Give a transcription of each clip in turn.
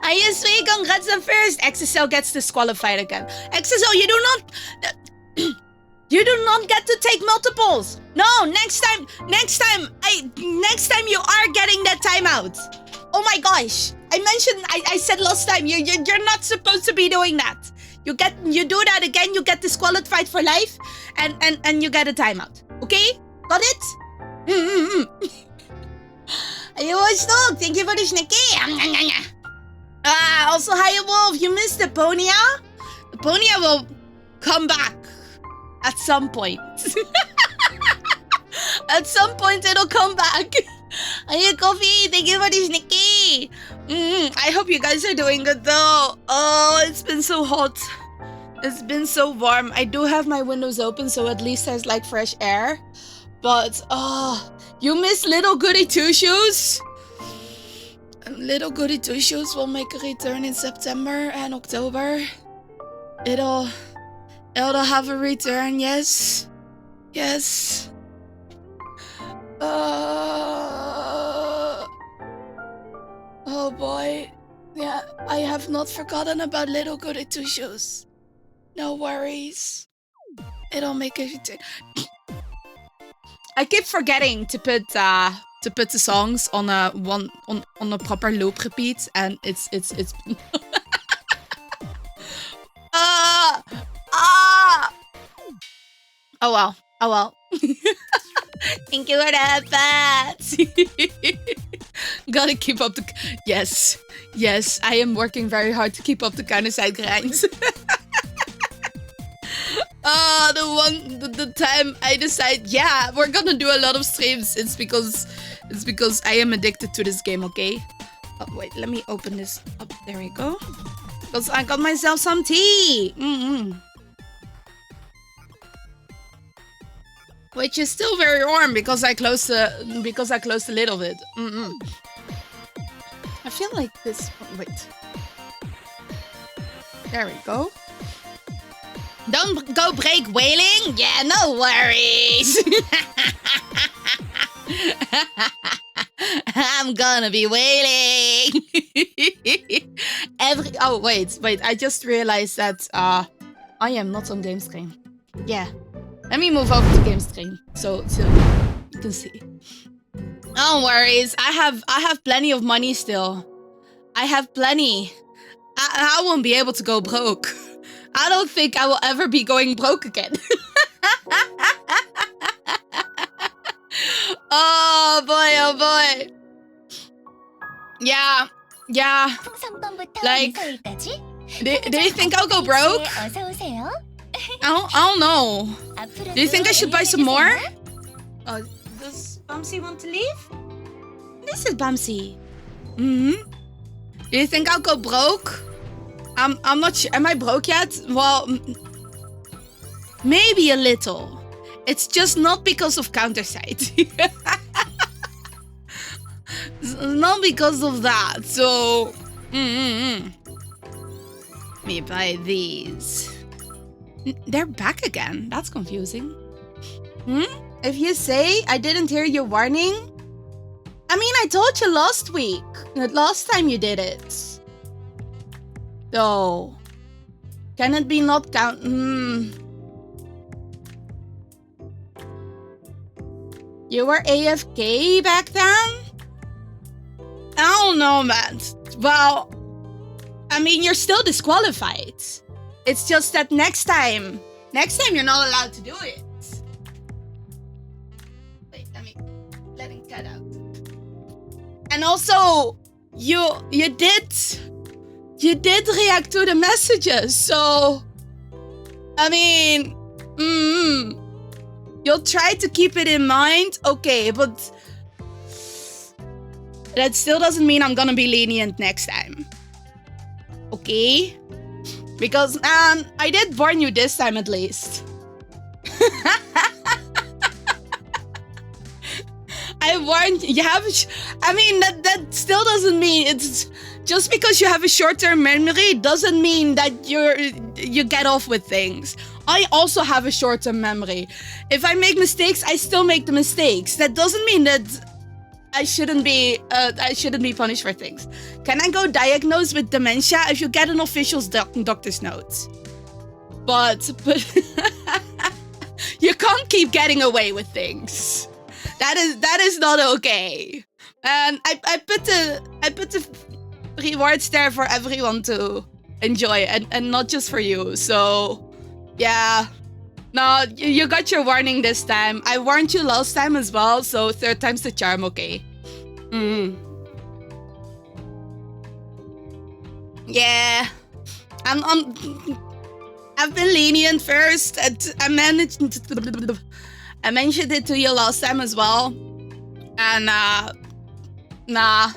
Ayusui, congrats on first. XSL gets disqualified again. XSL, you do not... You do not get to take multiples. No, next time you are getting that timeout. Oh my gosh. I said last time, you're not supposed to be doing that. You do that again, you get disqualified for life, and you get a timeout. Okay? Got it? You watched dog. Thank you for the snicky. Also, hi Wolf. You missed the Ponia. The Ponia will come back at some point. At some point, it'll come back. Hey, Coffee. Thank you for the snicky. I hope you guys are doing good though. Oh, it's been so hot. It's been so warm. I do have my windows open, so at least there's like fresh air. But, you miss Little Goody Two Shoes? Little Goody Two Shoes will make a return in September and October. It'll have a return, yes. Yes. Oh boy. Yeah, I have not forgotten about Little Goody Two Shoes. No worries. It'll make a return. I keep forgetting to put the songs on a proper loop repeat, and it's Oh well. Thank you for that, Pat. Gotta keep up the... Yes, I am working very hard to keep up the Counterside grinds. The time I decide, yeah, we're gonna do a lot of streams, it's because I am addicted to this game, okay? Oh, wait, let me open this up. There we go. Because I got myself some tea. Which is still very warm because I closed the lid of it. I feel like this. Wait. There we go. Don't go break wailing. Yeah, no worries. I'm gonna be wailing. Oh wait. I just realized that I am not on game stream. Yeah. Let me move over to game stream so you can see. No worries. I have plenty of money still. I have plenty. I won't be able to go broke. I don't think I will ever be going broke again. Oh boy. Yeah. Like, do you think I'll go broke? I don't know. Do you think I should buy some more? Does Bumsy want to leave? This is Bumsy. Do you think I'll go broke? I'm not sure. Am I broke yet? Well, maybe a little. It's just not because of Counterside. Not because of that. So, let me buy these. They're back again. That's confusing. If you say I didn't hear your warning, I mean, I told you last week. Last time you did it. So, can it be not count? You were AFK back then? I don't know, man. Well, I mean, you're still disqualified. It's just that next time you're not allowed to do it. Wait, let me cut out. And also, you did react to the messages, so I mean, you'll try to keep it in mind, okay, but that still doesn't mean I'm gonna be lenient next time. Okay? Because, I did warn you this time at least. I warned you. I mean, that still doesn't mean it's just because you have a short-term memory doesn't mean that you get off with things. I also have a short-term memory. If I make mistakes, I still make the mistakes. That doesn't mean that I shouldn't be punished for things. Can I go diagnosed with dementia if you get an official doctor's note? But you can't keep getting away with things. That is not okay. And I put the rewards there for everyone to enjoy and not just for you. So yeah. No, you got your warning this time. I warned you last time as well, so third time's the charm, okay? Yeah. I've been lenient first. I mentioned it to you last time as well. And nah,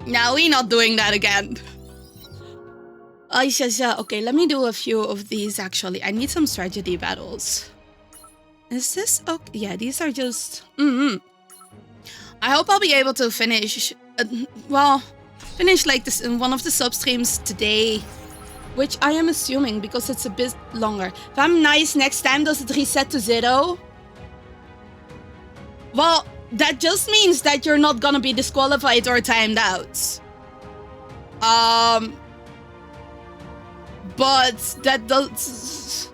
we're not doing that again. Okay, let me do a few of these actually. I need some strategy battles. Is this okay? Yeah, these are just... I hope I'll be able to finish... finish like this in one of the sub-streams today. Which I am assuming because it's a bit longer. If I'm nice next time, does it reset to 0? Well, that just means that you're not gonna be disqualified or timed out. But that does...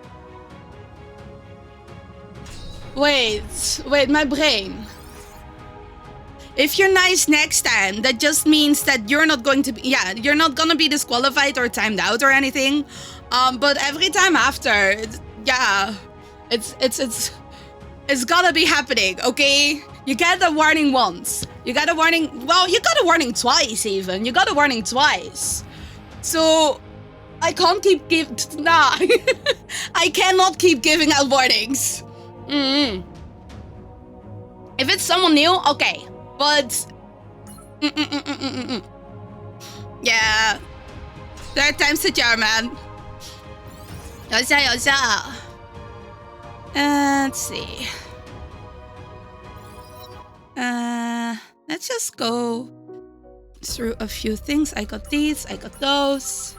Wait, my brain. If you're nice next time, that just means that you're not going to be... Yeah, you're not gonna be disqualified or timed out or anything. But every time after, yeah, it's gotta be happening, okay? You get a warning once. You got a warning... Well, you got a warning twice even. You got a warning twice. So... I can't keep giving... Nah. I cannot keep giving out warnings. If it's someone new, okay. But... Yeah. Third time's the charm, man. Yosha. Let's see. Let's just go through a few things. I got these, I got those.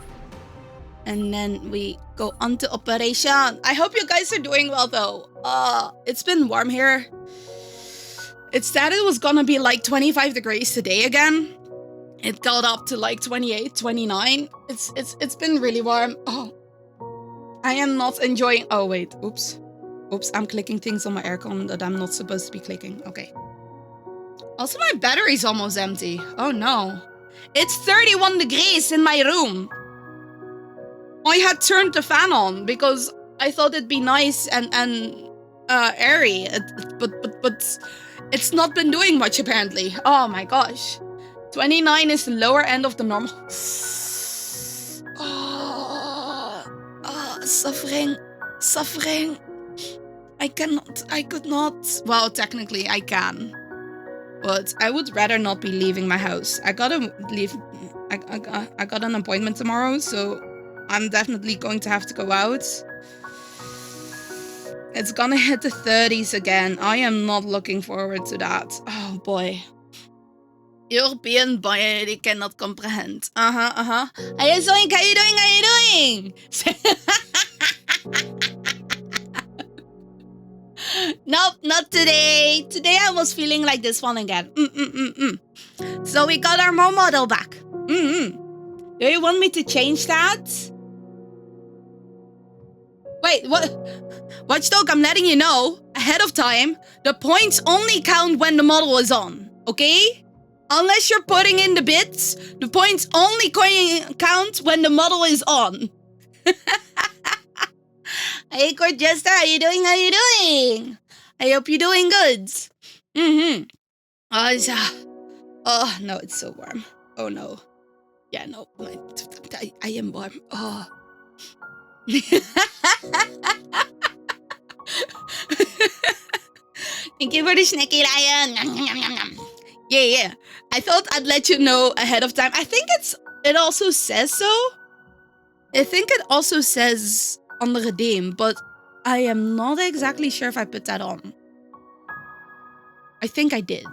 And then we go on to operation. I hope you guys are doing well though. It's been warm here. It said it was gonna be like 25 degrees today again. It got up to like 28, 29. It's been really warm. Oh, I am not enjoying... Oh wait, oops, I'm clicking things on my aircon that I'm not supposed to be clicking. Okay. Also, my battery's almost empty. Oh no. It's 31 degrees in my room. I had turned the fan on because I thought it'd be nice and airy, but it's not been doing much apparently. Oh my gosh. 29 is the lower end of the normal. Suffering. I could not. Well, technically I can. But I would rather not be leaving my house. I gotta leave. I got an appointment tomorrow, so I'm definitely going to have to go out. It's gonna hit the 30s again. I am not looking forward to that. Oh boy. European boy, they cannot comprehend. How you doing? Nope, not today. Today I was feeling like this one again. So we got our more model back. Do you want me to change that? Wait, what? Watchdog, I'm letting you know ahead of time. The points only count when the model is on, okay? Unless you're putting in the bits, the points only count when the model is on. Hey, Jester, how you doing? I hope you're doing good. Oh, no, it's so warm. Oh, no. Yeah, no, I am warm. Oh. Thank you for the snacky lion. Yeah. I thought I'd let you know ahead of time. I think it also says so. I think it also says on the redeem, but I am not exactly sure if I put that on. I think I did.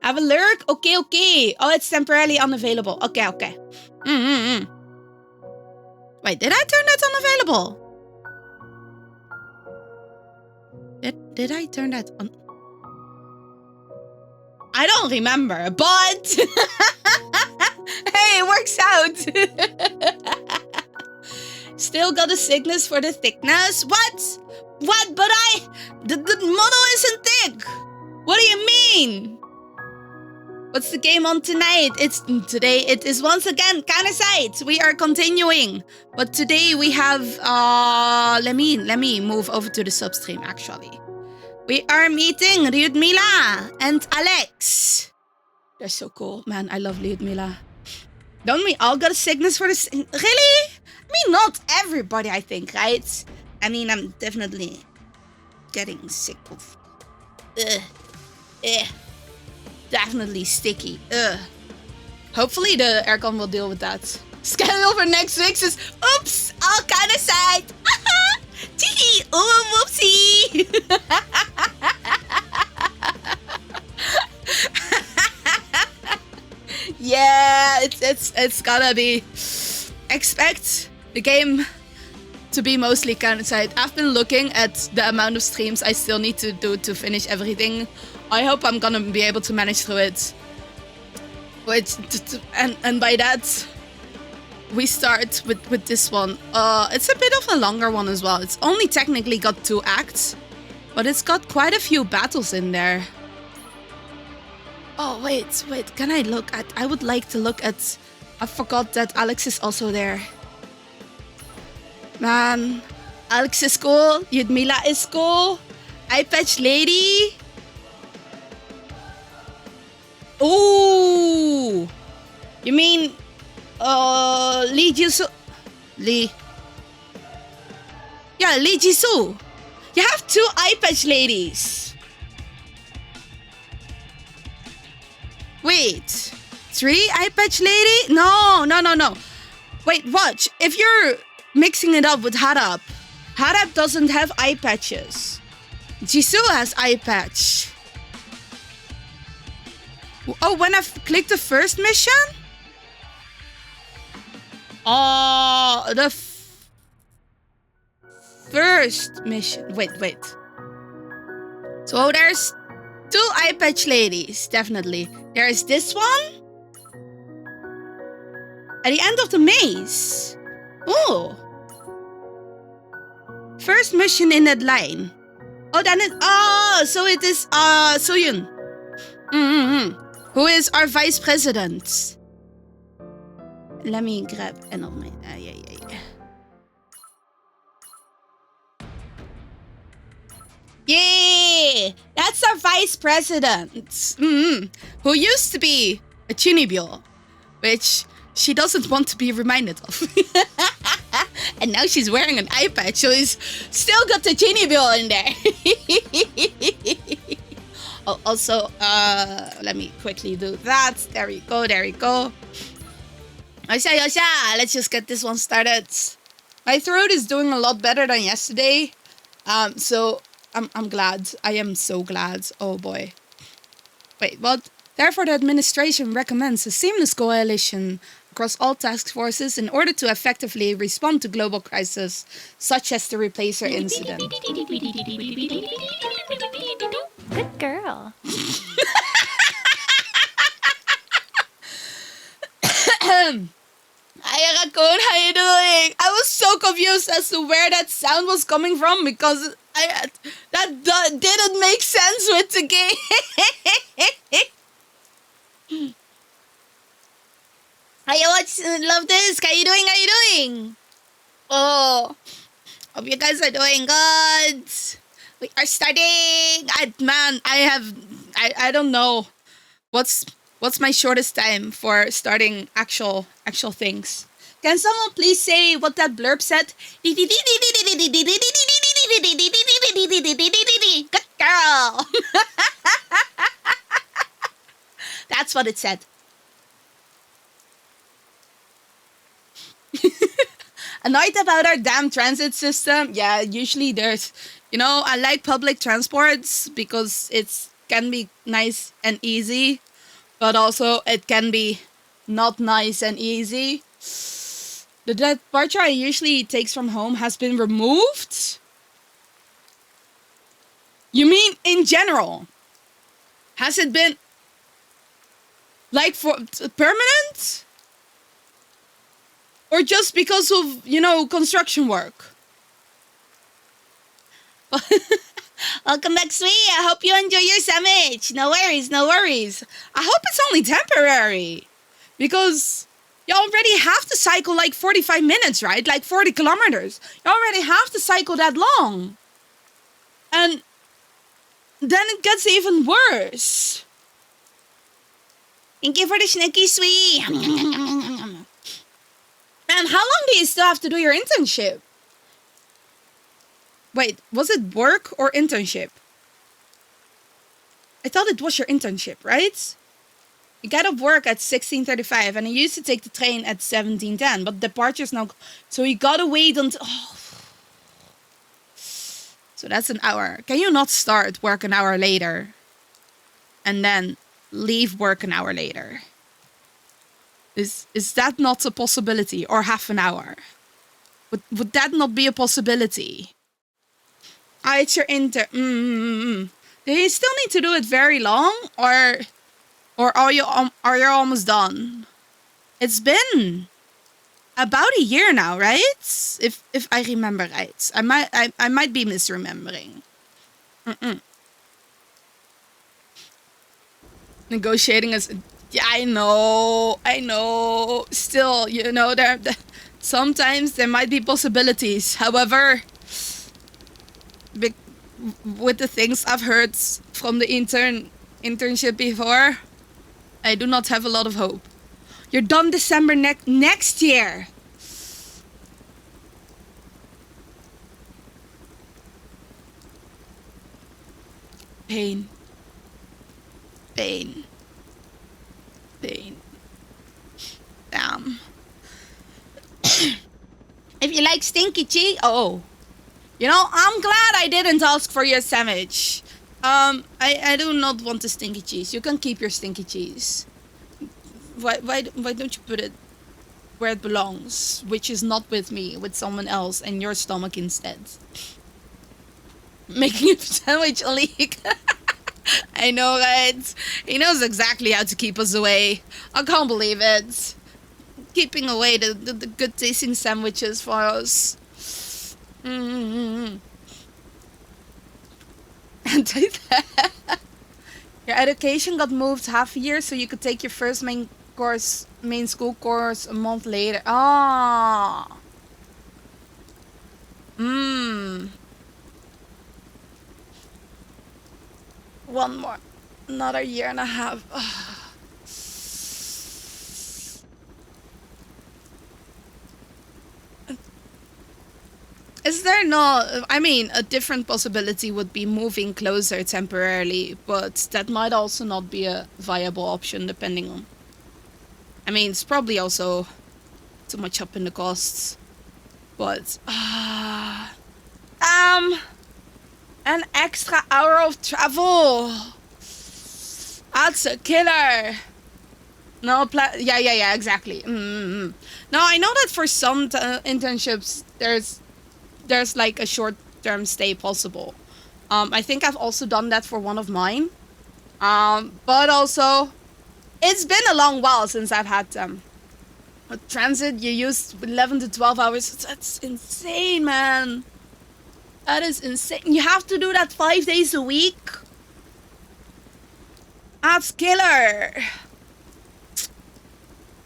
Have a lurk? Okay. Oh, it's temporarily unavailable. Okay. Wait, did I turn that unavailable? Did I turn that on? I don't remember, but hey, it works out. Still got a sickness for the thickness. What? What? But the model isn't thick. What do you mean? What's the game on tonight? Today. It is once again Counterside. We are continuing, but today we have let me move over to the substream actually. We are meeting Lyudmila and Alex. They're so cool, man. I love Lyudmila. Don't we all got a sickness for this? Really? I mean, not everybody, I think, right? I mean, I'm definitely getting sick of... Definitely sticky. Hopefully the aircon will deal with that. Schedule for next week is... Oops! All Counterside! Tee! Oh, whoopsie! Yeah, it's gotta be. Expect the game to be mostly Counterside. I've been looking at the amount of streams I still need to do to finish everything. I hope I'm gonna be able to manage through it. And by that, we start with this one. It's a bit of a longer one as well. It's only technically got 2 acts, but it's got quite a few battles in there. Oh, wait, can I look at... I would like to look at... I forgot that Alex is also there. Man, Alex is cool. Lyudmila is cool. Eye patch lady. Ooh. You mean... Lee Jisoo... Lee... Yeah, Lee Jisoo. You have 2 eye patch ladies. Wait, 3 eye patch lady? No. Wait, watch. If you're mixing it up with Harap doesn't have eye patches. Jisoo has eye patch. Oh, when I've clicked the first mission? Oh, the first mission. Wait. So there's 2 eye patch ladies, definitely. There's this one. At the end of the maze. Oh. First mission in that line. Oh, then it... Oh, so it is Soyun. Who is our vice president. Let me grab another my... yeah. Yeah, that's our vice president, who used to be a Chinibyo, which she doesn't want to be reminded of. And now she's wearing an eye patch, so he's still got the Chinibyo in there. Oh, also, let me quickly do that. There we go. Yosha, let's just get this one started. My throat is doing a lot better than yesterday, so... I'm glad. I am so glad. Oh boy. Wait, what? Therefore, the administration recommends a seamless coalition across all task forces in order to effectively respond to global crises, such as the Replacer incident. Good girl. Hi Raccoon, how you doing? I was so confused as to where that sound was coming from because that didn't make sense with the game. Hi, love this. How you doing? Oh, hope you guys are doing good. We are starting. I don't know. What's my shortest time for starting actual things? Can someone please say what that blurb said? Good girl. That's what it said. Annoyed about our damn transit system? Yeah, usually there's, I like public transports because it can be nice and easy, but also it can be not nice and easy. The departure I usually takes from home has been removed? You mean in general? Has it been like for permanent? Or just because of, construction work? Welcome back, sweet. I hope you enjoy your sandwich. No worries, no worries. I hope it's only temporary. Because you already have to cycle like 45 minutes, right? Like 40 kilometers. You already have to cycle that long. And then it gets even worse. Thank you for the snacky, sweet. And how long do you still have to do your internship? Wait, was it work or internship? I thought it was your internship, right? You get off work at 16:35 and I used to take the train at 17:10, but departure's now... So you gotta wait until... Oh. So that's an hour. Can you not start work an hour later? And then leave work an hour later? Is that not a possibility? Or half an hour? Would that not be a possibility? Ah, it's your Do you still need to do it very long? Or are you almost done? It's been about a year now, right? If I remember right. I might be misremembering. Negotiating is... Yeah, I know. Still, there sometimes there might be possibilities. However, with the things I've heard from the internship before, I do not have a lot of hope. You're done December next year. Pain. Damn. If you like stinky cheese... Oh. I'm glad I didn't ask for your sandwich. I do not want the stinky cheese. You can keep your stinky cheese. Why don't you put it where it belongs? Which is not with me, with someone else, and your stomach instead. Making a sandwich a leak. I know, right? He knows exactly how to keep us away. I can't believe it. Keeping away the good tasting sandwiches for us. And your education got moved half a year so you could take your first main school course a month later. Ah. One more. Another year and a half. Is there no... I mean, a different possibility would be moving closer temporarily, but that might also not be a viable option depending on... I mean, it's probably also too much up in the costs. But... an extra hour of travel. That's a killer. No, yeah, exactly. No, I know that for some internships, there's like a short-term stay possible. I think I've also done that for one of mine. But also, it's been a long while since I've had them. With transit, you use 11 to 12 hours. That's insane, man. That is insane. You have to do that 5 days a week? That's killer.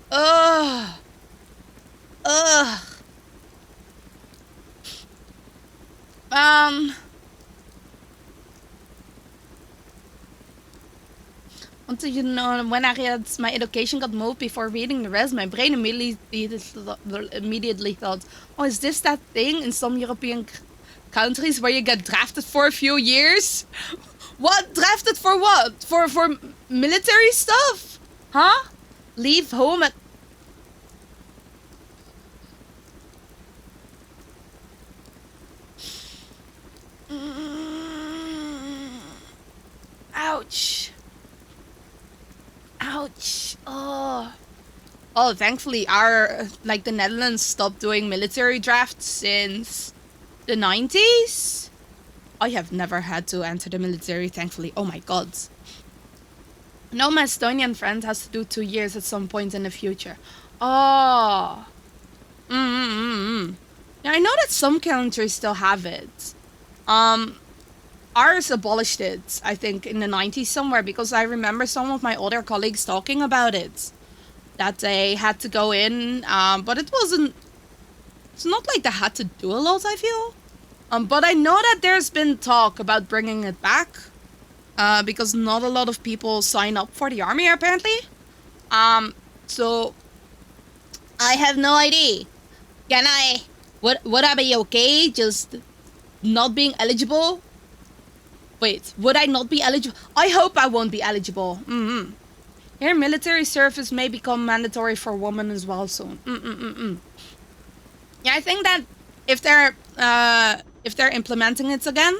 Ugh. Want to when I read my education got moved before reading the rest, my brain immediately thought, oh, is this that thing in some European countries where you get drafted for a few years? What? Drafted for what? For military stuff? Huh? Leave home at... Ouch. Ouch. Oh. Oh, thankfully, the Netherlands stopped doing military drafts since the 90s. I have never had to enter the military, thankfully. Oh my god. No, my Estonian friend has to do 2 years at some point in the future. Oh. Yeah, I know that some countries still have it. Ours abolished it, I think, in the 90s somewhere, because I remember some of my older colleagues talking about it. That they had to go in, but it's not like they had to do a lot, I feel. But I know that there's been talk about bringing it back, because not a lot of people sign up for the army, apparently. So I have no idea. Would I be okay just not being eligible? Wait, would I not be eligible? I hope I won't be eligible. Here, military service may become mandatory for women as well soon. Yeah, I think that if they're implementing it again,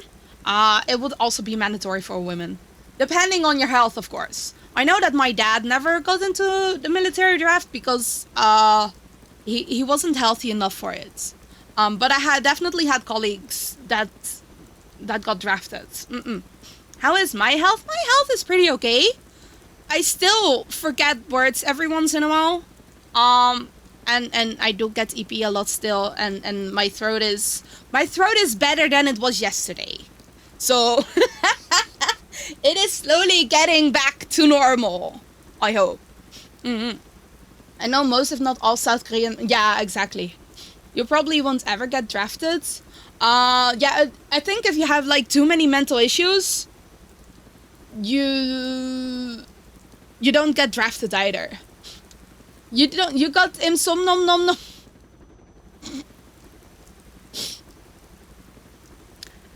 it would also be mandatory for women, depending on your health, of course. I know that my dad never got into the military draft because he wasn't healthy enough for it. But I had definitely had colleagues that got drafted. How is my health? My health is pretty okay. I still forget words every once in a while. And I do get EP a lot still, and my throat is better than it was yesterday. So it is slowly getting back to normal, I hope. I know most, if not all, South Korean. Yeah, exactly. You probably won't ever get drafted. Yeah, I think if you have like too many mental issues, you don't get drafted either. You got insomnom nom nom.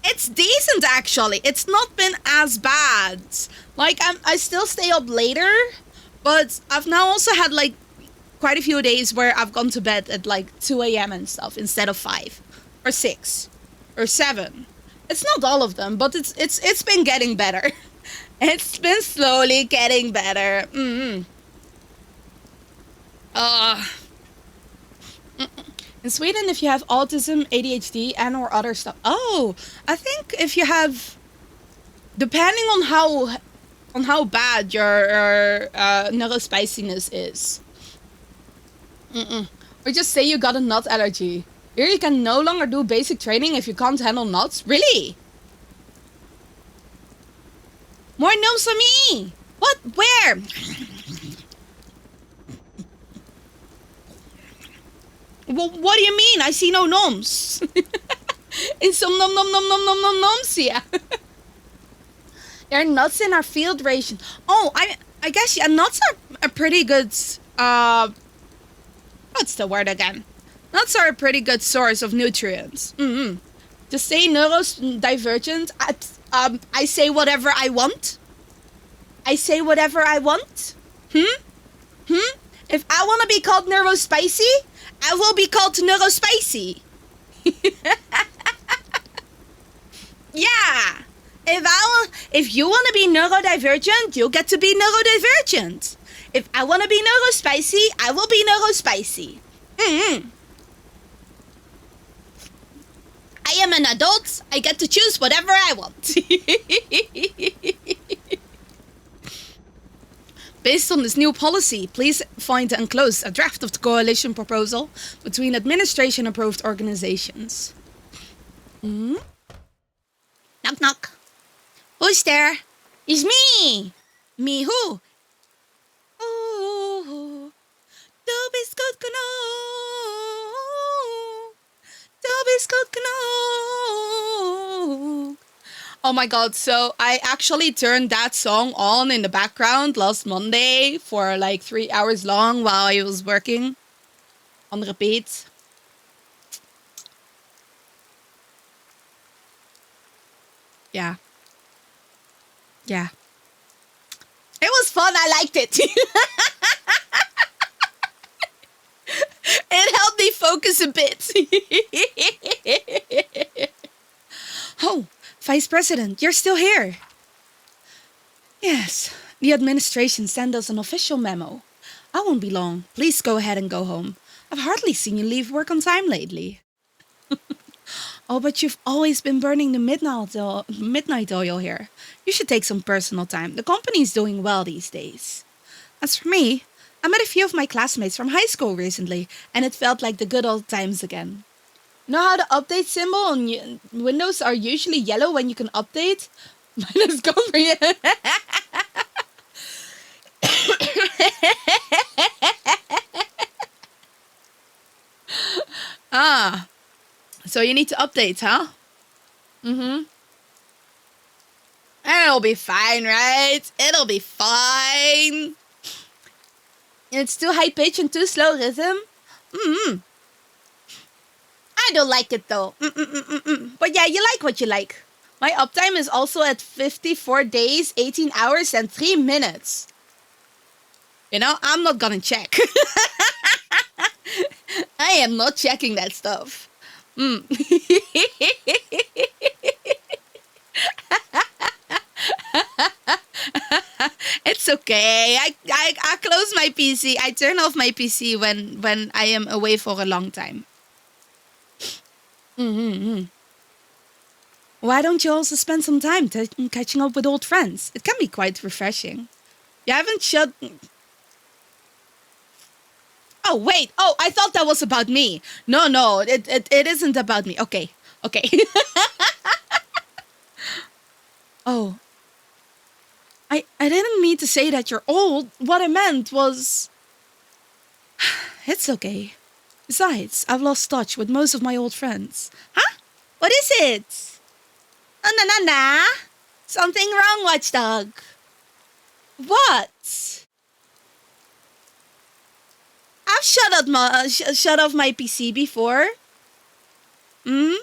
It's decent, actually. It's not been as bad. Like, I still stay up later, but I've now also had like quite a few days where I've gone to bed at like 2 a.m. and stuff instead of 5 or 6 or 7. It's not all of them, but it's been getting better. It's been slowly getting better. In Sweden, if you have autism, ADHD, and or other stuff. Oh, I think if you have, depending on how bad your neurospiciness is. Or just say you got a nut allergy. Here you can no longer do basic training if you can't handle nuts. Really? More gnomes for me! What? Where? Well, what do you mean? I see no gnomes. It's some gnomes here. There are nuts in our field ration. Oh, I guess, yeah, nuts are a pretty good, what's the word again? Nuts are a pretty good source of nutrients. To say neurodivergent, I say whatever I want. I say whatever I want. If I want to be called neurospicy, I will be called neurospicy. Yeah. If you want to be neurodivergent, you'll get to be neurodivergent. If I want to be neurospicy, I will be neurospicy. I am an adult. I get to choose whatever I want. Based on this new policy, please find and enclose a draft of the coalition proposal between administration-approved organizations. Knock, knock. Who's there? It's me. Me who? Oh, du bist gut genug. Du bist gut genug. Oh my god, so I actually turned that song on in the background last Monday for like 3 hours long while I was working on repeat. Yeah. Yeah. It was fun, I liked it. It helped me focus a bit. Oh, Vice President, you're still here. Yes, the administration sent us an official memo. I won't be long. Please go ahead and go home. I've hardly seen you leave work on time lately. Oh, but you've always been burning the midnight oil here. You should take some personal time. The company's doing well these days. As for me, I met a few of my classmates from high school recently, and it felt like the good old times again. Know how the update symbol on Windows are usually yellow when you can update? Mine is gone for you. Ah, so you need to update, huh? Mm-hmm. It'll be fine, right? It'll be fine. It's too high pitch and too slow rhythm. Mm-hmm. I don't like it though. But yeah, you like what you like. My uptime is also at 54 days, 18 hours, and 3 minutes. You know, I'm not gonna check. I am not checking that stuff. It's okay. I close my PC. I turn off my PC when I am away for a long time. Why don't you also spend some time catching up with old friends? It can be quite refreshing. You haven't shut... Oh, wait. Oh, I thought that was about me. No, it isn't about me. Okay. Oh. I didn't mean to say that you're old. What I meant was... It's okay. Besides, I've lost touch with most of my old friends. Huh? What is it? Na. Something wrong, watchdog. What? I've shut off my PC before. Hmm?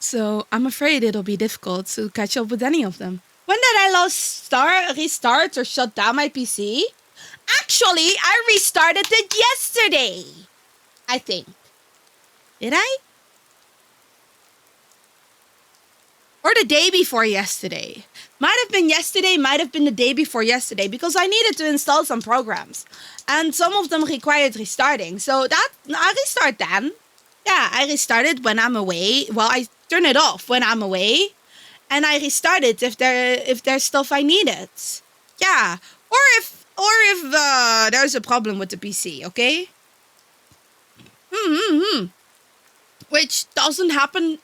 So I'm afraid it'll be difficult to catch up with any of them. When did I last restart or shut down my PC? Actually, I restarted it yesterday. I think. Did I? Or the day before yesterday. Might have been yesterday, might have been the day before yesterday, because I needed to install some programs. And some of them required restarting. So I restart them. Yeah, I restart it when I'm away. Well, I turn it off when I'm away. And I restart it if there's stuff I needed. Yeah. Or if there's a problem with the PC, okay? Which doesn't happen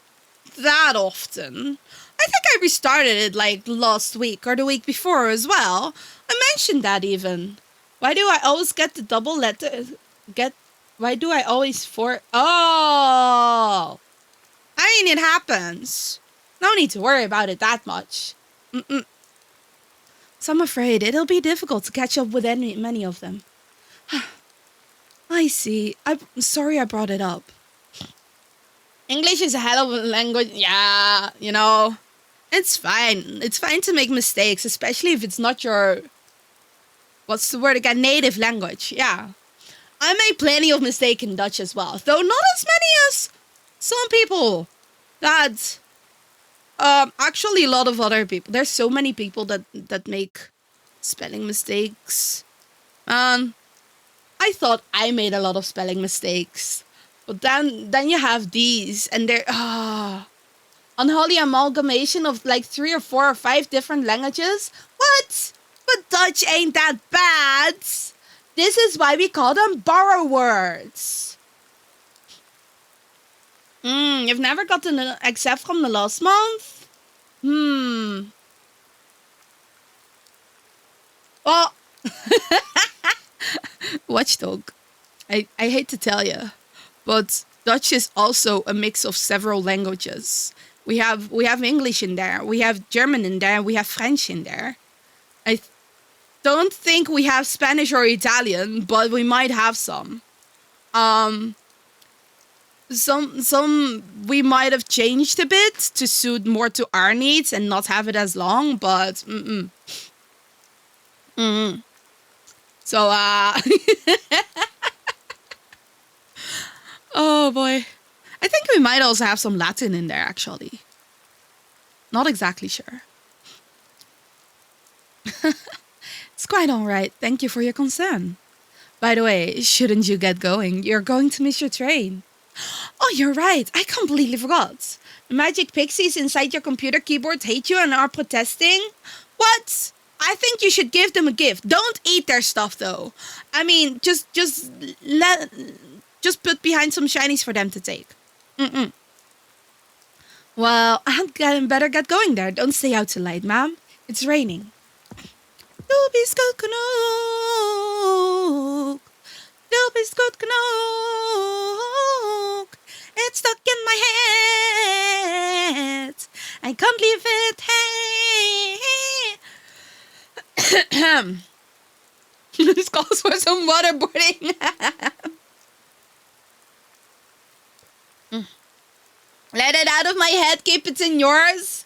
that often. I think I restarted it like last week or the week before as well. I mentioned that even. Why do I always get the double letter? Why do I always Oh! I mean, it happens. No need to worry about it that much. So I'm afraid it'll be difficult to catch up with many of them. I see. I'm sorry I brought it up. English is a hell of a language. Yeah, you know. It's fine. It's fine to make mistakes, especially if it's not your... What's the word again? Native language. Yeah. I made plenty of mistakes in Dutch as well. Though not as many as some people. That... actually a lot of other people. There's so many people that make spelling mistakes. I thought I made a lot of spelling mistakes. But then you have these, and they're unholy amalgamation of like 3 or 4 or 5 different languages. What? But Dutch ain't that bad. This is why we call them borrow words. You've never gotten an except from the last month? Well, watchdog. I hate to tell you. But Dutch is also a mix of several languages. We have English in there, we have German in there, we have French in there. I don't think we have Spanish or Italian, but we might have some. Some we might have changed a bit to suit more to our needs and not have it as long, but So oh boy. might also have some Latin in there, actually. Not exactly sure. It's quite all right. Thank you for your concern. By the way, shouldn't you get going? You're going to miss your train. Oh, you're right. I completely forgot. The magic pixies inside your computer keyboard hate you and are protesting? What? I think you should give them a gift. Don't eat their stuff, though. I mean, just put behind some shinies for them to take. Well, better get going there. Don't stay out too late, ma'am. It's raining. Doobie's good canoe. Doobie's good canoe. It's stuck in my head. I can't leave it. Hey. This calls for some waterboarding. Let it out of my head. Keep it in yours.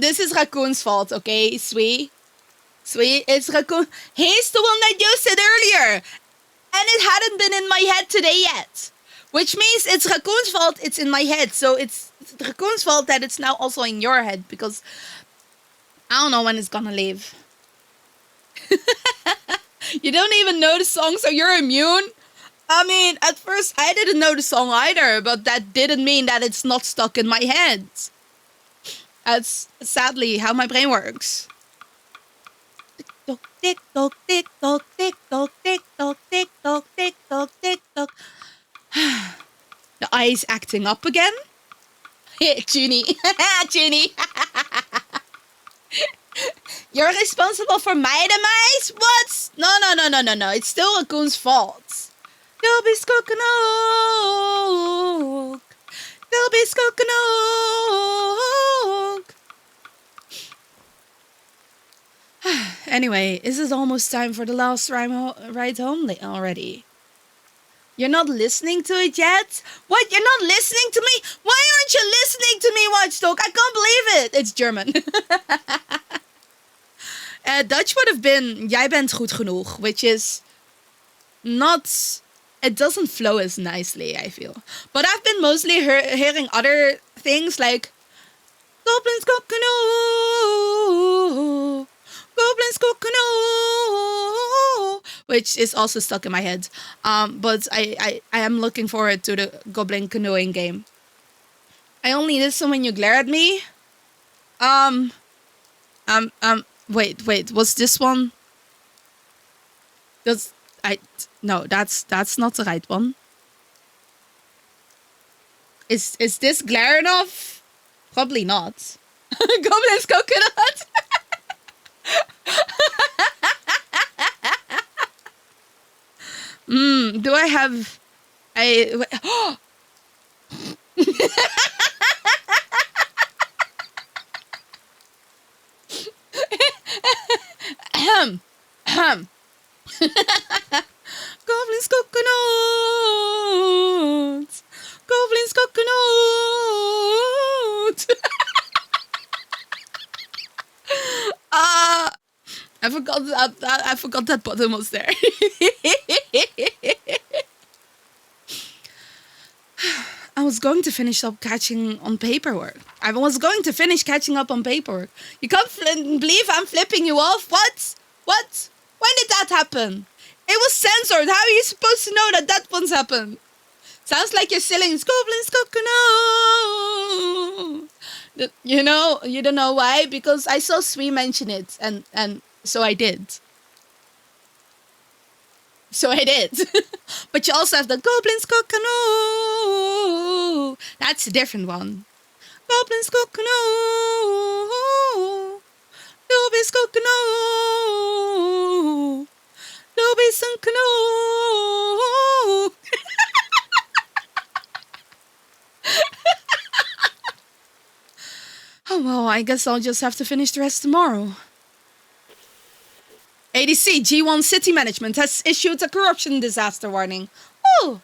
This is Raccoon's fault, okay? Sweet, it's Raccoon. He's the one that used it earlier. And it hadn't been in my head today yet. Which means it's Raccoon's fault it's in my head. So it's Raccoon's fault that it's now also in your head. Because I don't know when it's gonna leave. You don't even know the song, so you're immune? I mean, at first I didn't know the song either. But that didn't mean that it's not stuck in my head. That's sadly how my brain works. Tick tock, tick tock, tick tock, tick tock, tick tock, tick tock, tick tock. The eye's acting up again. Hey, Junie. Junie. You're responsible for my demise? What? No. It's still Raccoon's fault. Dobby's coconut. Dobby's coconut. Anyway, is it almost time for the last ride home already? You're not listening to it yet? What? You're not listening to me? Why aren't you listening to me, Watchdog? I can't believe it. It's German. Dutch would have been jij bent goed genoeg, which is not... It doesn't flow as nicely, I feel. But I've been mostly hearing other things like Goblins got canoe. Goblins got canoe. Which is also stuck in my head. But I am looking forward to the Goblin canoeing game. I only listen when you glare at me. Wait, was this one? No, that's not the right one. Is this glare enough? Probably not. Goblin's coconut. Do I have Goblin's coconut. Goblin's coconut. I forgot that button was there. I was going to finish up catching on paperwork. I was going to finish catching up on paperwork. You can't believe I'm flipping you off? What? When did that happen? It was censored. How are you supposed to know that once happened? Sounds like you're selling Goblin's coconut. You don't know why? Because I saw Sui mention it, and so I did. But you also have the Goblin's coconut. That's a different one. Goblin's coconut. Dobby's coconut. Dobby's coconut. Oh well, I guess I'll just have to finish the rest tomorrow. ADC G1 City Management has issued a corruption disaster warning. Oh,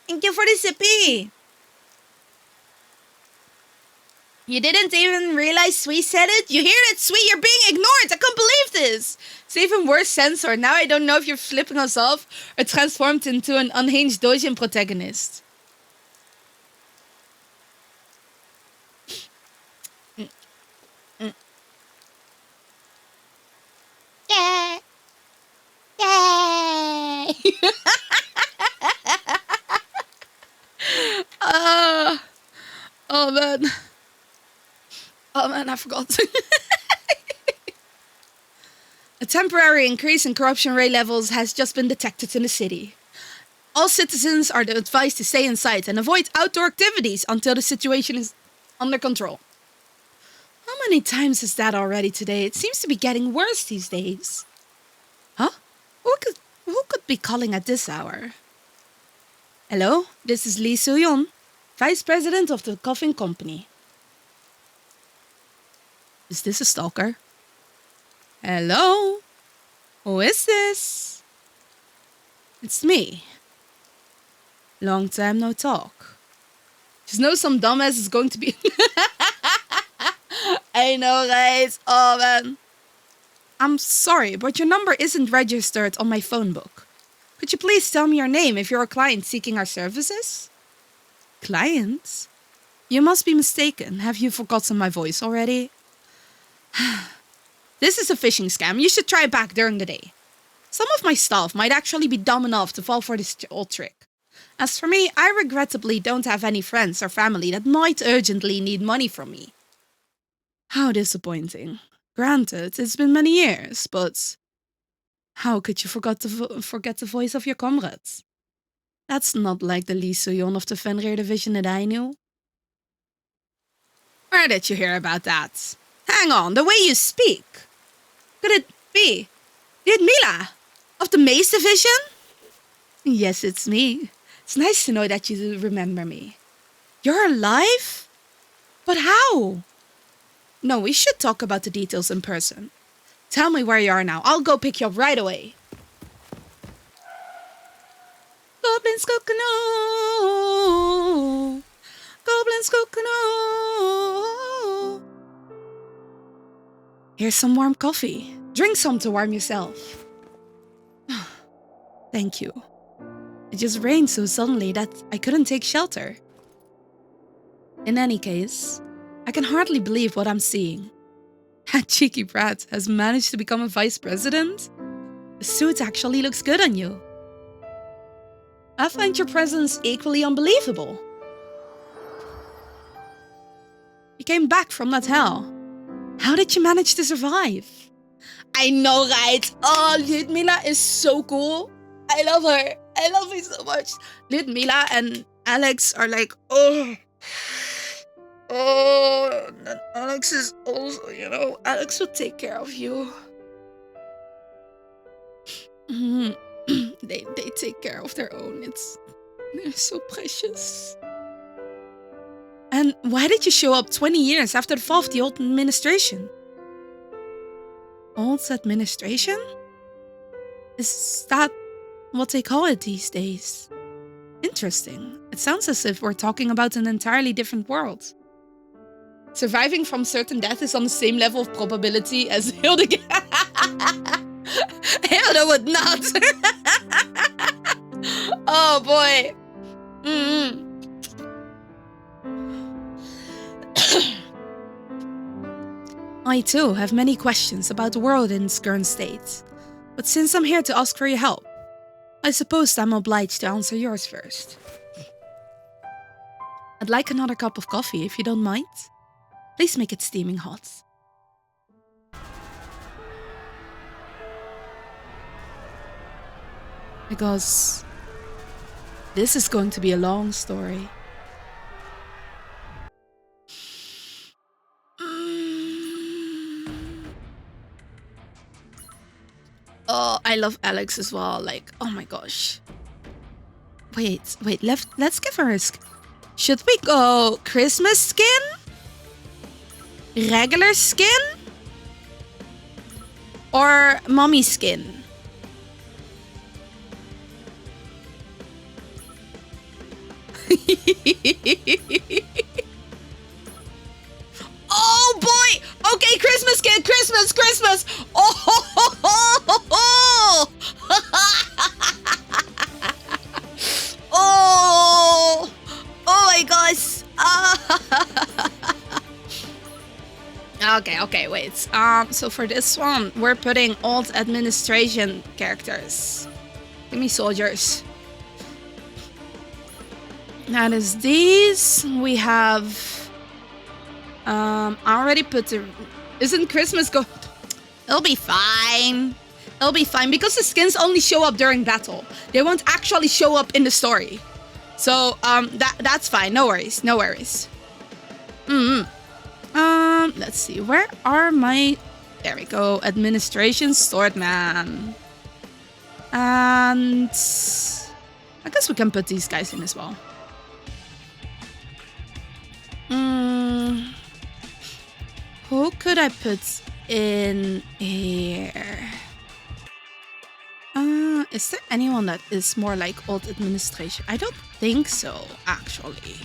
thank you for the zippy. You didn't even realize Sui said it? You hear it, Sui? You're being ignored. I can't believe this. It's even worse censored. Now I don't know if you're flipping us off or transformed into an unhinged Dojin protagonist. Hey. uh, oh man. Oh man, I forgot. A temporary increase in corruption rate levels has just been detected in the city. All citizens are advised to stay inside and avoid outdoor activities until the situation is under control. How many times is that already today? It seems to be getting worse these days. Huh? Who could be calling at this hour? Hello, this is Lee Soo-yeon, Vice President of the Coffin Company. Is this a stalker? Hello? Who is this? It's me. Long time no talk. Just know some dumbass is going to be... I know, guys. Oh, man. I'm sorry, but your number isn't registered on my phone book. Could you please tell me your name if you're a client seeking our services? Client? You must be mistaken. Have you forgotten my voice already? This is a phishing scam. You should try it back during the day. Some of my staff might actually be dumb enough to fall for this old trick. As for me, I regrettably don't have any friends or family that might urgently need money from me. How disappointing. Granted, it's been many years, but how could you forget the voice of your comrades? That's not like the Lee Soo-yeon of the Fenrir division that I knew. Where did you hear about that? Hang on, the way you speak. Could it be Ludmila of the Mace division? Yes, it's me. It's nice to know that you remember me. You're alive? But how? No, we should talk about the details in person. Tell me where you are now. I'll go pick you up right away. Goblins go canoe. Goblins go canoe. Here's some warm coffee. Drink some to warm yourself. Thank you. It just rained so suddenly that I couldn't take shelter. In any case, I can hardly believe what I'm seeing. That cheeky brat has managed to become a vice president? The suit actually looks good on you. I find your presence equally unbelievable. You came back from that hell. How did you manage to survive? I know, right? Oh, Ludmila is so cool. I love her. I love her so much. Ludmila and Alex are like, oh. Oh, and Alex is also, Alex will take care of you. They take care of their own. They're so precious. And why did you show up 20 years after the fall of the old administration? Old administration? Is that what they call it these days? Interesting. It sounds as if we're talking about an entirely different world. Surviving from certain death is on the same level of probability as Hilda. Hilda would not. Oh boy. I too have many questions about the world in its current state. But since I'm here to ask for your help, I suppose I'm obliged to answer yours first. I'd like another cup of coffee if you don't mind. Please make it steaming hot. Because this is going to be a long story. Oh, I love Alex as well. Like, oh my gosh. Wait. Let's give her a should we go Christmas skin? Regular skin? Or mommy skin? Oh boy! Okay, Christmas skin, Christmas! Oh! Oh! Oh my gosh! Okay, wait. So for this one, we're putting old administration characters. Give me soldiers. That is these. We have... I already put the... Isn't Christmas go... It'll be fine. It'll be fine because the skins only show up during battle. They won't actually show up in the story. So, that's fine. No worries. No worries. Let's see. Where are my... There we go. Administration Swordman. And... I guess we can put these guys in as well. Who could I put in here? Is there anyone that is more like old administration? I don't think so, actually.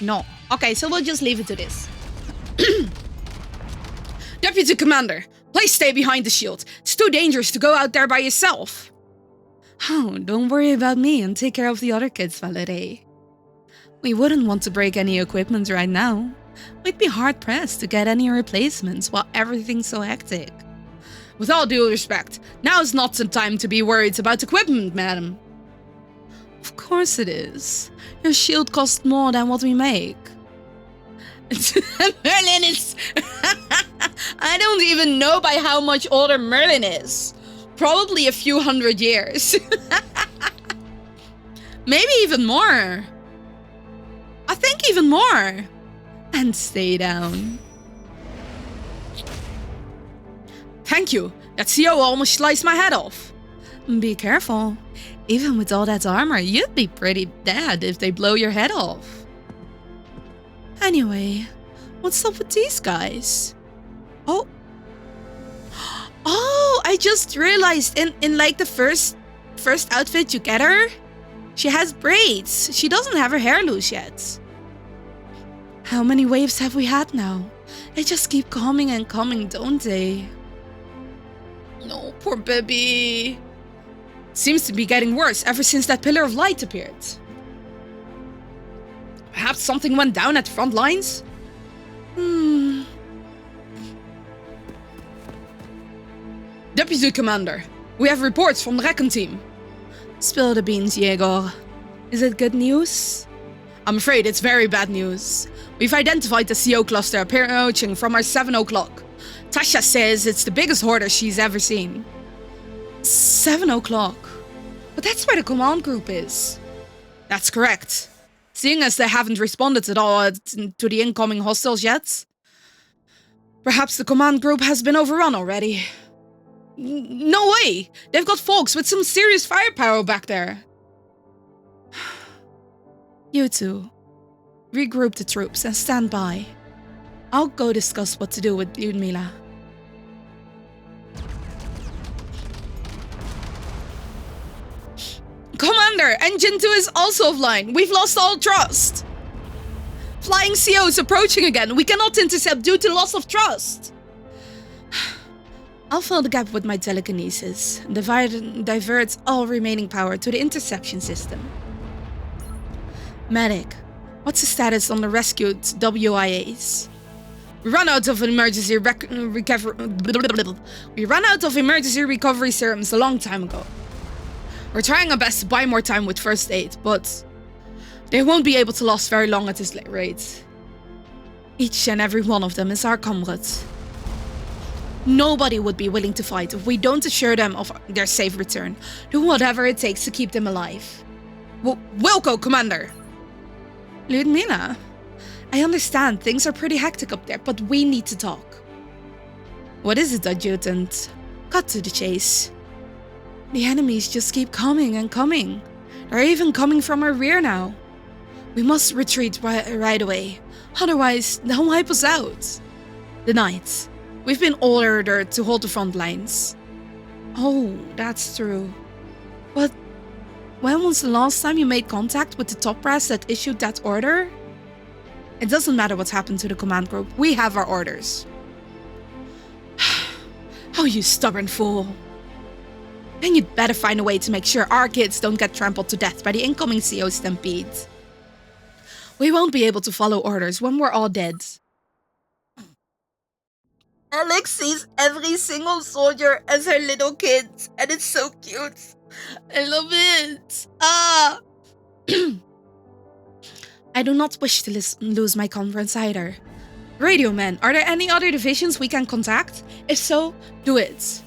No. Okay, so we'll just leave it to this. Deputy Commander, please stay behind the shield. It's too dangerous to go out there by yourself. Oh, don't worry about me and take care of the other kids, Valerie. We wouldn't want to break any equipment right now. We'd be hard-pressed to get any replacements while everything's so hectic. With all due respect, now's not the time to be worried about equipment, madam. Of course it is. Your shield costs more than what we make. Merlin is... I don't even know by how much older Merlin is. Probably a few hundred years. Maybe even more. I think even more. And stay down. Thank you. That CO almost sliced my head off. Be careful. Even with all that armor, you'd be pretty dead if they blow your head off. Anyway, what's up with these guys? Oh. Oh, I just realized in like the first outfit you get her, she has braids. She doesn't have her hair loose yet. How many waves have we had now? They just keep coming and coming, don't they? No, poor baby. Seems to be getting worse ever since that pillar of light appeared. Perhaps something went down at the front lines? Deputy Commander, we have reports from the Recon team. Spill the beans, Jaeger. Is it good news? I'm afraid it's very bad news. We've identified the CO cluster approaching from our 7 o'clock. Tasha says it's the biggest hoarder she's ever seen. 7 o'clock? But that's where the command group is. That's correct. Seeing as they haven't responded at all to the incoming hostiles yet. Perhaps the command group has been overrun already. No way! They've got folks with some serious firepower back there. You two. Regroup the troops and stand by. I'll go discuss what to do with Ludmila. Commander, Engine 2 is also offline. We've lost all trust. Flying COs approaching again. We cannot intercept due to loss of trust. I'll fill the gap with my telekinesis and divert all remaining power to the interception system. Medic, what's the status on the rescued WIAs? We ran out of emergency recovery serums a long time ago. We're trying our best to buy more time with first aid, but they won't be able to last very long at this rate. Each and every one of them is our comrade. Nobody would be willing to fight if we don't assure them of their safe return. Do whatever it takes to keep them alive. Wilco, Commander! Ludmila, I understand things are pretty hectic up there, but we need to talk. What is it, Adjutant? Cut to the chase. The enemies just keep coming and coming. They're even coming from our rear now. We must retreat right away, otherwise they'll wipe us out. The Knights. We've been ordered to hold the front lines. Oh, that's true. But when was the last time you made contact with the top brass that issued that order? It doesn't matter what's happened to the command group. We have our orders. Oh, you stubborn fool. Then you'd better find a way to make sure our kids don't get trampled to death by the incoming CO stampede. We won't be able to follow orders when we're all dead. Alex sees every single soldier as her little kids, and it's so cute. I love it. I do not wish to lose my conference either. Radio man, are there any other divisions we can contact? If so, do it.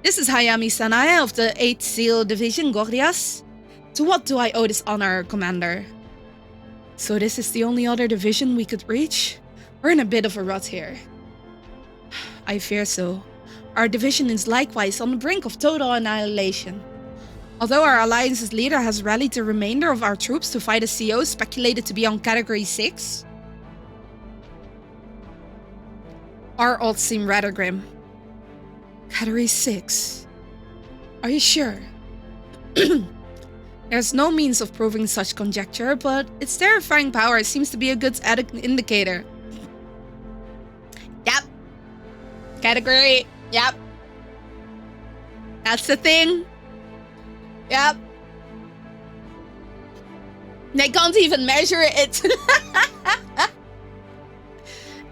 This is Hayami Sanae of the 8th SEAL Division, Gordias. To what do I owe this honor, Commander? So this is the only other division we could reach? We're in a bit of a rut here. I fear so. Our division is likewise on the brink of total annihilation. Although our alliance's leader has rallied the remainder of our troops to fight a CO speculated to be on Category 6, our odds seem rather grim. Category 6? Are you sure? There's no means of proving such conjecture, but its terrifying power seems to be a good indicator. Yep. Category. Yep. That's the thing. Yep. They can't even measure it.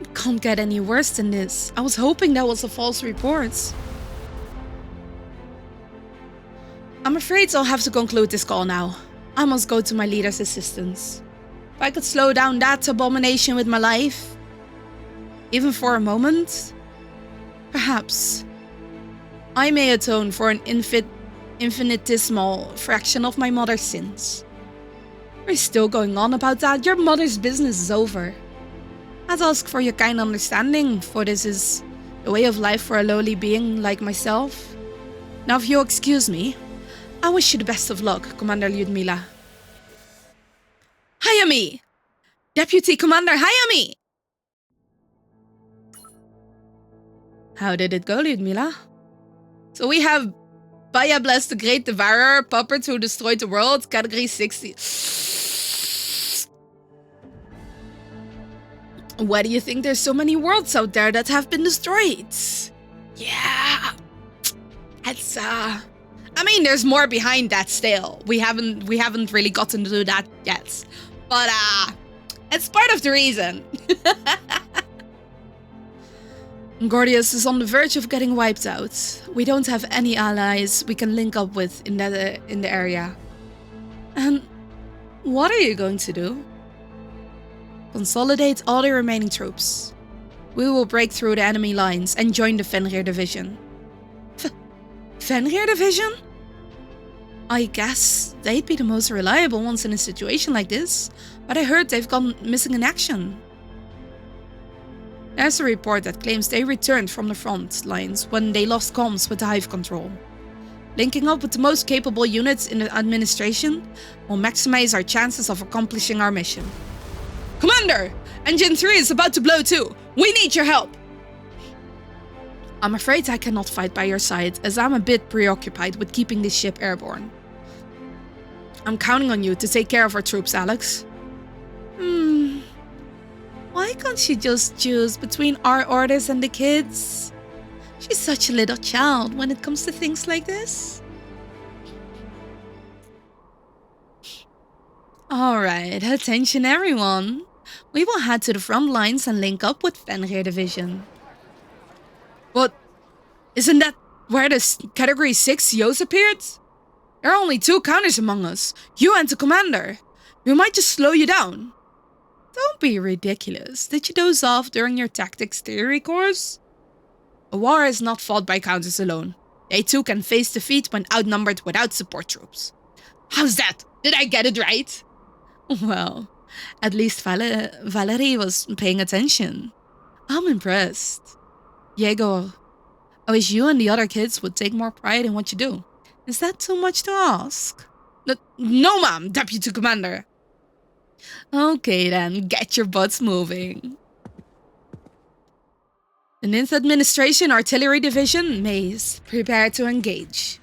It can't get any worse than this. I was hoping that was a false report. I'm afraid I'll have to conclude this call now. I must go to my leader's assistance. If I could slow down that abomination with my life, even for a moment, perhaps I may atone for an infinitesimal fraction of my mother's sins. We're still going on about that. Your mother's business is over. I'd ask for your kind understanding, for this is the way of life for a lowly being like myself. Now, if you'll excuse me, I wish you the best of luck, Commander Lyudmila. Hayami! Deputy Commander Hayami! How did it go, Lyudmila? So we have Bayablast the Great Devourer, puppet who destroyed the world, Category 60. Why do you think there's so many worlds out there that have been destroyed? Yeah. It's I mean, there's more behind that still. We haven't really gotten to that yet. But it's part of the reason. Gordius is on the verge of getting wiped out. We don't have any allies we can link up with in the area. And what are you going to do? Consolidate all the remaining troops. We will break through the enemy lines and join the Fenrir Division. Fenrir Division? I guess they'd be the most reliable ones in a situation like this, but I heard they've gone missing in action. There's a report that claims they returned from the front lines when they lost comms with the Hive control. Linking up with the most capable units in the administration will maximize our chances of accomplishing our mission. Commander! Engine 3 is about to blow too! We need your help! I'm afraid I cannot fight by your side, as I'm a bit preoccupied with keeping this ship airborne. I'm counting on you to take care of our troops, Alex. Why can't she just choose between our orders and the kids? She's such a little child when it comes to things like this. Alright, attention everyone. We will head to the front lines and link up with Fenrir Division. What? Isn't that where the Category 6 COs appeared? There are only 2 counters among us, you and the commander. We might just slow you down. Don't be ridiculous. Did you doze off during your tactics theory course? A war is not fought by counters alone. They too can face defeat when outnumbered without support troops. How's that? Did I get it right? Well, at least Valerie was paying attention. I'm impressed. Yegor, I wish you and the other kids would take more pride in what you do. Is that too much to ask? No, ma'am, Deputy Commander. Okay then, get your butts moving. The Ninth Administration Artillery Division, Maze, prepare to engage.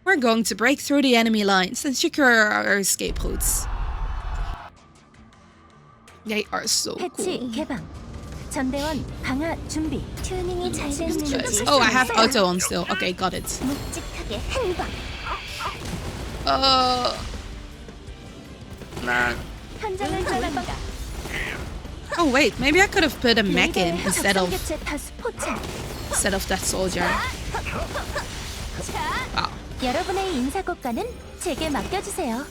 We're going to break through the enemy lines and secure our escape routes. They are so cool. Oh, I have auto on still. Okay, got it. Man. Oh wait, maybe I could have put a mech in 레이더의 instead of 적성 개체 다수 포착. that soldier. Wow. 여러분의 인사고과는 제게 맡겨주세요.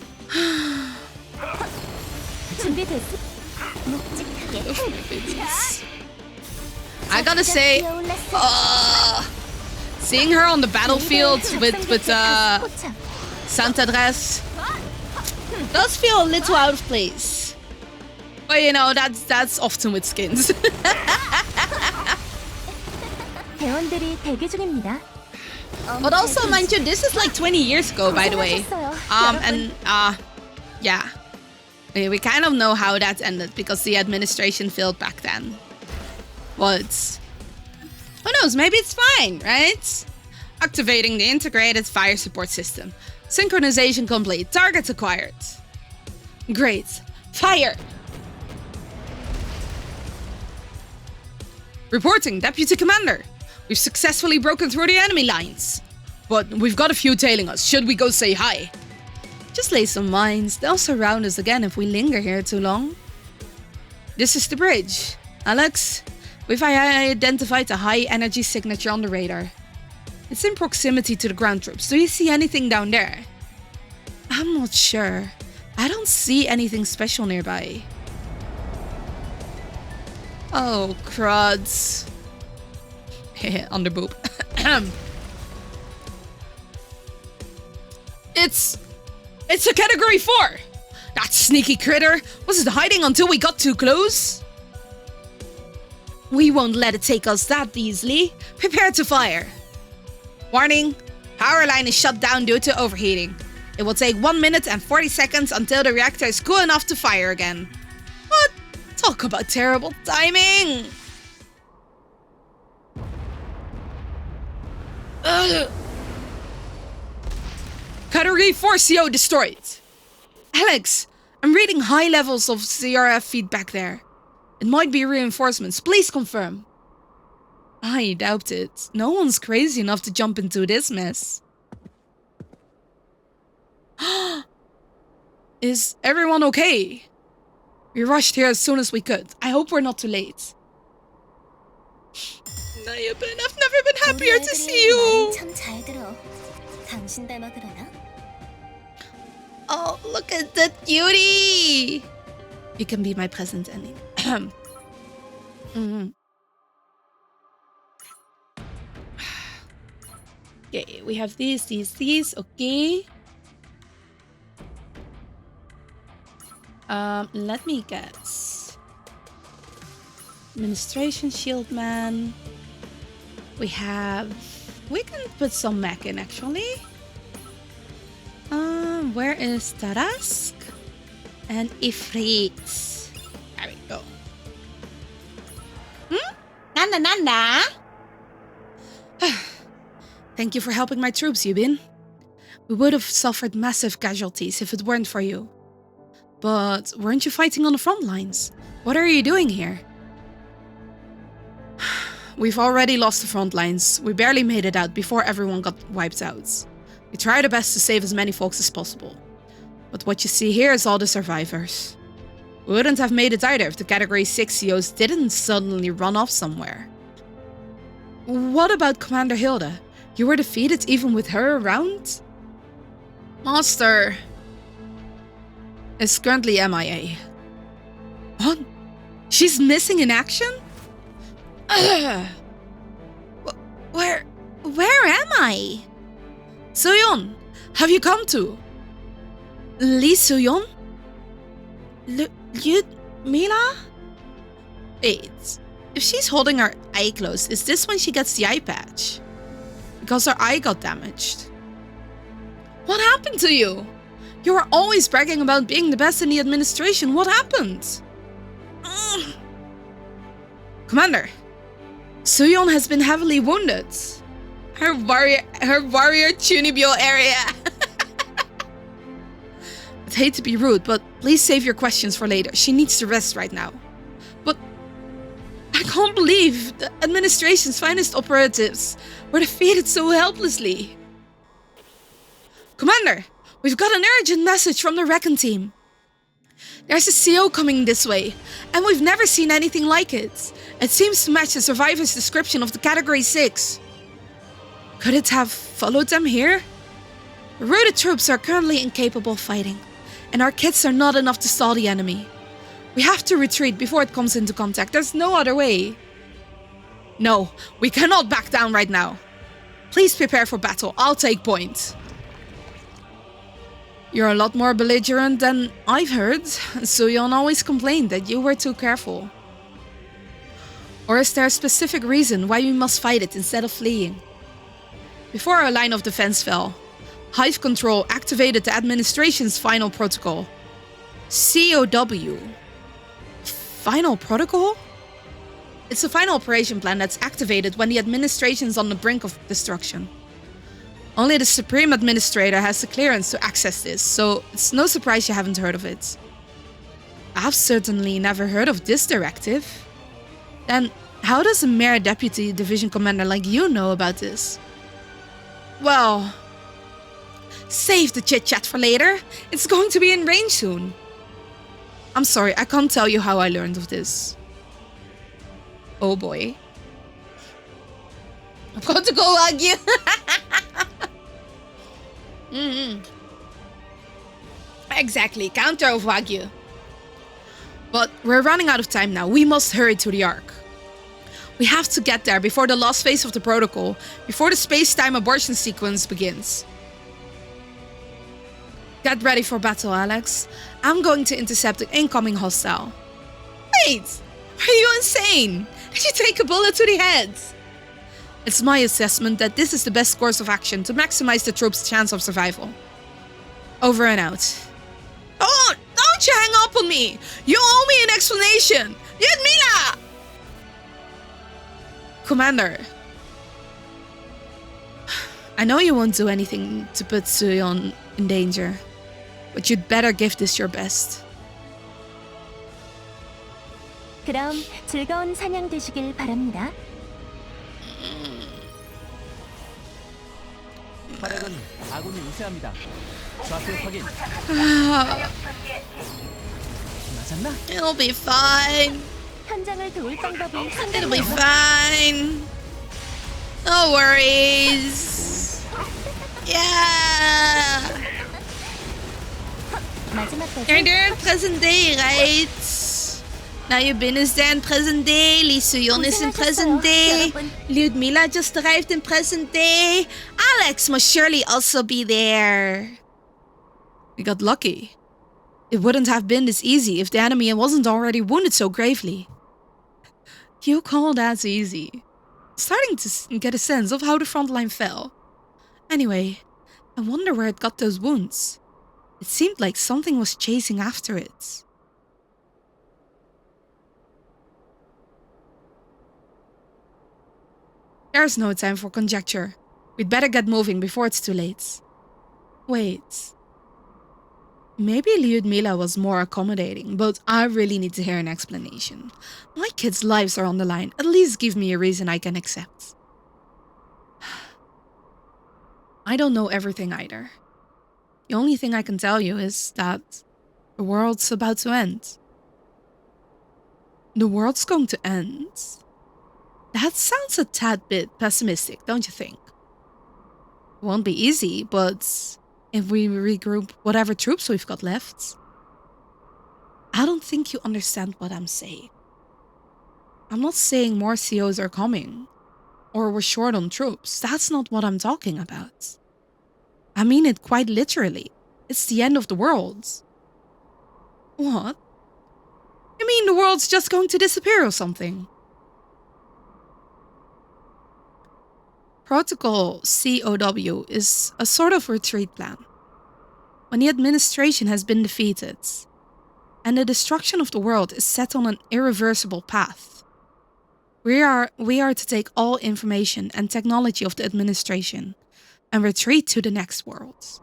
준비됐어? 묵직하게. I gotta say, seeing her on the battlefield with Santa dress does feel a little out of place. But you know, that's often with skins. 대원들이 대기 중입니다. But also, mind you, this is like 20 years ago, by the way. Yeah. We kind of know how that ended because the administration failed back then. But who knows? Maybe it's fine, right? Activating the integrated fire support system. Synchronization complete. Targets acquired. Great. Fire! Reporting, Deputy Commander. We've successfully broken through the enemy lines. But we've got a few tailing us. Should we go say hi? Just lay some mines. They'll surround us again if we linger here too long. This is the bridge. Alex, we've identified a high energy signature on the radar. It's in proximity to the ground troops. Do you see anything down there? I'm not sure. I don't see anything special nearby. Oh, cruds. Underboob. It's a category 4! That sneaky critter! Was it hiding until we got too close? We won't let it take us that easily. Prepare to fire. Warning, power line is shut down due to overheating. It will take 1 minute and 40 seconds until the reactor is cool enough to fire again. What? Talk about terrible timing! Ugh. Category 4 CO destroyed. Alex, I'm reading high levels of CRF feedback there. It might be reinforcements. Please confirm. I doubt it. No one's crazy enough to jump into this mess. Is everyone okay? We rushed here as soon as we could. I hope we're not too late. Nayabin, I've never been happier to see you. Oh, look at that cutie! You can be my present ending. Okay, we have these. Okay. Let me guess. Administration shield man. We can put some mech in actually. Where is Tarask? And Ifrit. There we go. Nanda. Thank you for helping my troops, Yubin. We would have suffered massive casualties if it weren't for you. But weren't you fighting on the front lines? What are you doing here? We've already lost the front lines. We barely made it out before everyone got wiped out. We tried our best to save as many folks as possible. But what you see here is all the survivors. We wouldn't have made it either if the Category 6 COs didn't suddenly run off somewhere. What about Commander Hilda? You were defeated even with her around? Master is currently MIA. What? She's missing in action? Where am I? Soyeon, have you come to? Lee Soyeon? Mila? Wait, if she's holding her eye closed, is this when she gets the eye patch? Because her eye got damaged. What happened to you? You were always bragging about being the best in the administration. What happened? Commander, Soyeon has been heavily wounded. Her warrior Chunibyo area. I'd hate to be rude, but please save your questions for later. She needs to rest right now. But I can't believe the administration's finest operatives were defeated so helplessly. Commander, we've got an urgent message from the Recon team. There's a CO coming this way, and we've never seen anything like it. It seems to match the survivor's description of the Category 6. Could it have followed them here? Rooted troops are currently incapable of fighting, and our kits are not enough to stall the enemy. We have to retreat before it comes into contact. There's no other way. No, we cannot back down right now. Please prepare for battle. I'll take point. You're a lot more belligerent than I've heard. Suyeon always complained that you were too careful. Or is there a specific reason why we must fight it instead of fleeing? Before our line of defense fell, Hive Control activated the administration's final protocol. COW. Final protocol? It's a final operation plan that's activated when the administration's on the brink of destruction. Only the Supreme Administrator has the clearance to access this, so it's no surprise you haven't heard of it. I've certainly never heard of this directive. Then, how does a mere deputy division commander like you know about this? Well, save the chit-chat for later. It's going to be in range soon. I'm sorry, I can't tell you how I learned of this. Oh boy. I've got to go hug you. Exactly, counter of Wagyu. But we're running out of time now. We must hurry to the Ark. We have to get there before the last phase of the protocol, before the space-time abortion sequence begins. Get ready for battle, Alex. I'm going to intercept the incoming hostile. Wait! Are you insane? Did you take a bullet to the head? It's my assessment that this is the best course of action to maximize the troops' chance of survival. Over and out. Oh, don't you hang up on me! You owe me an explanation! Yudmila! Commander. I know you won't do anything to put Suyeon in danger, but you'd better give this your best. 그럼 즐거운 사냥 되시길 바랍니다. 화력은 아군이 우세합니다. 좌표 확인. 맞았나? It'll be fine. 현장을 도울 방법을 It'll be fine. No worries. Yeah. You're there in present day, right? Now you've been is there in present day. Lee Suyeon is in present day. Lyudmila just arrived in present day. Alex must surely also be there. We got lucky. It wouldn't have been this easy if the enemy wasn't already wounded so gravely. You call that easy? Starting to get a sense of how the front line fell. Anyway, I wonder where it got those wounds. It seemed like something was chasing after it. There's no time for conjecture. We'd better get moving before it's too late. Wait. Maybe Lyudmila was more accommodating, but I really need to hear an explanation. My kids' lives are on the line. At least give me a reason I can accept. I don't know everything either. The only thing I can tell you is that the world's about to end. The world's going to end? That sounds a tad bit pessimistic, don't you think? It won't be easy, but if we regroup whatever troops we've got left, I don't think you understand what I'm saying. I'm not saying more COs are coming, or we're short on troops. That's not what I'm talking about. I mean it quite literally. It's the end of the world. What? You mean the world's just going to disappear or something? Protocol COW is a sort of retreat plan. When the administration has been defeated, and the destruction of the world is set on an irreversible path, we are to take all information and technology of the administration and retreat to the next world.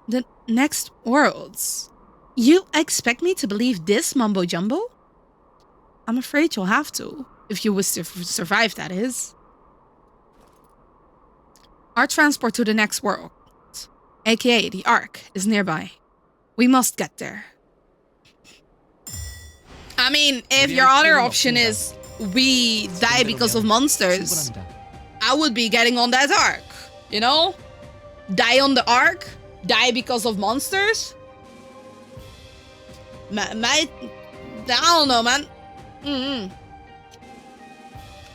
The next worlds? You expect me to believe this mumbo jumbo? I'm afraid you'll have to. If you wish to survive, that is. Our transport to the next world. aka the Ark, is nearby. We must get there. I mean, if your other option is we die because of monsters, 충분합니다. I would be getting on that Ark. You know? Die on the Ark? Die because of monsters? I don't know, man. I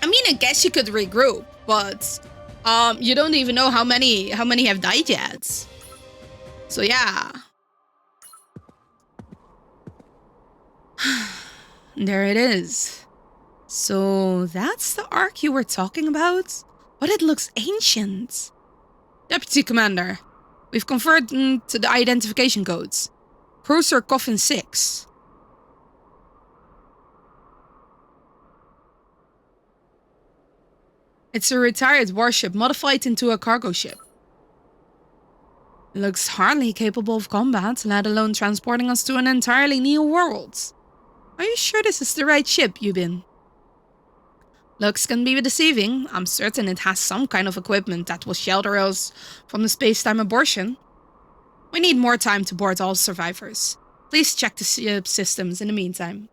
mean, I guess you could regroup, but you don't even know how many have died yet. So yeah. There it is. So that's the Ark you were talking about? But it looks ancient. Deputy Commander, we've confirmed to the identification codes. Cruiser Coffin 6. It's a retired warship modified into a cargo ship. Looks hardly capable of combat, let alone transporting us to an entirely new world. Are you sure this is the right ship, Yubin? Looks can be deceiving. I'm certain it has some kind of equipment that will shelter us from the space-time abortion. We need more time to board all survivors. Please check the ship systems in the meantime.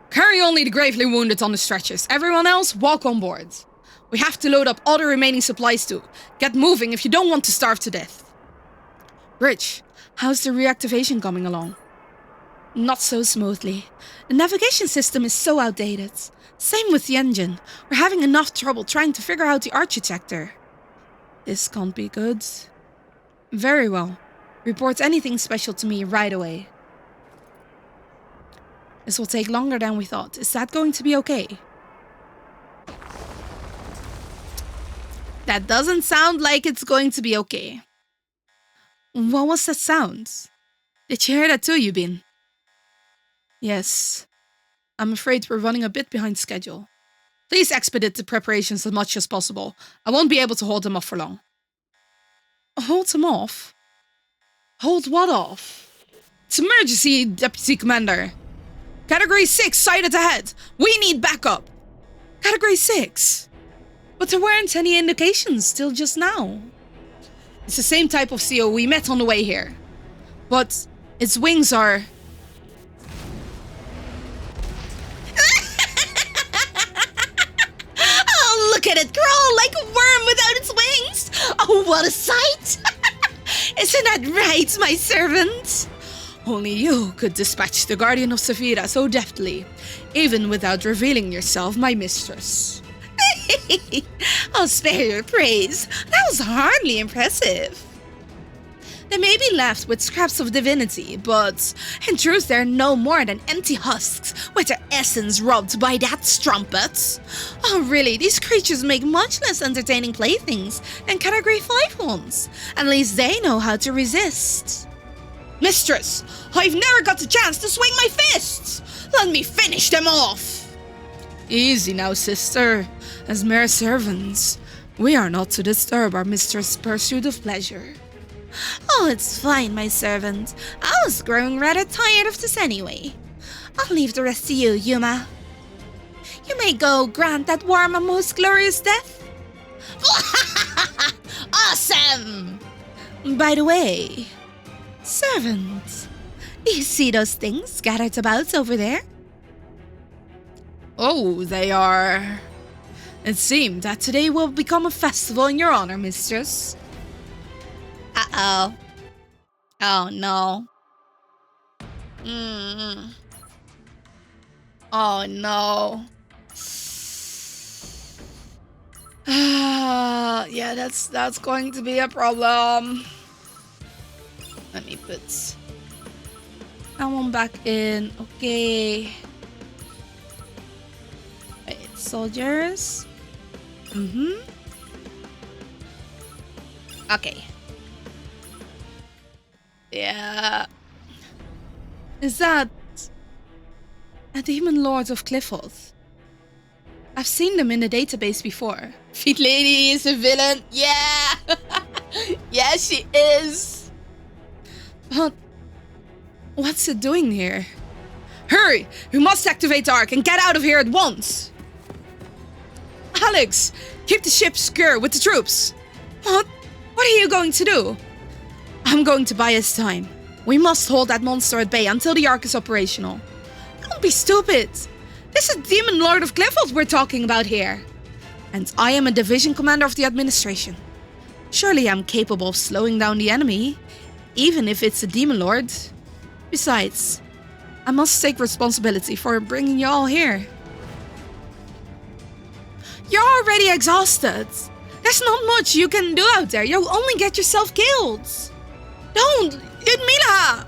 Carry only the gravely wounded on the stretchers. Everyone else, walk on board. We have to load up all the remaining supplies too. Get moving if you don't want to starve to death. Rich, how's the reactivation coming along? Not so smoothly. The navigation system is so outdated. Same with the engine. We're having enough trouble trying to figure out the architecture. This can't be good. Very well. Report anything special to me right away. This will take longer than we thought. Is that going to be okay? That doesn't sound like it's going to be okay. What was that sound? Did you hear that too, Yubin? Yes. I'm afraid we're running a bit behind schedule. Please expedite the preparations as much as possible. I won't be able to hold them off for long. Hold them off? Hold what off? It's emergency, Deputy Commander. Category 6 sighted ahead. We need backup. Category 6? But there weren't any indications till just now. It's the same type of CO we met on the way here. But its wings are... Oh, look at it crawl like a worm without its wings. Oh, what a sight. Isn't that right, my servant? Only you could dispatch the Guardian of Saphira so deftly, even without revealing yourself, my mistress. I'll spare your praise. That was hardly impressive. They may be left with scraps of divinity, but in truth they're no more than empty husks with their essence robbed by that strumpet. Oh really, these creatures make much less entertaining playthings than Category 5 ones. At least they know how to resist. Mistress, I've never got the chance to swing my fists! Let me finish them off! Easy now, sister. As mere servants, we are not to disturb our mistress' pursuit of pleasure. Oh, it's fine, my servant. I was growing rather tired of this anyway. I'll leave the rest to you, Yuma. You may go grant that worm a most glorious death. Awesome! By the way, servant, do you see those things scattered about over there? Oh, they are... It seemed that today will become a festival in your honor, mistress. Uh-oh. Oh, no. Oh, no. Yeah, that's going to be a problem. Let me put that one back in. Okay. Wait, soldiers. Okay. Yeah. Is that a demon lord of Clifford? I've seen them in the database before. Feet Lady is a villain. Yeah. Yeah, she is. But what's it doing here? Hurry! We must activate the Ark and get out of here at once! Alex, keep the ship secure with the troops. What? What are you going to do? I'm going to buy us time. We must hold that monster at bay until the Ark is operational. Don't be stupid. This is Demon Lord of Clifford we're talking about here. And I am a division commander of the administration. Surely I'm capable of slowing down the enemy, even if it's a Demon Lord. Besides, I must take responsibility for bringing you all here. You're already exhausted. There's not much you can do out there. You'll only get yourself killed. Don't! Ludmila!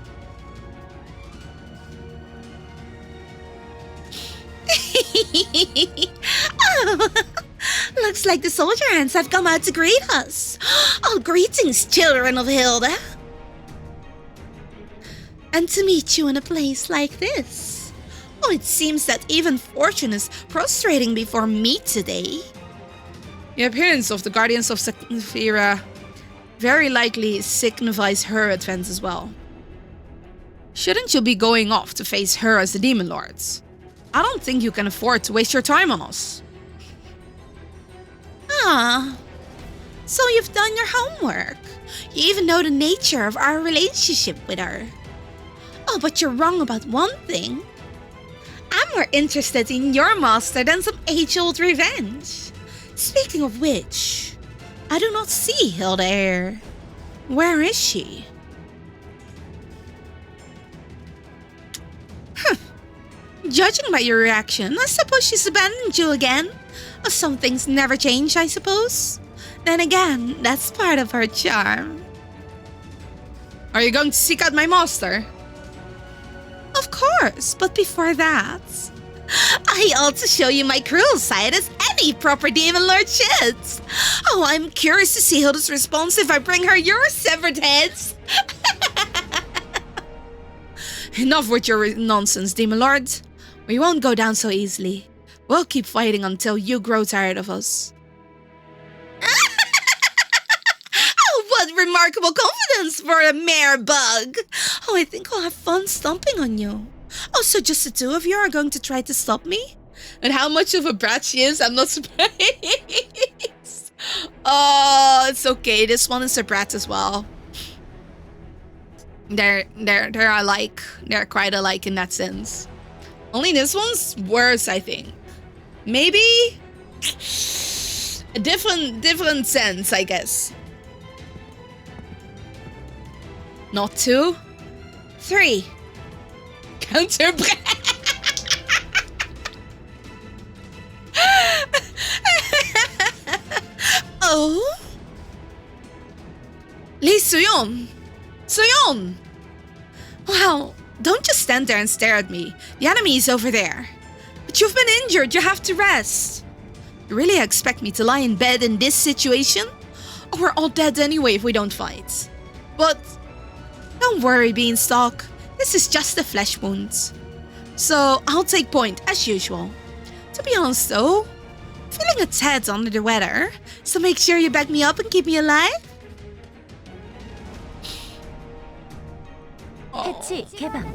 Oh, looks like the soldier ants have come out to greet us. Oh, greetings, children of Hilda. And to meet you in a place like this. Oh, it seems that even fortune is prostrating before me today. The appearance of the Guardians of Saphira very likely signifies her advent as well. Shouldn't you be going off to face her as the Demon Lords? I don't think you can afford to waste your time on us. Ah, so you've done your homework. You even know the nature of our relationship with her. Oh, but you're wrong about one thing. I'm more interested in your master than some age-old revenge. Speaking of which, I do not see Hilda here. Where is she? Judging by your reaction, I suppose she's abandoned you again. Some things never change, I suppose. Then again, that's part of her charm. Are you going to seek out my master? Of course, but before that, I ought to show you my cruel side as any proper demon lord should. Oh, I'm curious to see Hilda's response if I bring her your severed heads. Enough with your nonsense, demon lord. We won't go down so easily. We'll keep fighting until you grow tired of us. Oh, what remarkable confidence for a mere bug. Oh, I think I'll have fun stomping on you. Oh, so just the two of you are going to try to stop me? And how much of a brat she is, I'm not surprised. Oh, it's okay. This one is a brat as well. They're alike. They're quite alike in that sense. Only this one's worse, I think. Maybe a different sense, I guess. Not 2, 3. Counter. Oh, Lee Suyeon. Suyeon. Wow, don't just stand there and stare at me. The enemy is over there. But you've been injured. You have to rest. You really expect me to lie in bed in this situation? Oh, we're all dead anyway if we don't fight. But don't worry, Beanstalk. This is just a flesh wound. So I'll take point as usual. To be honest though, feeling a tad under the weather. So make sure you back me up and keep me alive. 해치 개방.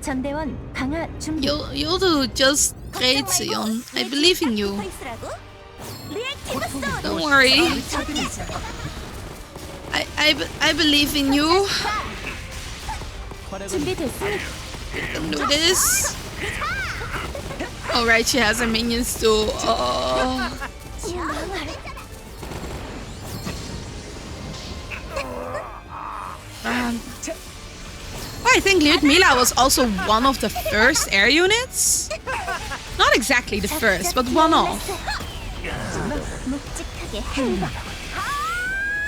전대원 강화 준비. You'll do just great, Suyeon. I believe in you. Don't worry. I believe in you. 준비됐습니다. You can do this. Alright, she has her minions too. Oh. Man. I think Ludmila was also one of the first air units. Not exactly the first, but one of.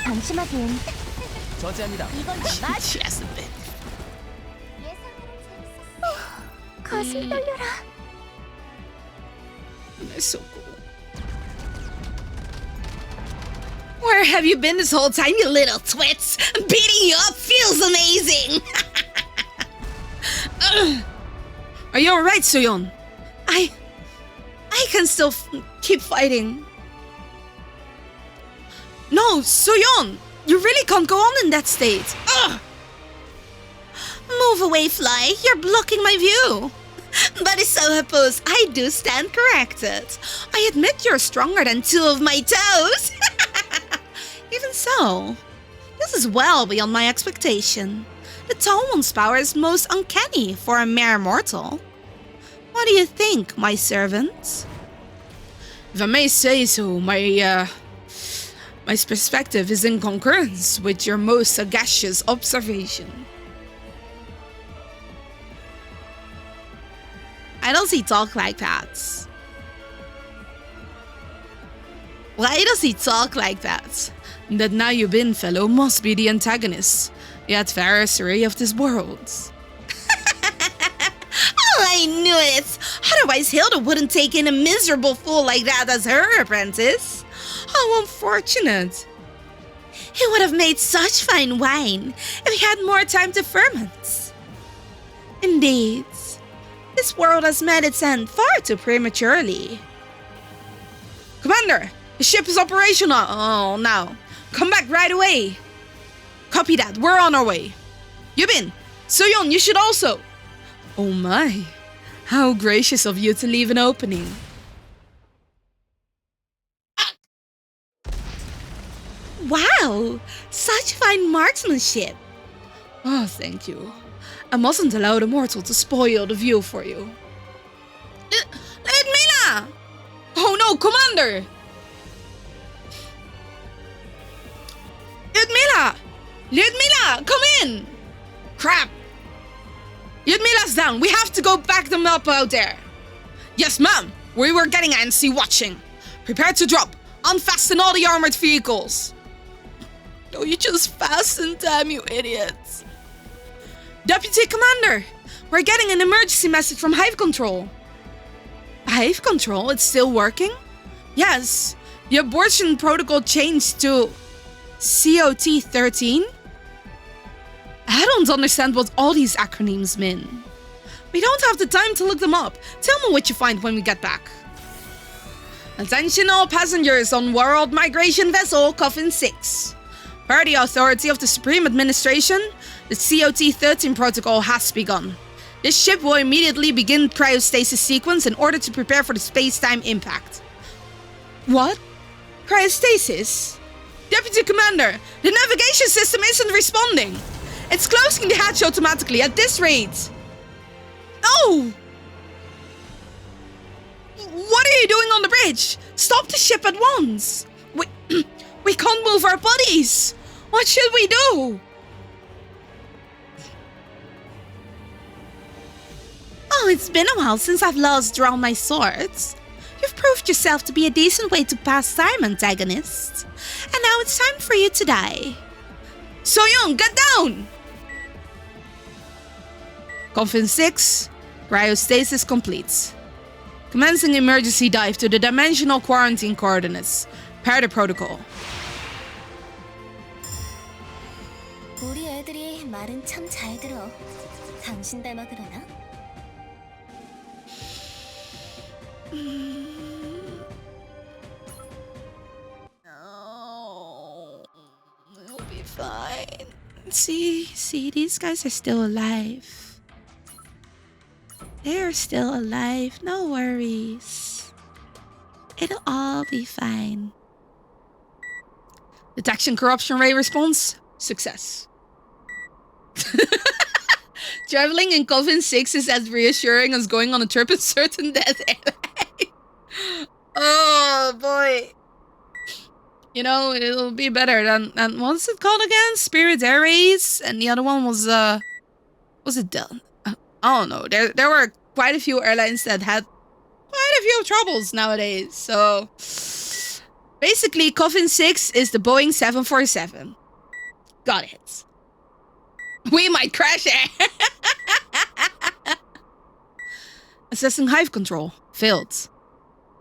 방심하긴. 저지합니다. She has a bit. 가슴 떨려라. They're so cool. Where have you been this whole time, you little twits? Beating you up feels amazing. Are you alright, Suyeon? I can still keep fighting. No, Suyeon! You really can't go on in that state. Ugh. Move away, Fly. You're blocking my view. But so suppose I do stand corrected. I admit you're stronger than 2 of my toes. Even so? This is well beyond my expectation. The Tall One's power is most uncanny for a mere mortal. What do you think, my servant? If I may say so, my perspective is in concurrence with your most sagacious observation. Why does he talk like that? Why does he talk like that? That now you bin fellow must be the antagonist, the adversary of this world. Oh, I knew it! Otherwise Hilda wouldn't take in a miserable fool like that as her apprentice. How unfortunate. He would have made such fine wine if he had more time to ferment. Indeed, this world has met its end far too prematurely. Commander, the ship is operational. Oh, no. Come back right away. Copy that. We're on our way. Yubin, Soyeon, you should also. Oh my. How gracious of you to leave an opening. Wow, such fine marksmanship. Oh, thank you. I mustn't allow the mortal to spoil the view for you. Ludmilla! Oh no, Commander! Ludmilla! Ludmilla, come in! Crap! Ludmilla's down. We have to go back them up out there. Yes, ma'am. We were getting antsy watching. Prepare to drop. Unfasten all the armored vehicles. No, you just fastened them, you idiots. Deputy Commander, we're getting an emergency message from Hive Control. Hive Control? It's still working? Yes. The abortion protocol changed to COT 13? I don't understand what all these acronyms mean. We don't have the time to look them up. Tell me what you find when we get back. Attention all passengers on World Migration Vessel Coffin 6. Per the authority of the Supreme Administration, the COT 13 protocol has begun. This ship will immediately begin cryostasis sequence in order to prepare for the space-time impact. What? Cryostasis? Deputy Commander, the navigation system isn't responding. It's closing the hatch automatically at this rate. No! What are you doing on the bridge? Stop the ship at once. We can't move our bodies. What should we do? Oh, it's been a while since I've last drawn my swords. You've proved yourself to be a decent way to pass time, antagonist. And now it's time for you to die. Soyeon, get down! Coffin 6, cryostasis complete. Commencing emergency dive to the dimensional quarantine coordinates. Per the protocol. 우리 애들이 말은 참 잘 들어. 당신 닮아 그러나? No, it'll be fine. See, these guys are still alive. They're still alive, no worries. It'll all be fine. Detection corruption ray response, success. Traveling in Coffin 6 is as reassuring as going on a trip in certain death airline. Oh boy. You know, it'll be better than what's it called again? Spirit Airways, and the other one was it done? I don't know. There were quite a few airlines that had quite a few troubles nowadays. So basically, Coffin 6 is the Boeing 747. Got it. We might crash it. Assessing Hive Control. Failed.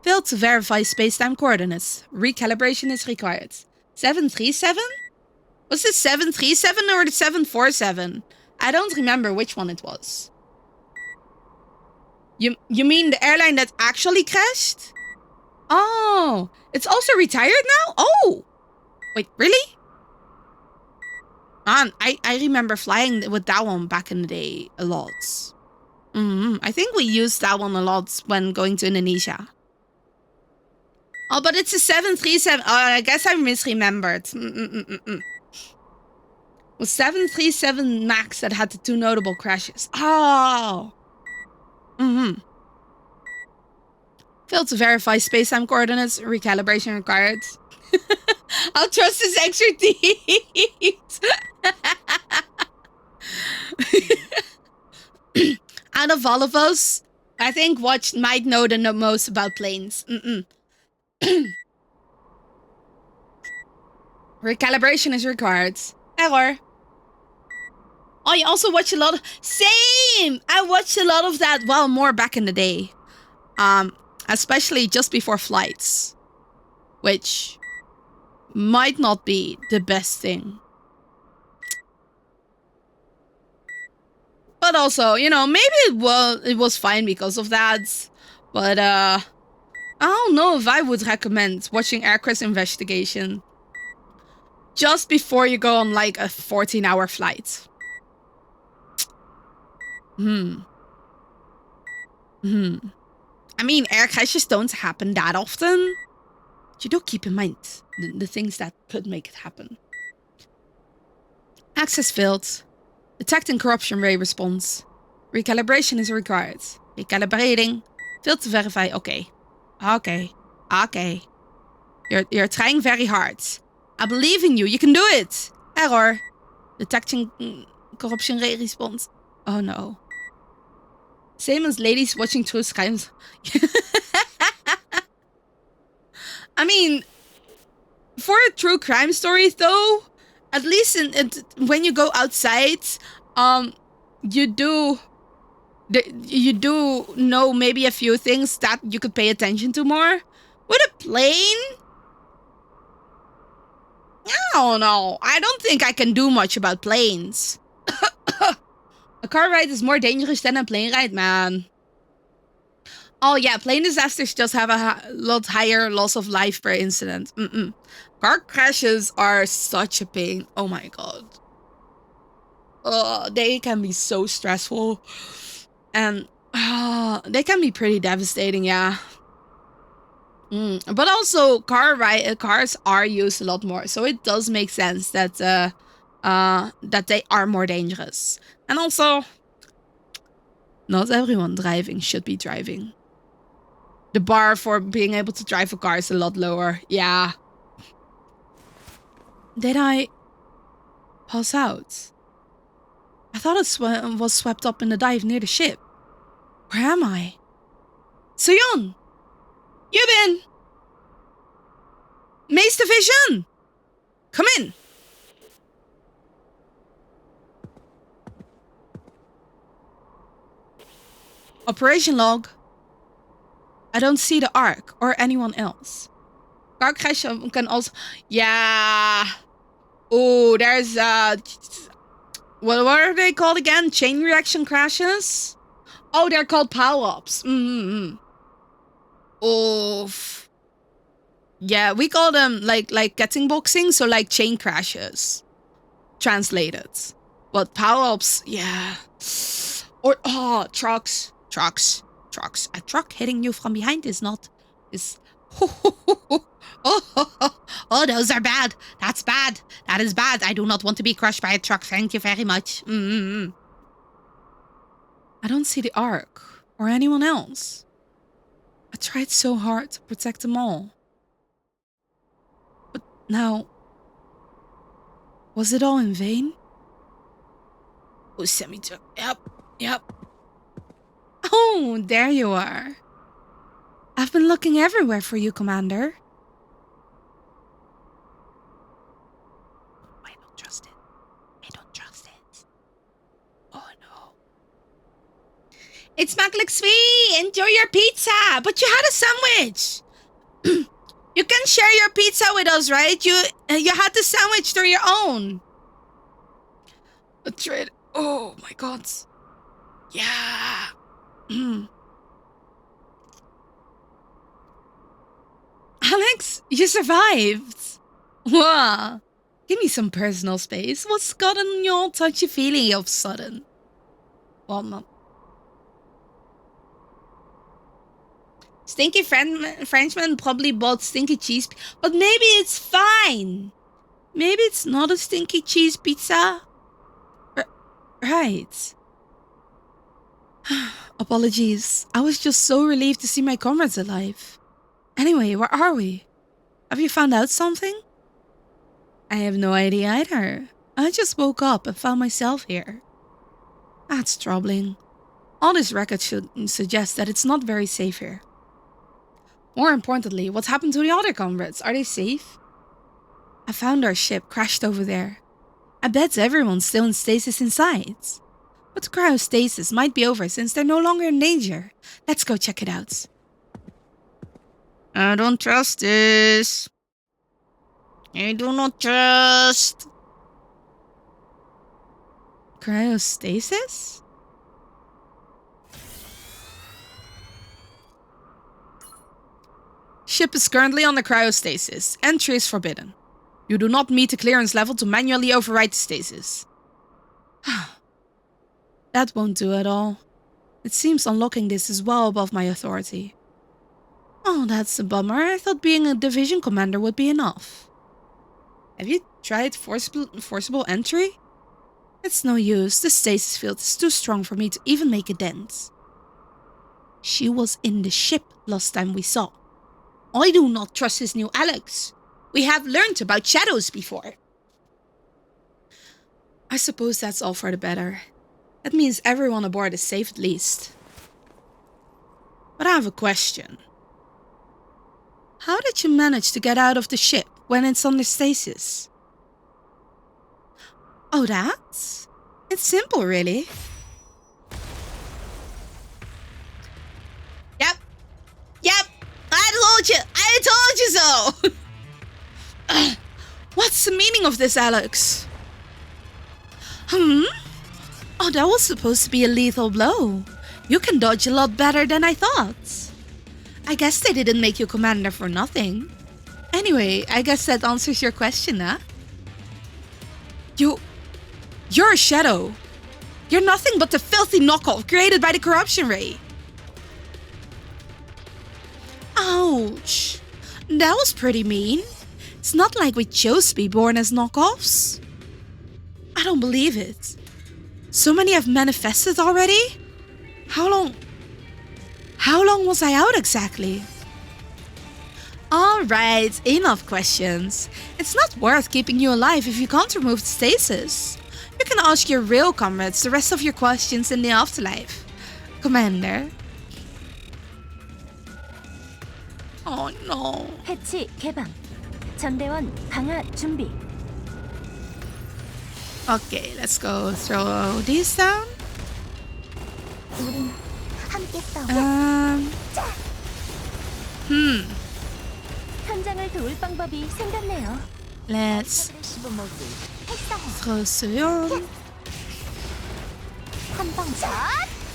Failed to verify space-time coordinates. Recalibration is required. 737? Was it 737 or the 747? I don't remember which one it was. You mean the airline that actually crashed? Oh, it's also retired now? Oh! Wait, really? Man, I remember flying with that one back in the day a lot. I think we used that one a lot when going to Indonesia. Oh, but it's a 737. Oh, I guess I misremembered. It was 737 MAX that had the 2 notable crashes. Oh. Failed to verify space-time coordinates. Recalibration required. I'll trust his expertise. Out of all of us, I think Watch might know the most about planes. Recalibration is required. Error. Oh, you also watch a lot of... Same! I watched a lot of that, well, more back in the day. Especially just before flights. Which might not be the best thing. But also, you know, maybe it was fine because of that. But, I don't know if I would recommend watching Air Crash Investigation just before you go on, like, a 14-hour flight. I mean, air crashes don't happen that often. You do keep in mind the things that could make it happen. Access failed. Detecting corruption ray response. Recalibration is required. Recalibrating. Failed to verify. Okay. You're trying very hard. I believe in you. You can do it. Error. Detecting corruption ray response. Oh no. Same as ladies watching true crimes. I mean, for a true crime story, though, at least when you go outside, you do know maybe a few things that you could pay attention to more. With a plane, I don't know. I don't think I can do much about planes. A car ride is more dangerous than a plane ride, man. Oh yeah, plane disasters just have a lot higher loss of life per incident. Car crashes are such a pain. Oh my god. They can be so stressful. And they can be pretty devastating, yeah. But also, cars are used a lot more. So it does make sense that that they are more dangerous. And also, not everyone driving should be driving. The bar for being able to drive a car is a lot lower. Yeah. Did I pass out? I thought it was swept up in the dive near the ship. Where am I? Soyeon! Yubin! Mace Division! Come in! Operation log. I don't see the Ark or anyone else. Car crash can also... Yeah. Oh, there's... what are they called again? Chain reaction crashes? Oh, they're called power-ups. Oof. Yeah, we call them like getting boxing, so like chain crashes. Translated. But power-ups, yeah. Or, trucks. A truck hitting you from behind is not... Oh, those are bad. That's bad. That is bad. I do not want to be crushed by a truck. Thank you very much. I don't see the Ark or anyone else. I tried so hard to protect them all. But now, was it all in vain? Oh, semi-truck. Yep. Oh, there you are. I've been looking everywhere for you, Commander. I don't trust it. Oh, no. It's McLexvee! Enjoy your pizza! But you had a sandwich! You can share your pizza with us, right? You had the sandwich through your own. A trade. Oh, my God. Yeah. Alex, you survived. Wow. Give me some personal space. What's gotten you all touchy-feely of sudden? Well, not. Stinky Frenchman probably bought stinky cheese, but maybe it's fine. Maybe it's not a stinky cheese pizza. Right. Apologies. I was just so relieved to see my comrades alive. Anyway, where are we? Have you found out something? I have no idea either. I just woke up and found myself here. That's troubling. All this record should suggest that it's not very safe here. More importantly, what's happened to the other comrades? Are they safe? I found our ship crashed over there. I bet everyone's still in stasis inside. But the cryostasis might be over since they're no longer in danger. Let's go check it out. I don't trust this. I do not trust. Cryostasis? Ship is currently under cryostasis. Entry is forbidden. You do not meet the clearance level to manually override the stasis. That won't do at all. It seems unlocking this is well above my authority. Oh, that's a bummer. I thought being a division commander would be enough. Have you tried forcible entry? It's no use. The stasis field is too strong for me to even make a dent. She was in the ship last time we saw. I do not trust his new Alex. We have learned about shadows before. I suppose that's all for the better. That means everyone aboard is safe at least. But I have a question. How did you manage to get out of the ship when it's under stasis? Oh, that's... It's simple, really. Yep. I told you so. What's the meaning of this, Alex? Oh, that was supposed to be a lethal blow. You can dodge a lot better than I thought. I guess they didn't make you commander for nothing. Anyway, I guess that answers your question, huh? You're a shadow. You're nothing but the filthy knockoff created by the corruption ray. Ouch. That was pretty mean. It's not like we chose to be born as knockoffs. I don't believe it. So many have manifested already? How long was I out exactly? Alright, enough questions. It's not worth keeping you alive if you can't remove the stasis. You can ask your real comrades the rest of your questions in the afterlife. Commander. Oh no. 해치 개방. 전대원 강화 준비. Okay, let's go throw these down. 우린 함께 싸워. 현장을 도울 방법이 생겼네요. Let's throw Suyon.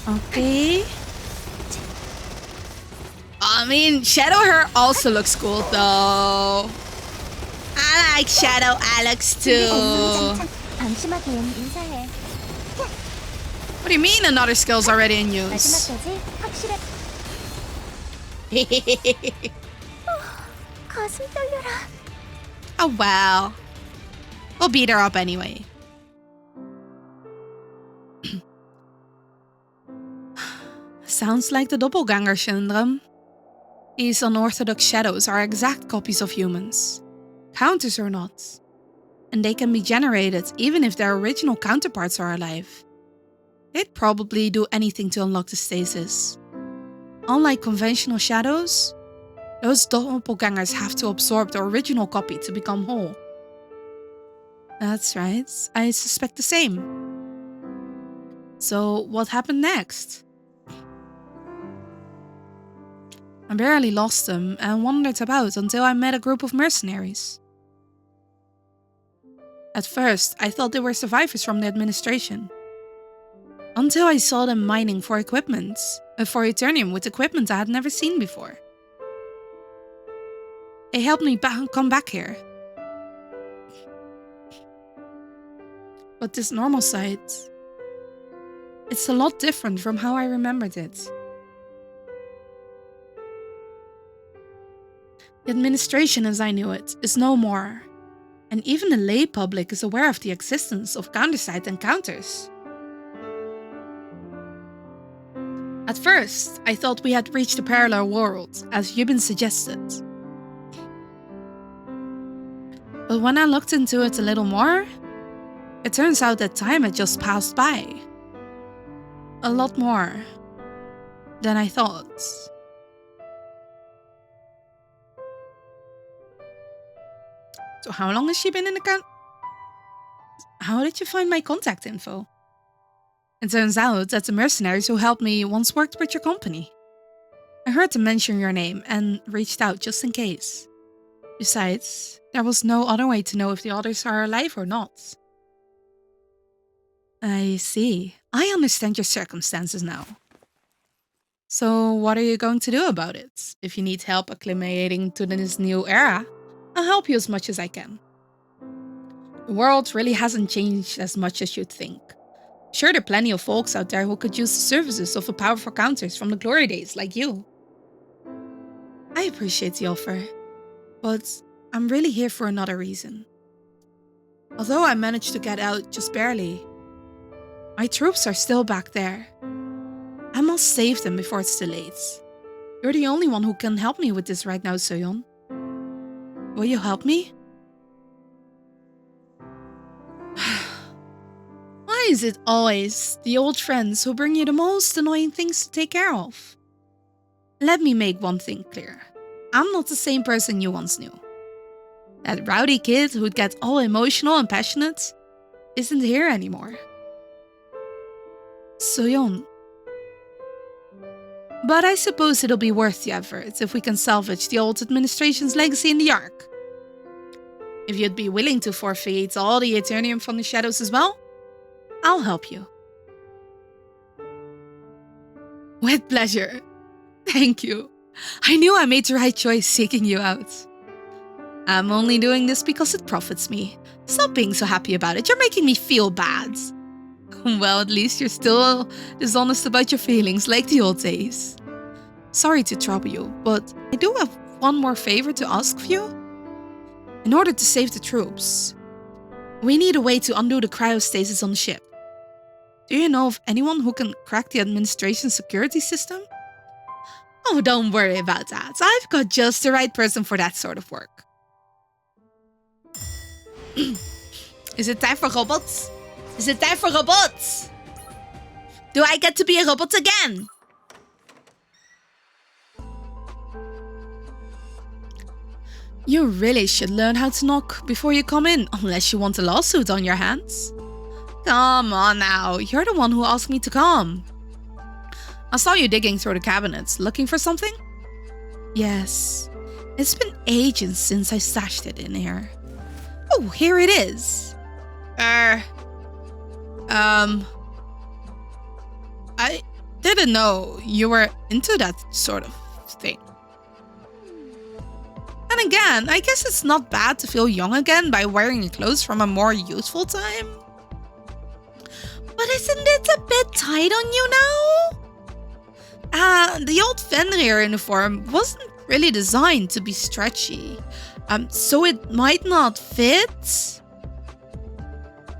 Okay. I mean, Shadow Her also looks cool though. I like Shadow Alex too. 방심하기엔 인사해. What do you mean another skill's already in use? 마지막까지 확실해. 가슴 떨려라. Oh wow. We'll beat her up anyway. Sounds like the doppelganger syndrome. These unorthodox shadows are exact copies of humans. Counters or not. And they can be generated even if their original counterparts are alive. They'd probably do anything to unlock the stasis. Unlike conventional shadows, those doppelgangers have to absorb the original copy to become whole. That's right, I suspect the same. So what happened next? I barely lost them and wandered about until I met a group of mercenaries. At first, I thought they were survivors from the administration. Until I saw them mining for equipment, for Eternium with equipment I had never seen before. They helped me come back here. But this normal site, it's a lot different from how I remembered it. The administration as I knew it is no more, and even the lay public is aware of the existence of Counterside encounters. At first, I thought we had reached a parallel world, as Yubin suggested. But when I looked into it a little more, it turns out that time had just passed by. A lot more than I thought. So how long has she been in the count? How did you find my contact info? It turns out that the mercenaries who helped me once worked with your company. I heard them mention your name and reached out just in case. Besides, there was no other way to know if the others are alive or not. I see. I understand your circumstances now. So what are you going to do about it? If you need help acclimating to this new era, I'll help you as much as I can. The world really hasn't changed as much as you'd think. Sure, there are plenty of folks out there who could use the services of a powerful counters from the glory days like you. I appreciate the offer, but I'm really here for another reason. Although I managed to get out just barely, my troops are still back there. I must save them before it's too late. You're the only one who can help me with this right now, Soyeon. Will you help me? Why is it always the old friends who bring you the most annoying things to take care of? Let me make one thing clear. I'm not the same person you once knew. That rowdy kid who'd get all emotional and passionate isn't here anymore. Soyeon. But I suppose it'll be worth the effort if we can salvage the old administration's legacy in the Ark. If you'd be willing to forfeit all the Eternium from the shadows as well, I'll help you. With pleasure. Thank you. I knew I made the right choice seeking you out. I'm only doing this because it profits me. Stop being so happy about it. You're making me feel bad. Well, at least you're still dishonest about your feelings like the old days. Sorry to trouble you, but I do have one more favor to ask of you. In order to save the troops, we need a way to undo the cryostasis on the ship. Do you know of anyone who can crack the administration security system? Oh, don't worry about that. I've got just the right person for that sort of work. Is it time for robots? Is it time for robots? Do I get to be a robot again? You really should learn how to knock before you come in, unless you want a lawsuit on your hands. Come on now, you're the one who asked me to come. I saw you digging through the cabinets, looking for something? Yes, it's been ages since I stashed it in here. Oh, here it is. I didn't know you were into that sort of thing. And again, I guess it's not bad to feel young again by wearing your clothes from a more youthful time. But isn't it a bit tight on you now? The old Fenrir uniform wasn't really designed to be stretchy. So it might not fit.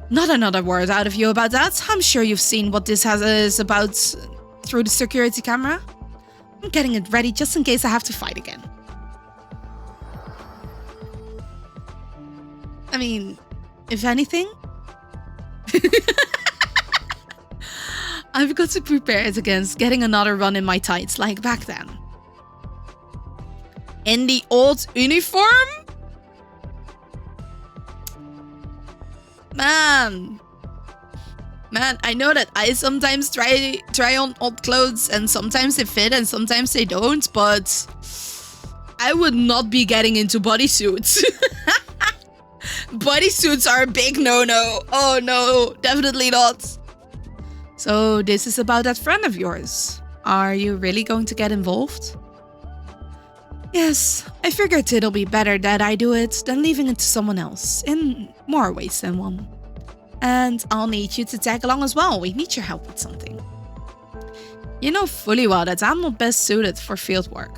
Not another word out of you about that. I'm sure you've seen what this is about through the security camera. I'm getting it ready just in case I have to fight again. I mean, if anything, I've got to prepare it against getting another run in my tights like back then. In the old uniform? Man, I know that I sometimes try on old clothes and sometimes they fit and sometimes they don't, but I would not be getting into bodysuits. Bodysuits are a big no-no. Oh no, definitely not. So this is about that friend of yours. Are you really going to get involved? Yes, I figured it'll be better that I do it than leaving it to someone else, in more ways than one. And I'll need you to tag along as well. We need your help with something. You know fully well that I'm not best suited for field work.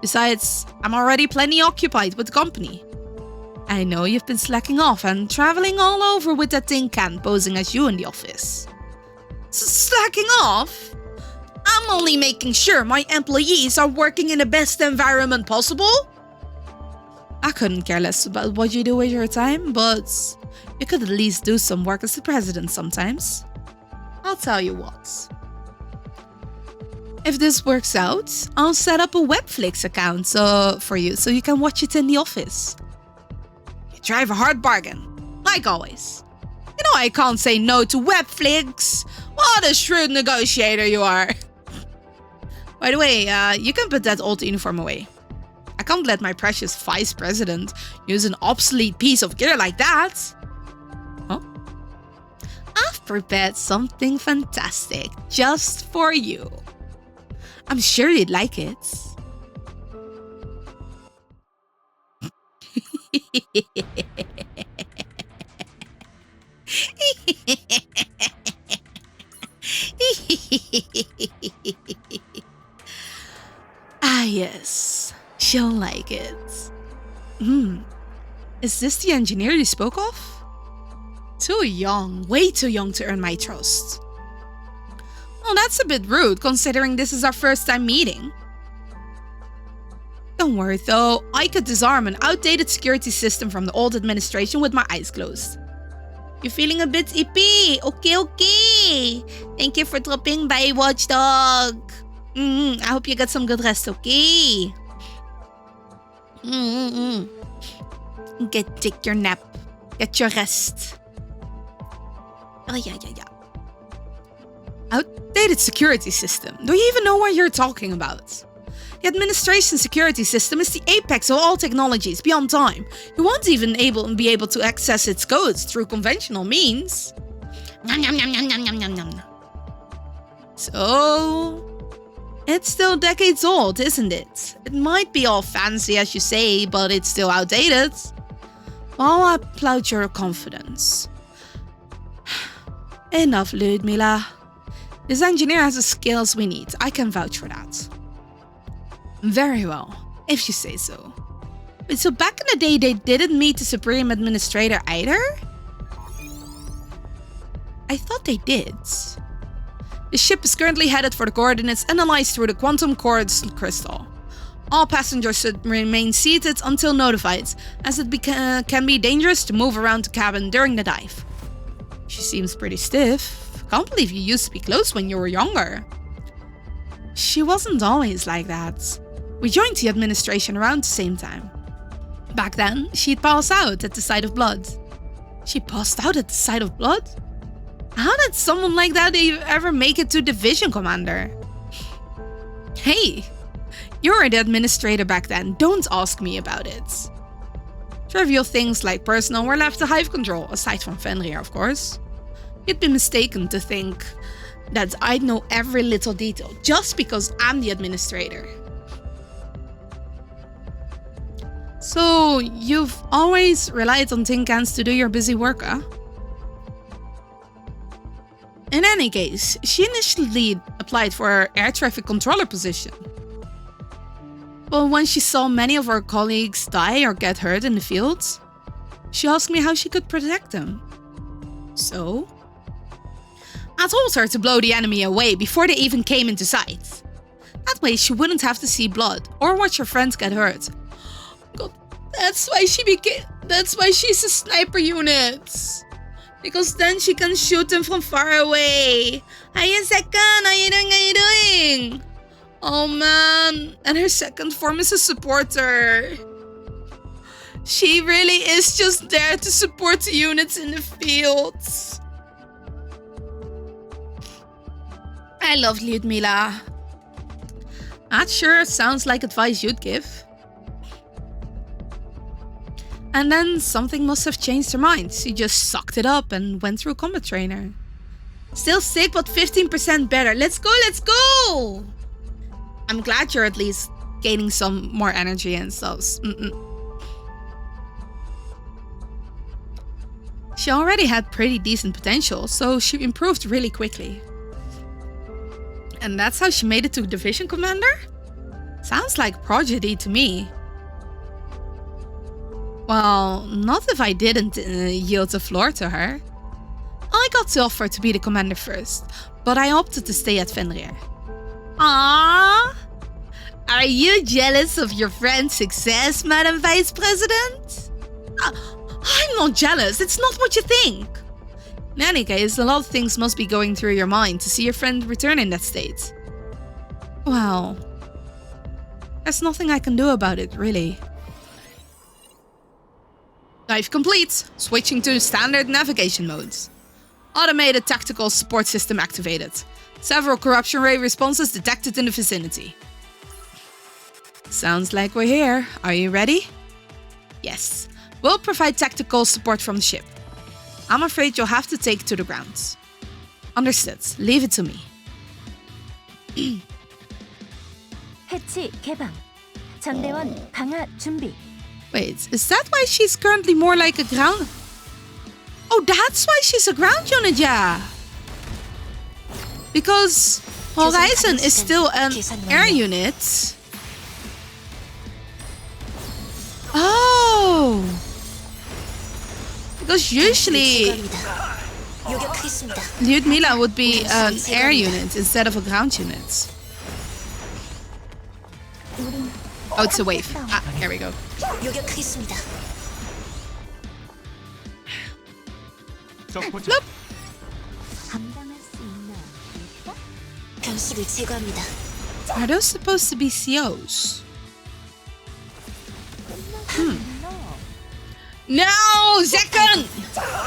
Besides, I'm already plenty occupied with the company. I know you've been slacking off and traveling all over with that tin can posing as you in the office. Slacking off? I'm only making sure my employees are working in the best environment possible. I couldn't care less about what you do with your time, but you could at least do some work as the president sometimes. I'll tell you what. If this works out, I'll set up a Webflix account for you so you can watch it in the office. You drive a hard bargain, like always. You know I can't say no to Webflix. What a shrewd negotiator you are. By the way, you can put that old uniform away. I can't let my precious vice president use an obsolete piece of gear like that. Huh? I've prepared something fantastic just for you. I'm sure you'd like it. Ah, yes. She'll like it. Is this the engineer you spoke of? Too young, way too young to earn my trust. Well, that's a bit rude considering this is our first time meeting. Don't worry though, I could disarm an outdated security system from the old administration with my eyes closed. You're feeling a bit ippy. Okay. Thank you for dropping by, Watchdog. I hope you get some good rest, okay? Take your nap. Get your rest. Oh, yeah. Outdated security system. Do you even know what you're talking about? The administration security system is the apex of all technologies beyond time. You won't even be able to access its codes through conventional means. So, it's still decades old, isn't it? It might be all fancy as you say, but it's still outdated. Well, I applaud your confidence. Enough, Ludmila. This engineer has the skills we need. I can vouch for that. Very well, if you say so. Wait, so back in the day, they didn't meet the Supreme Administrator either? I thought they did. The ship is currently headed for the coordinates analyzed through the quantum quartz crystal. All passengers should remain seated until notified, as it can be dangerous to move around the cabin during the dive. She seems pretty stiff. Can't believe you used to be close when you were younger. She wasn't always like that. We joined the administration around the same time. Back then, she'd pass out at the sight of blood. She passed out at the sight of blood? How did someone like that ever make it to division commander? Hey, you were the administrator back then. Don't ask me about it. Trivial things like personnel were left to Hive control, aside from Fenrir, of course. You'd be mistaken to think that I'd know every little detail just because I'm the administrator. So, you've always relied on tin cans to do your busy work, huh? In any case, she initially applied for her air traffic controller position. But when she saw many of her colleagues die or get hurt in the fields, she asked me how she could protect them. So, I told her to blow the enemy away before they even came into sight. That way she wouldn't have to see blood or watch her friends get hurt. God, that's why she's a sniper unit. Because then she can shoot them from far away. Hiya, second, how you doing? Oh man, and her second form is a supporter. She really is just there to support the units in the fields. I love Lyudmila. That sure sounds like advice you'd give. And then something must have changed her mind. She just sucked it up and went through combat trainer. Still sick, but 15% better. Let's go! I'm glad you're at least gaining some more energy and stuff. She already had pretty decent potential, so she improved really quickly. And that's how she made it to Division Commander? Sounds like prodigy to me. Well, not if I didn't yield the floor to her. I got the offer to be the commander first, but I opted to stay at Fenrir. Ah, are you jealous of your friend's success, Madam Vice President? I'm not jealous, it's not what you think. In any case, a lot of things must be going through your mind to see your friend return in that state. Well, there's nothing I can do about it, really. Dive complete. Switching to standard navigation modes. Automated tactical support system activated. Several corruption ray responses detected in the vicinity. Sounds like we're here. Are you ready? Yes. We'll provide tactical support from the ship. I'm afraid you'll have to take to the ground. Understood. Leave it to me. 해치 개방. 전대원 강화 준비. Wait, is that why she's currently more like a ground... Oh, that's why she's a ground unit, yeah. Because Horizon is still an air unit. Oh. Because usually Lyudmila would be an air unit instead of a ground unit. Oh, it's a wave. Ah, here we go. Nope. Are those supposed to be COs? No, Zekken!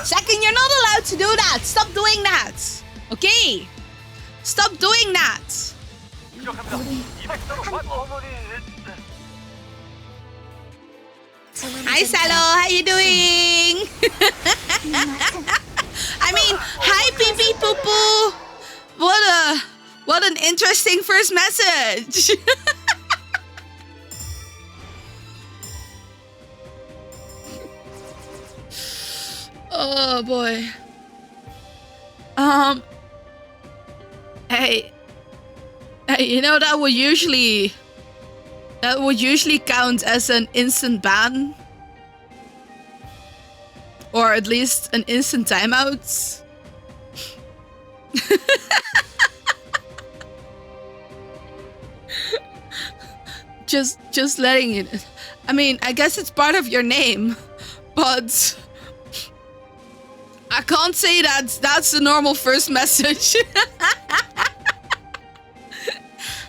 Zekken, you're not allowed to do that! Stop doing that! Okay? Stop doing that! Hi, Salo, how you doing? I mean, hi, Pee Pee Poo Poo! What an interesting first message! Oh boy. Hey, you know that would usually count as an instant ban, or at least an instant timeout. just letting it. I mean, I guess it's part of your name, but I can't say that's the normal first message.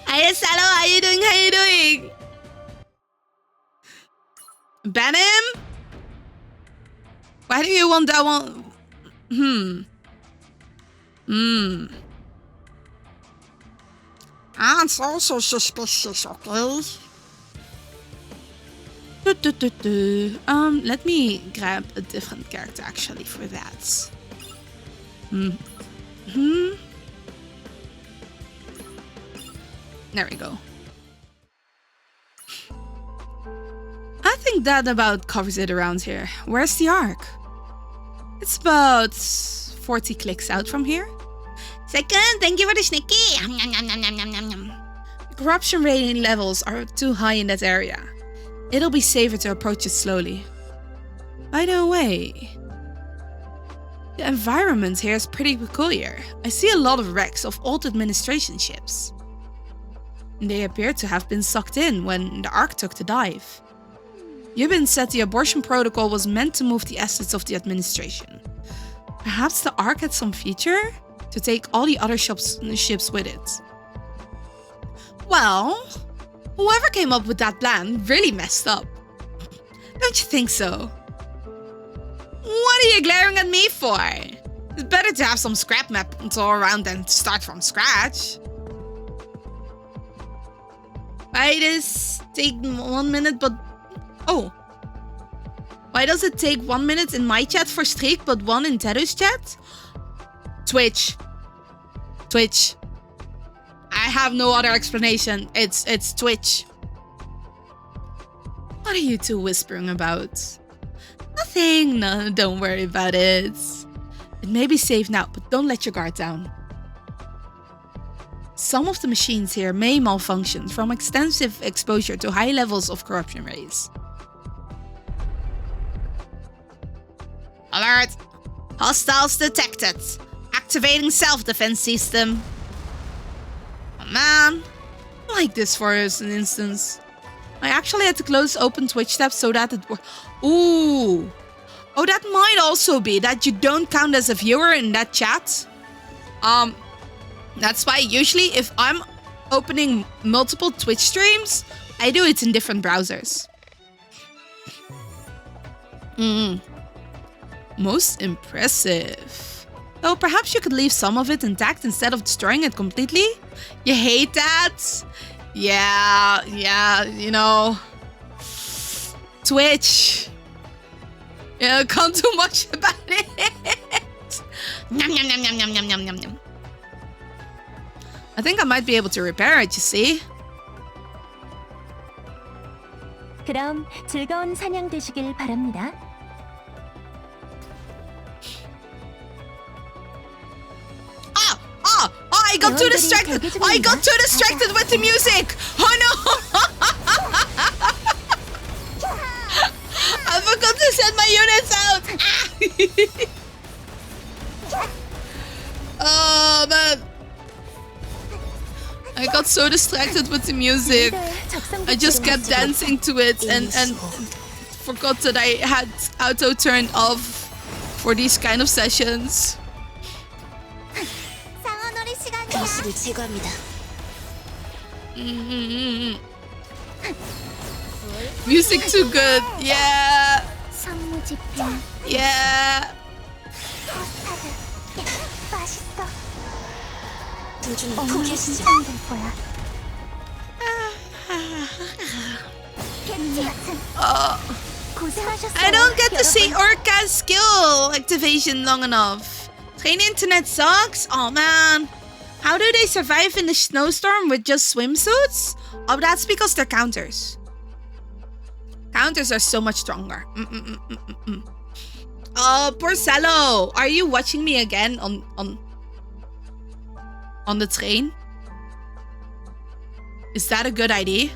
Hi, Salo, how you doing? How you doing? Ban him? Why do you want that one? That's also suspicious, okay? Let me grab a different character actually for that. There we go. I think that about covers it around here. Where's the Ark? It's about 40 clicks out from here. Second, thank you for the snicky. The corruption rating levels are too high in that area. It'll be safer to approach it slowly. By the way, the environment here is pretty peculiar. I see a lot of wrecks of old administration ships. They appear to have been sucked in when the Ark took the dive. Yubin said the abortion protocol was meant to move the assets of the administration. Perhaps the Ark had some feature to take all the other ships with it. Well, whoever came up with that plan really messed up. Don't you think so? What are you glaring at me for? It's better to have some scrap metal around than to start from scratch. Why does it take 1 minute but... Oh. Why does it take 1 minute in my chat for Streak but 1 in Teru's chat? Twitch. I have no other explanation. It's Twitch. What are you two whispering about? Nothing. No, don't worry about it. It may be safe now, but don't let your guard down. some of the machines here may malfunction from extensive exposure to high levels of corruption rays. Alert! Hostiles detected. Activating self-defense system. Oh man. I like this for us an instance. I actually had to close open Twitch tabs so that it worked. Ooh. Oh, that might also be that you don't count as a viewer in that chat. That's why usually if I'm opening multiple Twitch streams, I do it in different browsers. Most impressive. Oh, perhaps you could leave some of it intact instead of destroying it completely? You hate that? Yeah, you know. Twitch. Yeah, can't do much about it. Yum, yum, yum, yum, yum, yum, yum, yum. I think I might be able to repair it, you see? 그럼 즐거운 사냥 되시길 바랍니다. I got too distracted. I got too distracted with the music. Oh no. I forgot to send my units out. Oh man. I got so distracted with the music. I just kept dancing to it and forgot that I had auto turned off for these kind of sessions. Music too good. Yeah. Yeah. I don't get to see Orca's skill activation long enough. Train internet sucks? Oh man. How do they survive in the snowstorm with just swimsuits? Oh, that's because they're counters. Counters are so much stronger. Oh, poor Salo. Are you watching me again on the train? Is that a good idea?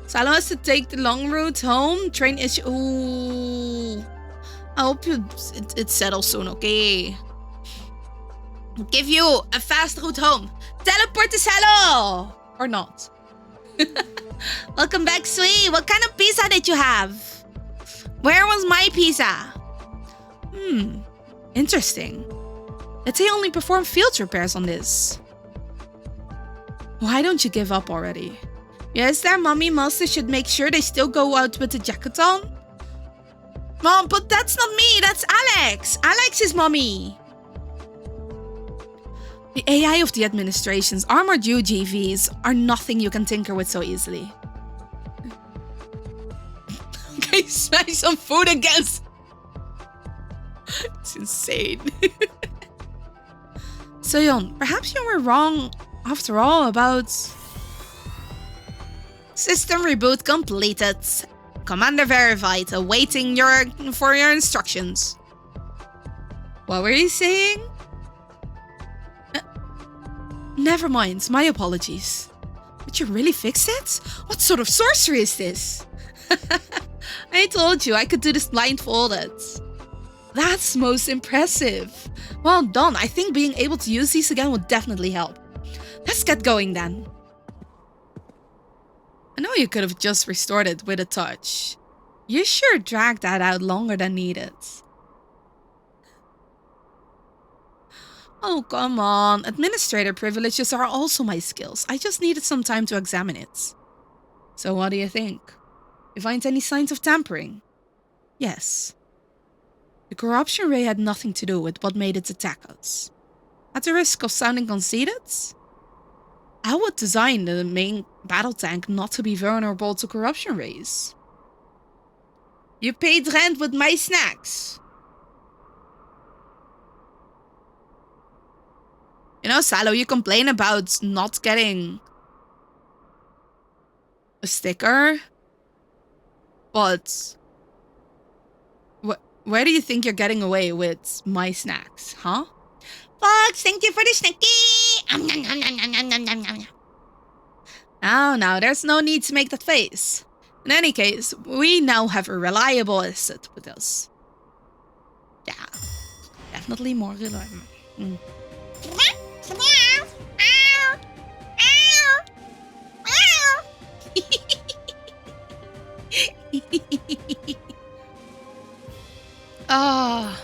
Salo has to take the long route home. Train issue. Ooh. I hope it settles soon, okay? Give you a fast route home. Teleport to Salo! Or not. Welcome back, Sui. What kind of pizza did you have? Where was my pizza? Interesting. Let's say only perform field repairs on this. Why don't you give up already? Yes, their mommy master should make sure they still go out with the jacket on. Mom, but that's not me. That's Alex. Alex is mommy. The AI of the administration's armored UGVs are nothing you can tinker with so easily. Okay, smash some food against. It's insane. Soyeon, perhaps you were wrong after all about... System reboot completed. Commander verified, awaiting for your instructions. What were you saying? Never mind, my apologies. But you really fixed it? What sort of sorcery is this? I told you I could do this blindfolded. That's most impressive. Well done. I think being able to use these again would definitely help. Let's get going then. I know you could have just restored it with a touch. You sure dragged that out longer than needed. Oh, come on. Administrator privileges are also my skills. I just needed some time to examine it. So what do you think? You find any signs of tampering? Yes. The corruption ray had nothing to do with what made it attack us. At the risk of sounding conceited, I would design the main battle tank not to be vulnerable to corruption rays. You paid rent with my snacks. You know, Salo, you complain about not getting a sticker, but where do you think you're getting away with my snacks, huh? Fox, thank you for the snacky! Now, there's no need to make that face. In any case, we now have a reliable asset with us. Yeah, definitely more reliable. Oh.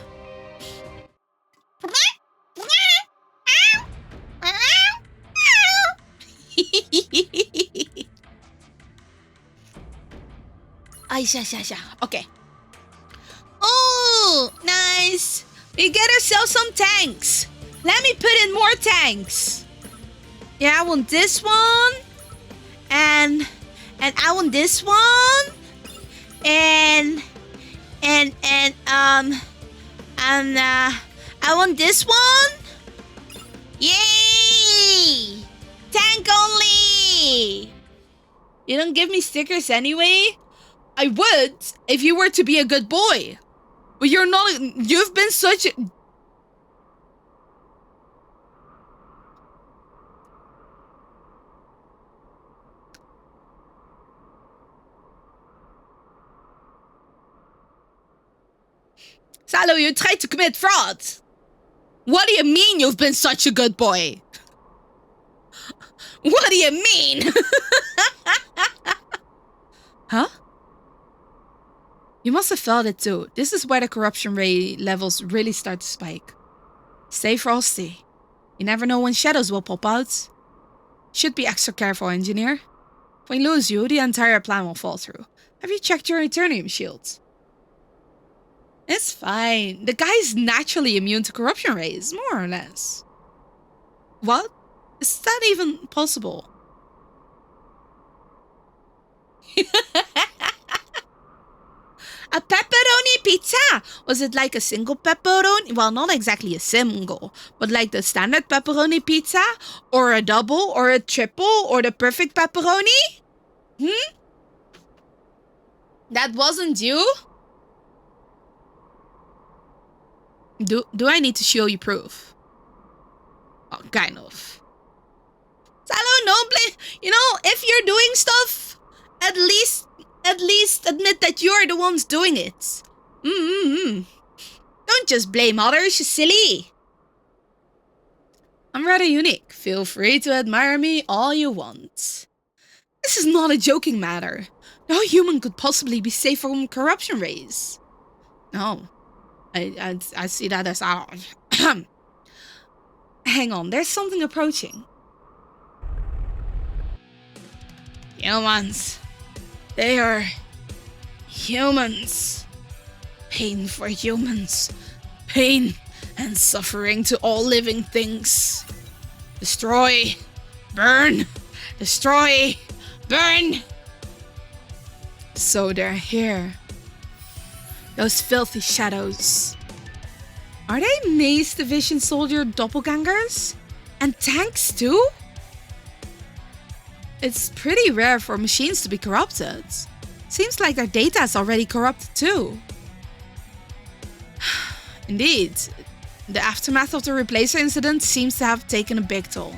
Okay. Oh, nice. We get ourselves some tanks. Let me put in more tanks. Yeah, I want this one. And I want this one. And I want this one. Yay! Tank only. You don't give me stickers anyway? I would if you were to be a good boy. But you're not. You've been such a... Salo, you tried to commit fraud. What do you mean you've been such a good boy? What do you mean? Huh? You must have felt it too. This is where the corruption ray levels really start to spike. Stay frosty. You never know when shadows will pop out. Should be extra careful, engineer. If we lose you, the entire plan will fall through. Have you checked your Eternium shields? It's fine. The guy's naturally immune to corruption rays, more or less. What? Is that even possible? A pepperoni pizza! Was it like a single pepperoni? Well, not exactly a single, but like the standard pepperoni pizza? Or a double? Or a triple? Or the perfect pepperoni? That wasn't you? Do I need to show you proof? Oh, kind of. Salo, no blame. You know, if you're doing stuff, at least admit that you're the ones doing it. Don't just blame others, you silly. I'm rather unique. Feel free to admire me all you want. This is not a joking matter. No human could possibly be safe from corruption rays. No. I see that as out. Hang on, there's something approaching. Humans. They are humans. Pain for humans. Pain and suffering to all living things. Destroy. Burn. Destroy. Burn. So they're here. Those filthy shadows. Are they Maze Division soldier doppelgangers? And tanks too? It's pretty rare for machines to be corrupted. Seems like their data is already corrupted too. Indeed, the aftermath of the Replacer incident seems to have taken a big toll.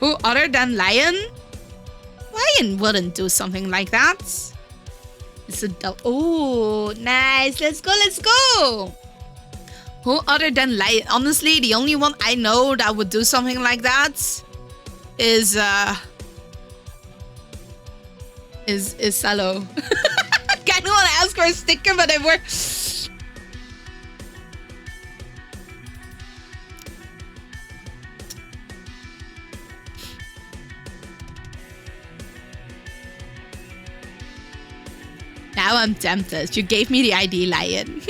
Who other than Lion? Lion wouldn't do something like that. It's a oh, nice. Let's go. Who other than Lion? Honestly, the only one I know that would do something like that is Salo. Kind of want to ask for a sticker, but I work. Now I'm tempted. You gave me the ID, Lion.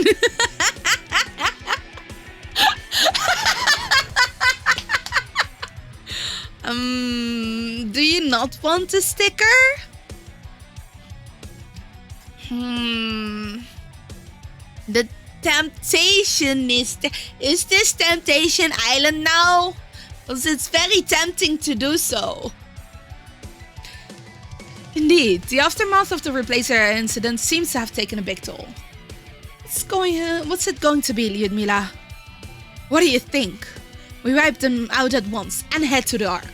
Do you not want a sticker? The temptation is this Temptation Island now? Because it's very tempting to do so. Indeed, the aftermath of the Replacer incident seems to have taken a big toll. What's it going to be, Lyudmila? What do you think? We wipe them out at once and head to the Ark.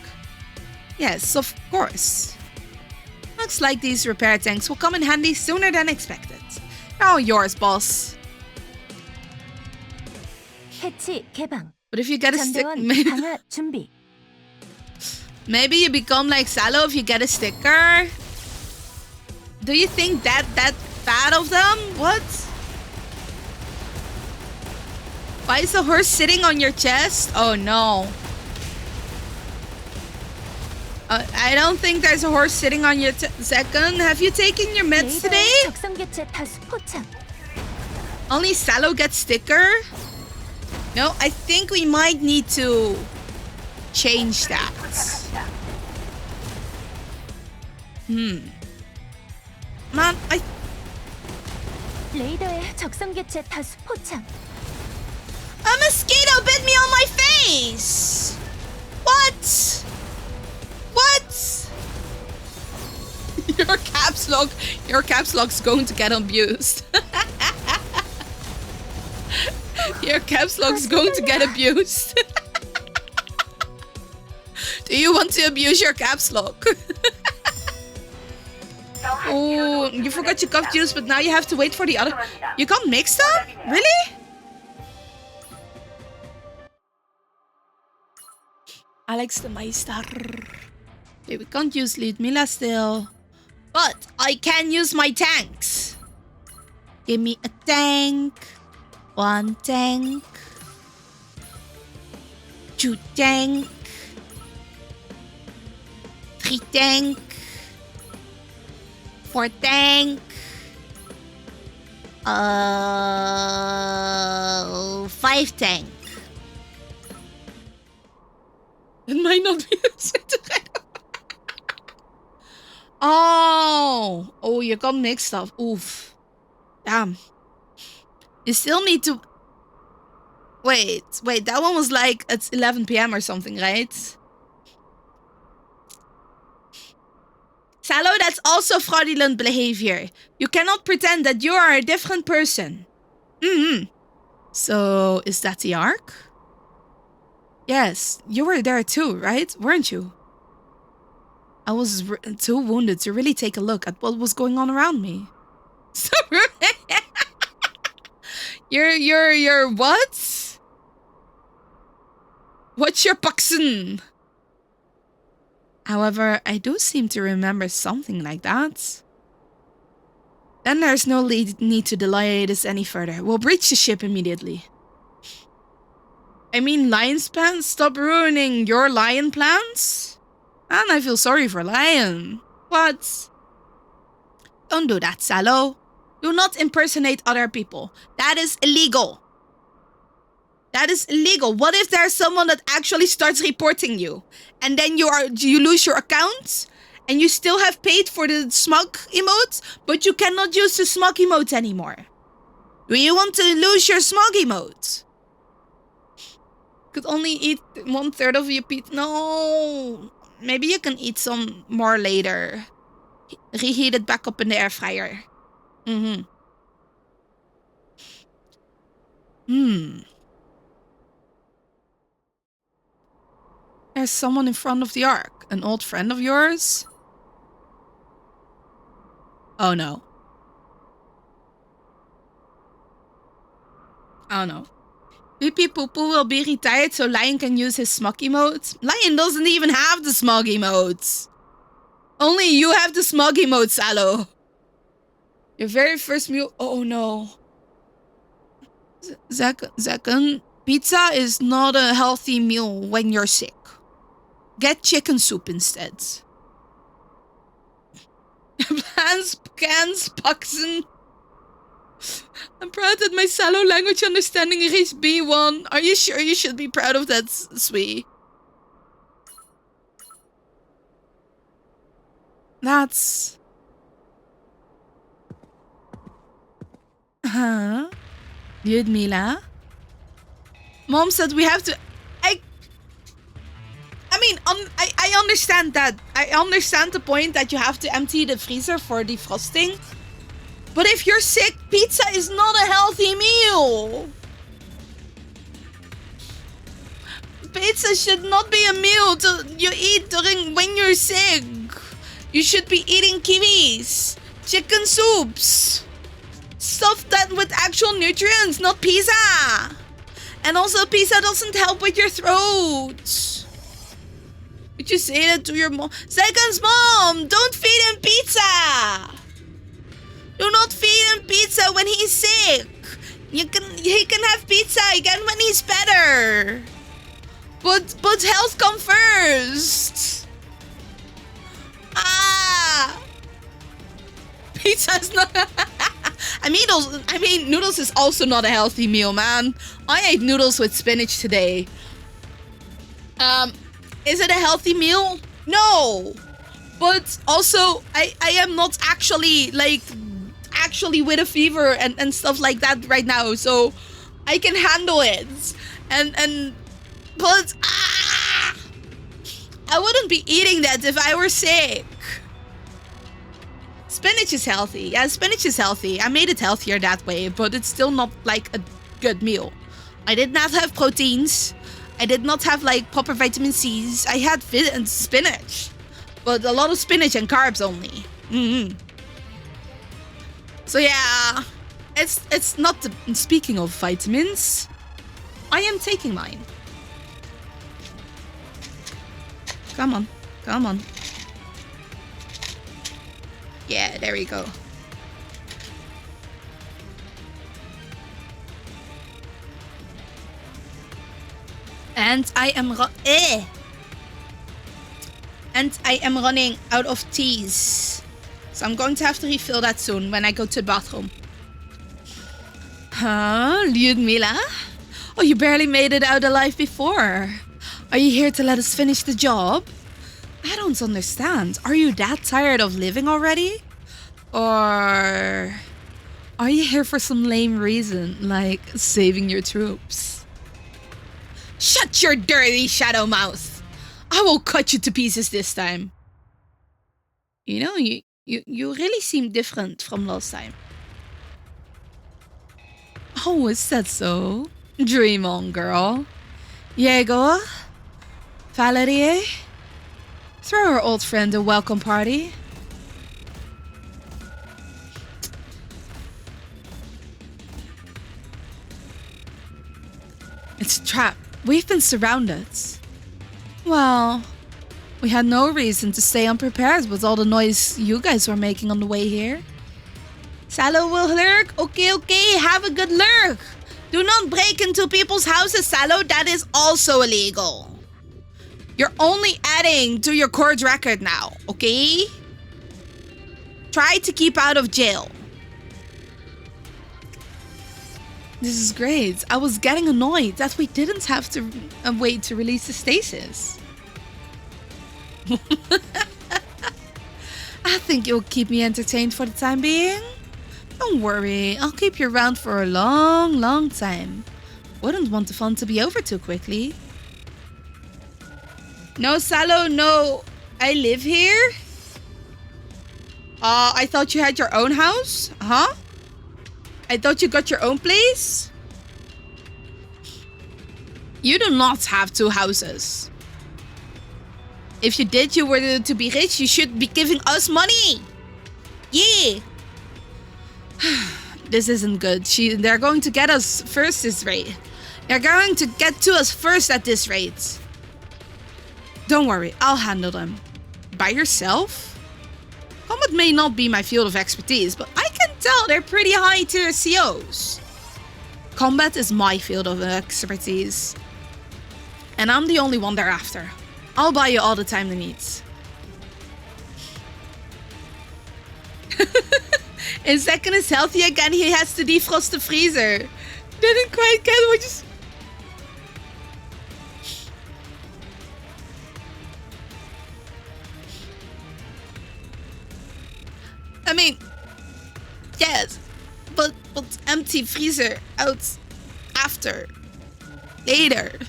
Yes, of course. Looks like these repair tanks will come in handy sooner than expected. Now yours, boss. 해치 개방. But if you get a stick, 전대원 강화 준비. maybe you become like Salo if you get a sticker. Do you think that bad of them? What? Why is the horse sitting on your chest? Oh no. I don't think there's a horse sitting on your second. Have you taken your meds today? 적성 개체 다수 포착. Only Salo gets sticker? No, I think we might need to change that. Man, 레이더에 적성 개체 다수 포착. a mosquito bit me on my face! What? What? Your caps lock's going to get abused. Your caps lock's going to get abused. Do you want to abuse your caps lock? Oh, you forgot your cup juice, but now you have to wait for the other. You can't mix them? Really? Alex the Meister. Okay, we can't use Ludmila still. But I can use my tanks. Give me a tank. 1 tank. 2 tank. 3 tank. 4 tank. 5 tank. It might not be the same. Oh, you got mixed up. Oof. Damn. You still need to... Wait, that one was like it's 11 p.m. or something, right? Salo, that's also fraudulent behavior. You cannot pretend that you are a different person. So, is that the Ark? Yes, you were there too, right? Weren't you? I was too wounded to really take a look at what was going on around me. You're what? What's your paksen? However, I do seem to remember something like that. Then there's no need to delay this any further. We'll breach the ship immediately. I mean, Lion's plans? Stop ruining your lion plans? And I feel sorry for Lion. What? Don't do that, Salo. Do not impersonate other people. That is illegal. That is illegal. What if there's someone that actually starts reporting you? And then you lose your account? And you still have paid for the smug emote? But you cannot use the smug emote anymore. Do you want to lose your smug emote? Could only eat 1/3 of your pizza. No. Maybe you can eat some more later. Reheat it back up in the air fryer. There's someone in front of the Ark. An old friend of yours? Oh no. Oh no. Pee Poo Poo will be retired so Lion can use his smug emotes. Lion doesn't even have the smug emotes. Only you have the smug emote, Salo. Your very first meal. Oh no. Zaken, pizza is not a healthy meal when you're sick. Get chicken soup instead. Plans, cans, paksen. I'm proud that my Salo language understanding reached B1. Are you sure you should be proud of that, Sui? That's... Huh? Ludmila? Mom said we have to... I mean, I understand that. I understand the point that you have to empty the freezer for defrosting. But if you're sick, pizza is not a healthy meal. Pizza should not be a meal you eat when you're sick. You should be eating kiwis, chicken soups, stuff that with actual nutrients, not pizza. And also, pizza doesn't help with your throat. Would you say that to your mom? Seconds, mom, don't feed him pizza. Do not feed him pizza when he's sick. He can have pizza again when he's better. But health come first. Pizza's not. I mean, noodles is also not a healthy meal, man. I ate noodles with spinach today. Is it a healthy meal? No. But also, I am not actually with a fever and stuff like that right now, so I can handle it. But I wouldn't be eating that if I were sick. Spinach is healthy. Yeah, spinach is healthy. I made it healthier that way, but it's still not like a good meal. I did not have proteins. I did not have like proper vitamin C's. I had spinach, but a lot of spinach and carbs only. So yeah, it's not speaking of vitamins, I am taking mine. Come on. Yeah, there we go. And I am running out of teas. So I'm going to have to refill that soon when I go to the bathroom. Huh, Lyudmila? Oh, you barely made it out alive before. Are you here to let us finish the job? I don't understand. Are you that tired of living already? Or are you here for some lame reason, like saving your troops? Shut your dirty shadow mouth! I will cut you to pieces this time. You know, you really seem different from last time. Oh, is that so? Dream on, girl. Yegor? Valerie? Throw our old friend a welcome party. It's a trap. We've been surrounded. Well, we had no reason to stay unprepared with all the noise you guys were making on the way here. Salo will lurk? Okay, have a good lurk. Do not break into people's houses, Salo. That is also illegal. You're only adding to your court record now, okay? Try to keep out of jail. This is great. I was getting annoyed that we didn't have to wait to release the stasis. I think you'll keep me entertained for the time being. Don't worry, I'll keep you around for a long time. Wouldn't want the fun to be over too quickly. No, Salo, no. I live here? I thought you had your own house? Huh? I thought you got your own place? You do not have two houses. If you did, you were to be rich, you should be giving us money. Yeah. This isn't good. They're going to get us first this rate. They're going to get to us first at this rate. Don't worry, I'll handle them. By yourself? Combat may not be my field of expertise, but I can tell they're pretty high tier COs. Combat is my field of expertise. And I'm the only one they're after. I'll buy you all the time they need. In second is healthy again, he has to defrost the freezer. Didn't quite get what you... I mean, yes, but empty freezer out after, later.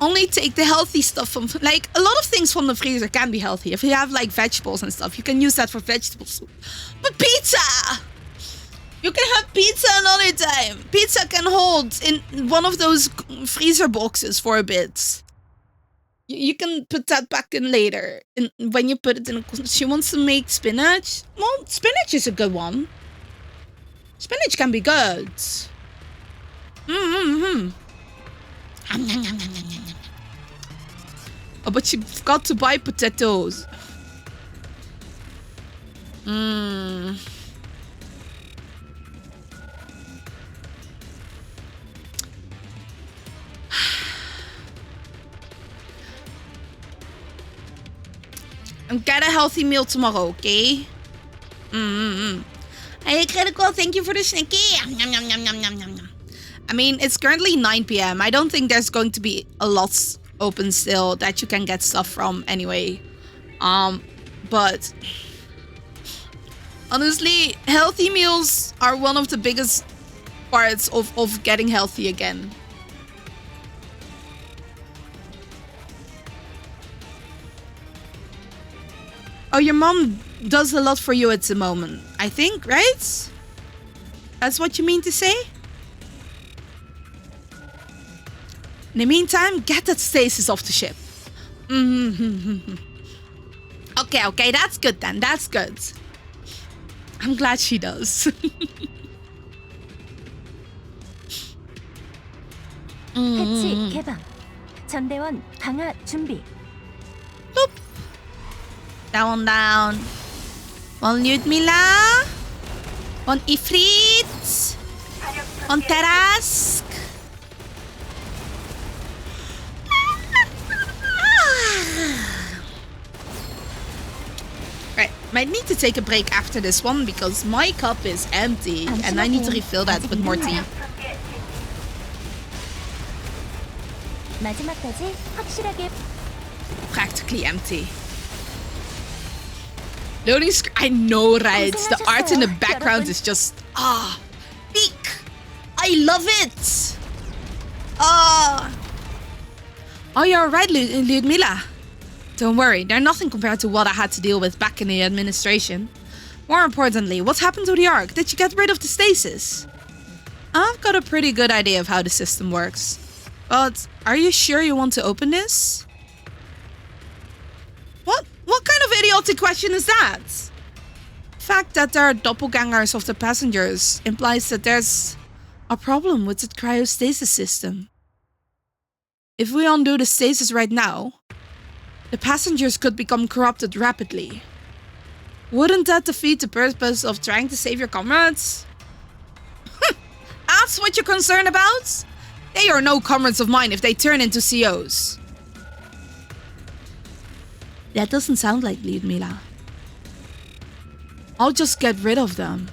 Only take the healthy stuff from, like, a lot of things from the freezer can be healthy. If you have like vegetables and stuff, you can use that for vegetable soup. But pizza! You can have pizza another time. Pizza can hold in one of those freezer boxes for a bit. You can put that back in later. When you put it in, she wants to make spinach. Well, spinach is a good one. Spinach can be good. Oh, but you've got to buy potatoes. And get a healthy meal tomorrow, okay? Hey, Critical, thank you for the snicky. I mean, it's currently 9 p.m. I don't think there's going to be a lot open still that you can get stuff from anyway. But honestly, healthy meals are one of the biggest parts of getting healthy again. Oh, your mom does a lot for you at the moment, I think, right? That's what you mean to say? In the meantime, get that stasis off the ship. Okay, that's good then. That's good. I'm glad she does. 패치 개방. 전대원 강화 준비. Boop. Down. One Lyudmila. One Ifrit. One Terask. Right, might need to take a break after this one because my cup is empty and I need to refill that with more tea. 마지막까지 확실하게. Practically empty. Loading screen. I know, right? The art in the background is just peak. I love it. Oh, you're right, Lyudmila. Don't worry, they're nothing compared to what I had to deal with back in the administration. More importantly, what happened to the Ark? Did you get rid of the stasis? I've got a pretty good idea of how the system works. But are you sure you want to open this? What kind of idiotic question is that? The fact that there are doppelgangers of the passengers implies that there's a problem with the cryostasis system. If we undo the stasis right now, the passengers could become corrupted rapidly. Wouldn't that defeat the purpose of trying to save your comrades? That's what you're concerned about? They are no comrades of mine if they turn into COs. That doesn't sound like Lyudmila. I'll just get rid of them.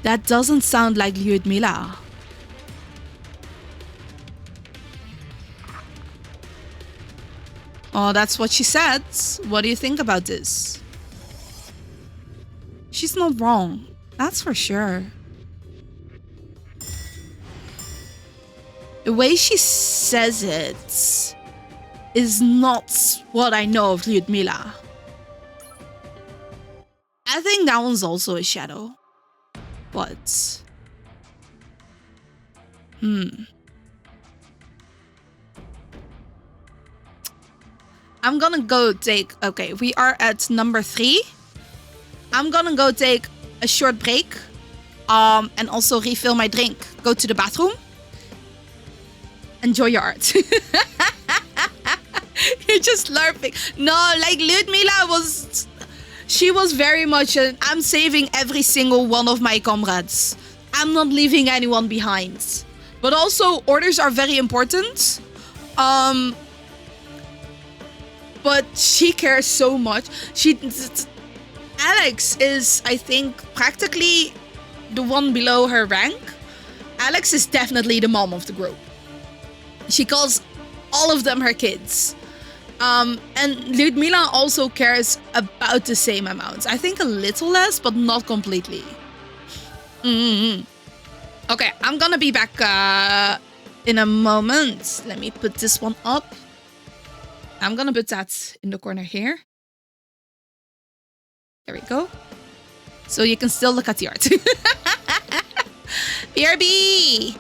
That doesn't sound like Lyudmila. Oh, that's what she said. What do you think about this? She's not wrong. That's for sure. The way she says it is not what I know of Lyudmila. I think that one's also a shadow. But... I'm gonna go take... Okay, we are at number 3. I'm gonna go take a short break. And also refill my drink. Go to the bathroom. Enjoy your art. You're just LARPing. No, like Lyudmila was... She was very much an, I'm saving every single one of my comrades. I'm not leaving anyone behind. But also, orders are very important. But she cares so much. Alex is, I think, practically the one below her rank. Alex is definitely the mom of the group. She calls all of them her kids. And Lyudmila also cares about the same amount. I think a little less, but not completely. Okay, I'm gonna be back in a moment. Let me put this one up. I'm gonna put that in the corner here. There we go. so you can still look at the art. BRB!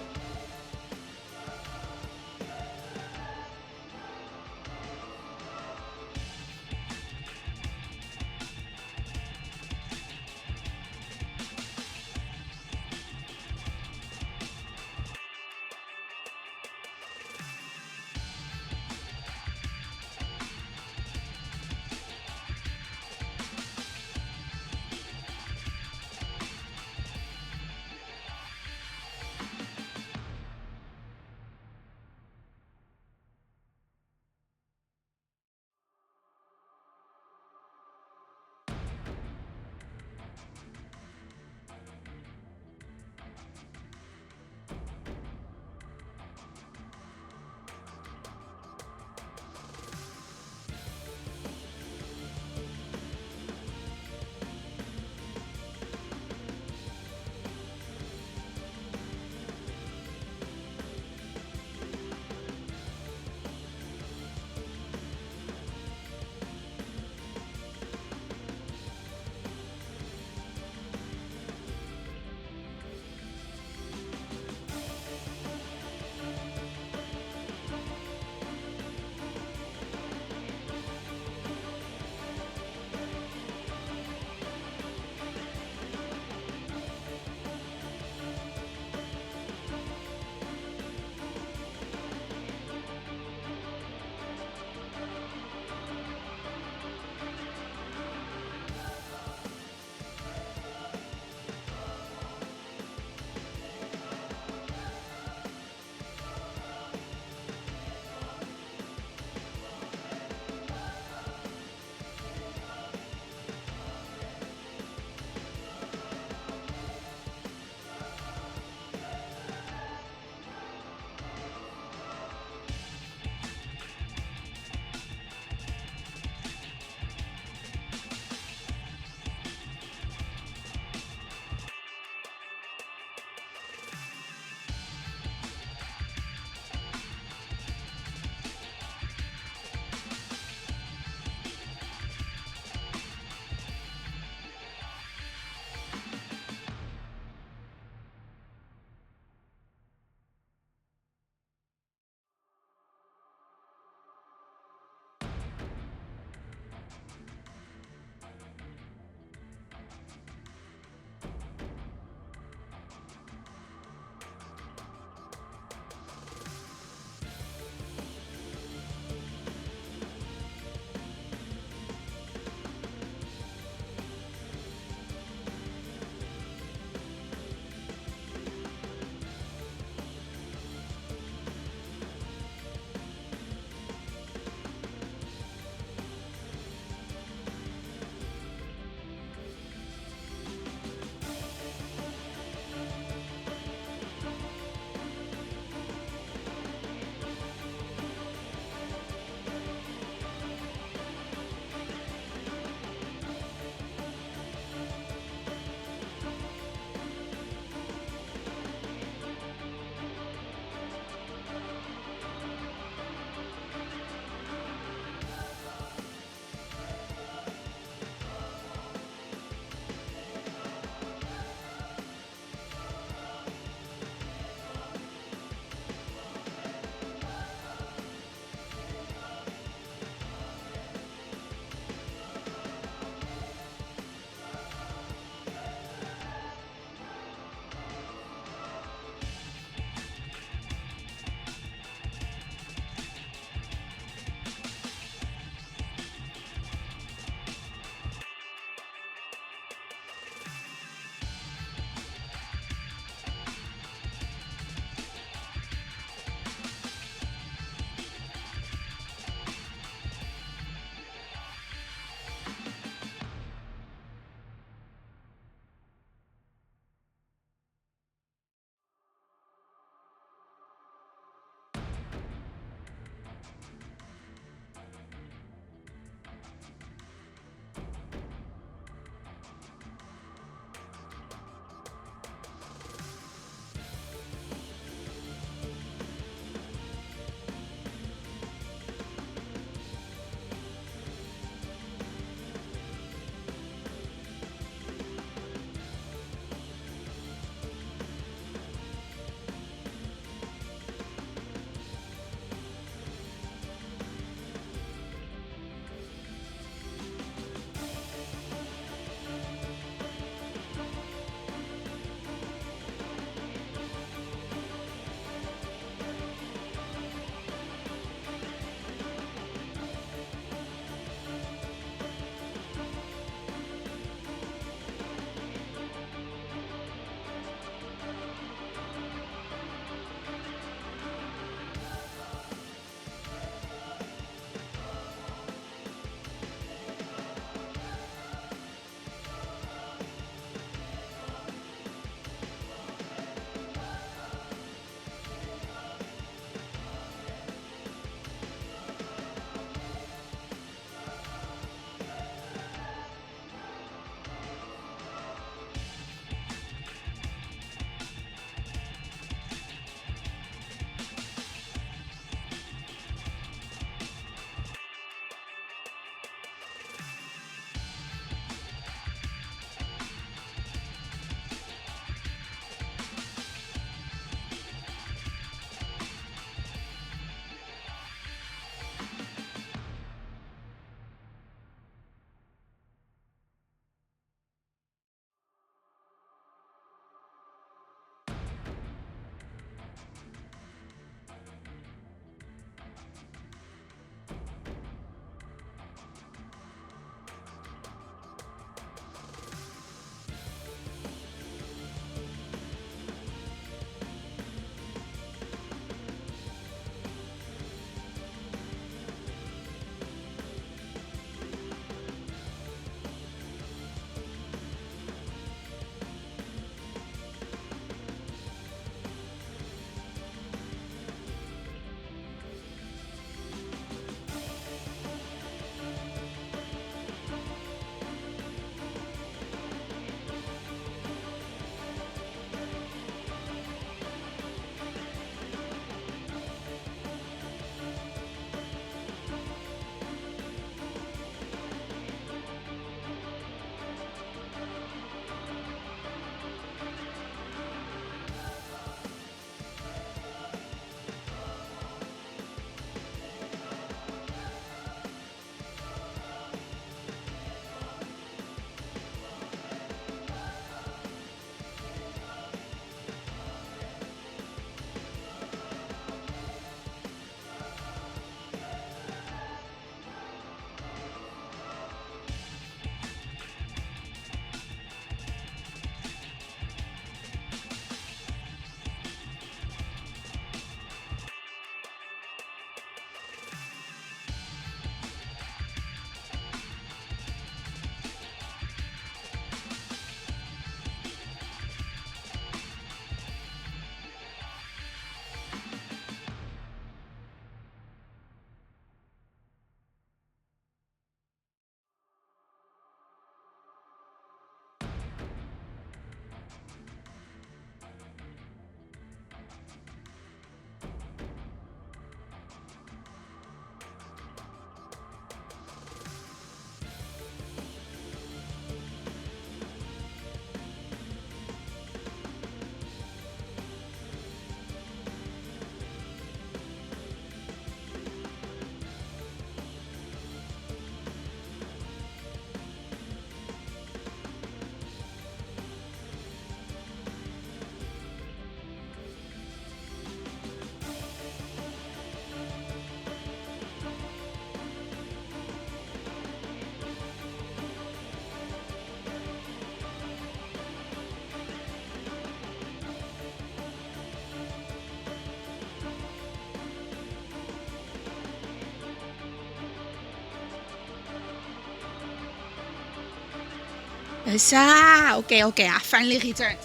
Okay, I finally returned.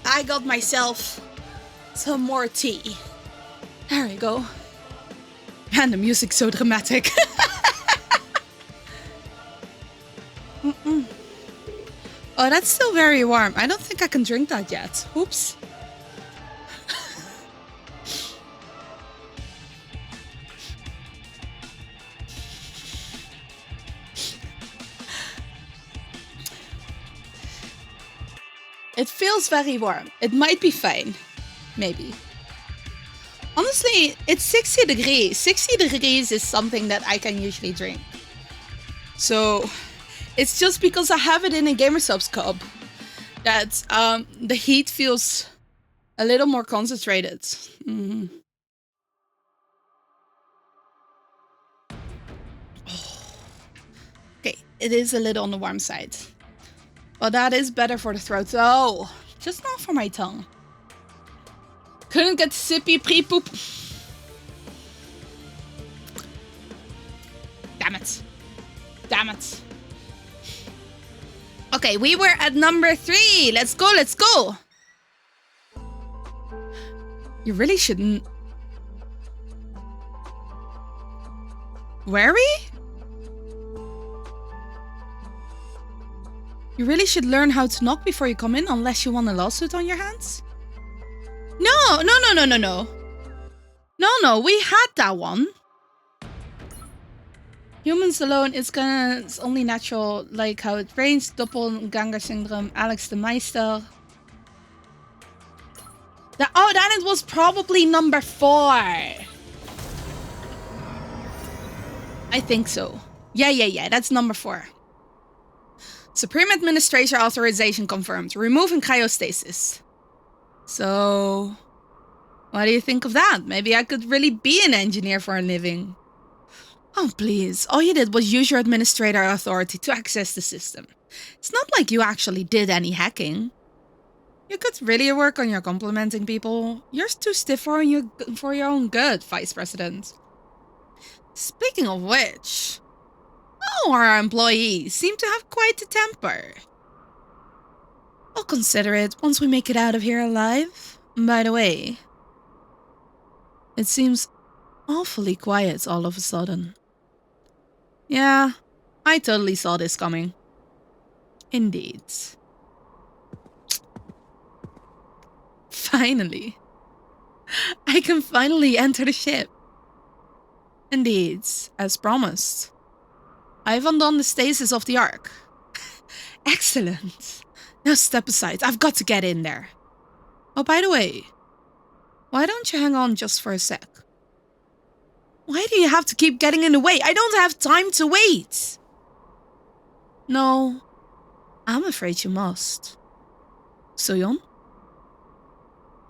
I got myself some more tea. There we go. And the music's so dramatic. Oh, that's still very warm. I don't think I can drink that yet. Oops. It feels very warm. It might be fine. Maybe. Honestly, it's 60 degrees. 60 degrees is something that I can usually drink. So, it's just because I have it in a Gamersubs cup that the heat feels a little more concentrated. Mm. Oh. Okay, it is a little on the warm side. But that is better for the throat. Oh, just not for my tongue. Couldn't get sippy pre-poop. Damn it. Damn it. Okay, we were at number 3. Let's go, let's go. You really shouldn't. Were we? You really should learn how to knock before you come in, unless you want a lawsuit on your hands. No, we had that one. Humans alone, it's only natural, like how it rains, doppelganger syndrome, Alex the Meister. Then it was probably number 4. I think so. Yeah, that's number 4. Supreme Administrator authorization confirmed. Removing cryostasis. So, what do you think of that? Maybe I could really be an engineer for a living. Oh, please. All you did was use your administrator authority to access the system. It's not like you actually did any hacking. You could really work on your complimenting people. You're too stiff for your own good, Vice President. Speaking of which, all our employees seem to have quite a temper. I'll consider it once we make it out of here alive. By the way, it seems awfully quiet all of a sudden. Yeah, I totally saw this coming. Indeed. Finally. I can finally enter the ship. Indeed, as promised. I've undone the stasis of the Ark. Excellent. Now step aside. I've got to get in there. Oh, by the way, why don't you hang on just for a sec? Why do you have to keep getting in the way? I don't have time to wait. No, I'm afraid you must. Soyeon?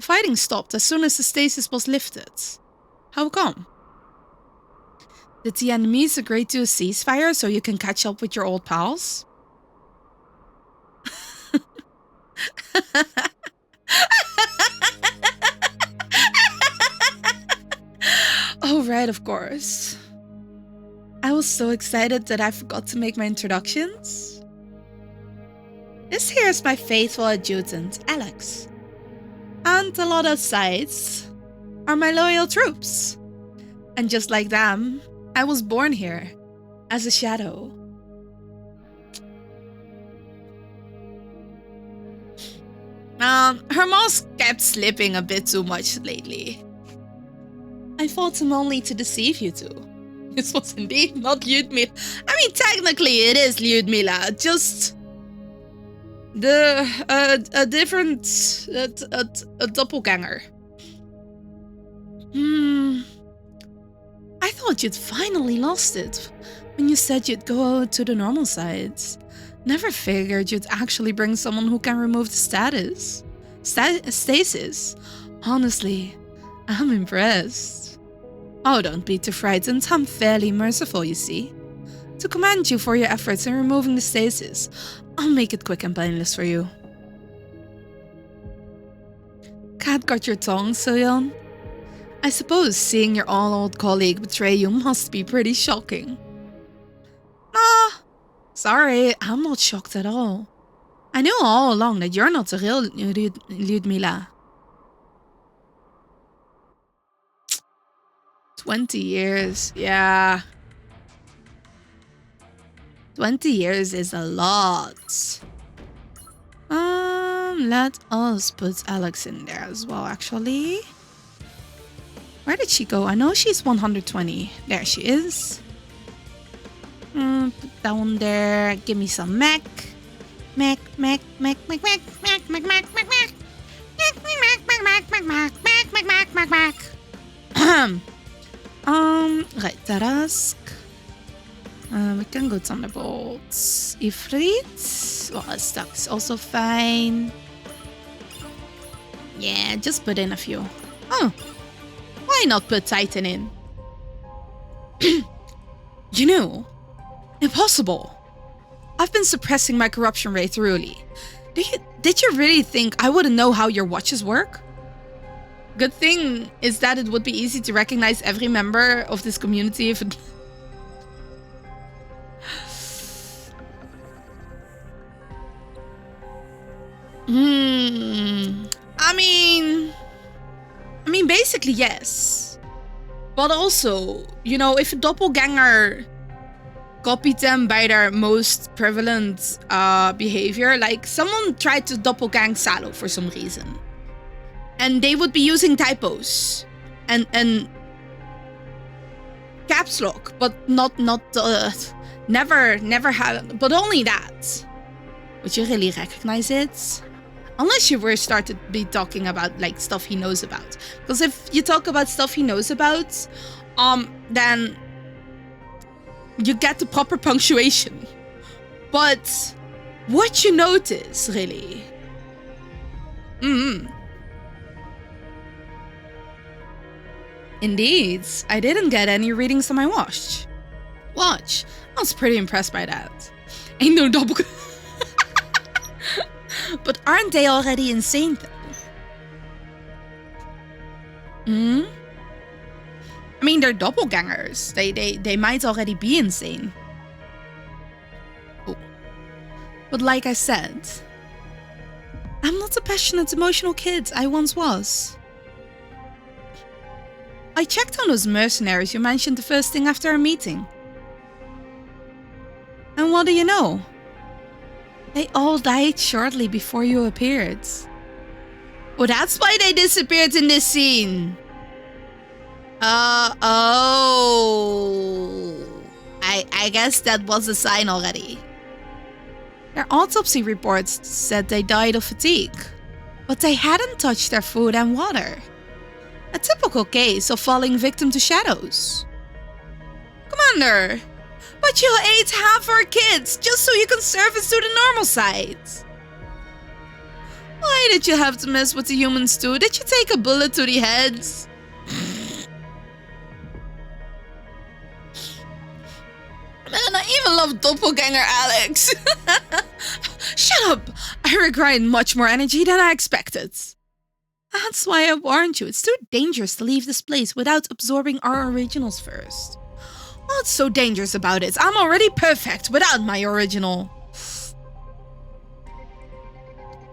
Fighting stopped as soon as the stasis was lifted. How come? Did the enemies agree to a ceasefire so you can catch up with your old pals? Oh, right, of course. I was so excited that I forgot to make my introductions. This here is my faithful adjutant, Alex. And a lot of sides are my loyal troops. And just like them, I was born here as a shadow. Her mask kept slipping a bit too much lately. I fought him only to deceive you two. This was indeed not Lyudmila. I mean, technically it is Lyudmila, just a different doppelganger. I thought you'd finally lost it when you said you'd go to the normal sides. Never figured you'd actually bring someone who can remove the stasis. Honestly, I'm impressed. Oh, don't be too frightened. I'm fairly merciful, you see. To commend you for your efforts in removing the stasis, I'll make it quick and painless for you. Cat got your tongue, Soyeon? I suppose seeing your all-old colleague betray you must be pretty shocking. Sorry, I'm not shocked at all. I knew all along that you're not the real Lyudmila. 20 years, yeah. 20 years is a lot. Let us put Alex in there as well, actually. Where did she go? I know she's 120. There she is. Put down there. Give me some Mac. Mac. Right, Tarask. We can go Thunderbolts. Ifrit. Well, Stuck's also fine. Yeah, just put in a few. Oh, why not put Titan in? You know, impossible. I've been suppressing my corruption rate thoroughly. Did you really think I wouldn't know how your watches work? Good thing is that it would be easy to recognize every member of this community if it... I mean, basically, yes. But also, you know, if a doppelganger copied them by their most prevalent behavior, like someone tried to doppelgang Salo for some reason, and they would be using typos and caps lock, but never had, but only that. Would you really recognize it? Unless you were started to be talking about like stuff he knows about. Because if you talk about stuff he knows about, then you get the proper punctuation. But what you notice, really? Indeed, I didn't get any readings on my watch. I was pretty impressed by that. Ain't no double... But aren't they already insane, though? I mean, they're doppelgangers. They might already be insane. Oh. But like I said, I'm not the passionate, emotional kid I once was. I checked on those mercenaries you mentioned the first thing after our meeting. And what do you know? They all died shortly before you appeared. Well, that's why they disappeared in this scene. I guess that was a sign already. Their autopsy reports said they died of fatigue, but they hadn't touched their food and water. A typical case of falling victim to shadows. Commander, but you ate half our kids just so you can surface to the normal side. Why did you have to mess with the humans too? Did you take a bullet to the heads? Man, I even love Doppelganger Alex. Shut up! I require much more energy than I expected. That's why I warned you. It's too dangerous to leave this place without absorbing our originals first. What's so dangerous about it? I'm already perfect without my original.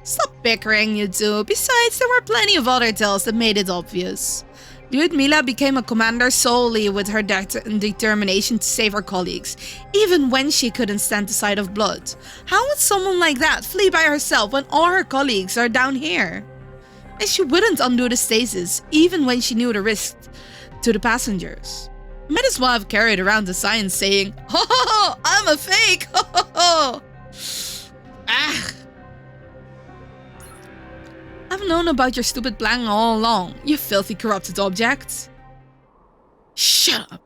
Stop bickering, you two. Besides, there were plenty of other tales that made it obvious. Lyudmila became a commander solely with her determination to save her colleagues, even when she couldn't stand the sight of blood. How would someone like that flee by herself when all her colleagues are down here? And she wouldn't undo the stasis, even when she knew the risk to the passengers. Might as well have carried around the sign saying, "Ho ho ho, I'm a fake, ho ho ho." Ah. I've known about your stupid plan all along, you filthy corrupted object. Shut up.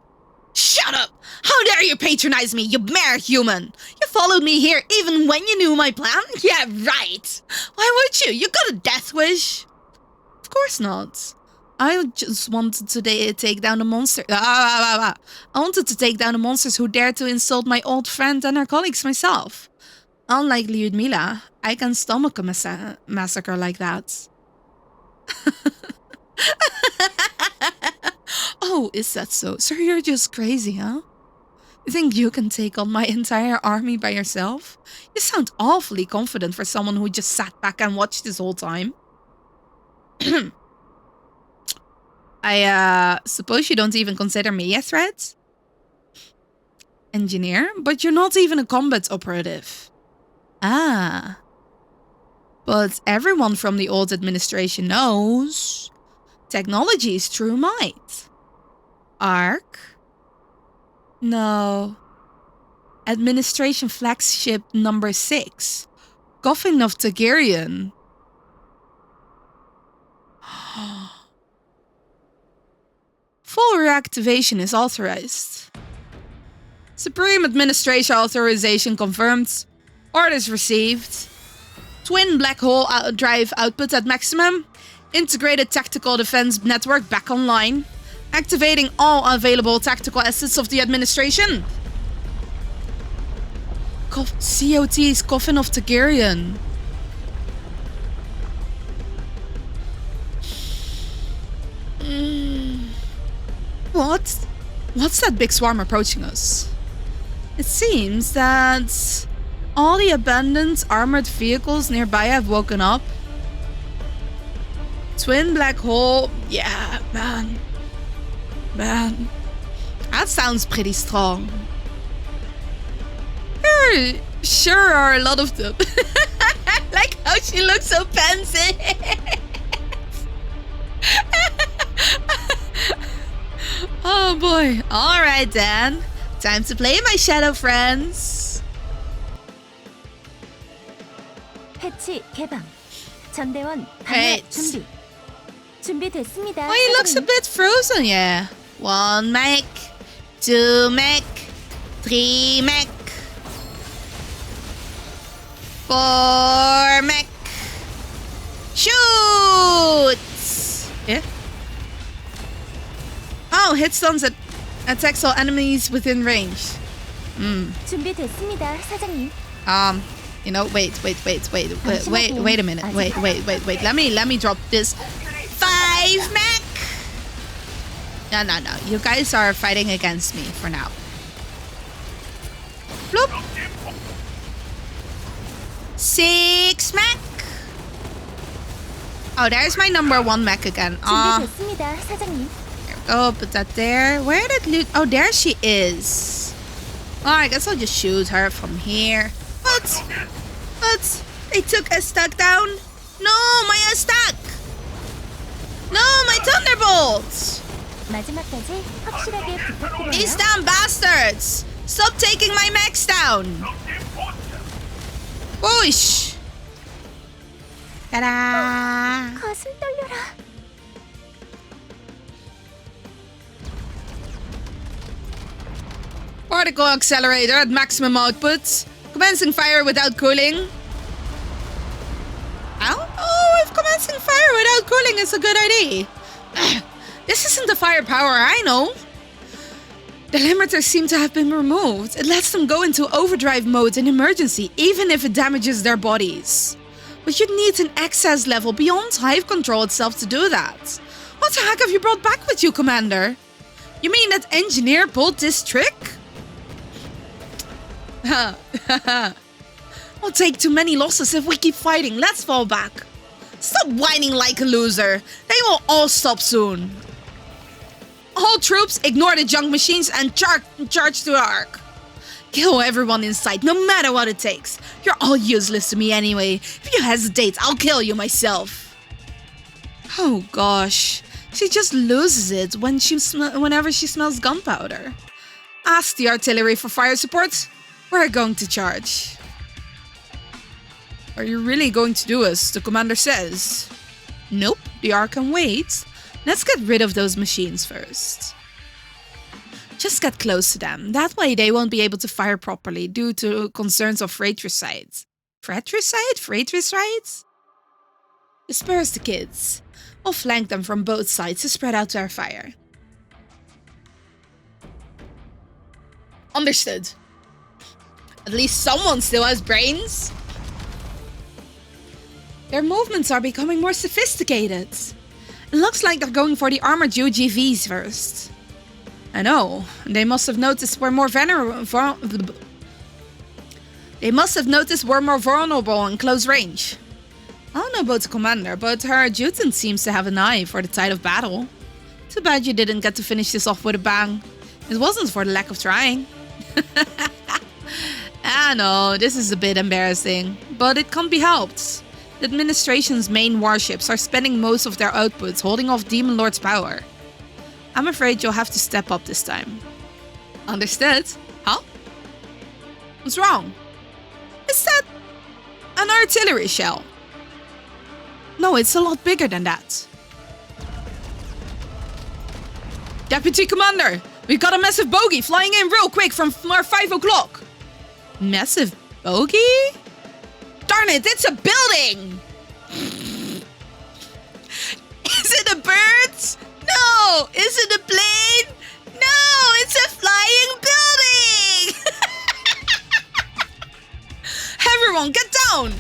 Shut up! How dare you patronize me, you mere human! You followed me here even when you knew my plan? Yeah, right! Why would you? You got a death wish? Of course not. I just wanted to take down the monster. I wanted to take down the monsters who dared to insult my old friend and her colleagues myself. Unlike Lyudmila, I can stomach a massacre like that. Oh, is that so? Sir, you're just crazy, huh? You think you can take on my entire army by yourself? You sound awfully confident for someone who just sat back and watched this whole time. I suppose you don't even consider me a threat? Engineer? But you're not even a combat operative. Ah. But everyone from the old administration knows technology is true might. Arc? No. Administration flagship number 6. Coffin of Targaryen. Full reactivation is authorized. Supreme Administration authorization confirmed. Orders received. Twin black hole drive output at maximum. Integrated tactical defense network back online. Activating all available tactical assets of the administration. COT's Coffin of Targaryen. What? What's that big swarm approaching us? It seems that all the abandoned armored vehicles nearby have woken up. Twin black hole. Yeah, man. Man. That sounds pretty strong. There sure are a lot of them. Like how she looks so pensive. Oh boy. Alright then. Time to play, my shadow friends. 패치 개방. 전대원 Right. 방역 준비. 준비됐습니다. Oh, he looks a bit frozen, yeah. 1 mech, 2 mech, 3 mech, 4 mech. Shoot! Yeah. Oh, hit stuns attacks all enemies within range. 준비됐습니다, 사장님. You know, wait a minute. Wait. Let me drop this 5 mech. No. You guys are fighting against me for now. Bloop. 6 mech. Oh, there's my number 1 mech again. 준비됐습니다, 사장님. Oh, put that there. Where did Loot? Oh, there she is. Oh, I guess I'll just shoot her from here. What? They took a stack down? No, my stack! No, my thunderbolts! 마지막까지 확실하게 부탁드려요. These damn bastards! Stop taking my mechs down! Whoosh! Ta-da! 가슴 떨려라. Particle accelerator at maximum output. Commencing fire without cooling. Oh, if commencing fire without cooling is a good idea. This isn't the firepower I know. The limiters seem to have been removed. It lets them go into overdrive mode in emergency, even if it damages their bodies. But you'd need an excess level beyond Hive Control itself to do that. What the heck have you brought back with you, Commander? You mean that engineer pulled this trick? We'll take too many losses if we keep fighting. Let's fall back. Stop whining like a loser. They will all stop soon. All troops, ignore the junk machines and charge to the Ark. Kill everyone in sight, no matter what it takes. You're all useless to me anyway. If you hesitate, I'll kill you myself. Oh gosh. She just loses it whenever she smells gunpowder. Ask the artillery for fire support. We're going to charge. Are you really going to do as the commander says? Nope, the Ark can wait. Let's get rid of those machines first. Just get close to them. That way they won't be able to fire properly due to concerns of fratricide. Fratricide? Disperse the kids. We'll flank them from both sides to spread out our fire. Understood. At least someone still has brains. Their movements are becoming more sophisticated. It looks like they're going for the armored UGVs first. I know. They must have noticed we're more They must have noticed we're more vulnerable in close range. I don't know about the commander, but her adjutant seems to have an eye for the tide of battle. Too bad you didn't get to finish this off with a bang. It wasn't for the lack of trying. I know, this is a bit embarrassing, but it can't be helped. The administration's main warships are spending most of their output holding off Demon Lord's power. I'm afraid you'll have to step up this time. Understood? Huh? What's wrong? Is that an artillery shell? No, it's a lot bigger than that. Deputy Commander, we've got a massive bogey flying in real quick from our 5 o'clock. Massive bogey? Darn it, it's a building! Is it a bird? No! Is it a plane? No! It's a flying building! Everyone, get down!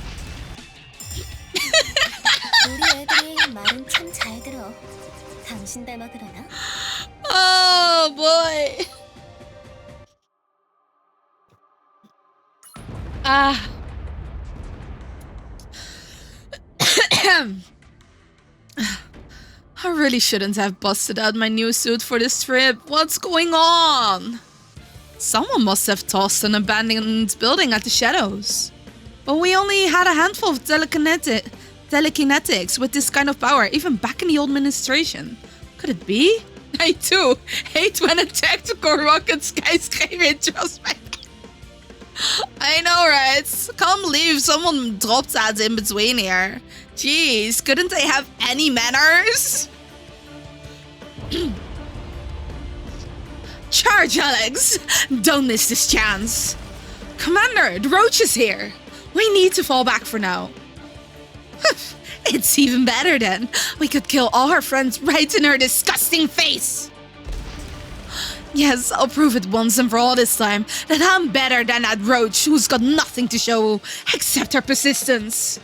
우리 애들이 말은 참 잘 들어. 당신 닮아 그러나? Oh boy. I really shouldn't have busted out my new suit for this trip. What's going on? Someone must have tossed an abandoned building at the shadows. But we only had a handful of telekinetics with this kind of power, even back in the old administration. Could it be? I too hate when a tactical rocket skyscraper introspect. I know, right? Can't believe someone dropped that in between here. Jeez, couldn't they have any manners? Charge, Alex! Don't miss this chance. Commander, the roach is here. We need to fall back for now. It's even better then. We could kill all her friends right in her disgusting face. Yes, I'll prove it once and for all this time that I'm better than that roach who's got nothing to show except her persistence.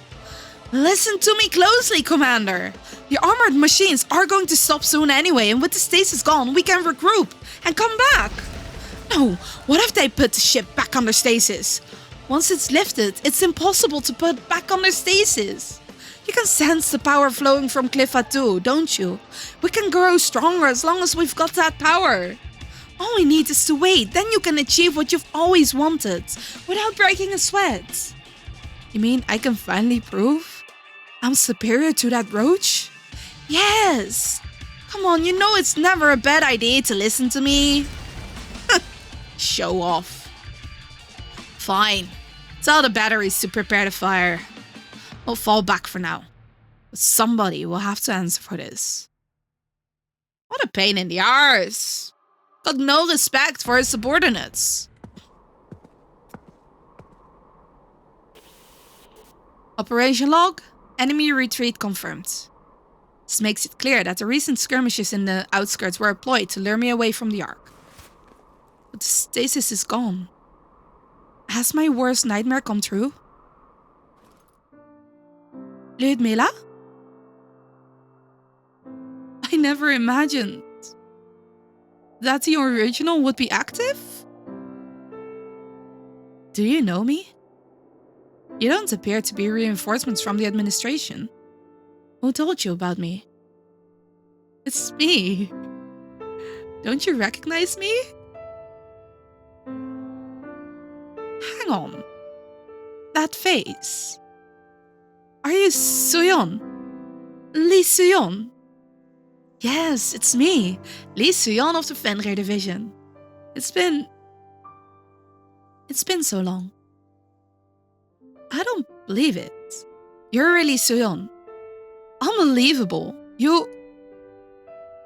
Listen to me closely, Commander. The armored machines are going to stop soon anyway, and with the stasis gone, we can regroup and come back. No, what if they put the ship back under stasis? Once it's lifted, it's impossible to put back under stasis. You can sense the power flowing from Cliffa too, don't you? We can grow stronger as long as we've got that power. All we need is to wait, then you can achieve what you've always wanted, without breaking a sweat. You mean I can finally prove I'm superior to that roach? Yes! Come on, you know it's never a bad idea to listen to me. Show off. Fine. Tell the batteries to prepare the fire. We'll fall back for now. But somebody will have to answer for this. What a pain in the arse. Got no respect for his subordinates. Operation log. Enemy retreat confirmed. This makes it clear that the recent skirmishes in the outskirts were employed to lure me away from the Ark. But the stasis is gone. Has my worst nightmare come true? Ludmila? I never imagined that the original would be active? Do you know me? You don't appear to be reinforcements from the administration. Who told you about me? It's me. Don't you recognize me? Hang on. That face. Are you Suyeon? Lee Suyeon? Yes, it's me. Lee Suyeon of the Fenrir division. It's been so long. I don't believe it. You're really Suyeon. Unbelievable.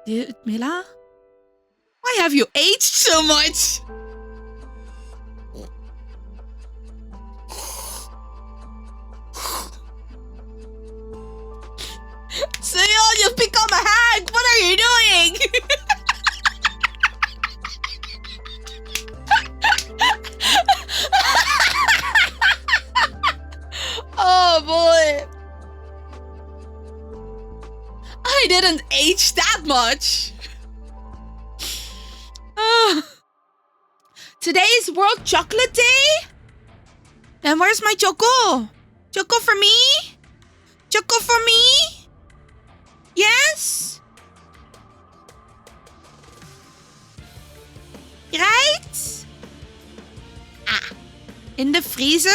Mila? Why have you aged so much? Suyeon, you've become a hag! What are you doing? Oh boy. I didn't age that much. Today is World Chocolate Day? Then where's my choco? Choco for me? Choco for me? Yes? Right? Ah. In the freezer?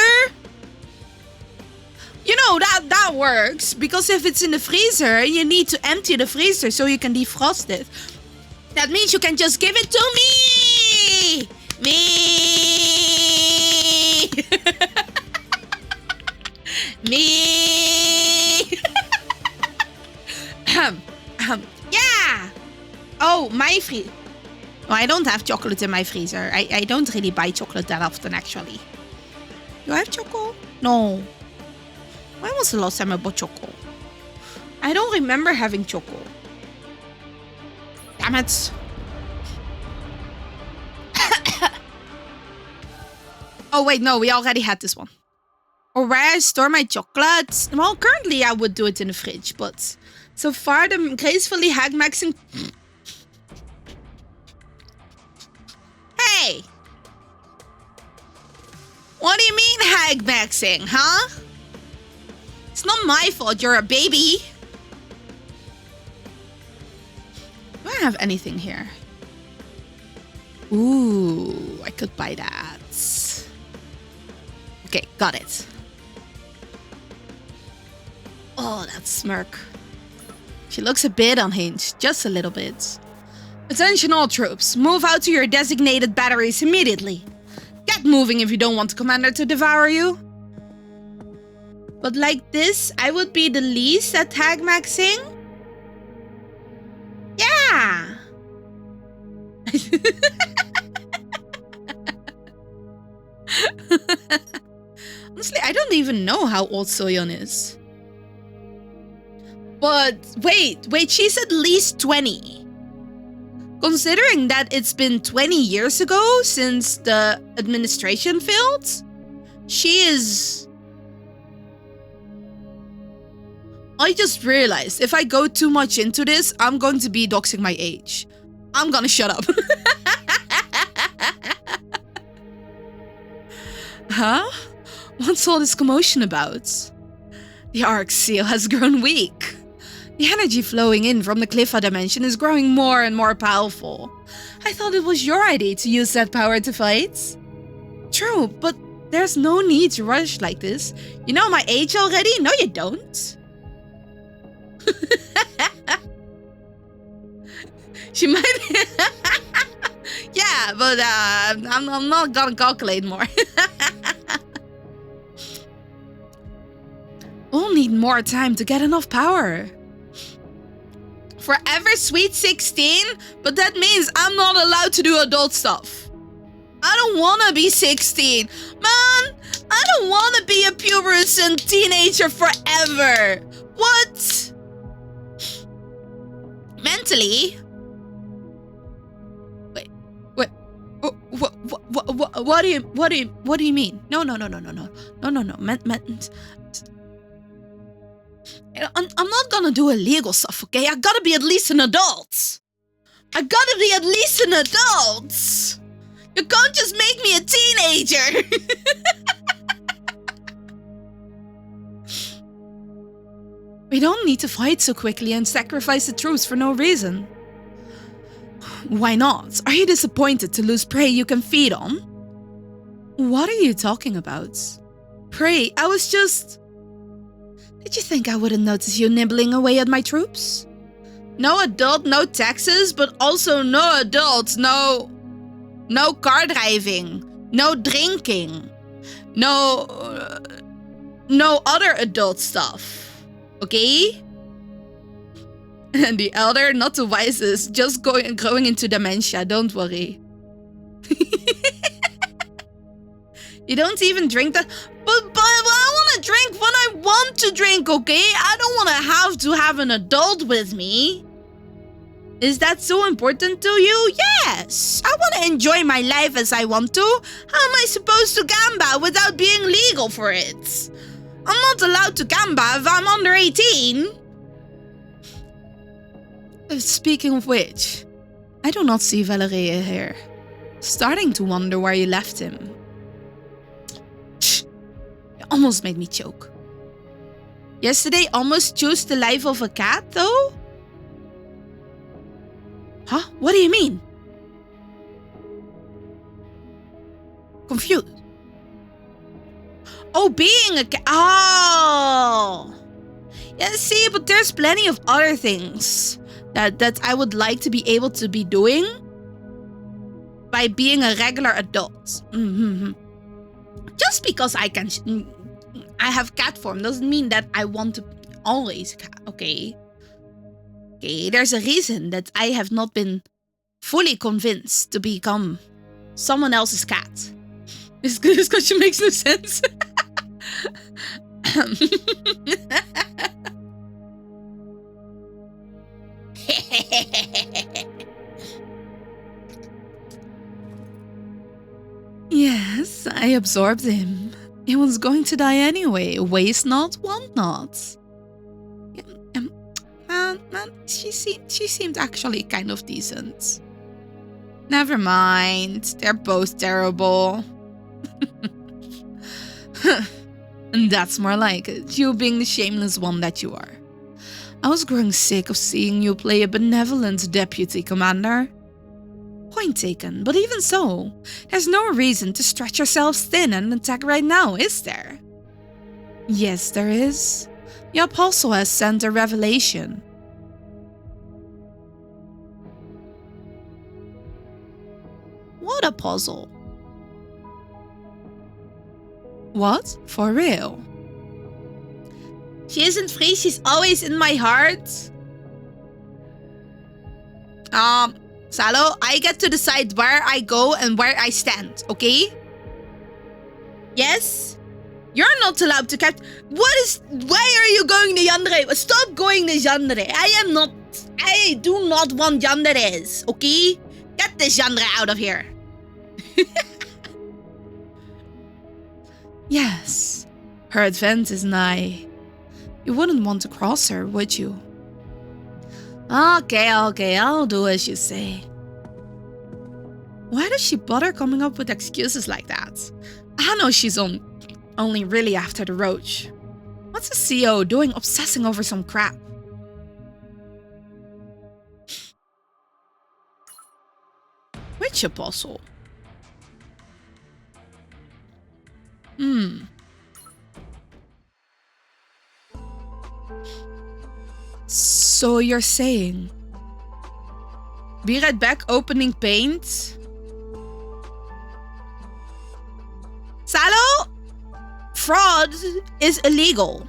You know, that works. Because if it's in the freezer, you need to empty the freezer so you can defrost it. That means you can just give it to me! Me! Me! Yeah! Oh, my freezer. Oh, I don't have chocolate in my freezer. I don't really buy chocolate that often, actually. Do I have choco? No. When was the last time I bought choco? I don't remember having choco. Damn it. Oh, wait, no, we already had this one. Or where I store my chocolates. Well, currently I would do it in the fridge, but so far the gracefully hag-maxing... Hey! What do you mean hag-maxing, huh? It's not my fault you're a baby. Do I have anything here? Ooh, I could buy that. Okay, got it. Oh, that smirk. She looks a bit unhinged, just a little bit. Attention all troops, move out to your designated batteries immediately. Get moving if you don't want the commander to devour you. But like this, I would be the least at tag-maxing? Yeah! Honestly, I don't even know how old Soyeon is. But wait, she's at least 20. Considering that it's been 20 years ago since the administration failed, she is... I just realized if I go too much into this, I'm going to be doxing my age. I'm gonna shut up. Huh? What's all this commotion about? The arc seal has grown weak. The energy flowing in from the Cliffa dimension is growing more and more powerful. I thought it was your idea to use that power to fight. True, but there's no need to rush like this. You know my age already? No, you don't. She might... Yeah, but I'm not gonna calculate more. We'll need more time to get enough power. Forever sweet 16? But that means I'm not allowed to do adult stuff. I don't want to be 16. Man, I don't want to be a pubescent teenager forever. What? Mentally? Wait. What do you mean? No. I'm not gonna do illegal stuff, okay? I gotta be at least an adult. You can't just make me a teenager. We don't need to fight so quickly and sacrifice the troops for no reason. Why not? Are you disappointed to lose prey you can feed on? What are you talking about? Prey, I was just... Did you think I wouldn't notice you nibbling away at my troops? No adult, no taxes, but also no adults, no car driving, no drinking, no other adult stuff, okay? And the elder, not the wisest, just growing into dementia, don't worry. You don't even drink that. But I want to drink when I want to drink, okay? I don't want to have an adult with me. Is that so important to you? Yes. I want to enjoy my life as I want to. How am I supposed to gamba without being legal for it? I'm not allowed to gamba if I'm under 18. Speaking of which, I do not see Valerie here. Starting to wonder where you left him. It almost made me choke. Yesterday almost chose the life of a cat, though? Huh? What do you mean? Confused. Oh, being a cat. Oh! Yeah, see, but there's plenty of other things that I would like to be able to be doing by being a regular adult. Just because I have cat form doesn't mean that I want to always cat, okay? Okay, there's a reason that I have not been fully convinced to become someone else's cat. This question makes no sense. Yes, I absorbed him. He was going to die anyway. Waste not, want not. She seemed actually kind of decent. Never mind. They're both terrible. And that's more like it, you being the shameless one that you are. I was growing sick of seeing you play a benevolent deputy commander. Point taken, but even so, there's no reason to stretch yourselves thin and attack right now, is there? Yes, there is. The apostle has sent a revelation. What apostle? What? For real? She isn't free, she's always in my heart. Salo, I get to decide where I go and where I stand, okay? Yes? You're not allowed to catch... Why are you going to Yandere? Stop going to Yandere. I do not want Yanderes, okay? Get this Yandere out of here. Yes, her advent is nigh. You wouldn't want to cross her, would you? Okay, I'll do as you say. Why does she bother coming up with excuses like that? I know she's only really after the roach. What's a CO doing obsessing over some crap? Which apostle? So you're saying... Be right back, opening paint. Salo? Fraud is illegal.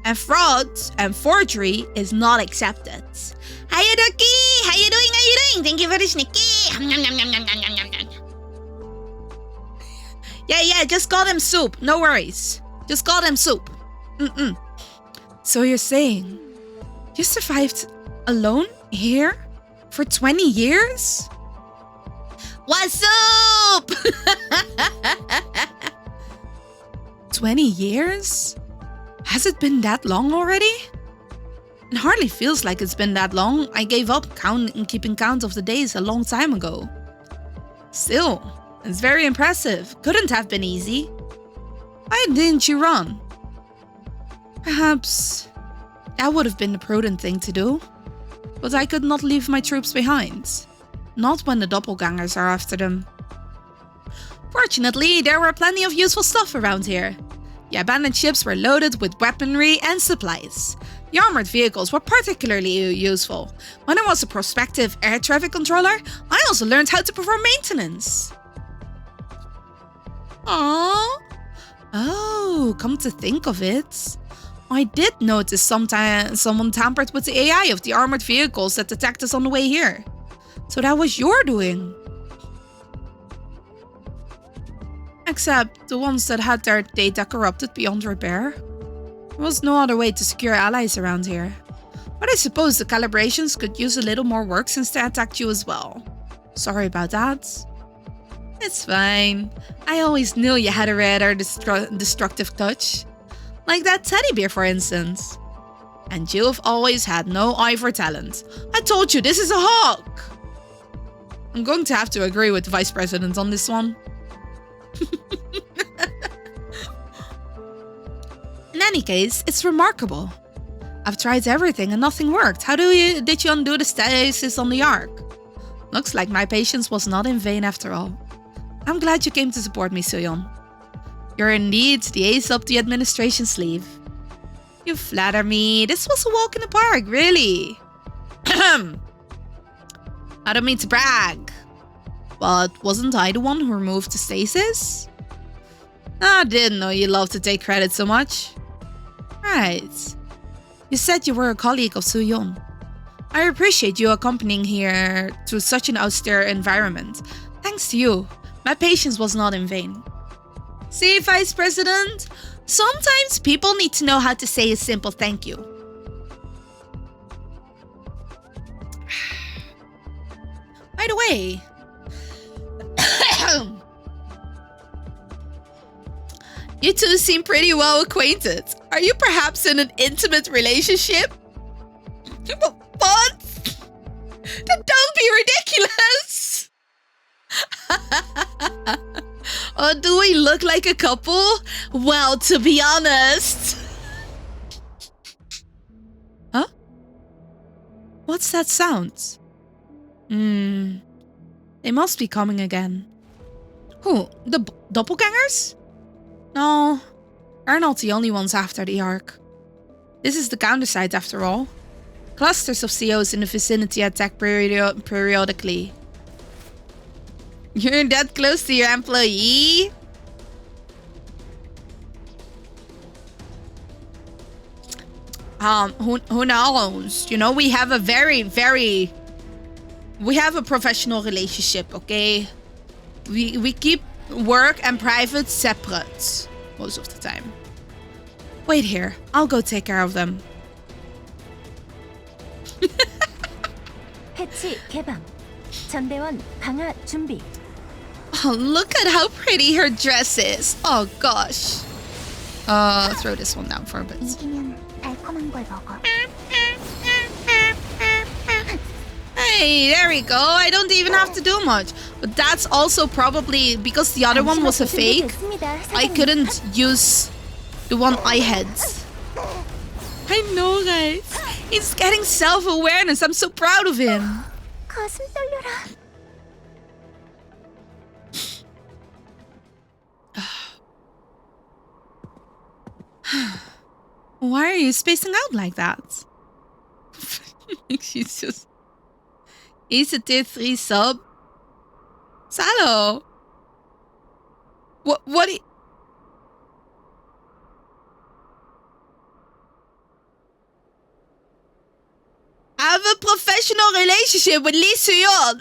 And fraud and forgery is not accepted. Hiya, Ducky! How you doing? Thank you for the snicky. Yeah, just call them soup. No worries. Just call them soup. So you're saying you survived alone here for 20 years? What's up? 20 years? Has it been that long already? It hardly feels like it's been that long. I gave up keeping count of the days a long time ago. Still, it's very impressive. Couldn't have been easy. Why didn't you run? Perhaps that would have been the prudent thing to do. But I could not leave my troops behind. Not when the doppelgangers are after them. Fortunately, there were plenty of useful stuff around here. The abandoned ships were loaded with weaponry and supplies. The armored vehicles were particularly useful. When I was a prospective air traffic controller, I also learned how to perform maintenance. Aww. Oh, come to think of it. I did notice someone tampered with the AI of the armored vehicles that attacked us on the way here. So that was your doing. Except the ones that had their data corrupted beyond repair. There was no other way to secure allies around here. But I suppose the calibrations could use a little more work since they attacked you as well. Sorry about that. It's fine. I always knew you had a rather destructive touch. Like that teddy bear, for instance. And you've always had no eye for talent. I told you, this is a hawk! I'm going to have to agree with the vice president on this one. In any case, it's remarkable. I've tried everything and nothing worked. How did you undo the stasis on the Ark? Looks like my patience was not in vain after all. I'm glad you came to support me, Soyeon. You're indeed the ace up the administration sleeve. You flatter me. This was a walk in the park, really. I don't mean to brag, but wasn't I the one who removed the stasis? I didn't know you loved to take credit so much. Right. You said you were a colleague of Soyeon. I appreciate you accompanying here to such an austere environment. Thanks to you, my patience was not in vain. See, Vice President? Sometimes people need to know how to say a simple thank you. By the way, you two seem pretty well acquainted. Are you perhaps in an intimate relationship? What? Don't be ridiculous! Or do we look like a couple? Well, to be honest. Huh? What's that sound? They must be coming again. Who? The doppelgangers? No, they're not the only ones after the Ark. This is the Counterside after all. Clusters of COs in the vicinity attack periodically. You're that close to your employee? Who knows? You know, we have a we have a professional relationship, okay? We keep work and private separate most of the time. Wait here, I'll go take care of them. 해치 개방. 전대원 강화 준비. Oh, look at how pretty her dress is. Oh gosh. Throw this one down for a bit. 이기면 달콤한 걸 먹어. Hey, there we go. I don't even have to do much. But that's also probably because the other one was a fake. I couldn't use the one I had. I know, guys. He's getting self-awareness. I'm so proud of him. 가슴 떨려라. Why are you spacing out like that? She's just... He's a tier 3 sub. Salo. What I have a professional relationship with Lee Soo-yeon.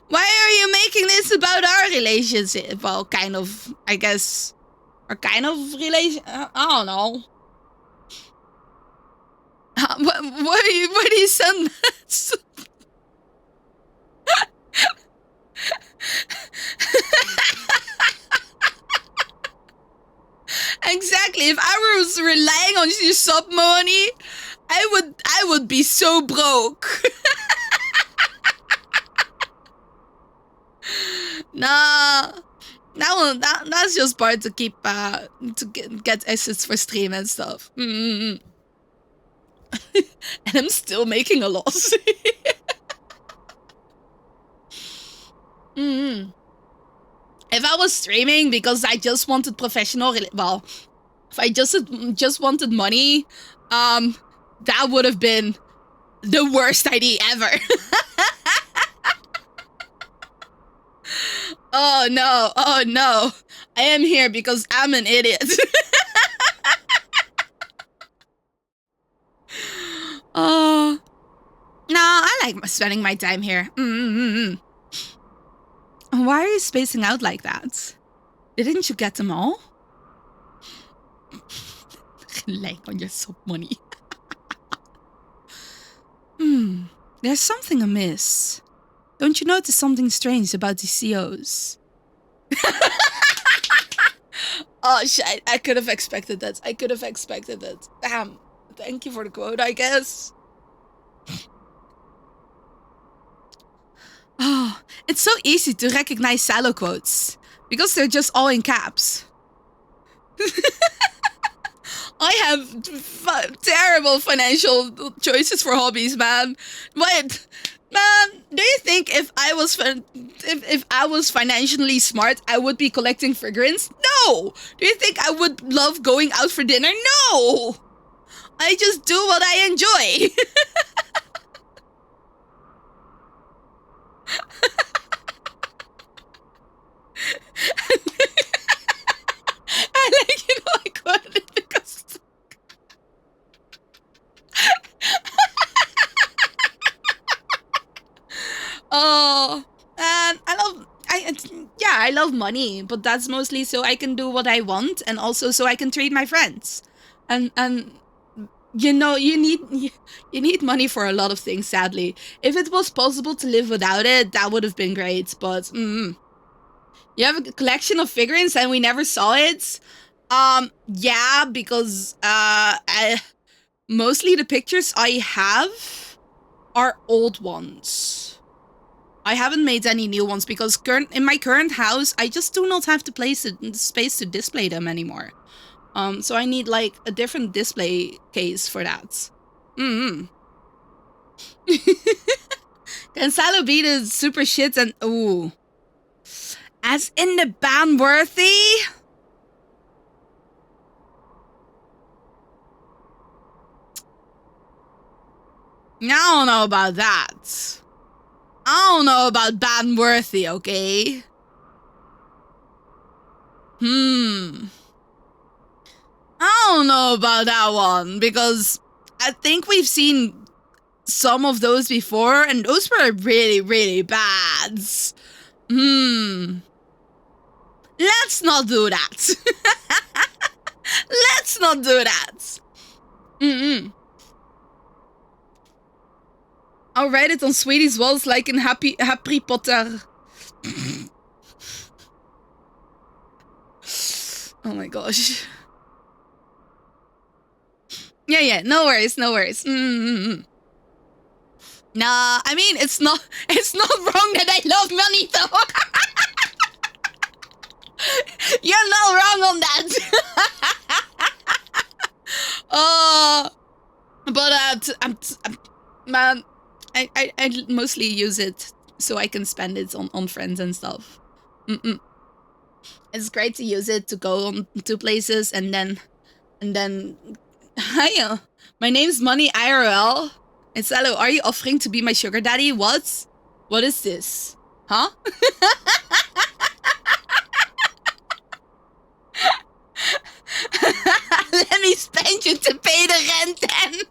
Why are you making this about our relationship? Well, kind of, I guess. Or kind of relation. I don't know. What do you send that? Exactly. If I was relying on your sub money, I would be so broke. Nah, that's just part to keep to get assets for stream and stuff. And I'm still making a loss. If I was streaming because I just wanted professional, well, if I just wanted money, that would have been the worst idea ever. Oh no, oh no. I am here because I'm an idiot. No, I like spending my time here. Why are you spacing out like that? Didn't you get them all? Relying on your sub money. There's something amiss. Don't you notice something strange about the COs? Oh shit, I could have expected that. I could have expected it. Damn. Thank you for the quote, I guess. Oh, it's so easy to recognize Salo quotes because they're just all in caps. I have terrible financial choices for hobbies, man. But man, do you think if I was if I was financially smart, I would be collecting figurines? No. Do you think I would love going out for dinner? No. I just do what I enjoy. I like, I quoted it because oh, and I love money, but that's mostly so I can do what I want, and also so I can treat my friends, and you know you need money for a lot of things. Sadly, if it was possible to live without it, that would have been great. But you have a collection of figurines and we never saw it. Yeah, because mostly the pictures I have are old ones. I haven't made any new ones because in my current house, I just do not have the space to display them anymore. So I need like a different display case for that. Can Salo beat the super shits and ooh. As in the ban worthy? I don't know about that. I don't know about ban worthy, okay? I don't know about that one because I think we've seen some of those before and those were really, really bad. Let's not do that. Let's not do that. I'll write it on Sweetie's walls like in Happy Potter. Oh my gosh. Yeah, no worries. Nah, I mean, it's not wrong that I love money though. You're not wrong on that. But man, I mostly use it so I can spend it on friends and stuff. It's great to use it to go on to places and then hi, my name's Money IRL. It's hello. Are you offering to be my sugar daddy? What? What is this? Huh? Let me spend you to pay the rent then.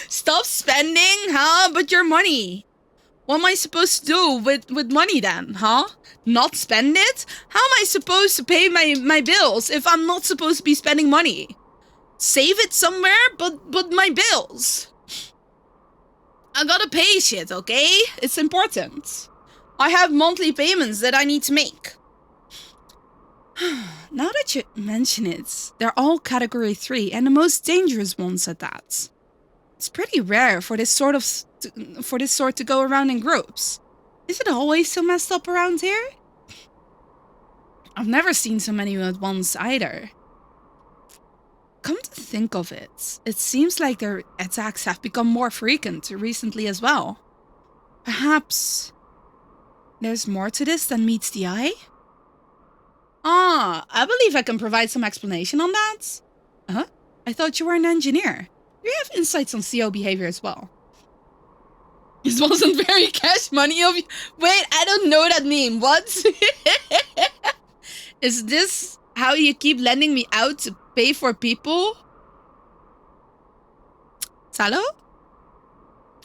Stop spending, huh? But your money. What am I supposed to do with money then, huh? Not spend it? How am I supposed to pay my bills if I'm not supposed to be spending money? Save it somewhere, but my bills. I gotta pay shit, okay? It's important. I have monthly payments that I need to make. Now that you mention it, they're all category 3 and the most dangerous ones at that. It's pretty rare for this sort to go around in groups. Is it always so messed up around here? I've never seen so many at once either. Come to think of it, it seems like their attacks have become more frequent recently as well. Perhaps there's more to this than meets the eye? Ah, I believe I can provide some explanation on that. Huh? I thought you were an engineer. You have insights on CO behavior as well. This wasn't very cash money of you. Wait, I don't know that meme. What? Is this how you keep lending me out to pay for people? Salo?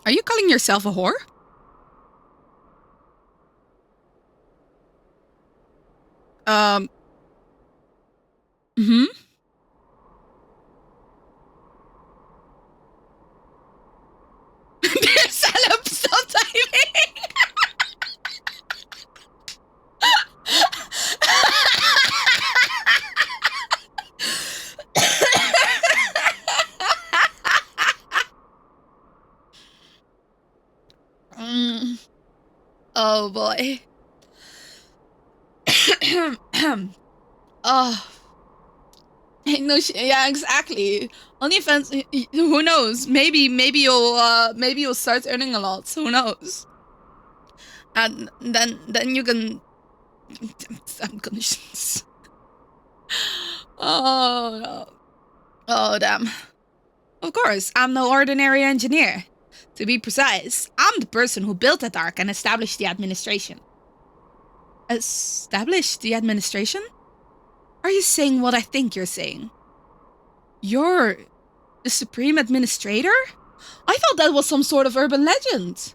Are you calling yourself a whore? Salo, stop typing! Oh boy. Oh. No, yeah, exactly. OnlyFans. Who knows? Maybe you'll start earning a lot. Who knows? And then you can. I'm gonna. Oh no. Oh damn. Of course, I'm no ordinary engineer. To be precise, I'm the person who built that ark and established the administration. Established the administration? Are you saying what I think you're saying? You're the supreme administrator? I thought that was some sort of urban legend.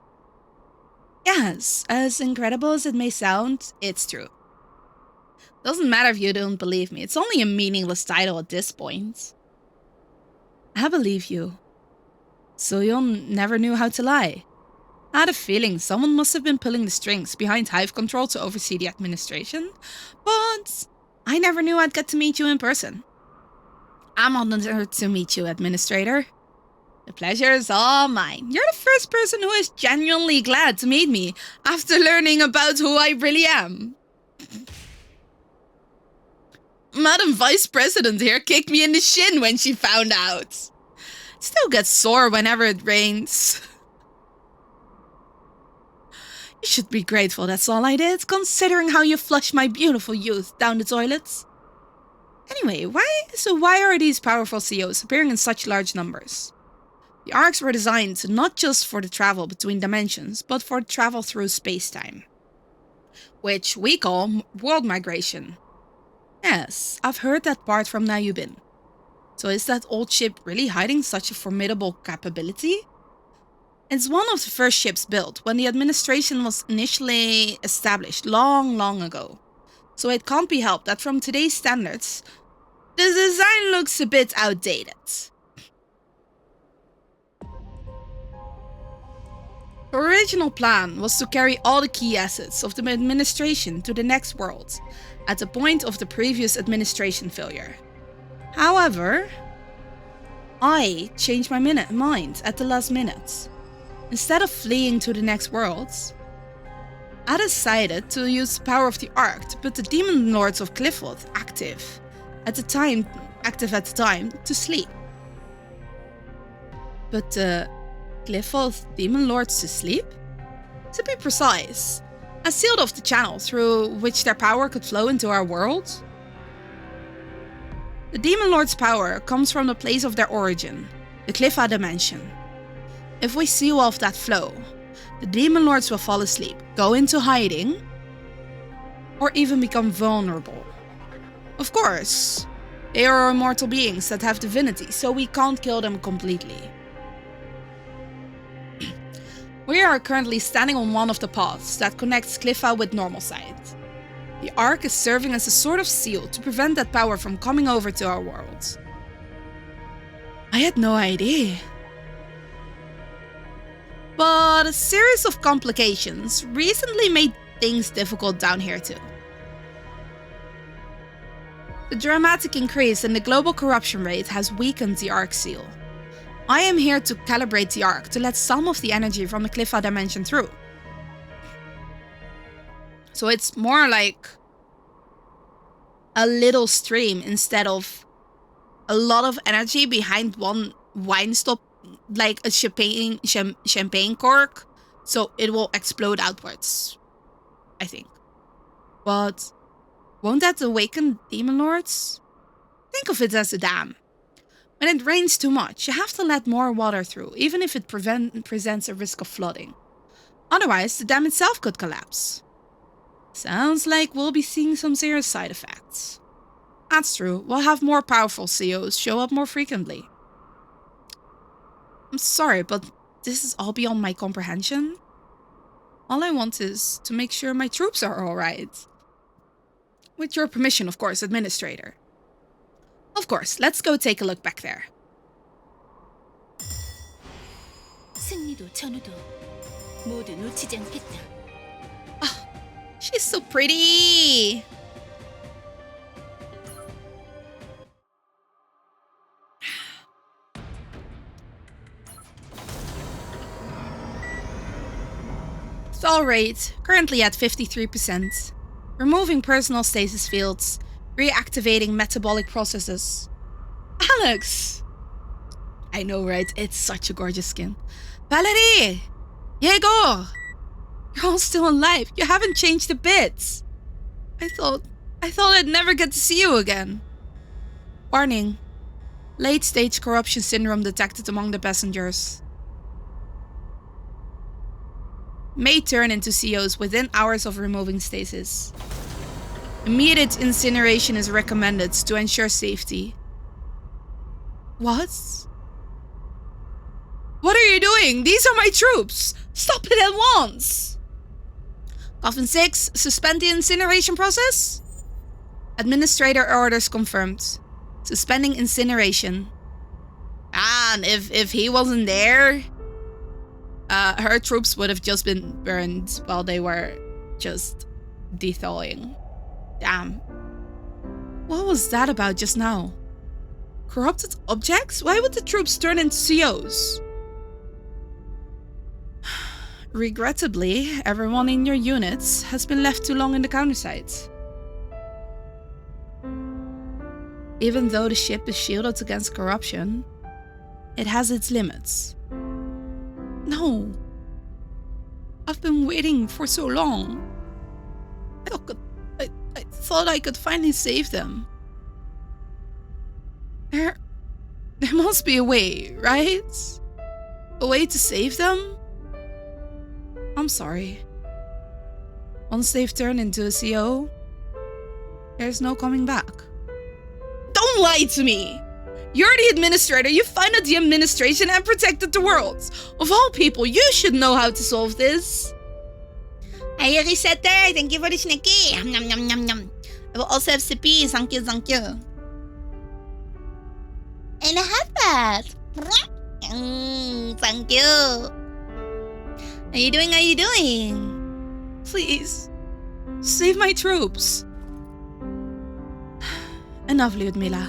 Yes, as incredible as it may sound, it's true. Doesn't matter if you don't believe me, it's only a meaningless title at this point. I believe you. So-yeon never knew how to lie. I had a feeling someone must have been pulling the strings behind Hive Control to oversee the administration, but I never knew I'd get to meet you in person. I'm honored to meet you, Administrator. The pleasure is all mine. You're the first person who is genuinely glad to meet me after learning about who I really am. Madam Vice President here kicked me in the shin when she found out. Still gets sore whenever it rains. You should be grateful that's all I did, considering how you flushed my beautiful youth down the toilets. Anyway, why are these powerful CEOs appearing in such large numbers? The arcs were designed not just for the travel between dimensions, but for travel through space-time, which we call world migration. Yes, I've heard that part from Nayubin. So is that old ship really hiding such a formidable capability? It's one of the first ships built when the administration was initially established long ago. So it can't be helped that from today's standards, the design looks a bit outdated. The original plan was to carry all the key assets of the administration to the next world, at the point of the previous administration failure. However, I changed my mind at the last minute. Instead of fleeing to the next world, I decided to use the power of the Ark to put the Demon Lords of Clifford active at the time to sleep. But Clifford Demon Lords to sleep? To be precise, I sealed off the channel through which their power could flow into our world. The Demon Lord's power comes from the place of their origin, the Cliffa dimension. If we seal off that flow, the Demon Lords will fall asleep, go into hiding, or even become vulnerable. Of course, they are immortal beings that have divinity, so we can't kill them completely. We are currently standing on one of the paths that connects Cliffa with Normalside. The Ark is serving as a sort of seal to prevent that power from coming over to our world. I had no idea. But a series of complications recently made things difficult down here too. The dramatic increase in the global corruption rate has weakened the Ark seal. I am here to calibrate the Ark to let some of the energy from the Cliffa dimension through. So it's more like a little stream instead of a lot of energy behind one wine stop, like a champagne cork, so it will explode outwards, I think. But won't that awaken Demon Lords? Think of it as a dam. When it rains too much, you have to let more water through, even if it presents a risk of flooding. Otherwise, the dam itself could collapse. Sounds like we'll be seeing some serious side effects. That's true, we'll have more powerful CEOs show up more frequently. I'm sorry, but this is all beyond my comprehension. All I want is to make sure my troops are alright. With your permission, of course, Administrator. Of course, let's go take a look back there. 승리도 전우도 모두 놓치지 않겠다. Oh, she's so pretty. Thaw rate, currently at 53%. Removing personal stasis fields. Reactivating metabolic processes. Alex! I know, right? It's such a gorgeous skin. Valerie! Diego! You're all still alive. You haven't changed a bit. I thought I'd never get to see you again. Warning. Late-stage corruption syndrome detected among the passengers. May turn into COs within hours of removing stasis. Immediate incineration is recommended to ensure safety. What? What are you doing? These are my troops! Stop it at once! Coffin 6, suspend the incineration process? Administrator orders confirmed. Suspending incineration. And if he wasn't there, her troops would have just been burned while they were just thawing. Damn. What was that about just now? Corrupted objects? Why would the troops turn into COs? Regrettably, everyone in your units has been left too long in the Counterside. Even though the ship is shielded against corruption, it has its limits. No. I've been waiting for so long. I thought I could finally save them. There must be a way, right? A way to save them? I'm sorry. Once they've turned into a CO, there's no coming back. Don't lie to me! You're the administrator, you founded the administration and protected the world. Of all people, you should know how to solve this. Hey, Resetter, thank you for the snacky. Nom, nom, nom, nom. I will also have sippy, thank you, thank you. And I have that. Thank you. How you doing? How you doing? Please, save my troops. Enough, Lyudmila.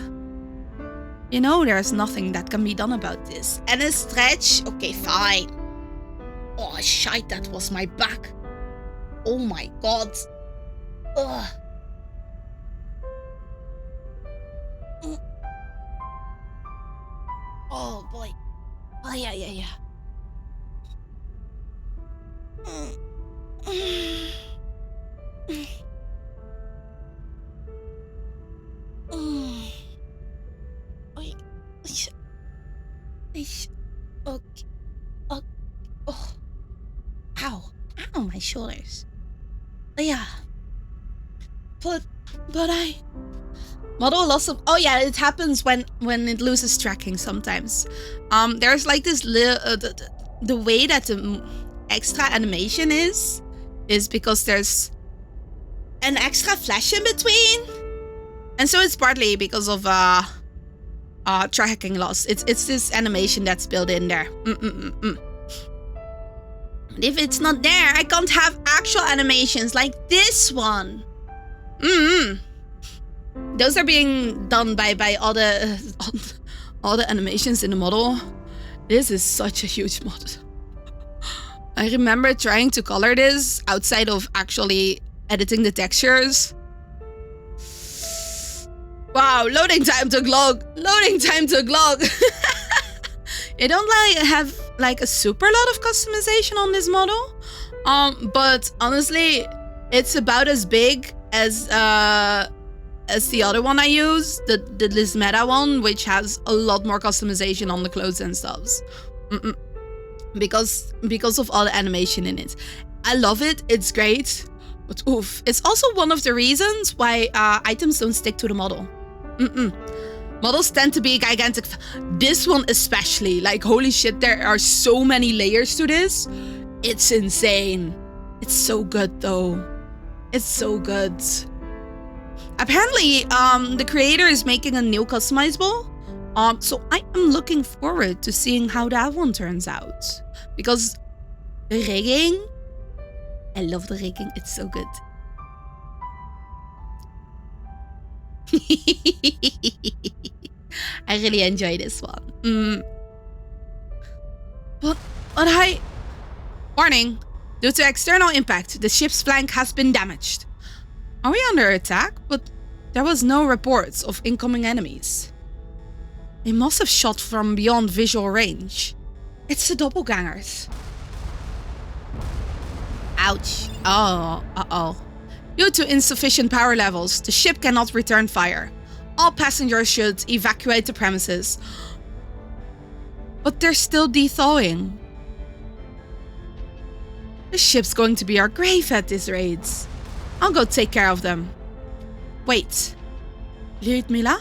You know there's nothing that can be done about this. And a stretch? Okay, fine. Oh, shite, that was my back. Oh my god. Ugh. Oh boy. Oh yeah. Okay. Oh. Ow, my shoulders. Yeah. But model loss of, oh yeah, it happens when it loses tracking sometimes. There's like this little the way that the extra animation is because there's an extra flash in between, and so it's partly because of tracking loss. It's this animation that's built in there. If it's not there, I can't have actual animations like this one. Those are being done by all the animations in the model. This is such a huge mod. I remember trying to color this outside of actually editing the textures. Wow, loading time took long. You don't have like a super lot of customization on this model, but honestly, it's about as big as the other one I use, the Lismeta one, which has a lot more customization on the clothes and stuffs. Because of all the animation in it. I love it, it's great, but oof, it's also one of the reasons why items don't stick to the model. Models tend to be gigantic. This one especially, like holy shit, there are so many layers to this. It's insane. It's so good though. It's so good. Apparently, the creator is making a new customizable. So I am looking forward to seeing how that one turns out. Because the rigging, I love the rigging, it's so good. I really enjoy this one. But warning, Due to external impact, the ship's flank has been damaged. Are we under attack? But there was no reports of incoming enemies. They must have shot from beyond visual range. It's the doppelgangers. Ouch. Oh, uh-oh. Due to insufficient power levels, the ship cannot return fire. All passengers should evacuate the premises. But they're still de-thawing. The ship's going to be our grave at this raid. I'll go take care of them. Wait. Lyudmila?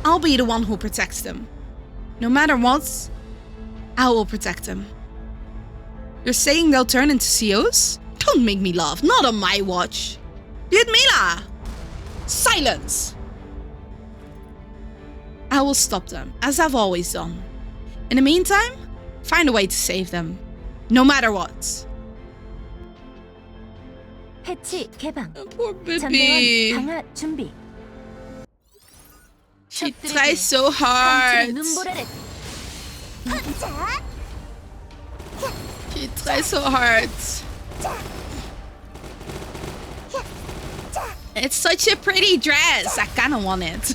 I'll be the one who protects them. No matter what, I will protect them. You're saying they'll turn into COs? Don't make me laugh. Not on my watch. Lyudmila! Silence! I will stop them, as I've always done. In the meantime, find a way to save them. No matter what. 해치 개방. Poor 전대원 baby. 강화 준비. She tries so hard. 눈보라를. She tries so hard. It's such a pretty dress. I kind of want it.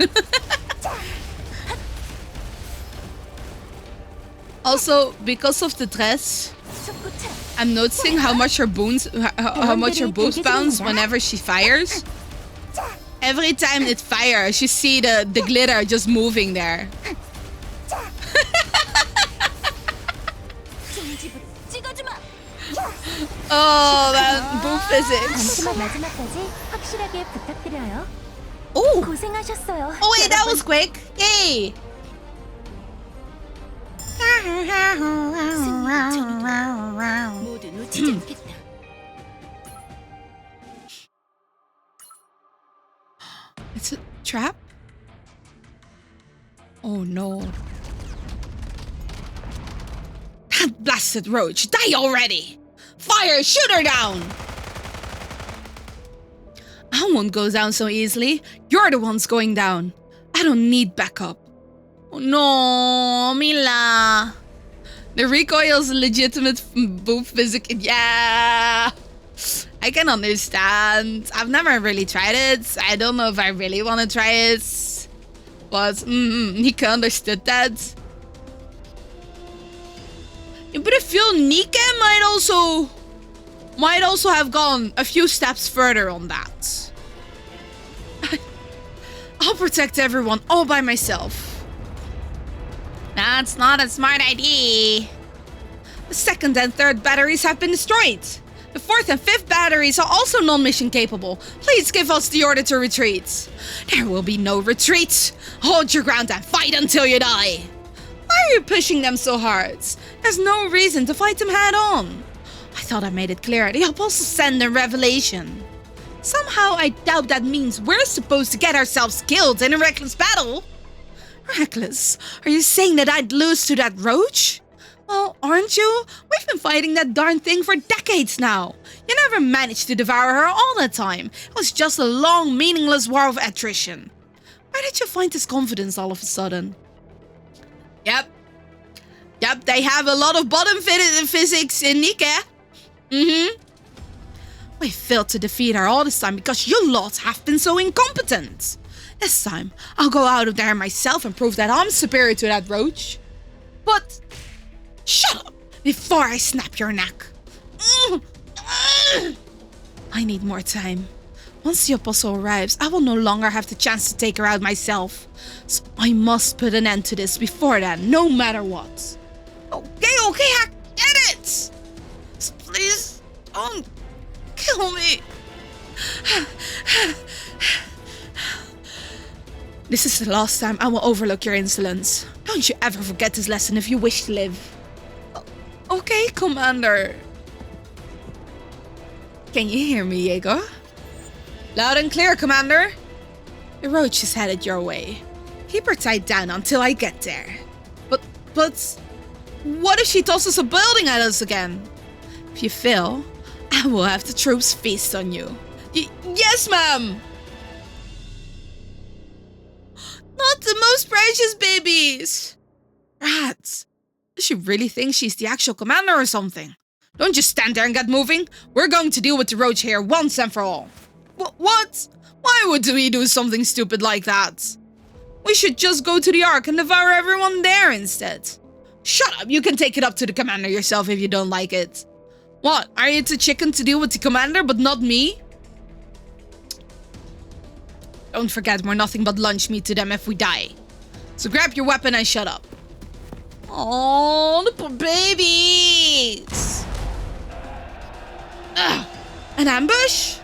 Also, because of the dress, I'm noticing how much her boobs bounce whenever she fires. Every time it fires, you see the glitter just moving there. Oh man, boob physics. 마지막까지 확실하게 부탁드려요. Oh, 고생하셨어요. oh wait, that was quick. Yay! 모두 놓치지 않겠다. It's a trap? Oh no. That blasted roach, die already! Fire, shoot her down! I won't go down so easily. You're the ones going down. I don't need backup. Oh no, Mila. The recoil is a legitimate boob physics. Yeah. I can understand. I've never really tried it. I don't know if I really want to try it. But Nika understood that. But I feel Nika might also have gone a few steps further on that. I'll protect everyone all by myself. That's not a smart idea. The second and third batteries have been destroyed. The fourth and fifth batteries are also non-mission capable. Please give us the order to retreat. There will be no retreat. Hold your ground and fight until you die. Why are you pushing them so hard? There's no reason to fight them head on. I thought I made it clear. The apostles send a revelation. Somehow I doubt that means we're supposed to get ourselves killed in a reckless battle. Reckless? Are you saying that I'd lose to that roach? Well, aren't you? We've been fighting that darn thing for decades now. You never managed to devour her all the time. It was just a long, meaningless war of attrition. Where did you find this confidence all of a sudden? Yep, they have a lot of bottom physics in Nika. We failed to defeat her all this time because you lot have been so incompetent. This time, I'll go out of there myself and prove that I'm superior to that roach. But shut up before I snap your neck. I need more time. Once the apostle arrives, I will no longer have the chance to take her out myself. So I must put an end to this before then, no matter what. Okay, I get it. Just please don't kill me. This is the last time I will overlook your insolence. Don't you ever forget this lesson if you wish to live. Okay, Commander. Can you hear me, Jaeger? Loud and clear, Commander. The roach is headed your way. Keep her tied down until I get there. But, what if she tosses a building at us again? If you fail, I will have the troops feast on you. Yes, ma'am! Not the most precious babies! Rats. Does she really think she's the actual commander or something? Don't just stand there and get moving. We're going to deal with the roach here once and for all. What? Why would we do something stupid like that? We should just go to the Ark and devour everyone there instead. Shut up, you can take it up to the commander yourself if you don't like it. What, are you too chicken to deal with the commander but not me? Don't forget, we're nothing but lunch meat to them if we die. So grab your weapon and shut up. Oh, the poor babies. Ugh. An ambush?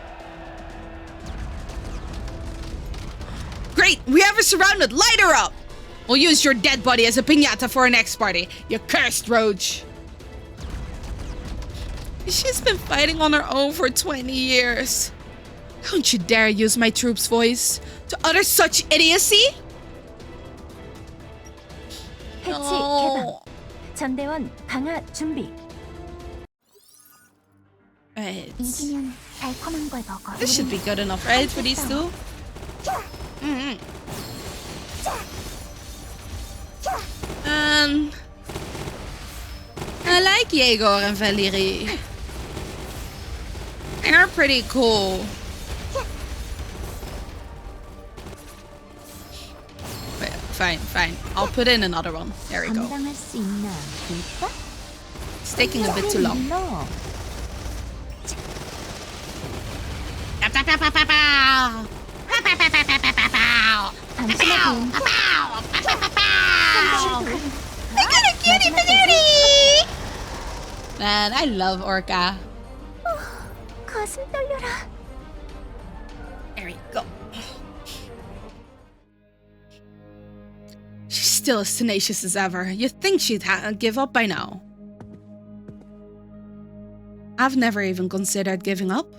Great, we have her surrounded. Light her up. We'll use your dead body as a piñata for our next party. You cursed roach. She's been fighting on her own for 20 years. Don't you dare use my troops' voice to utter such idiocy. 해치 개방. 전대원 강화 준비. Right. 이기면 달콤한 걸 먹어. This should be good enough, right, for these two? I like Yegor and Valerie. They're pretty cool. Wait, fine. I'll put in another one. There we go. 감당할 수 있나 볼까? It's taking a bit too long. I got a cutie patootie! Man, I love Orca. 가슴 떨려라. There we go. She's still as tenacious as ever. You'd think she'd give up by now. I've never even considered giving up.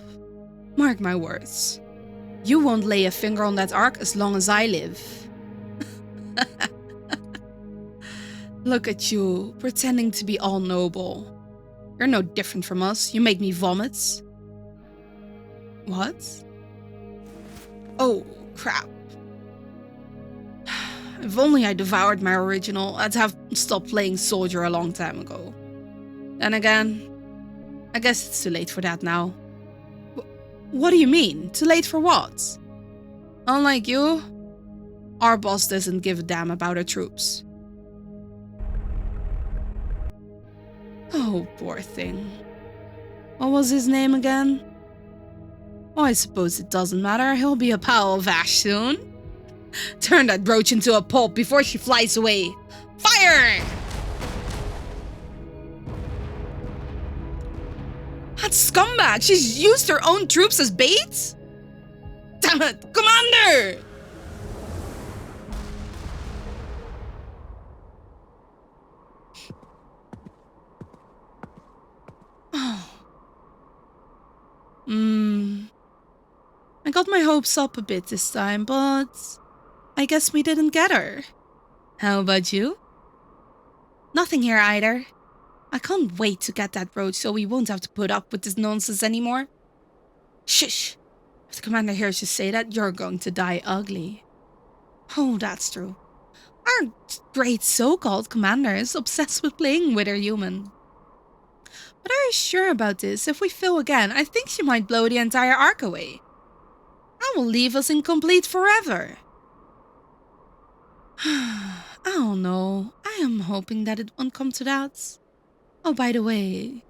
Mark my words. You won't lay a finger on that Ark as long as I live. Look at you, pretending to be all noble. You're no different from us. You make me vomit. What? Oh, crap. If only I devoured my original, I'd have stopped playing soldier a long time ago. Then again, I guess it's too late for that now. What do you mean? Too late for what? Unlike you, our boss doesn't give a damn about our troops. Oh, poor thing. What was his name again? Oh, I suppose it doesn't matter. He'll be a pile of ash soon. Turn that roach into a pulp before she flies away. Fire! That scumbag! She's used her own troops as bait? Damn it! Commander! I got my hopes up a bit this time, but I guess we didn't get her. How about you? Nothing here either. I can't wait to get that roach so we won't have to put up with this nonsense anymore. Shush! If the commander hears you say that, you're going to die ugly. Oh, that's true. Our great so-called commander is obsessed with playing with her human. But are you sure about this? If we fail again, I think she might blow the entire Ark away. That will leave us incomplete forever. I don't know. I am hoping that it won't come to that. Oh, by the way,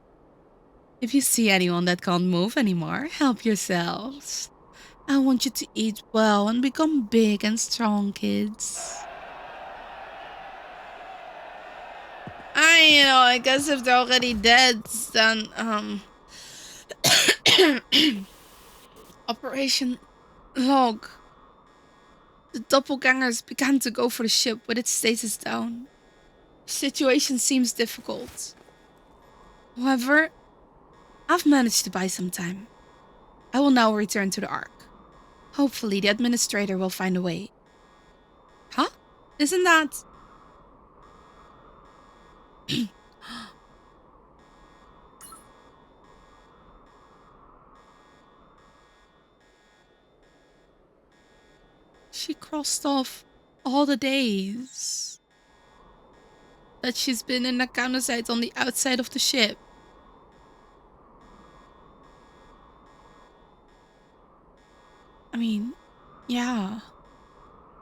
if you see anyone that can't move anymore, help yourselves. I want you to eat well and become big and strong, kids. I guess if they're already dead, then, Operation Log. The doppelgangers began to go for the ship with its stasis down. The situation seems difficult. However, I've managed to buy some time. I will now return to the Ark. Hopefully the administrator will find a way. Huh? Isn't that... She crossed off all the days that she's been in the Counterside on the outside of the ship. Yeah.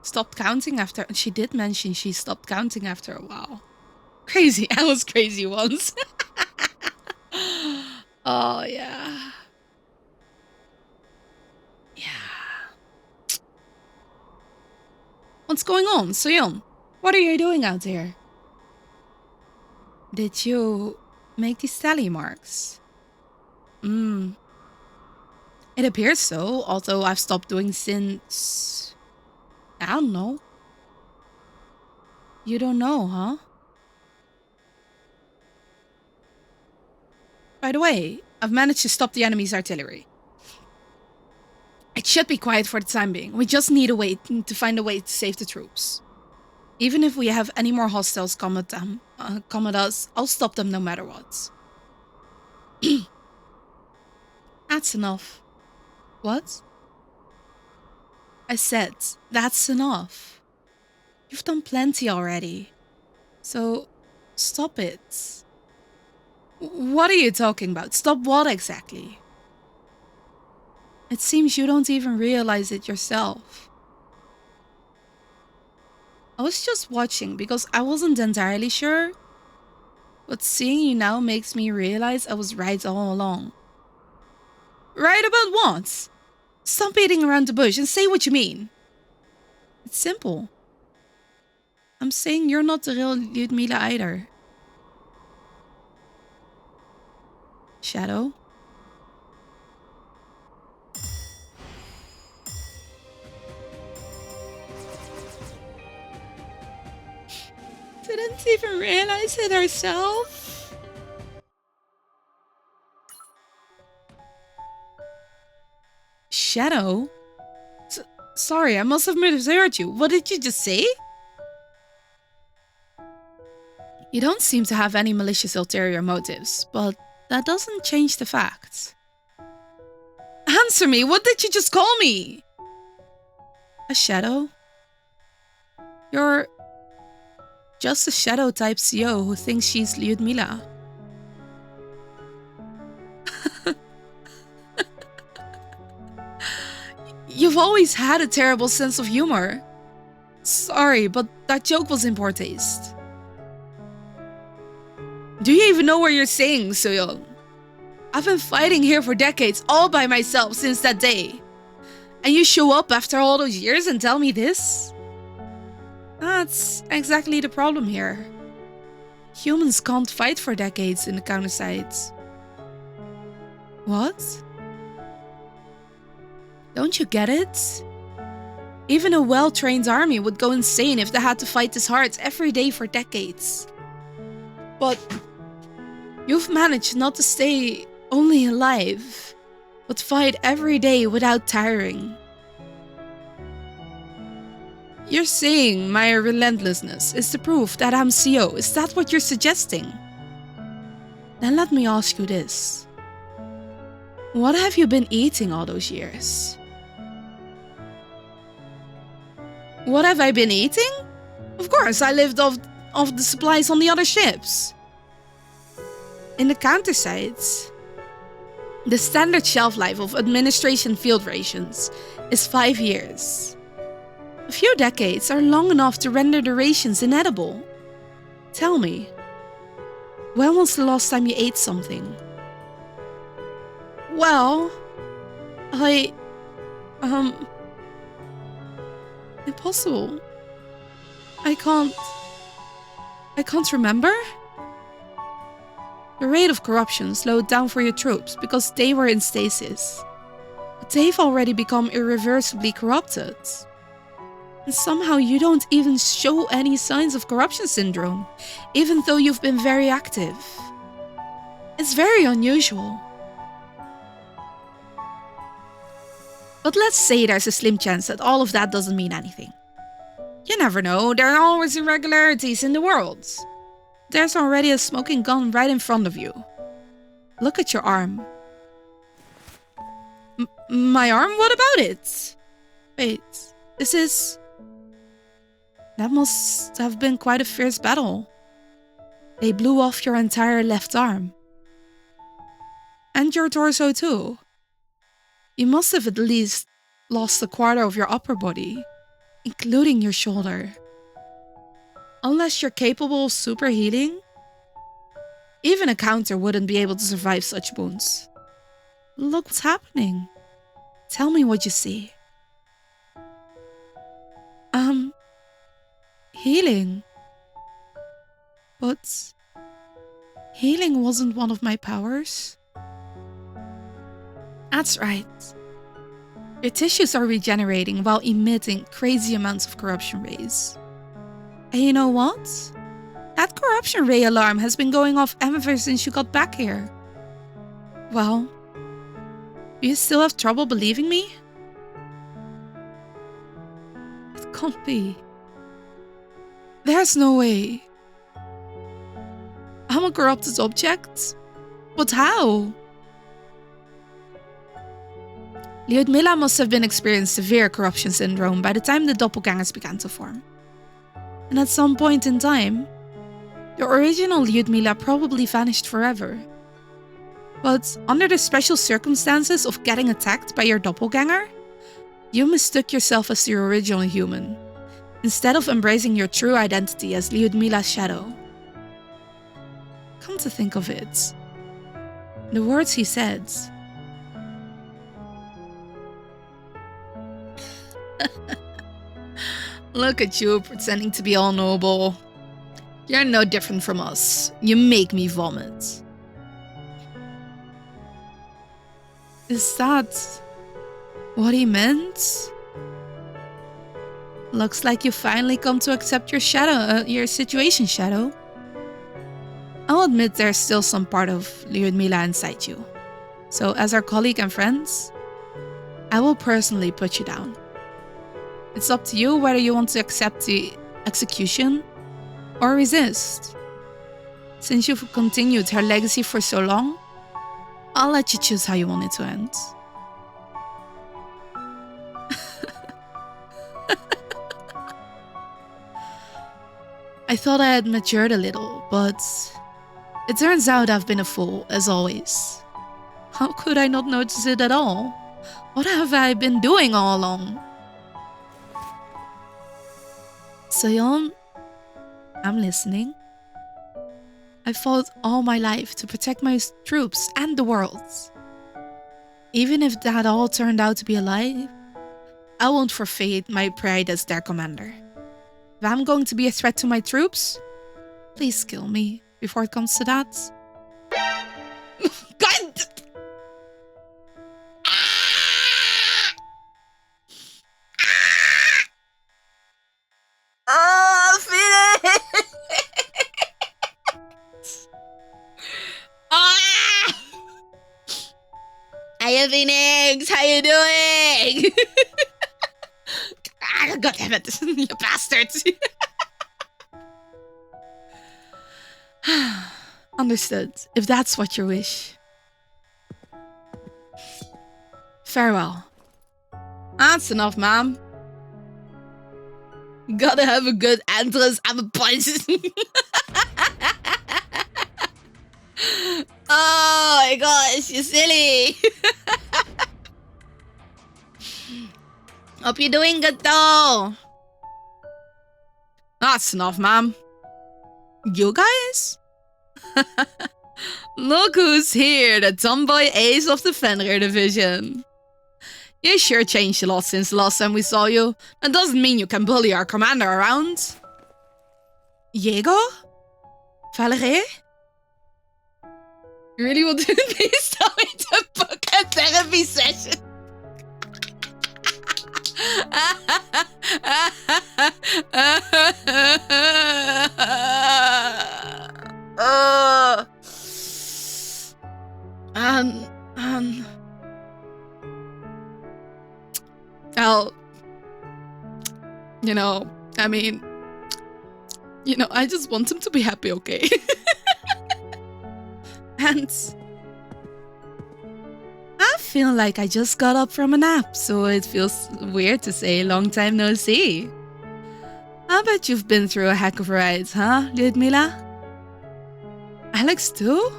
Stopped counting after... She did mention she stopped counting after a while. Crazy. I was crazy once. Oh, yeah. Yeah. What's going on, Soyeon? What are you doing out here? Did you make these tally marks? It appears so, although I've stopped doing since... I don't know. You don't know, huh? By the way, I've managed to stop the enemy's artillery. It should be quiet for the time being. We just need to find a way to save the troops. Even if we have any more hostiles come at us, I'll stop them no matter what. That's enough. What? I said, that's enough. You've done plenty already. So, stop it. What are you talking about? Stop what exactly? It seems you don't even realize it yourself. I was just watching because I wasn't entirely sure. But seeing you now makes me realize I was right all along. Right about what? Stop beating around the bush and say what you mean. It's simple. I'm saying you're not the real Lyudmila either. Shadow? Didn't even realize it herself. Shadow? Sorry, I must have misheard you. What did you just say? You don't seem to have any malicious ulterior motives, but that doesn't change the facts. Answer me! What did you just call me? A shadow? You're just a shadow-type CO who thinks she's Lyudmila. You've always had a terrible sense of humor. Sorry, but that joke was in poor taste. Do you even know what you're saying, Soyeon? I've been fighting here for decades all by myself since that day. And you show up after all those years and tell me this? That's exactly the problem here. Humans can't fight for decades in the Counterside. What? Don't you get it? Even a well-trained army would go insane if they had to fight this hard every day for decades. But you've managed not to stay only alive, but fight every day without tiring. You're saying my relentlessness is the proof that I'm CO. Is that what you're suggesting? Then let me ask you this. What have you been eating all those years? What have I been eating? Of course, I lived off the supplies on the other ships. In the Countersides, the standard shelf life of administration field rations is 5 years. A few decades are long enough to render the rations inedible. Tell me, when was the last time you ate something? Well, impossible. I can't remember. The rate of corruption slowed down for your troops because they were in stasis. But they've already become irreversibly corrupted. And somehow you don't even show any signs of corruption syndrome, even though you've been very active. It's very unusual. But let's say there's a slim chance that all of that doesn't mean anything. You never know, there are always irregularities in the world. There's already a smoking gun right in front of you. Look at your arm. My arm? What about it? Wait, this is... That must have been quite a fierce battle. They blew off your entire left arm. And your torso too. You must have at least lost a quarter of your upper body, including your shoulder. Unless you're capable of super healing, even a counter wouldn't be able to survive such wounds. Look what's happening. Tell me what you see. Healing. But healing wasn't one of my powers. That's right. Your tissues are regenerating while emitting crazy amounts of corruption rays. And you know what? That corruption ray alarm has been going off ever since you got back here. Well, do you still have trouble believing me? It can't be. There's no way. I'm a corrupted object? But how? Lyudmila must have been experiencing severe corruption syndrome by the time the doppelgangers began to form. And at some point in time, the original Lyudmila probably vanished forever. But under the special circumstances of getting attacked by your doppelganger, you mistook yourself as the original human, instead of embracing your true identity as Lyudmila's shadow. Come to think of it, the words he said. Look at you pretending to be all noble. You're no different from us. You make me vomit. Is that what he meant? Looks like you finally come to accept your situation, Shadow. I'll admit there's still some part of Lyudmila inside you. So as our colleague and friends, I will personally put you down. It's up to you whether you want to accept the execution or resist. Since you've continued her legacy for so long, I'll let you choose how you want it to end. I thought I had matured a little, but it turns out I've been a fool, as always. How could I not notice it at all? What have I been doing all along? Soyeon, I'm listening. I fought all my life to protect my troops and the world. Even if that all turned out to be a lie, I won't forfeit my pride as their commander. If I'm going to be a threat to my troops, please kill me before it comes to that. God! Oh, Phoenix! Hiya, Phoenix! How you doing? God damn it, you bastards! Understood, if that's what you wish. Farewell. That's enough, ma'am. Gotta have a good entrance and a punch. Oh my gosh, you're silly. Hope you're doing good though. That's enough, ma'am. You guys? Look who's here, the tomboy ace of the Fenrir division. You sure changed a lot since the last time we saw you. That doesn't mean you can bully our commander around. Diego? Valerie? You really want to please tell me to book a therapy session? Well, I just want him to be happy, okay? And I feel like I just got up from a nap, so it feels weird to say long time no see. I bet you've been through a heck of a ride, huh, Lyudmila? Alex too?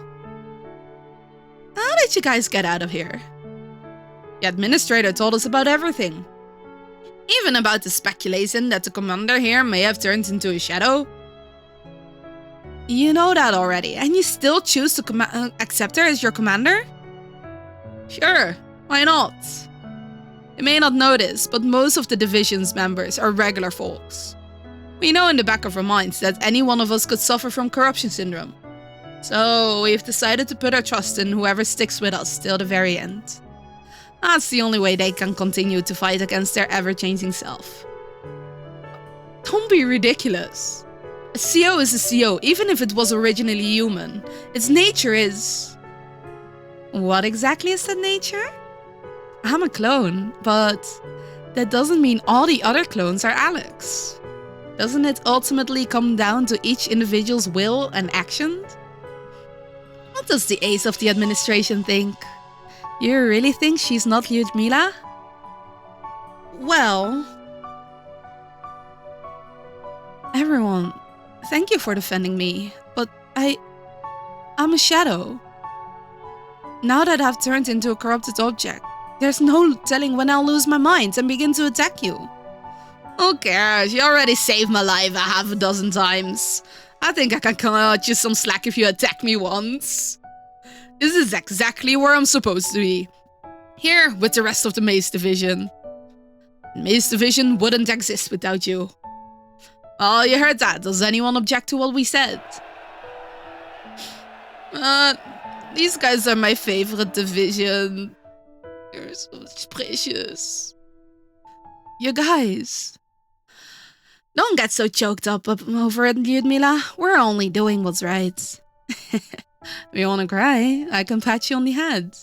How did you guys get out of here? The administrator told us about everything. Even about the speculation that the commander here may have turned into a shadow. You know that already, and you still choose to accept her as your commander? Sure, why not? You may not know this, but most of the division's members are regular folks. We know in the back of our minds that any one of us could suffer from corruption syndrome. So we've decided to put our trust in whoever sticks with us till the very end. That's the only way they can continue to fight against their ever-changing self. Don't be ridiculous. A CO is a CO, even if it was originally human. Its nature is... What exactly is that nature? I'm a clone, but that doesn't mean all the other clones are Alex. Doesn't it ultimately come down to each individual's will and action? What does the ace of the administration think? You really think she's not Lyudmila? Well... Everyone, thank you for defending me, but I'm a shadow. Now that I've turned into a corrupted object, there's no telling when I'll lose my mind and begin to attack you. Who cares? You already saved my life half a dozen times. I think I can cut you some slack if you attack me once. This is exactly where I'm supposed to be. Here with the rest of the Maze Division. Maze Division wouldn't exist without you. Oh, you heard that. Does anyone object to what we said? These guys are my favorite division. You're so precious. You guys. Don't get so choked up over it, Lyudmila. We're only doing what's right. If you wanna cry, I can pat you on the head.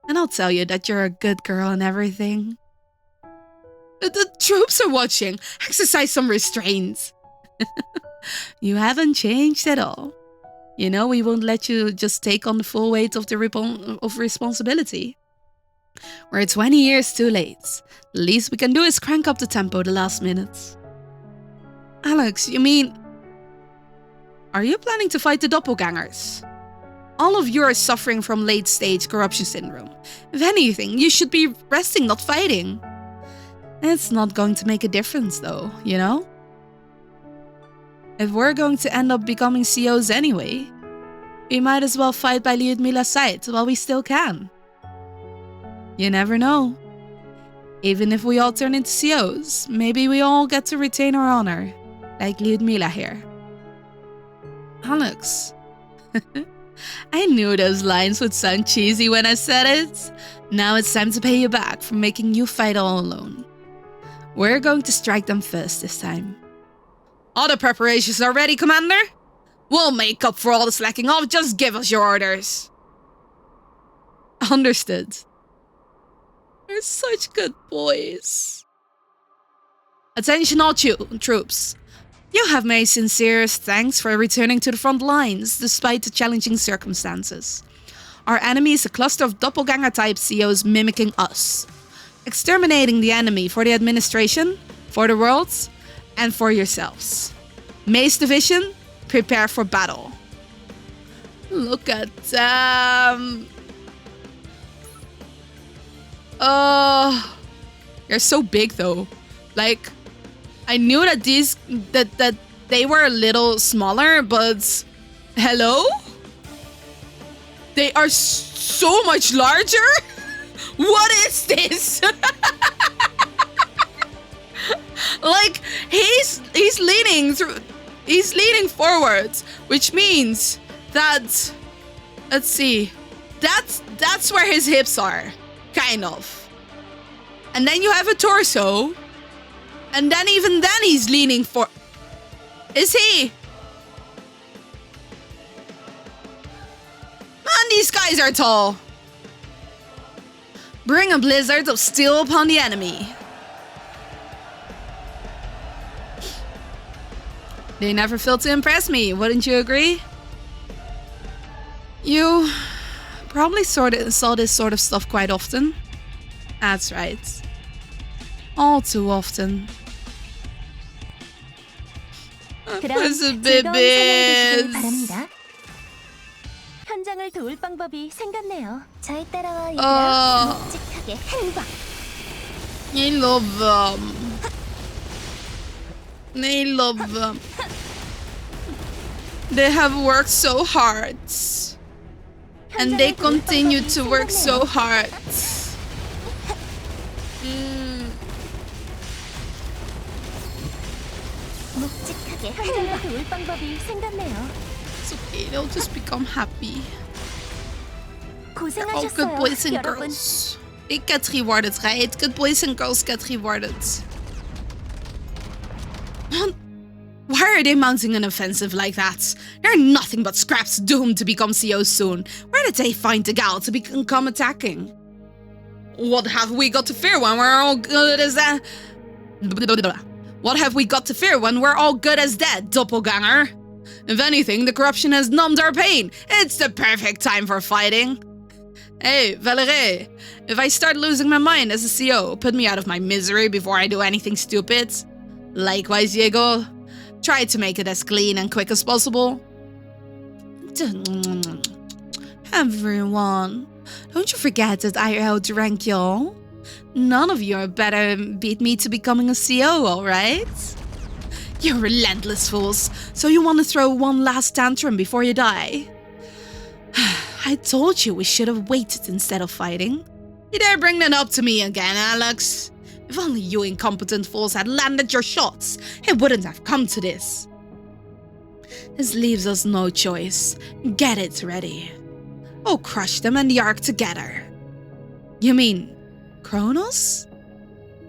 And I'll tell you that you're a good girl and everything. The troops are watching. Exercise some restraint. You haven't changed at all. You know we won't let you just take on the full weight of the responsibility. We're 20 years too late. The least we can do is crank up the tempo the last minute. Alex, you mean... Are you planning to fight the doppelgangers? All of you are suffering from late-stage corruption syndrome. If anything, you should be resting, not fighting. It's not going to make a difference though, you know? If we're going to end up becoming COs anyway, we might as well fight by Lyudmila's side while we still can. You never know. Even if we all turn into COs, maybe we all get to retain our honor, like Lyudmila here. Alex. I knew those lines would sound cheesy when I said it. Now it's time to pay you back for making you fight all alone. We're going to strike them first this time. All the preparations are ready, Commander? We'll make up for all the slacking off, just give us your orders. Understood. They're such good boys. Attention all troops. You have my sincerest thanks for returning to the front lines, despite the challenging circumstances. Our enemy is a cluster of doppelganger-type COs mimicking us. Exterminating the enemy for the administration, for the world, and for yourselves. Maze Division, prepare for battle. Look at them. They're so big though. Like, I knew that that they were a little smaller, but hello? They are so much larger? What is this? Like, he's leaning forwards, which means that, let's see, that's where his hips are, kind of. And then you have a torso, and then even then he's leaning for... Is he? Man, these guys are tall. Bring a blizzard of steel upon the enemy. They never fail to impress me, wouldn't you agree? You probably saw this sort of stuff quite often. That's right. All too often. 그럼 Who's a 즐거운 사냥을 되시길 baby? 바랍니다. 현장을 도울 방법이 생겼네요. 잘 따라와 얘들아. 묵직하게 한 방. I love them. I love them. They have worked so hard. And they continue to work so hard. 묵직하게 현장을 도울 방법이 생겼네요. It's okay, they'll just become happy. All good 고생하셨어요, boys and 여러분. girls. They get rewarded, right? Good boys and girls get rewarded. Why are they mounting an offensive like that? They're nothing but scraps doomed to become CEOs soon. Where did they find the gal to become attacking? What have we got to fear when we're all good as that? What have we got to fear when we're all good as dead, doppelganger? If anything, the corruption has numbed our pain. It's the perfect time for fighting. Hey, Valerie, if I start losing my mind as a CEO, put me out of my misery before I do anything stupid. Likewise, Diego. Try to make it as clean and quick as possible. Everyone, don't you forget that I outrank y'all. None of you better beat me to becoming a CEO, alright? You relentless fools. So you want to throw one last tantrum before you die? I told you we should have waited instead of fighting. You dare bring that up to me again, Alex? If only you incompetent fools had landed your shots, it wouldn't have come to this. This leaves us no choice. Get it ready. We'll crush them and the Ark together. You mean Kronos?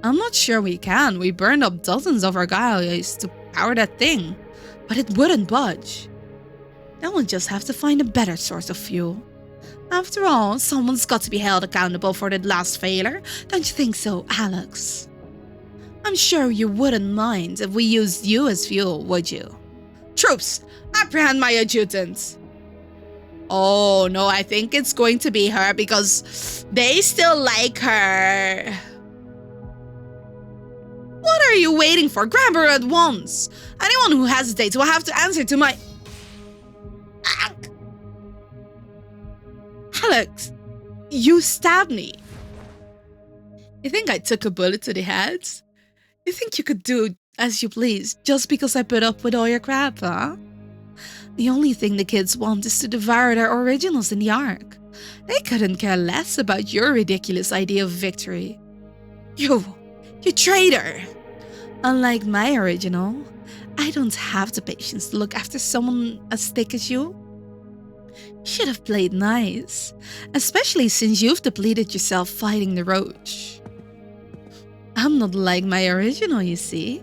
I'm not sure we can. We burned up dozens of our guys to power that thing, but it wouldn't budge. Then we'll just have to find a better source of fuel. After all, someone's got to be held accountable for that last failure, don't you think so, Alex? I'm sure you wouldn't mind if we used you as fuel, would you? Troops, apprehend my adjutant. Oh no, I think it's going to be her because they still like her. What are you waiting for? Grab her at once. Anyone who hesitates will have to answer to my... Alex, you stabbed me. You think I took a bullet to the head? You think you could do as you please just because I put up with all your crap, huh? The only thing the kids want is to devour their originals in the Ark. They couldn't care less about your ridiculous idea of victory. You traitor! Unlike my original, I don't have the patience to look after someone as thick as you. Should have played nice, especially since you've depleted yourself fighting the roach. I'm not like my original, you see.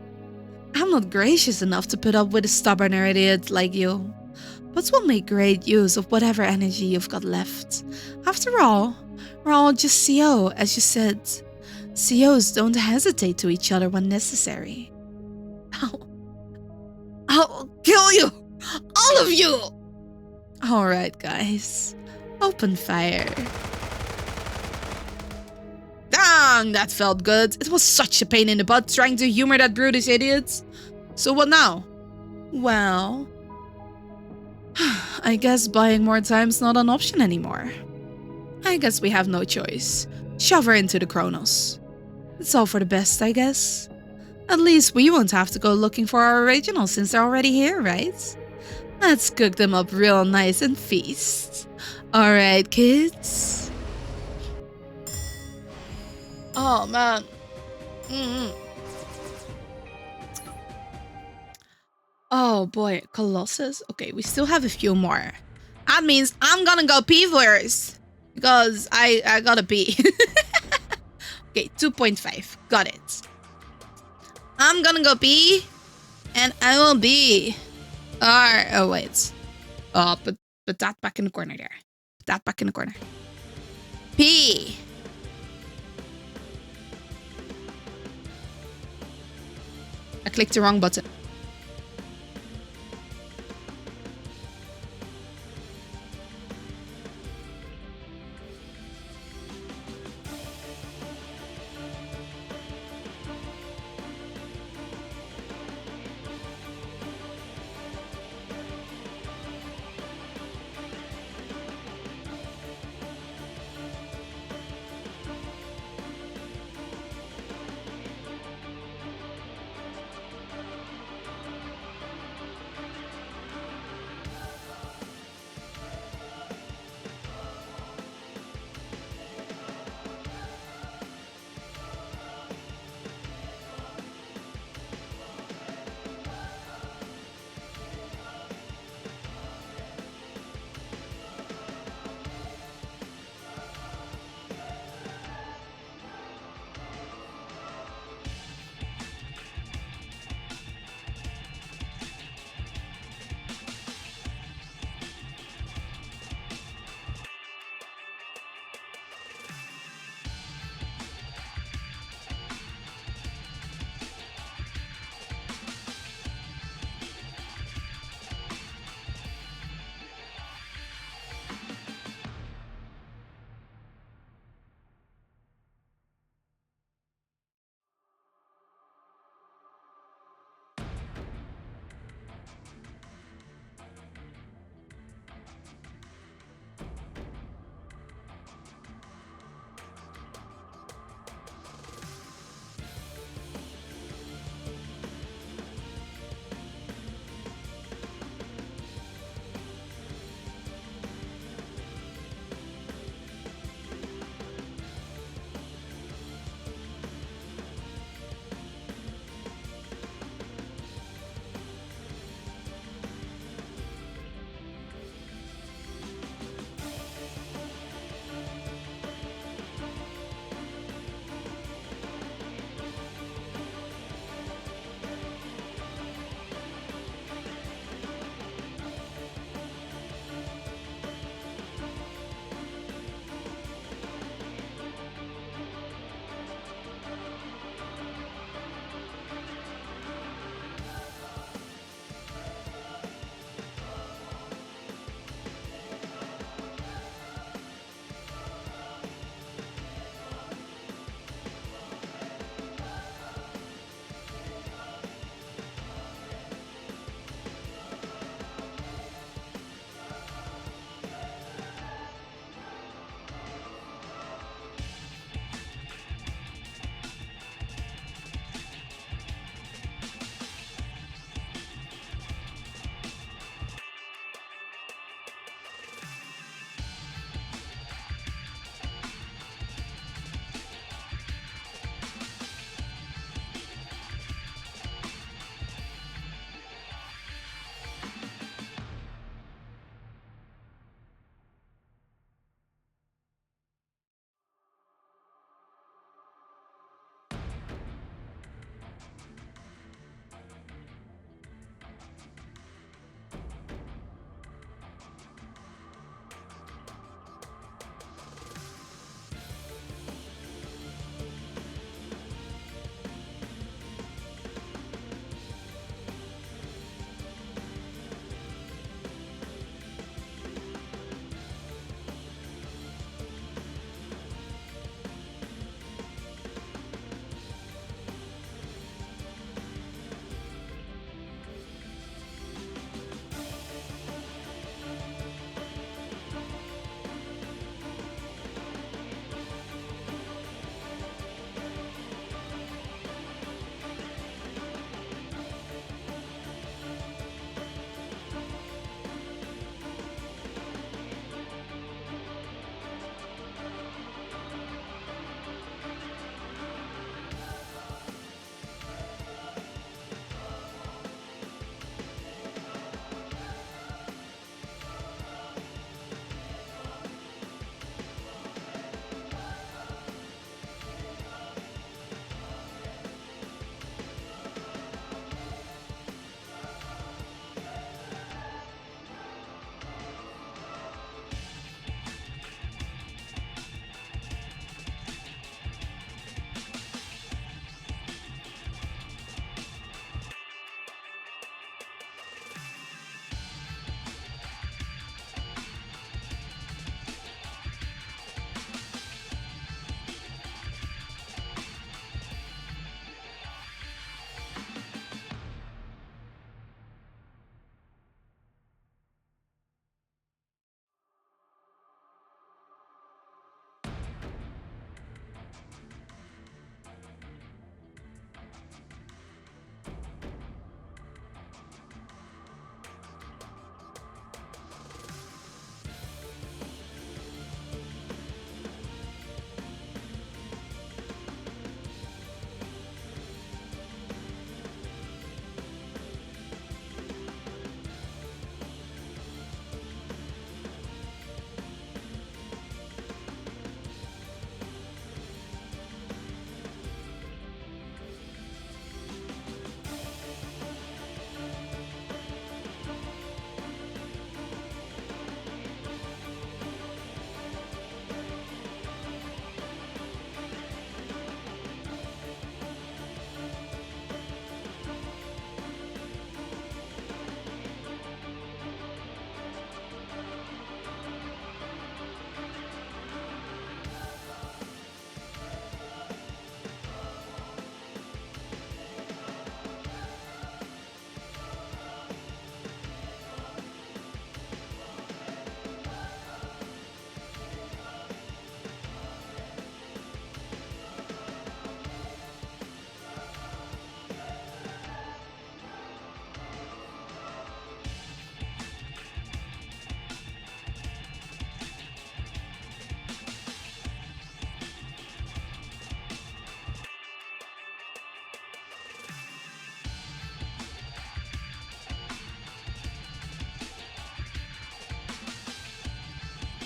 I'm not gracious enough to put up with a stubborner idiot like you, but we'll make great use of whatever energy you've got left. After all, we're all just CO, as you said. COs don't hesitate to each other when necessary. I'll kill you! All of you! Alright, guys. Open fire. Dang, that felt good. It was such a pain in the butt trying to humor that brutish idiot. So what now? Well... I guess buying more time's not an option anymore. I guess we have no choice. Shove her into the Kronos. It's all for the best, I guess. At least we won't have to go looking for our originals since they're already here, right? Let's cook them up real nice and feast. Alright, kids? Oh, man. Oh, boy. Colossus? Okay, we still have a few more. That means I'm gonna go pee first. Because I gotta pee. Okay, 2.5. Got it. I'm gonna go pee. And I will be... oh, wait. Oh, put that back in the corner there. Put that back in the corner. P. I clicked the wrong button.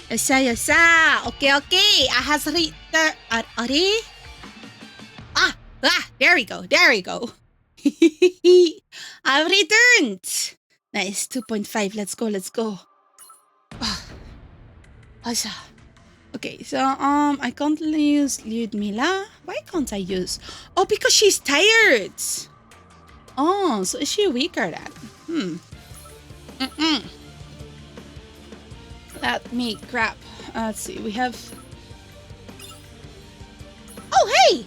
Yasa. Okay. I has Ari. There we go. I've returned. Nice. 2.5. Let's go. Asa. Okay, so I can't use Lyudmila. Why can't I use? Oh, because she's tired. Oh, so is she weaker then? Let me grab. Let's see. We have. Oh, hey,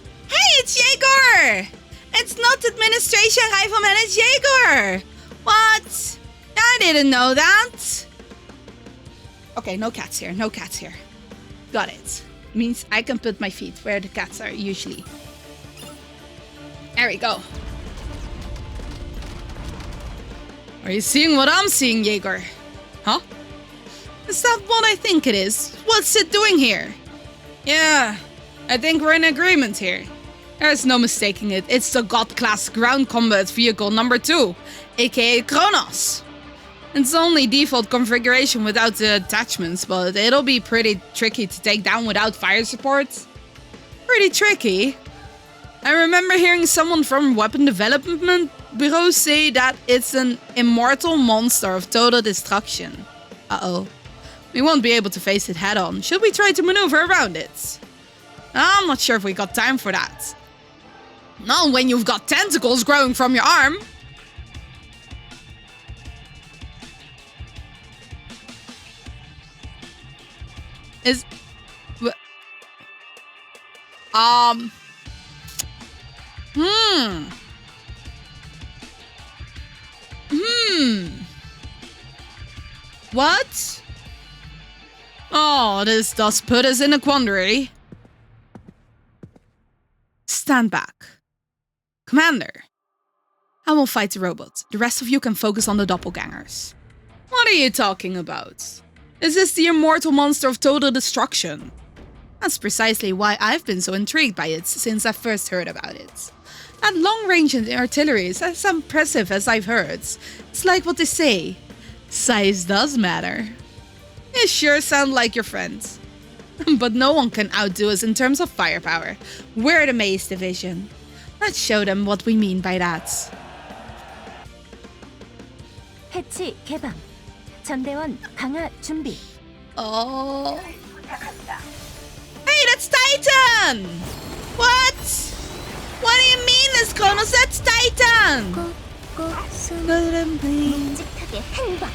it's Jaeger. It's not administration rifleman. It's Jaeger. What? I didn't know that. Okay, no cats here. Got it. Means I can put my feet where the cats are usually. There we go. Are you seeing what I'm seeing, Jaeger? Huh? Is that what I think it is? What's it doing here? Yeah, I think we're in agreement here. There's no mistaking it. It's the God-class ground combat vehicle number 2, aka Kronos. It's only default configuration without the attachments, but it'll be pretty tricky to take down without fire support. Pretty tricky. I remember hearing someone from Weapon Development Bureau say that it's an immortal monster of total destruction. Uh-oh. We won't be able to face it head on. Should we try to maneuver around it? I'm not sure if we got time for that. Not when you've got tentacles growing from your arm. What? Oh, this does put us in a quandary. Stand back. Commander. I will fight the robot. The rest of you can focus on the doppelgangers. What are you talking about? Is this the immortal monster of total destruction? That's precisely why I've been so intrigued by it since I first heard about it. That long-range artillery is as impressive as I've heard. It's like what they say. Size does matter. You sure sound like your friends. But no one can outdo us in terms of firepower. We're the Maze Division. Let's show them what we mean by that. 해치 개방. 전대원 강화 준비. Oh. Hey, that's Titan! What? What do you mean this Kronos? That's Titan! 꼭꼭 묵직하게 한 방.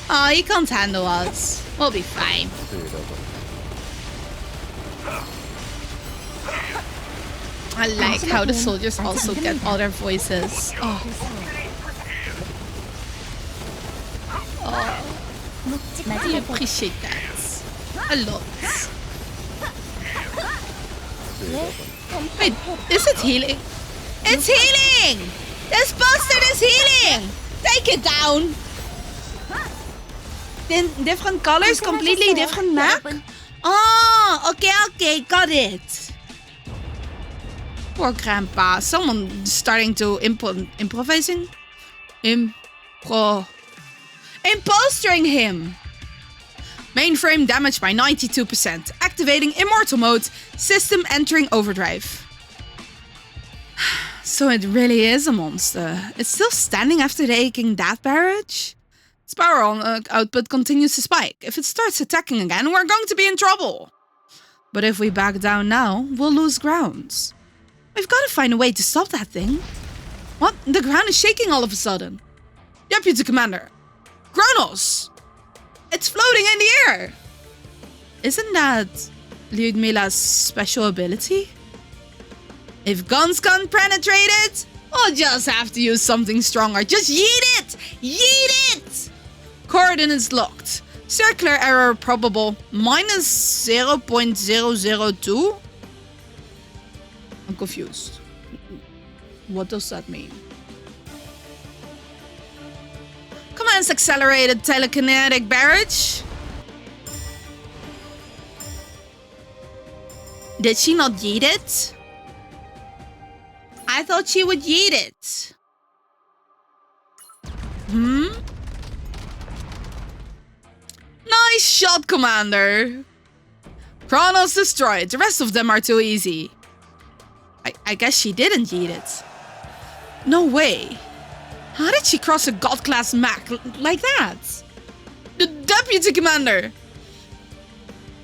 Oh, he can't handle us. We'll be fine. I like how the soldiers also get all their voices. Oh. I appreciate that a lot. Wait, is it healing? It's healing! This bastard is healing! Take it down! Different colors, completely different map? Oh, okay, got it. Poor grandpa. Someone starting to imposting him. Mainframe damaged by 92%. Activating immortal mode. System entering overdrive. So it really is a monster. It's still standing after taking that barrage? Its power output continues to spike. If it starts attacking again, we're going to be in trouble. But if we back down now, we'll lose ground. We've got to find a way to stop that thing. What? The ground is shaking all of a sudden. Deputy Commander. Kronos! It's floating in the air! Isn't that Lyudmila's special ability? If guns can't penetrate it, we'll just have to use something stronger. Just yeet it! Yeet it! Coordinates locked. Circular error probable minus 0.002. I'm confused. What does that mean? Commands accelerated telekinetic barrage. Did she not yeet it? I thought she would yeet it. Nice shot, Commander. Chronos destroyed. The rest of them are too easy. I guess she didn't eat it. No way. How did she cross a God-class mech like that? The Deputy Commander.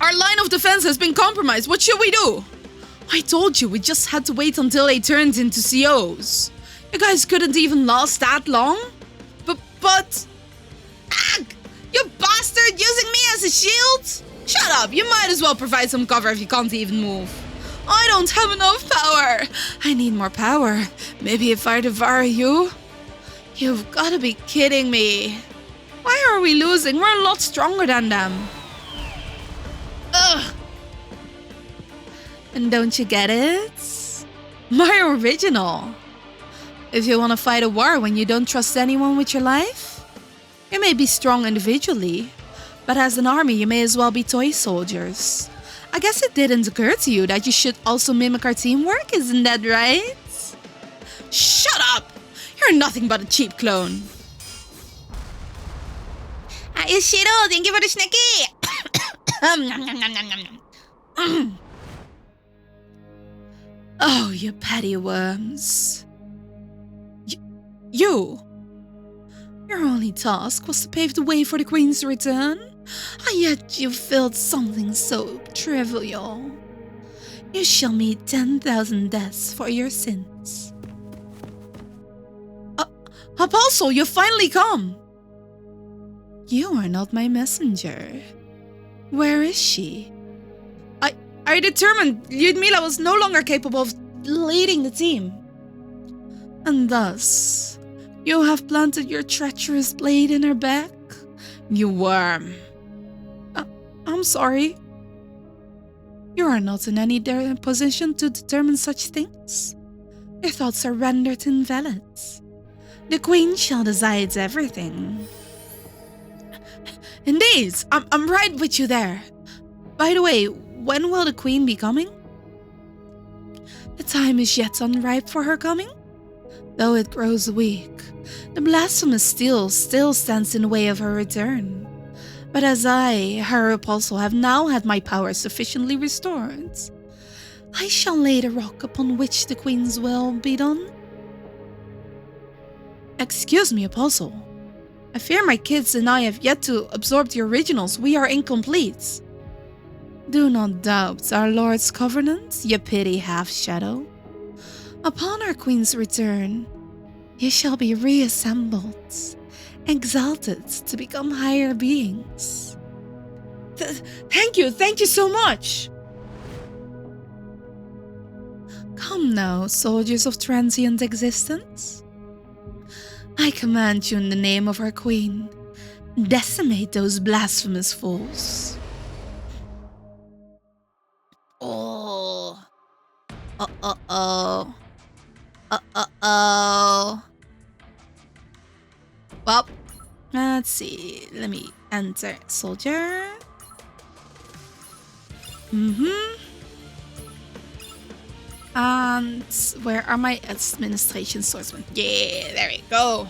Our line of defense has been compromised. What should we do? I told you, we just had to wait until they turned into COs. You guys couldn't even last that long? But... Ag! You bastard using me as a shield? Shut up, you might as well provide some cover if you can't even move. I don't have enough power. I need more power. Maybe if I devour you? You've got to be kidding me. Why are we losing? We're a lot stronger than them. Ugh. And don't you get it? My original. If you want to fight a war when you don't trust anyone with your life, you may be strong individually, but as an army you may as well be toy soldiers. I guess it didn't occur to you that you should also mimic our teamwork, isn't that right? Shut up! You're nothing but a cheap clone. Ishiro, thank you for the snacky! Oh, you petty worms. You! Your only task was to pave the way for the Queen's return, and yet you failed something so trivial. You shall meet 10,000 deaths for your sins. Apostle, you finally come! You are not my messenger. Where is she? I determined Lyudmila was no longer capable of leading the team. And thus, you have planted your treacherous blade in her back? You worm. I'm sorry. You are not in any position to determine such things. Your thoughts are rendered invalid. The Queen shall decide everything. Indeed, I'm right with you there. By the way, when will the Queen be coming? The time is yet unripe for her coming. Though it grows weak, the blasphemous steel still stands in the way of her return. But as I, her apostle, have now had my power sufficiently restored, I shall lay the rock upon which the Queen's will be done. Excuse me, apostle. I fear my kids and I have yet to absorb the originals. We are incomplete. Do not doubt our Lord's covenant, ye petty half-shadow. Upon our Queen's return, ye shall be reassembled, exalted to become higher beings. Thank you so much! Come now, soldiers of transient existence. I command you in the name of our Queen, decimate those blasphemous fools. Oh. Uh-oh. Well, let's see. Let me enter soldier. And where are my administration swordsmen? Yeah, there we go.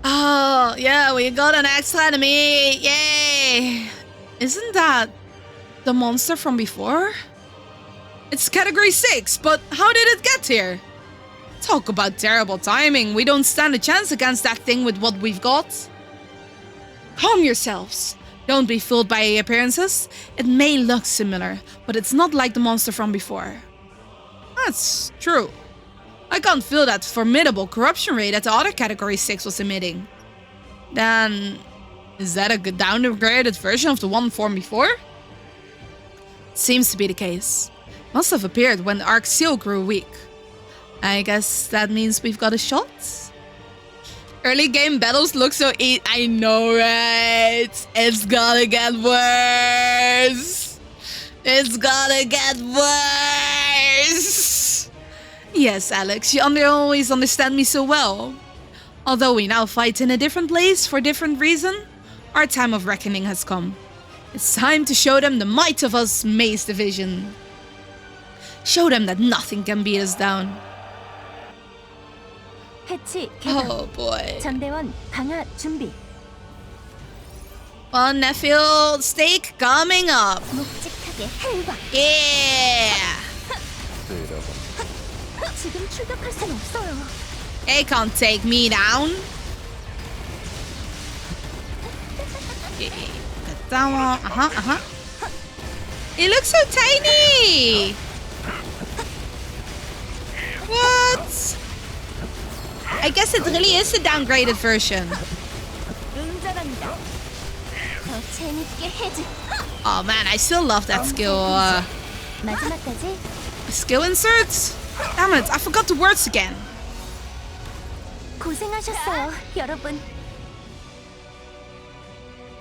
Oh, yeah, we got an extra enemy. Yay! Isn't that the monster from before? It's category 6, but how did it get here? Talk about terrible timing. We don't stand a chance against that thing with what we've got. Calm yourselves. Don't be fooled by appearances. It may look similar, but it's not like the monster from before. That's true. I can't feel that formidable corruption rate that the other category 6 was emitting. Then, is that a downgraded version of the one from before? Seems to be the case. Must have appeared when the Arc Seal grew weak. I guess that means we've got a shot? Early game battles look so easy. I know, right? It's gonna get worse. It's gonna get worse. Yes, Alex, you always understand me so well. Although we now fight in a different place for a different reason, our time of reckoning has come. It's time to show them the might of us Maze Division. Show them that nothing can beat us down. 해치 개방. Oh boy. 전대원 강화 준비. Well, nephew, steak coming up. 묵직하게 해방. Yeah. 지금 출격할 순 없어요. They can't take me down. Yeah. Get that one. It looks so tiny. What? I guess it really is a downgraded version. 응전합니다. 더 재밌게 해지. Oh man, I still love that skill. 마지막까지 Skill inserts? Damn it, I forgot the words again. 고생하셨어요, 여러분.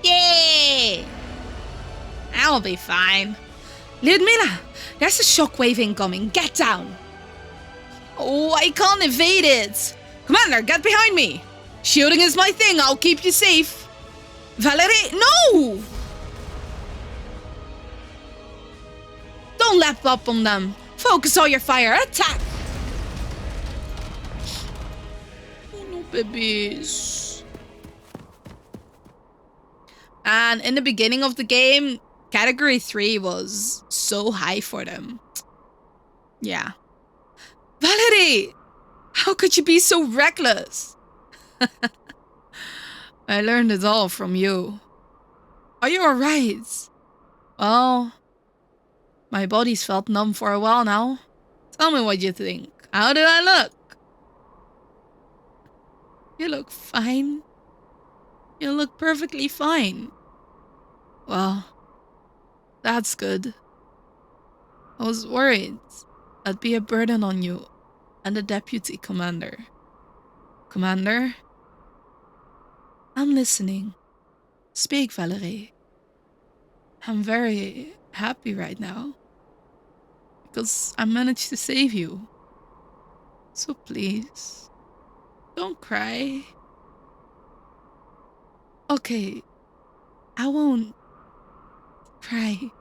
Yay! I'll be fine. Ludmilla, there's a shockwave incoming. Get down. Oh, I can't evade it. Commander, get behind me. Shielding is my thing. I'll keep you safe. Valerie, no! Don't lap up on them. Focus all your fire. Attack! Oh no, babies. And in the beginning of the game, Category 3 was so high for them. Yeah. Valerie! How could you be so reckless? I learned it all from you. Are you alright? Well, my body's felt numb for a while now. Tell me what you think. How do I look? You look fine. You look perfectly fine. Well, that's good. I was worried I'd be a burden on you and the deputy commander. Commander? I'm listening. Speak, Valerie. I'm very happy right now. Because I managed to save you. So please, don't cry. Okay, I won't cry.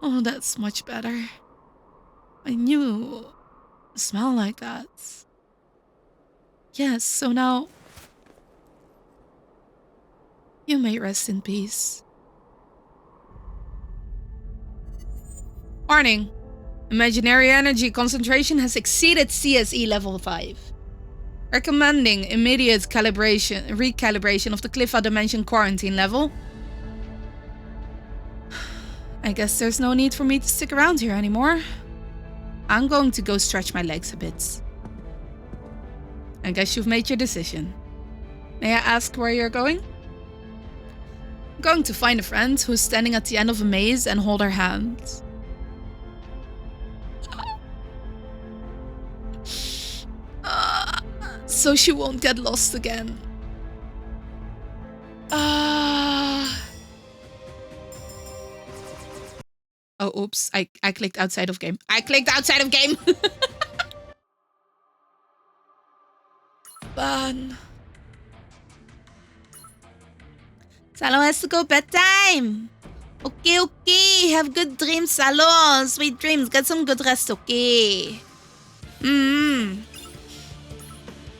Oh, that's much better. I knew you smell like that. Yes, so now you may rest in peace. Warning. Imaginary energy concentration has exceeded CSE level 5. Recommending immediate recalibration of the Cliffa Dimension quarantine level. I guess there's no need for me to stick around here anymore. I'm going to go stretch my legs a bit. I guess you've made your decision. May I ask where you're going? I'm going to find a friend who's standing at the end of a maze and hold her hand. So she won't get lost again. Oh, oops. I clicked outside of game. I clicked outside of game! Fun. Salo has to go bedtime. Okay, okay. Have good dreams, Salo. Sweet dreams. Get some good rest, okay?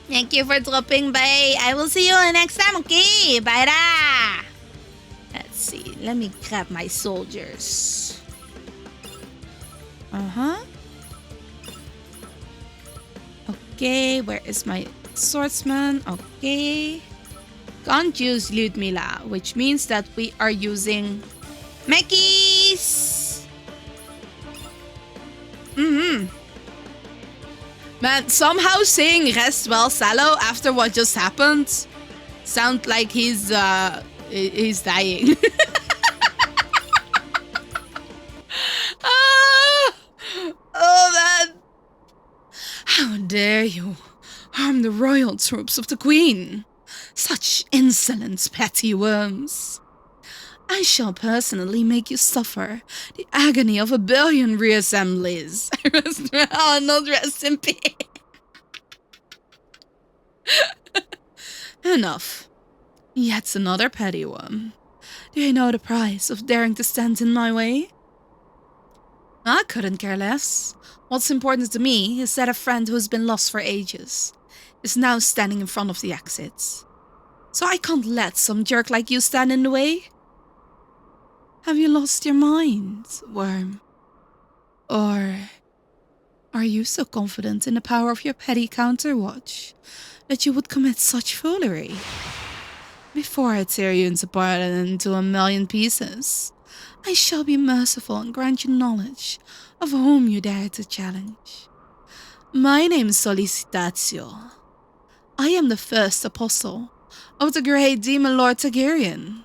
Thank you for dropping by. I will see you next time, okay? Bye-da. Let's see. Let me grab my soldiers. Okay, where is my swordsman? Okay. Can't use Ludmilla, which means that we are using Mekis. Man, somehow saying rest well, Salo, after what just happened, sound like he's dying. Oh man. How dare you harm the royal troops of the Queen? Such insolent petty worms. I shall personally make you suffer the agony of 1 billion reassemblies. Rest well, not rest in peace. Enough. Yet another petty worm. Do you know the price of daring to stand in my way? I couldn't care less. What's important to me is that a friend who's been lost for ages is now standing in front of the exits. So I can't let some jerk like you stand in the way. Have you lost your mind, Worm? Or are you so confident in the power of your petty counterwatch that you would commit such foolery? Before I tear you apart and into a million pieces, I shall be merciful and grant you knowledge of whom you dare to challenge. My name is Solicitatio. I am the first apostle of the great demon lord Targaryen.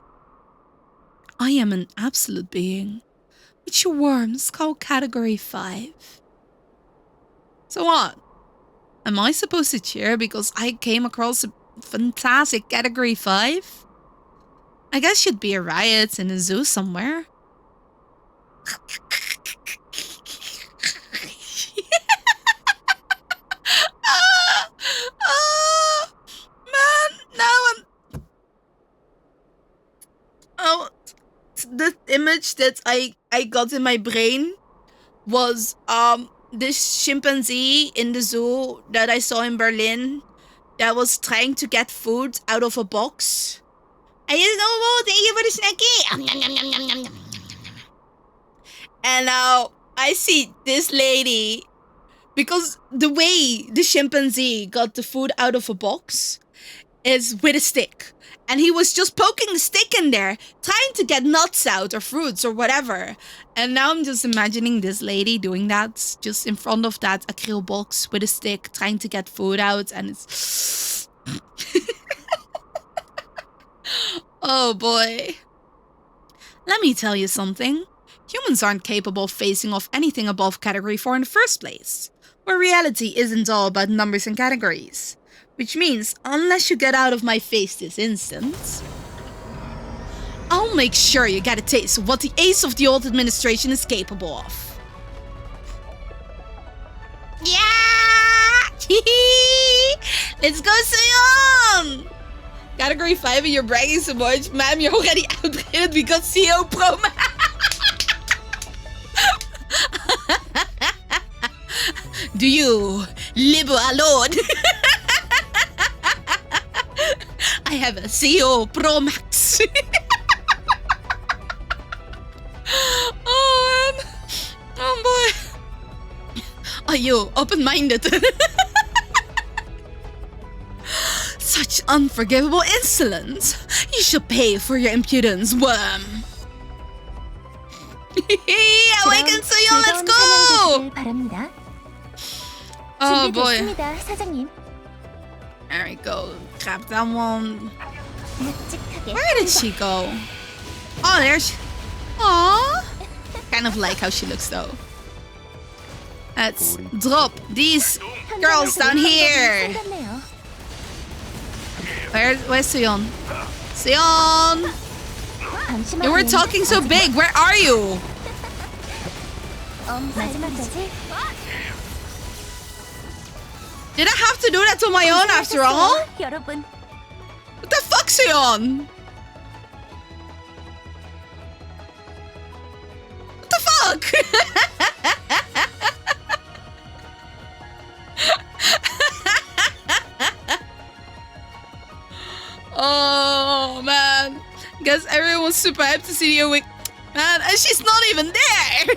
I am an absolute being, which you worms call category 5. So what? Am I supposed to cheer because I came across a fantastic category 5? I guess you'd be a riot in a zoo somewhere. Man, now the image that I got in my brain was this chimpanzee in the zoo that I saw in Berlin that was trying to get food out of a box. I just know, thank you for the snacky. And now I see this lady, because the way the chimpanzee got the food out of a box is with a stick. And he was just poking the stick in there, trying to get nuts out or fruits or whatever. And now I'm just imagining this lady doing that, just in front of that acrylic box with a stick, trying to get food out. And it's... Oh boy. Let me tell you something. Humans aren't capable of facing off anything above category 4 in the first place, where reality isn't all about numbers and categories. Which means, unless you get out of my face this instant, I'll make sure you get a taste of what the ace of the old administration is capable of. Yeah! Let's go, Sion! Category 5 and you're bragging so much. Ma'am, you're already outgraded because CEO Pro. Do you live alone? I have a CEO Pro Max. Oh man. Oh boy. Are you open-minded? Such unforgivable insolence. You should pay for your impudence, worm. Awaken Sion, let's go! Oh boy. There we go. Grab that one. Where did she go? Oh, there she... Aww. Kind of like how she looks though. Let's drop these girls down here. Where's Sion? Sion! You were talking so big. Where are you? Did I have to do that on my own after all? What the fuck's Sion? What the fuck? Oh man. Guess everyone's super hyped to see the awake. Man, and she's not even there!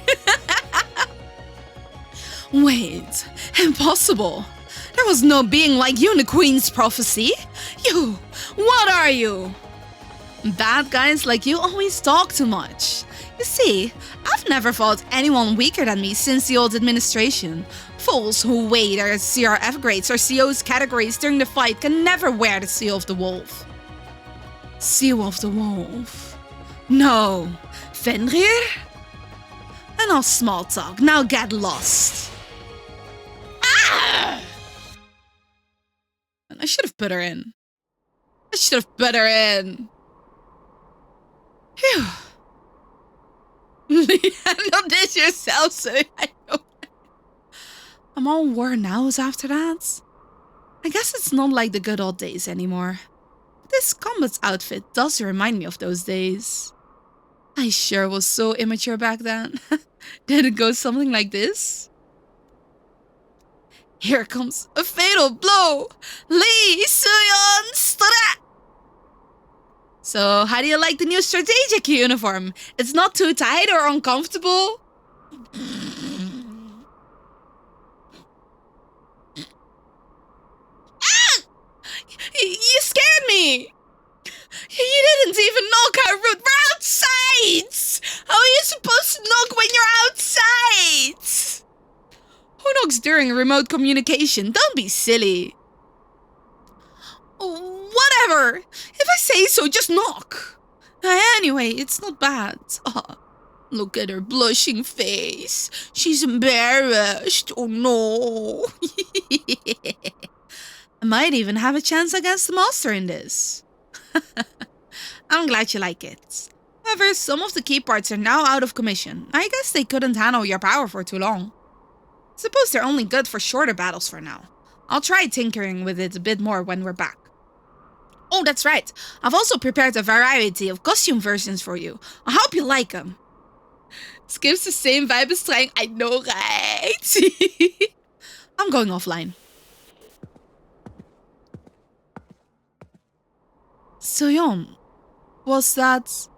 Wait, impossible. There was no being like you in the Queen's prophecy. You, what are you? Bad guys like you always talk too much. You see, I've never fought anyone weaker than me since the old administration. Fools who weigh their CRF grades or CO's categories during the fight can never wear the Seal of the Wolf. Seal of the Wolf? No. Fenrir? Enough small talk, now get lost. Ah! I should have put her in. I should have put her in. Phew. Handle this yourself, so I know. I'm all worn out after that. I guess it's not like the good old days anymore. This combat outfit does remind me of those days. I sure was so immature back then. Did it go something like this? Here comes a fatal blow. Lee Soo-yeon, strat! So, how do you like the new strategic uniform? It's not too tight or uncomfortable? Ah! You scared me! You didn't even knock our route. We're outside! How are you supposed to knock when you're outside? Who knocks during remote communication? Don't be silly. Whatever. If I say so, just knock. Anyway, it's not bad. Oh, look at her blushing face. She's embarrassed. Oh no. I might even have a chance against the master in this. I'm glad you like it. However, some of the key parts are now out of commission. I guess they couldn't handle your power for too long. Suppose they're only good for shorter battles for now. I'll try tinkering with it a bit more when we're back. Oh, that's right. I've also prepared a variety of costume versions for you. I hope you like them. This gives the same vibe as trying. I know, right? I'm going offline. Soo-yeon, was that...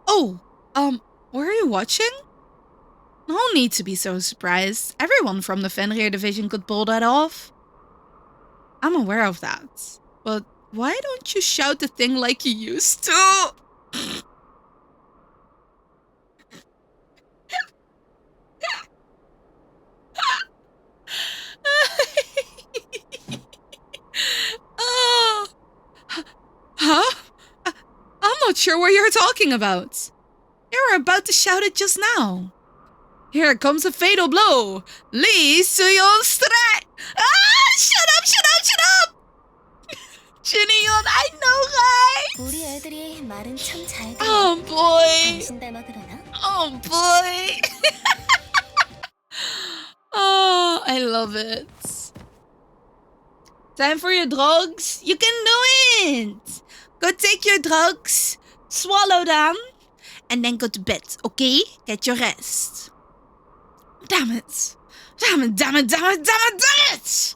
Oh, were you watching? No need to be so surprised. Everyone from the Fenrir division could pull that off. I'm aware of that. But why don't you shout the thing like you used to? Huh? I'm not sure what you're talking about. You were about to shout it just now. Here comes a fatal blow. Lee Soo-yeon strike. Ah! Shut up, shut up, shut up! Jinyoon, I know, right? 우리 애들이 말은 참 잘 들어. Oh boy. 당신 닮아 그러나? Oh boy. Oh, I love it. Time for your drugs? You can do it! Go take your drugs, swallow them, and then go to bed, okay? Get your rest. Damn it. Damn it, damn it, damn it, damn it, damn it!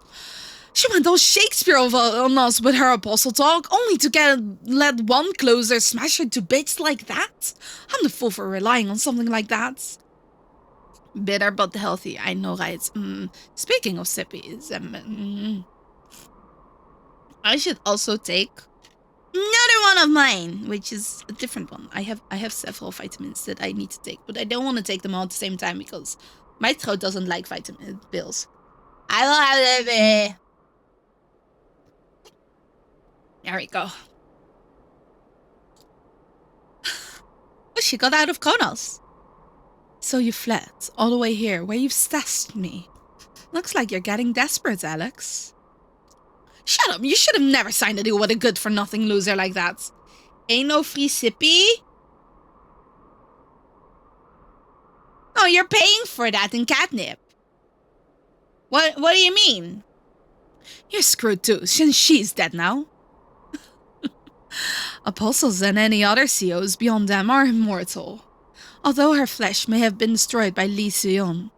She went all Shakespeare on us with her apostle talk, only to let one closer smash her to bits like that? I'm the fool for relying on something like that. Bitter but healthy, I know, right? Speaking of sippies, I should also take another one of mine, which is a different one. I have several vitamins that I need to take, but I don't want to take them all at the same time because my throat doesn't like vitamin pills. I will have them. There we go. Oh, she got out of Kronos. So you fled all the way here, where you've stashed me. Looks like you're getting desperate, Alex. Shut up, you should have never signed a deal with a good-for-nothing loser like that. Ain't no free sippy? Oh, you're paying for that in catnip. What do you mean? You're screwed too, since she's dead now. Apostles and any other COs beyond them are immortal. Although her flesh may have been destroyed by Lee Soo-yeon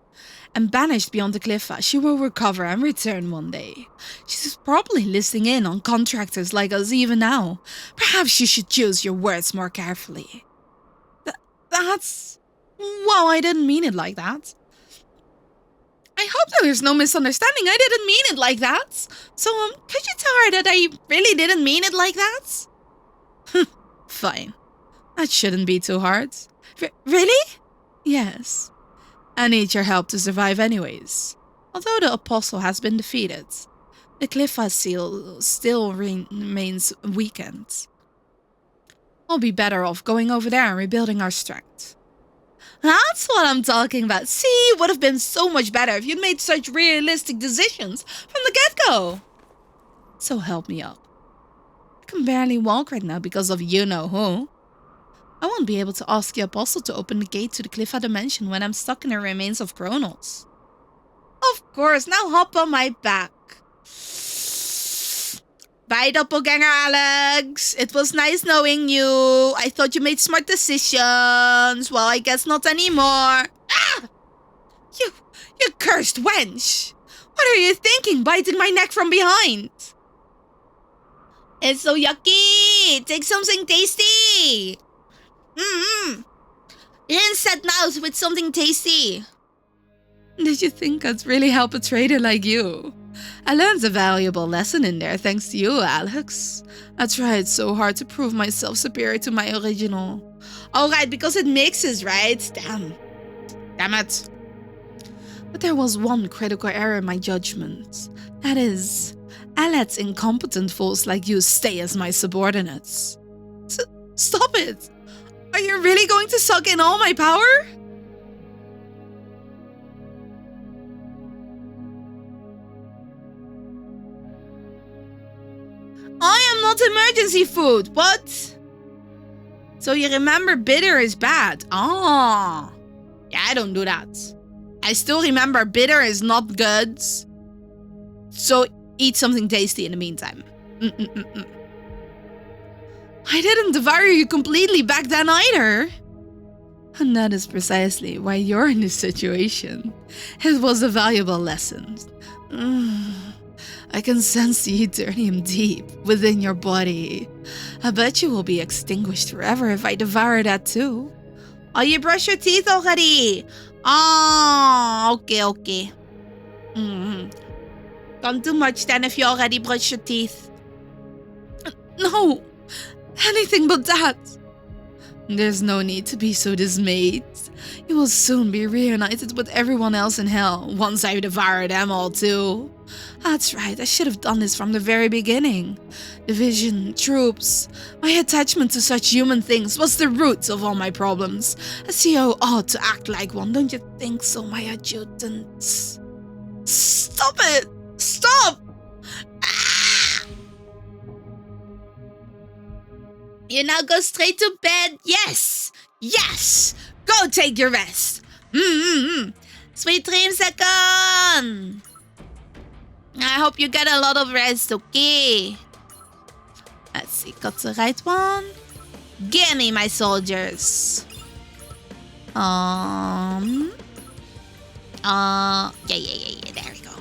and banished beyond the cliff, she will recover and return one day. She's probably listening in on contractors like us even now. Perhaps you should choose your words more carefully. That's... Well, I didn't mean it like that. I hope that there's no misunderstanding. I didn't mean it like that. So, could you tell her that I really didn't mean it like that? Fine. That shouldn't be too hard. Really? Yes. I need your help to survive anyways. Although the Apostle has been defeated, the Cliffa seal still remains weakened. We'll be better off going over there and rebuilding our strength. That's what I'm talking about. See, would have been so much better if you'd made such realistic decisions from the get-go. So help me up. I can barely walk right now because of you-know-who. I won't be able to ask the Apostle to open the gate to the Cliffa dimension when I'm stuck in the remains of Kronos. Of course, now hop on my back. Bye, doppelganger Alex. It was nice knowing you. I thought you made smart decisions. Well, I guess not anymore. Ah! You cursed wench. What are you thinking, biting my neck from behind? It's so yucky! Take something tasty! Rinse that mouth with something tasty. Did you think I'd really help a trader like you? I learned a valuable lesson in there thanks to you, Alex. I tried so hard to prove myself superior to my original. Oh, right, because it mixes, right? Damn it. But there was one critical error in my judgment. That is, I let incompetent fools like you stay as my subordinates. Stop it! Are you really going to suck in all my power? I am not emergency food. What? So you remember bitter is bad. Ah. Yeah, I don't do that. I still remember bitter is not good. So eat something tasty in the meantime. I didn't devour you completely back then either. And that is precisely why you're in this situation. It was a valuable lesson. I can sense the Eternium deep within your body. I bet you will be extinguished forever if I devour that too. Oh, you brush your teeth already? Oh, okay. Don't do much then if you already brush your teeth. No, anything but that. There's no need to be so dismayed. You will soon be reunited with everyone else in hell once I devour them all too. That's right, I should have done this from the very beginning. Division, troops, my attachment to such human things was the root of all my problems. A CEO ought to act like one, don't you think so, my adjutant? Stop it! Stop! Ah! You now go straight to bed. Yes! Yes! Go take your rest. Sweet dreams, second. I hope you get a lot of rest, okay? Let's see, got the right one. Gimme, my soldiers. Yeah, there we go.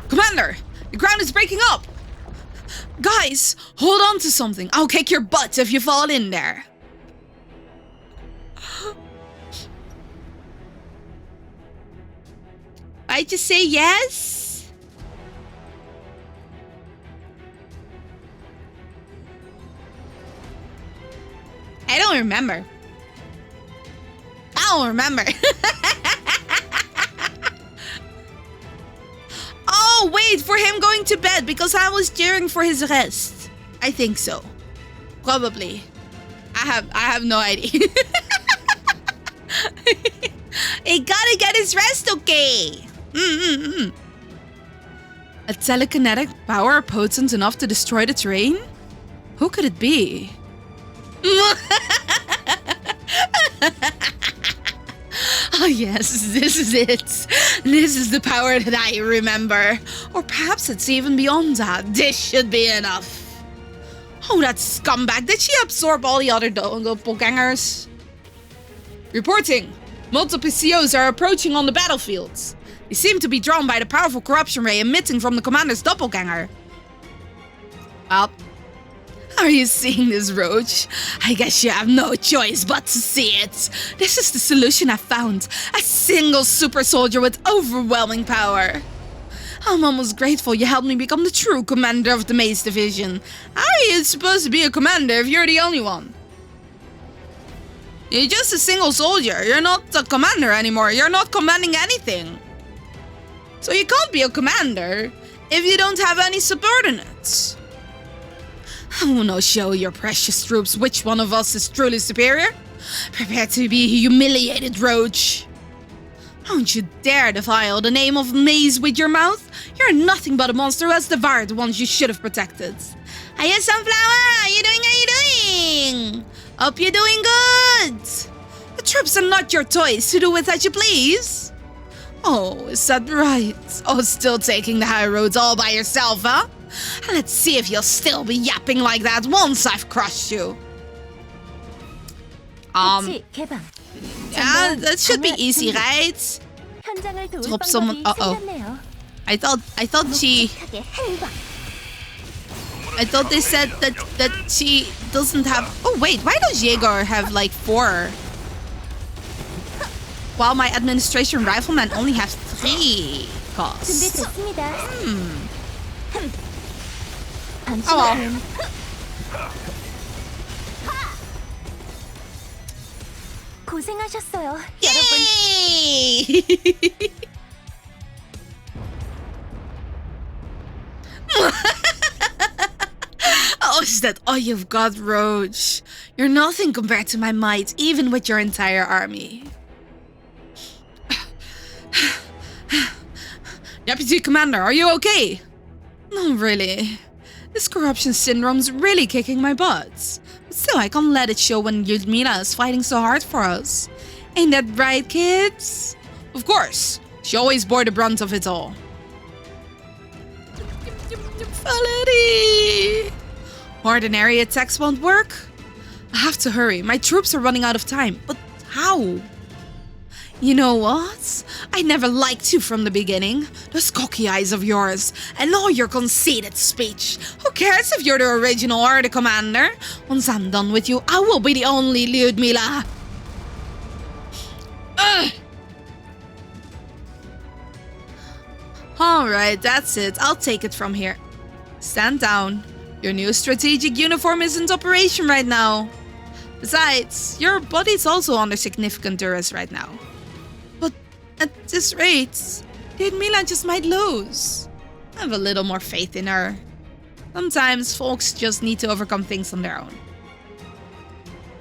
Commander, the ground is breaking up. Guys, hold on to something. I'll kick your butt if you fall in there. I just say yes? I don't remember. Oh, wait, for him going to bed because I was cheering for his rest. I think so. Probably. I have no idea. He gotta get his rest, okay? A telekinetic power potent enough to destroy the terrain? Who could it be? Oh yes, this is it. This is the power that I remember. Or perhaps it's even beyond that. This should be enough. Oh, that scumbag. Did she absorb all the other doppelgangers? Reporting. Multiple COs are approaching on the battlefields. They seem to be drawn by the powerful corruption ray emitting from the commander's doppelganger. Well, are you seeing this, Roach? I guess you have no choice but to see it. This is the solution I found. A single super soldier with overwhelming power. I'm almost grateful you helped me become the true commander of the Maze Division. How are you supposed to be a commander if you're the only one? You're just a single soldier. You're not a commander anymore. You're not commanding anything. So you can't be a commander if you don't have any subordinates. I will now show your precious troops which one of us is truly superior. Prepare to be humiliated, Roach. Don't you dare defile the name of Maze with your mouth. You're nothing but a monster who has devoured the ones you should have protected. Hiya, Sunflower! How you doing? Hope you're doing good. The troops are not your toys to do with as you please. Oh, is that right? Oh, still taking the high roads all by yourself, huh? Let's see if you'll still be yapping like that once I've crushed you. 배치 개방. Yeah, that should be easy, right? 현장을 도울 Drop someone. 방법이 생겼네요. I thought 묵직하게 한 방. I thought they said that she doesn't have. Oh wait, why does Jaeger have like 4? While my administration rifleman only has 3 costs. 준비됐습니다. Oh. 잠시만요. 고생하셨어요, 여러분. Yay! Oh, is that all you've got, Roach? You're nothing compared to my might, even with your entire army. Deputy Commander, are you okay? No, really. This corruption syndrome's really kicking my butt. But still, I can't let it show when Yudmila is fighting so hard for us. Ain't that right, kids? Of course. She always bore the brunt of it all. Valerie! Ordinary attacks won't work? I have to hurry. My troops are running out of time. But how? You know what? I never liked you from the beginning. Those cocky eyes of yours. And all your conceited speech. Who cares if you're the original or the commander? Once I'm done with you, I will be the only Lyudmila. Alright, that's it. I'll take it from here. Stand down. Your new strategic uniform is in operation right now. Besides, your body's also under significant duress right now. But at this rate, Lyudmila just might lose. I have a little more faith in her. Sometimes folks just need to overcome things on their own.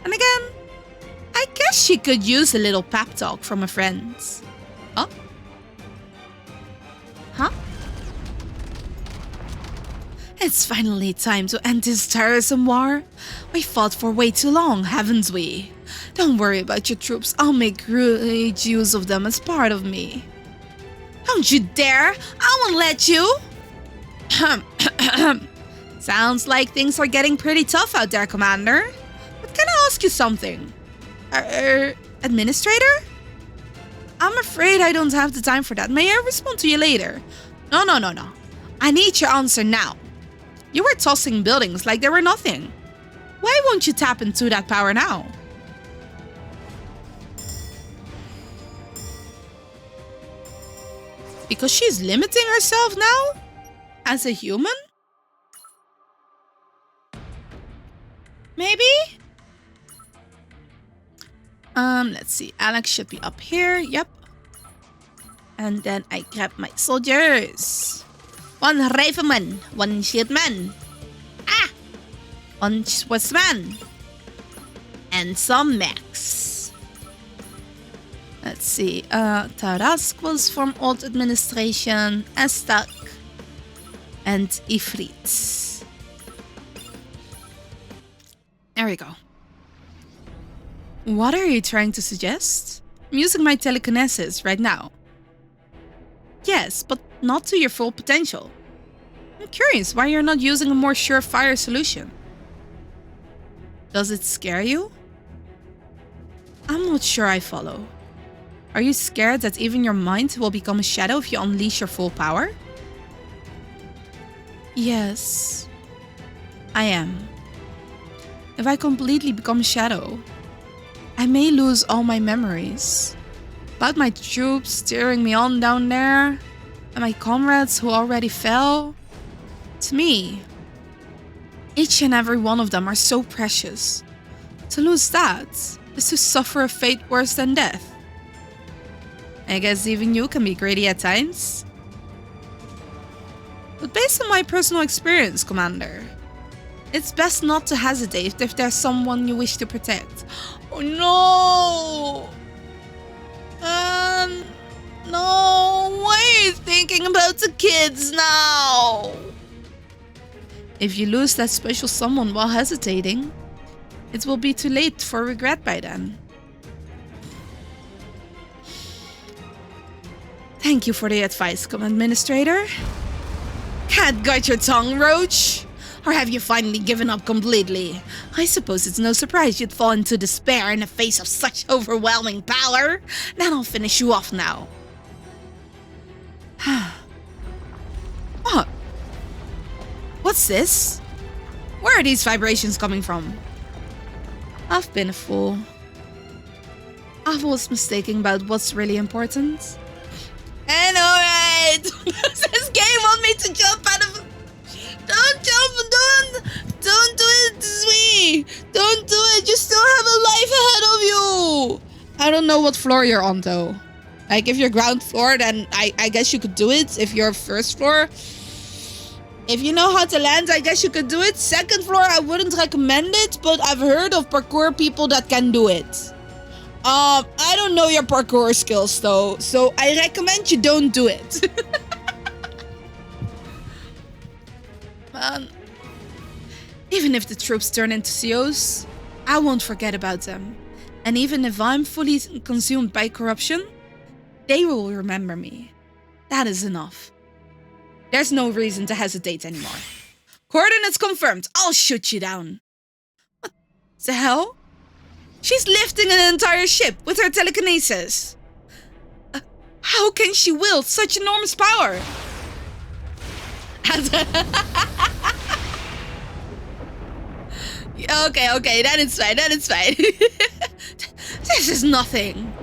And again, I guess she could use a little pep talk from a friend. Huh? Huh? It's finally time to end this tiresome war. We fought for way too long, haven't we? Don't worry about your troops. I'll make great use of them as part of me. Don't you dare! I won't let you! Sounds like things are getting pretty tough out there, Commander. But can I ask you something? Administrator? I'm afraid I don't have the time for that. May I respond to you later? No. I need your answer now. You were tossing buildings like they were nothing. Why won't you tap into that power now? Because she's limiting herself now? As a human? Maybe? Let's see. Alex should be up here. Yep. And then I grab my soldiers. 1 rifleman, 1 shieldman. Ah! 1 Swordsman. And some mechs. Let's see. Tarask was from old administration. Estak. And Ifrit. There we go. What are you trying to suggest? I'm using my telekinesis right now. Yes, but not to your full potential. I'm curious why you're not using a more surefire solution. Does it scare you? I'm not sure I follow. Are you scared that even your mind will become a shadow if you unleash your full power? Yes, I am. If I completely become a shadow, I may lose all my memories. About my troops steering me on down there, and my comrades who already fell. To me, each and every one of them are so precious. To lose that is to suffer a fate worse than death. I guess even you can be greedy at times. But based on my personal experience, Commander, it's best not to hesitate if there's someone you wish to protect. Oh no! No, why are you thinking about the kids now? If you lose that special someone while hesitating, it will be too late for regret by then. Thank you for the advice, Administrator. Cat got your tongue, Roach. Or have you finally given up completely? I suppose it's no surprise you'd fall into despair in the face of such overwhelming power. Then I'll finish you off now. What? What's this? Where are these vibrations coming from? I've been a fool. I was mistaken about what's really important. And alright! This game want me to jump out of... Don't jump! Don't do it, Sweet! Don't do it! You still have a life ahead of you! I don't know what floor you're on, though. Like, if you're ground floor, then I guess you could do it. If you're first floor... If you know how to land, I guess you could do it. Second floor, I wouldn't recommend it, but I've heard of parkour people that can do it. I don't know your parkour skills, though, so I recommend you don't do it. Man. Even if the troops turn into COs, I won't forget about them. And even if I'm fully consumed by corruption, they will remember me. That is enough. There's no reason to hesitate anymore. Coordinates confirmed. I'll shoot you down. What the hell? She's lifting an entire ship with her telekinesis. How can she wield such enormous power? Okay, that is fine. This is nothing.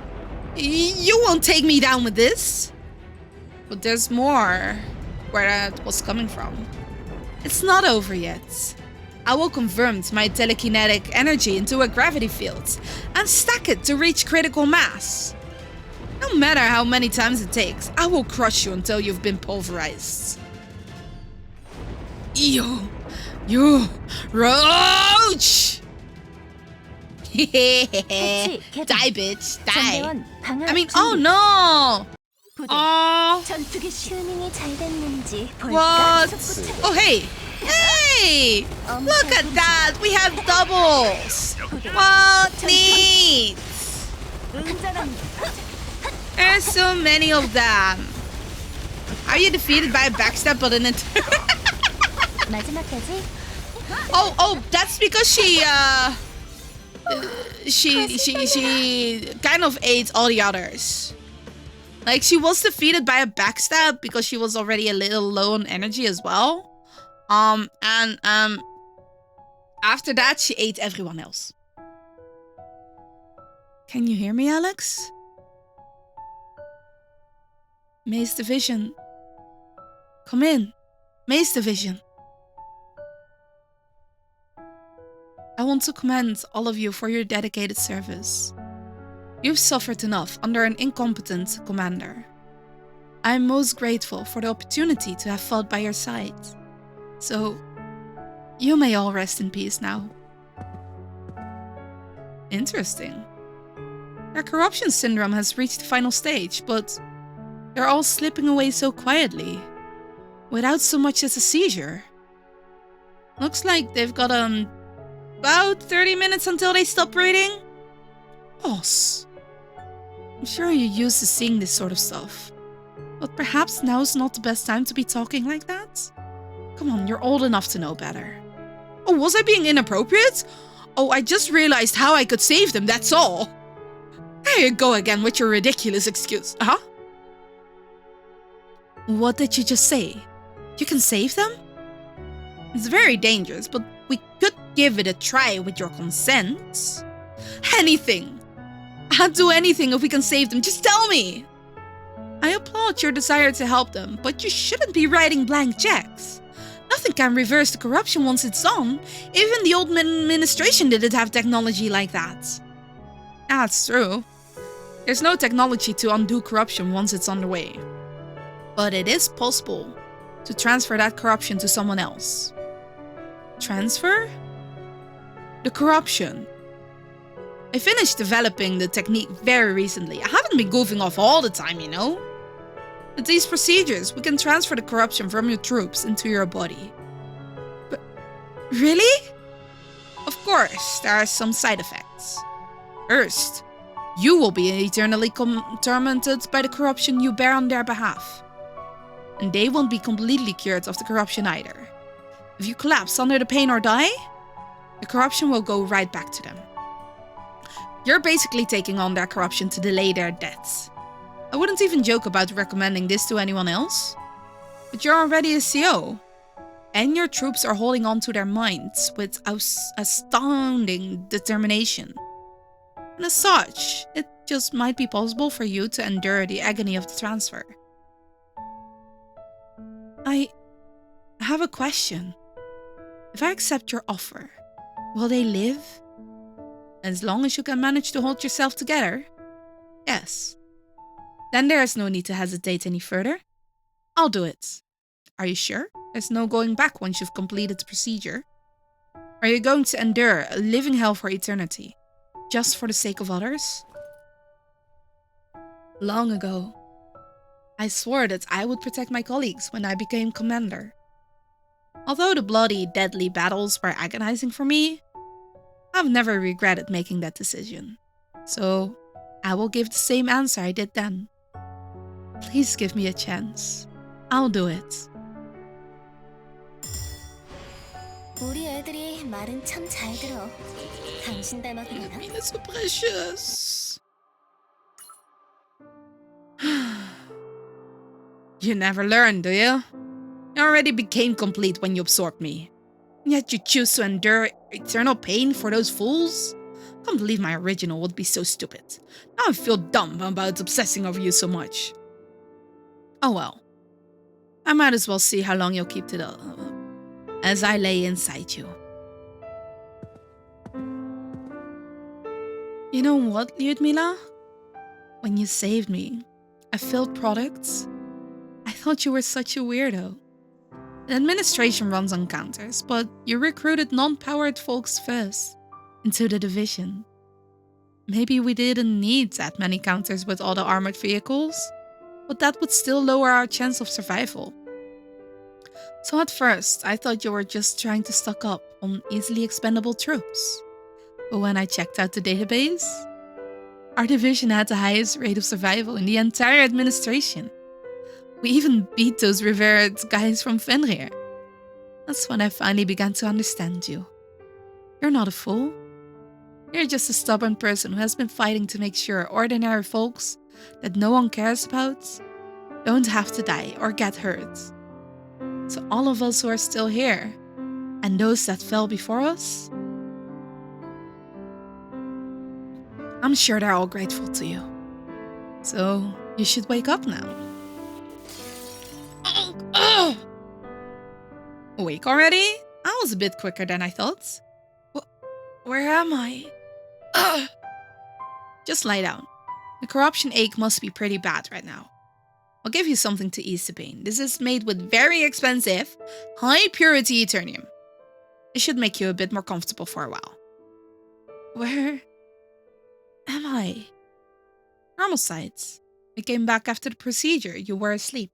You won't take me down with this. But there's more. Where that was coming from. It's not over yet. I will convert my telekinetic energy into a gravity field and stack it to reach critical mass. No matter how many times it takes, I will crush you until you've been pulverized. You roach! Die, bitch, die. I mean, oh no! Oh, what? Oh, hey! Hey! Look at that! We have doubles! What neat! There's so many of them. Are you defeated by a backstab but in it? Oh, that's because she kind of ate all the others. Like, she was defeated by a backstab because she was already a little low on energy as well. After that, she ate everyone else. Can you hear me, Alex? Mace Division. Come in. Mace Division. I want to commend all of you for your dedicated service. You've suffered enough under an incompetent commander. I am most grateful for the opportunity to have fought by your side. So, you may all rest in peace now. Interesting. Their corruption syndrome has reached the final stage, but they're all slipping away so quietly, without so much as a seizure. Looks like they've got about 30 minutes until they stop breathing. Boss. I'm sure you're used to seeing this sort of stuff. But perhaps now's not the best time to be talking like that? Come on, you're old enough to know better. Oh, was I being inappropriate? Oh, I just realized how I could save them, that's all. There you go again with your ridiculous excuse. Huh? What did you just say? You can save them? It's very dangerous, but we could give it a try with your consent. Anything. I'd do anything if we can save them. Just tell me. I applaud your desire to help them, but you shouldn't be writing blank checks. Nothing can reverse the corruption once it's on. Even the old administration didn't have technology like that. That's true. There's no technology to undo corruption once it's underway. But it is possible to transfer that corruption to someone else. Transfer? The corruption. I finished developing the technique very recently. I haven't been goofing off all the time, you know? With these procedures, we can transfer the corruption from your troops into your body. But really? Of course, there are some side effects. First, you will be eternally tormented by the corruption you bear on their behalf. And they won't be completely cured of the corruption either. If you collapse under the pain or die, the corruption will go right back to them. You're basically taking on their corruption to delay their deaths. I wouldn't even joke about recommending this to anyone else. But you're already a CO. And your troops are holding on to their minds with astounding determination. And as such, it just might be possible for you to endure the agony of the transfer. I have a question. If I accept your offer, will they live? As long as you can manage to hold yourself together? Yes. Then there is no need to hesitate any further. I'll do it. Are you sure? There's no going back once you've completed the procedure. Are you going to endure a living hell for eternity, just for the sake of others? Long ago, I swore that I would protect my colleagues when I became commander. Although the bloody, deadly battles were agonizing for me, I've never regretted making that decision. So, I will give the same answer I did then. Please give me a chance. I'll do it. 우리 애들이 말은 참 잘 들어. 당신 닮았구나. It's so precious. You never learn, do you? You already became complete when you absorbed me. Yet you choose to endure eternal pain for those fools? Can't believe my original would be so stupid. Now I feel dumb about obsessing over you so much. Oh well. I might as well see how long you'll keep it up as I lay inside you. You know what, Lyudmila? When you saved me, I filled products. I thought you were such a weirdo. The administration runs on counters, but you recruited non-powered folks first into the division. Maybe we didn't need that many counters with all the armored vehicles, but that would still lower our chance of survival. So at first, I thought you were just trying to stock up on easily expendable troops. But when I checked out the database, our division had the highest rate of survival in the entire administration. We even beat those revered guys from Fenrir. That's when I finally began to understand you. You're not a fool. You're just a stubborn person who has been fighting to make sure ordinary folks that no one cares about don't have to die or get hurt. So all of us who are still here, and those that fell before us, I'm sure they're all grateful to you. So you should wake up now. Awake already? I was a bit quicker than I thought. Where am I? Just lie down. The corruption ache must be pretty bad right now. I'll give you something to ease the pain. This is made with very expensive, high-purity Eternium. It should make you a bit more comfortable for a while. Where am I? Normal sides. We came back after the procedure. You were asleep.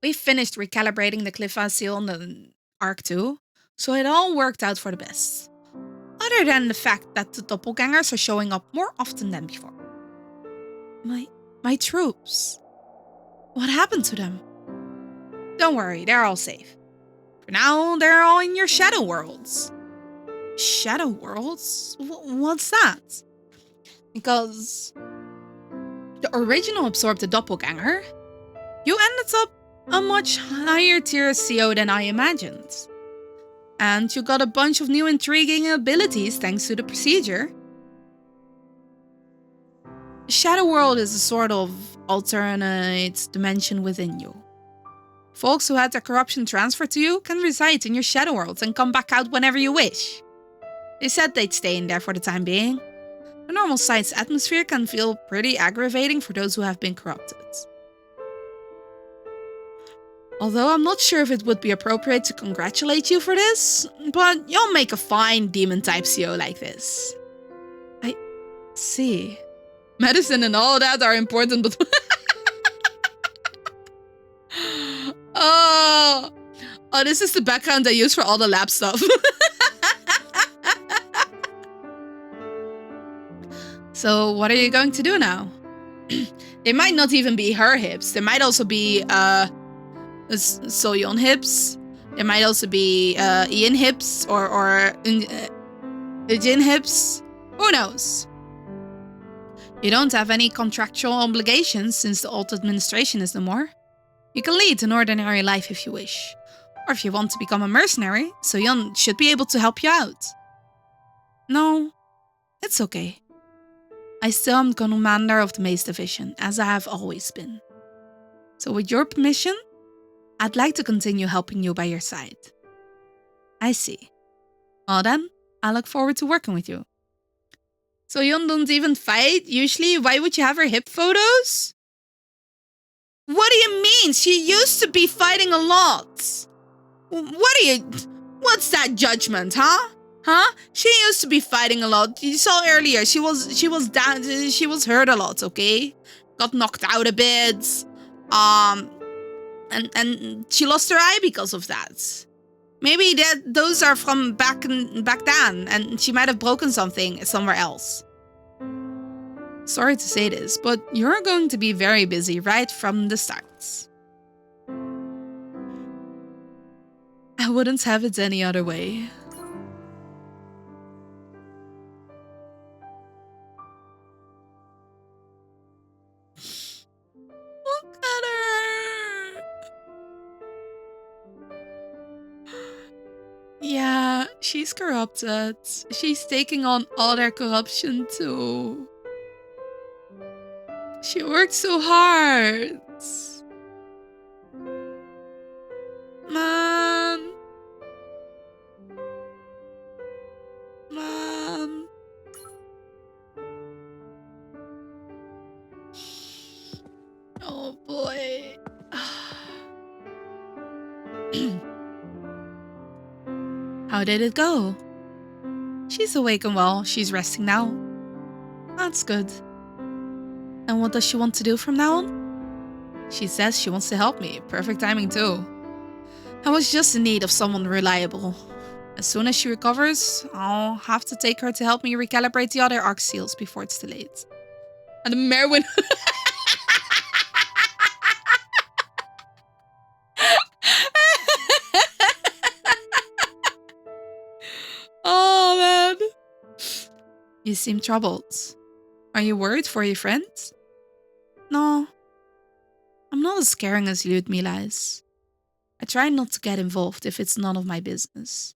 We finished recalibrating the Cliffa seal on the Arc 2, so it all worked out for the best. Other than the fact that the doppelgangers are showing up more often than before. My troops. What happened to them? Don't worry, they're all safe. For now, they're all in your shadow worlds. Shadow worlds? What's that? Because the original absorbed the doppelganger. You ended up a much higher tier CO than I imagined. And you got a bunch of new intriguing abilities thanks to the procedure. Shadow World is a sort of alternate dimension within you. Folks who had their corruption transferred to you can reside in your Shadow World and come back out whenever you wish. They said they'd stay in there for the time being. The normal site's atmosphere can feel pretty aggravating for those who have been corrupted. Although I'm not sure if it would be appropriate to congratulate you for this, but you'll make a fine demon-type CO like this. I see. Medicine and all that are important, but... oh, this is the background I use for all the lab stuff. So, what are you going to do now? They might not even be her hips. They might also be, Soyeon hips. There might also be Ian hips or Jin hips. Who knows? You don't have any contractual obligations since the old administration is no more. You can lead an ordinary life if you wish. Or if you want to become a mercenary, So-yeon should be able to help you out. No, it's okay. I still am commander of the Mace Division, as I have always been. So with your permission, I'd like to continue helping you by your side. I see. Well then, I look forward to working with you. So-yeon don't even fight, usually. Why would you have her hip photos? What do you mean? She used to be fighting a lot. What's that judgment, huh? Huh? She used to be fighting a lot. You saw earlier, she was down, she was hurt a lot, okay? Got knocked out a bit. And she lost her eye because of that. Maybe those are from back then, and she might have broken something somewhere else. Sorry to say this, but you're going to be very busy right from the start. I wouldn't have it any other way. Look at her. Yeah, she's corrupted. She's taking on all their corruption too. She worked so hard. Man. Oh boy. How did it go? She's awake and well. She's resting now. That's good. And what does she want to do from now on? She says she wants to help me. Perfect timing too. I was just in need of someone reliable. As soon as she recovers, I'll have to take her to help me recalibrate the other arc seals before it's too late. And the Merwin... Oh man. You seem troubled. Are you worried for your friends? No. I'm not as caring as Ludmila is. I try not to get involved if it's none of my business.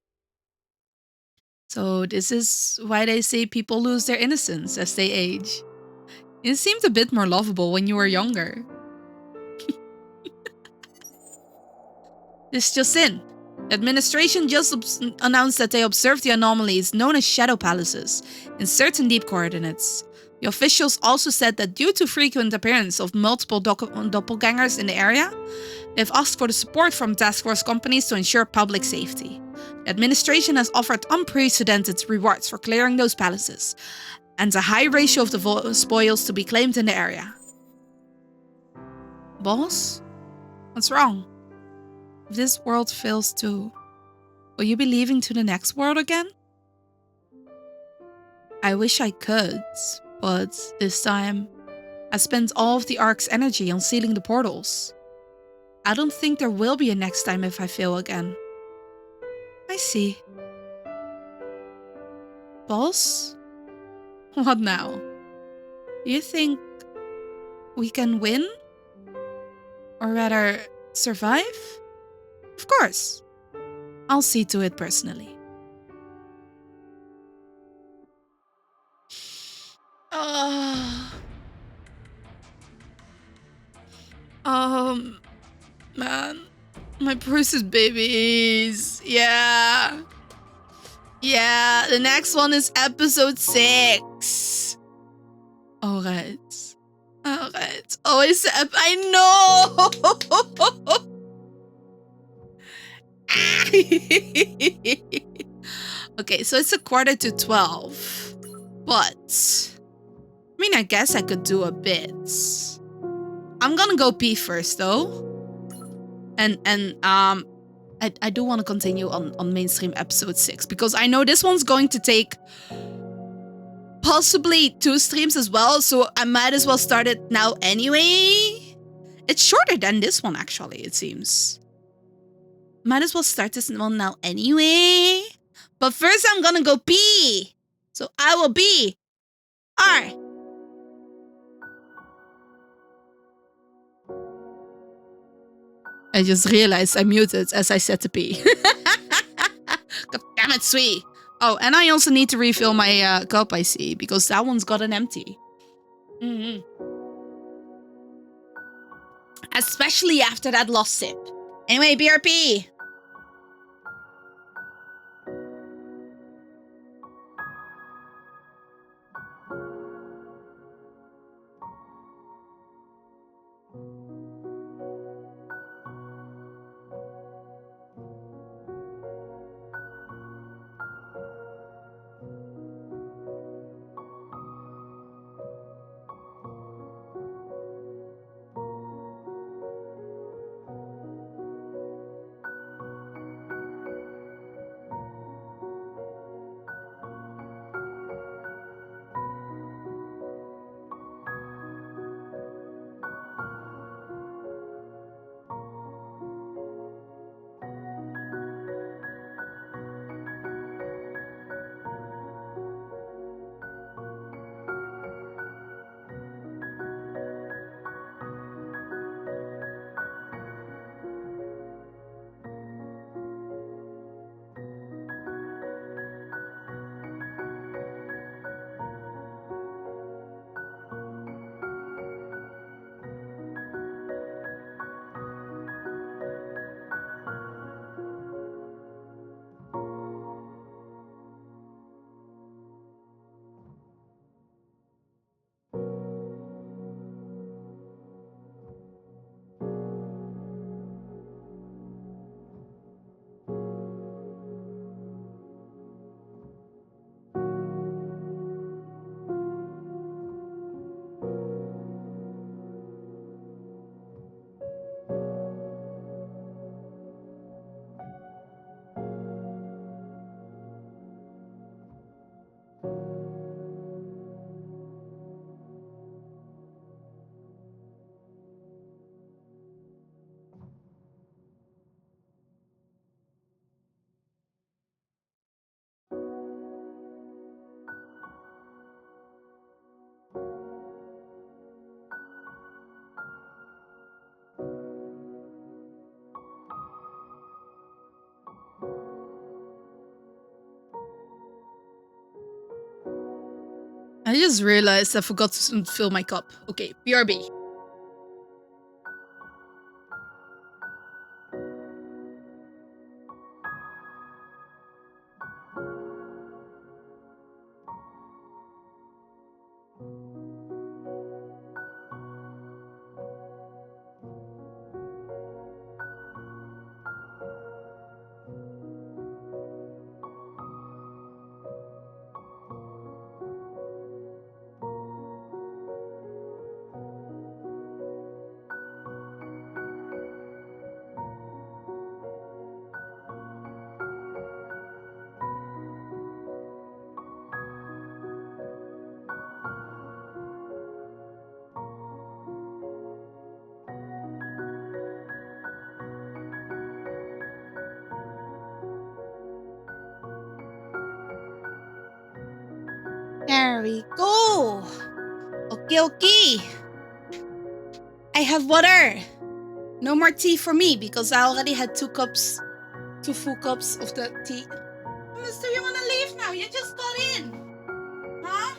So this is why they say people lose their innocence as they age. You seemed a bit more lovable when you were younger. This just in. The administration just announced that they observed the anomalies known as shadow palaces in certain deep coordinates. The officials also said that due to frequent appearance of multiple doppelgangers in the area, they've asked for the support from task force companies to ensure public safety. The administration has offered unprecedented rewards for clearing those palaces, and a high ratio of the spoils to be claimed in the area. Boss? What's wrong? If this world fails too, will you be leaving to the next world again? I wish I could, but this time, I spent all of the Ark's energy on sealing the portals. I don't think there will be a next time if I fail again. I see. Boss? What now? Do you think we can win? Or rather, survive? Of course. I'll see to it personally. Man. My precious babies. Yeah. Yeah, the next one is episode 6. Alright. Alright. Oh, it's I know! Okay, so it's 11:45. But I mean, I guess I could do a bit. I'm gonna go pee first though. And I do want to continue on mainstream episode 6 because I know this one's going to take possibly 2 streams as well, so I might as well start it now anyway. It's shorter than this one actually, it seems. Might as well start this one now anyway. But first I'm gonna go pee. So I will be R. I just realized I muted as I said to pee. God damn it, sweet. Oh, and I also need to refill my cup, I see, because that one's got an empty. Especially after that lost sip. Anyway, BRP. I just realized I forgot to fill my cup. Okay, BRB. There we go. Okay, okay. I have water. No more tea for me because I already had 2 full cups of the tea. Mister, you wanna leave now? You just got in. Huh?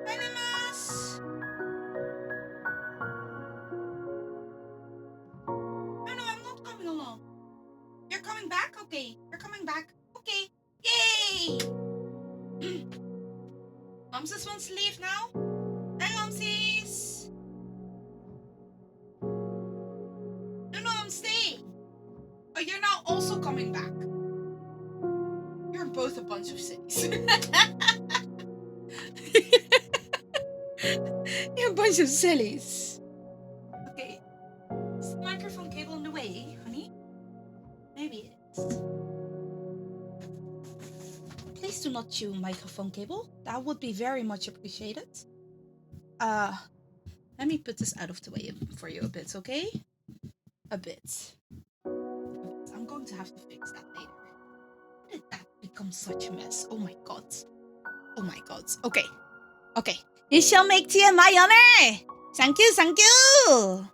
Animas? No, I'm not coming along. You're coming back? Okay. You're coming back. Okay. Yay! Momsis wants to leave now? Hey, Momsis! No, I'm staying. Oh, you're now also coming back. You're both a bunch of sillies. You're a bunch of sillies. Okay. Is the microphone cable in the way, honey? Maybe it is. Please do not chew microphone cable. That would be very much appreciated. Let me put this out of the way for you a bit, okay? A bit. going to have to fix that later. How did that become such a mess? Oh my god. Oh my god. Okay. Okay. You shall make tea in my honor. Thank you, thank you.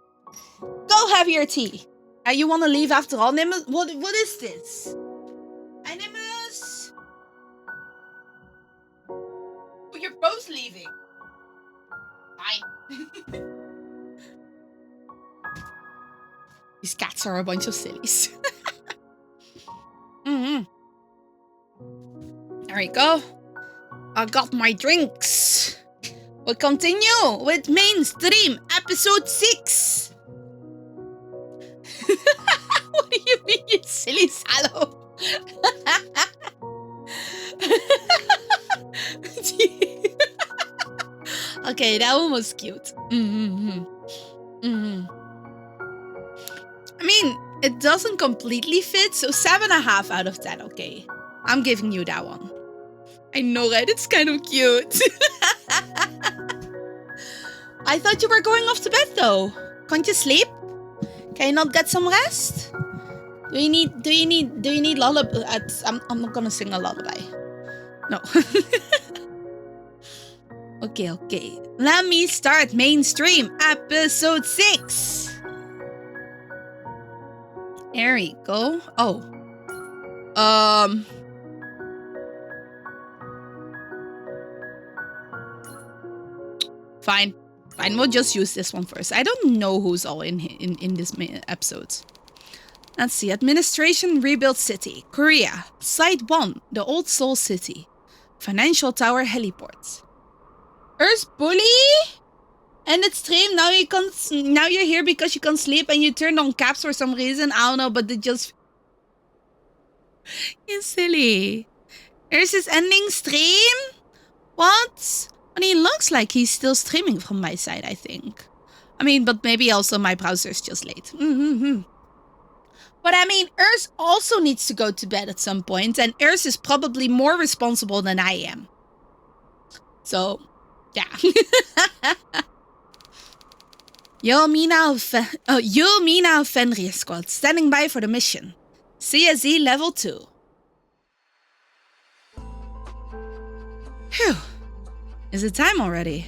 Go have your tea. You want to leave after all, Nimbus? What is this? Hi, Nimbus. Oh, you're both leaving. Fine. These cats are a bunch of sillies. There we go. I got my drinks. We'll continue with mainstream episode 6. What do you mean, you silly sallow? Okay, that one was cute. I mean, it doesn't completely fit, so 7.5 out of 10, okay. I'm giving you that one. I know, right? It's kind of cute. I thought you were going off to bed, though. Can't you sleep? Can you not get some rest? Do you need lullaby? I'm not gonna sing a lullaby. No. Okay. Let me start mainstream episode 6. There we go. Oh. Fine, we'll just use this one first. I don't know who's all in this episode. Let's see. Administration Rebuild City, Korea. Site 1, the Old Seoul City. Financial Tower Heliport. Earth's bully? And it's stream. Now you're here because you can't sleep and you turned on caps for some reason. I don't know, but it just... You're silly. Earth is ending stream? What? And he looks like he's still streaming from my side, I think. I mean, but maybe also my browser's just late. But I mean, Earth also needs to go to bed at some point, and Earth is probably more responsible than I am. So, yeah. Yo, Mina of Fenrir Squad, standing by for the mission. CSE level 2. Phew. Is it time already?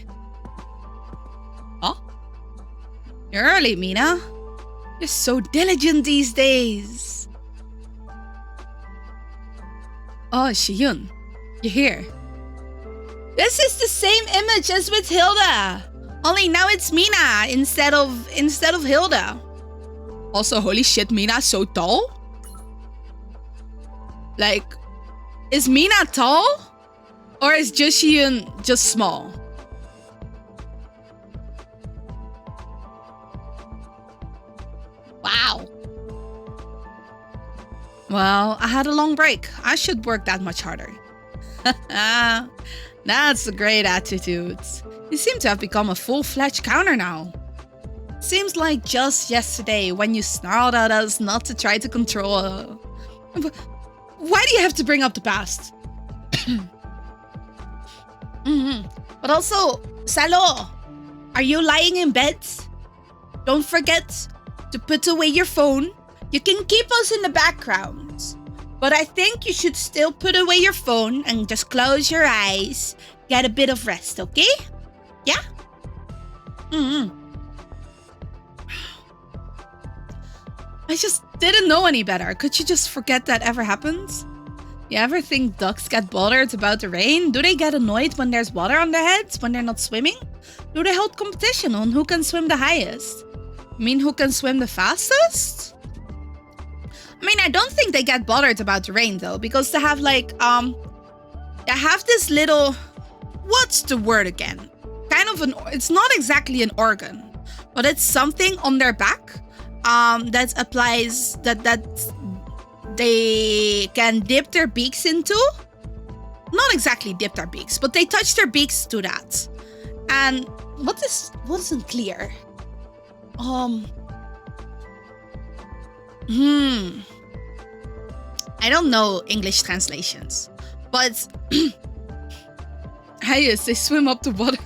Huh? You're early, Mina. You're so diligent these days. Oh, Shiyun. You're here. This is the same image as with Hilda. Only now it's Mina instead of Hilda. Also, holy shit, Mina's so tall? Like, is Mina tall? Or is Shiyun just small? Wow. Well, I had a long break. I should work that much harder. That's a great attitude. You seem to have become a full-fledged counter now. Seems like just yesterday when you snarled at us not to try to control her. Why do you have to bring up the past? But also, Salo, are you lying in bed? Don't forget to put away your phone. You can keep us in the background, but I think you should still put away your phone and just close your eyes. Get a bit of rest, okay? Yeah? I just didn't know any better. Could you just forget that ever happens? You ever think ducks get bothered about the rain? Do they get annoyed when there's water on their heads when they're not swimming? Do they hold competition on who can swim the highest? I mean, who can swim the fastest? I mean, I don't think they get bothered about the rain though, because they have like, they have this little, what's the word again? Kind of it's not exactly an organ, but it's something on their back, that applies, that they can dip their beaks into. Not exactly dip their beaks, but they touch their beaks to that. And what isn't clear? I don't know English translations, but yes, they swim up the water.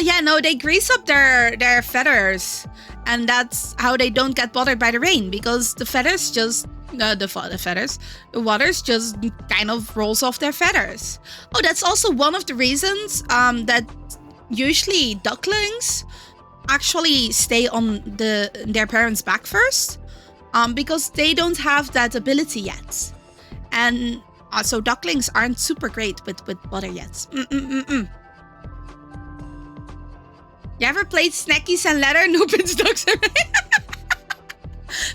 Oh yeah, no, they grease up their feathers. And that's how they don't get bothered by the rain, because the feathers just... the waters just kind of rolls off their feathers. Oh, that's also one of the reasons that usually ducklings actually stay on their parents' back first, because they don't have that ability yet. And so ducklings aren't super great with butter yet. You ever played Snackies and Leather? Noobins, Ducks and Rain?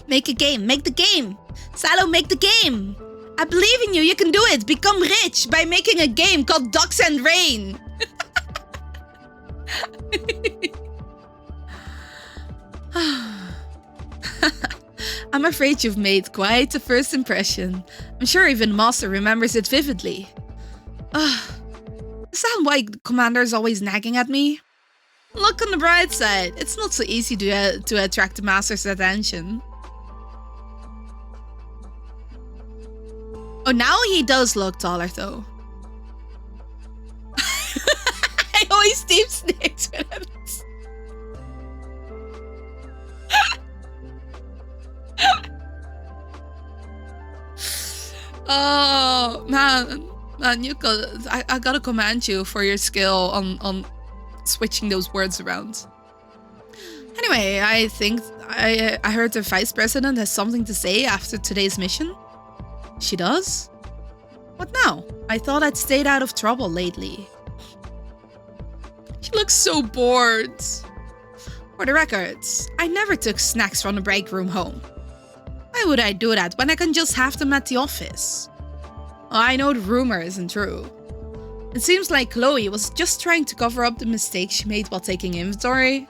Make a game. Make the game. Salo, make the game. I believe in you. You can do it. Become rich by making a game called Ducks and Rain. I'm afraid you've made quite a first impression. I'm sure even Master remembers it vividly. Is that why Commander is always nagging at me? Look on the bright side. It's not so easy to attract the Master's attention. Oh, now he does look taller, though. I always team snakes when I'm... Oh, man, you got... I gotta commend you for your skill on switching those words around. Anyway, I think I heard the Vice President has something to say after today's mission. She does? What now? I thought I'd stayed out of trouble lately. She looks so bored. For the records, I never took snacks from the break room home. Why would I do that when I can just have them at the office? I know the rumor isn't true. It seems like Chloe was just trying to cover up the mistake she made while taking inventory.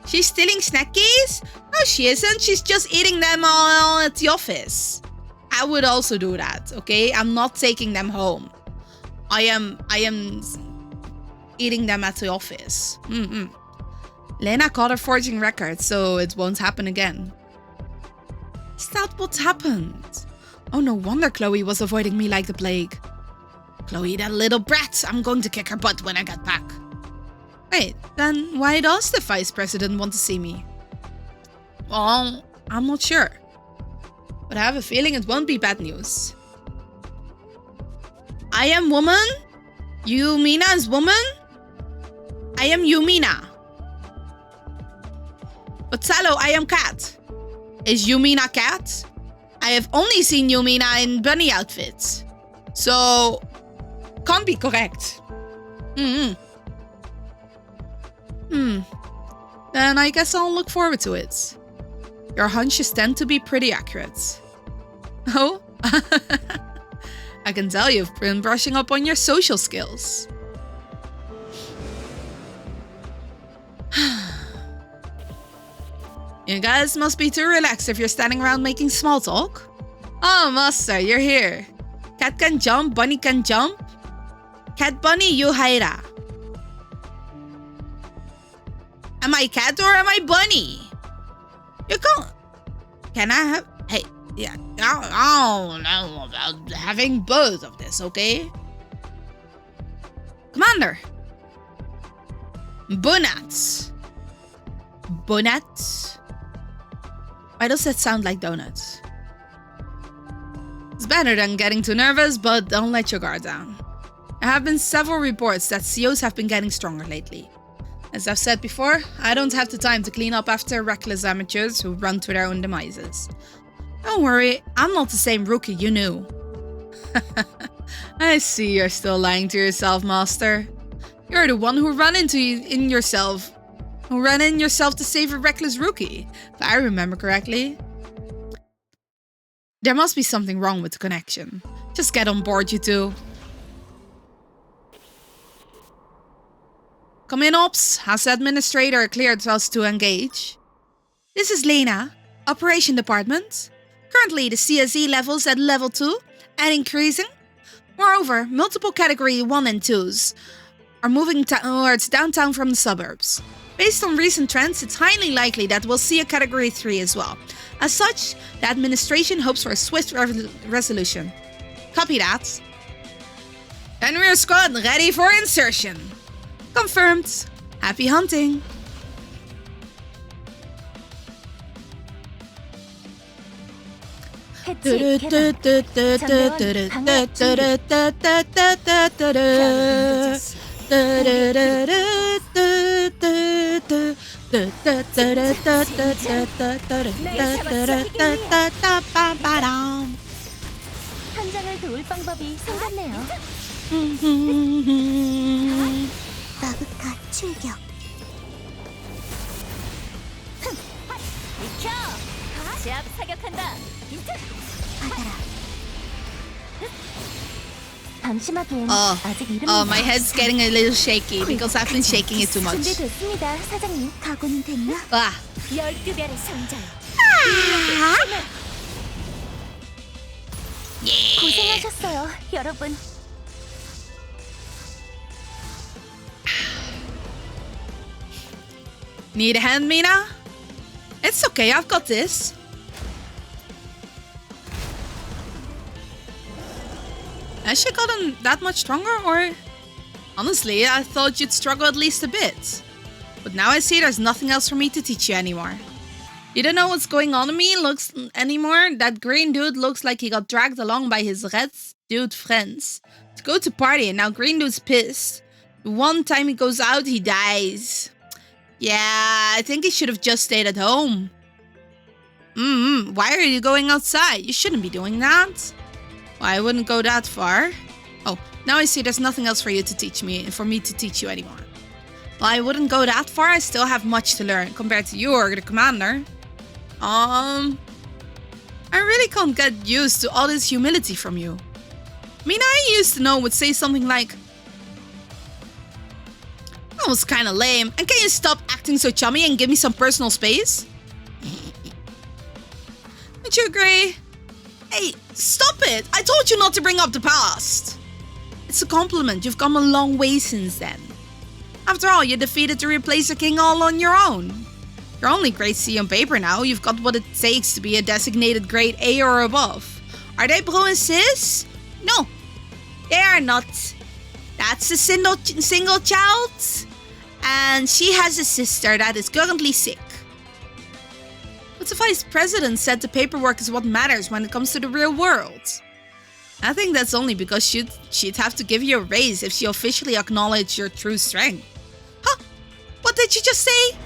She's stealing snackies? No, she isn't. She's just eating them all at the office. I would also do that, okay? I'm not taking them home. I am eating them at the office. Lena caught her forging records, so it won't happen again. Is that what happened? Oh, no wonder Chloe was avoiding me like the plague. Chloe, that little brat. I'm going to kick her butt when I get back. Wait, then why does the Vice President want to see me? Well, I'm not sure. But I have a feeling it won't be bad news. I am woman? Yumina is woman? I am Yumina. But Salo, I am cat. Is Yumina cat? I have only seen Yumina in bunny outfits. So, can't be correct. Then I guess I'll look forward to it. Your hunches tend to be pretty accurate. Oh? I can tell you've been brushing up on your social skills. You guys must be too relaxed if you're standing around making small talk. Oh, Master, you're here. Cat can jump, bunny can jump. Cat bunny, you haira. Am I cat or am I bunny? You can't... Can I have... Hey, yeah, I don't know about having both of this, okay? Commander. Bonats. Bonats? Why does that sound like donuts? It's better than getting too nervous, but don't let your guard down. There have been several reports that COs have been getting stronger lately. As I've said before, I don't have the time to clean up after reckless amateurs who run to their own demises. Don't worry, I'm not the same rookie you knew. I see you're still lying to yourself, Master. You're the one who ran in yourself to save a reckless rookie, if I remember correctly. There must be something wrong with the connection. Just get on board, you two. Come in, Ops. Has the administrator cleared us to engage? This is Lena, Operation Department. Currently, the CSE level's at level 2 and increasing. Moreover, multiple Category 1 and 2s are moving towards downtown from the suburbs. Based on recent trends, it's highly likely that we'll see a Category 3 as well. As such, the administration hopes for a swift resolution. Copy that. And we're squad ready for insertion. Confirmed. Happy hunting. 해치, 계단. 장대원, 방어, 준비. 현장을 도울 방법이 생겼네요. 마그카 출격. 비켜! 제압 사격한다. 받아라. 방심하기엔 아직 이름이 My head's getting a little shaky because I've been shaking it too much. 준비됐습니다, 사장님. 각오는 됐나? Ah. 12별의 성장. Yeah. 고생하셨어요, 여러분. Need a hand, Mina? It's okay, I've got this. Has she gotten that much stronger, or...? Honestly, I thought you'd struggle at least a bit. But now I see there's nothing else for me to teach you anymore. You don't know what's going on in me anymore? That green dude looks like he got dragged along by his red dude friends to go to party, and now green dude's pissed. The one time he goes out, he dies. Yeah, I think he should have just stayed at home. Why are you going outside? You shouldn't be doing that. Well, I wouldn't go that far. Oh, now I see there's nothing else for you to teach me, for me to teach you anymore. Well, I wouldn't go that far. I still have much to learn compared to you or the commander. I really can't get used to all this humility from you. I mean, I used to know would say something like, that was kind of lame, and can you stop acting so chummy and give me some personal space? Don't you agree? Hey, stop it! I told you not to bring up the past. It's a compliment. You've come a long way since then. After all, you defeated the Replacer King all on your own. You're only grade C on paper now. You've got what it takes to be a designated grade A or above. Are they bro and sis? No, they are not. That's a single child, and she has a sister that is currently sick. But the vice president said the paperwork is what matters when it comes to the real world. I think that's only because she'd have to give you a raise if she officially acknowledged your true strength. Huh? What did you just say?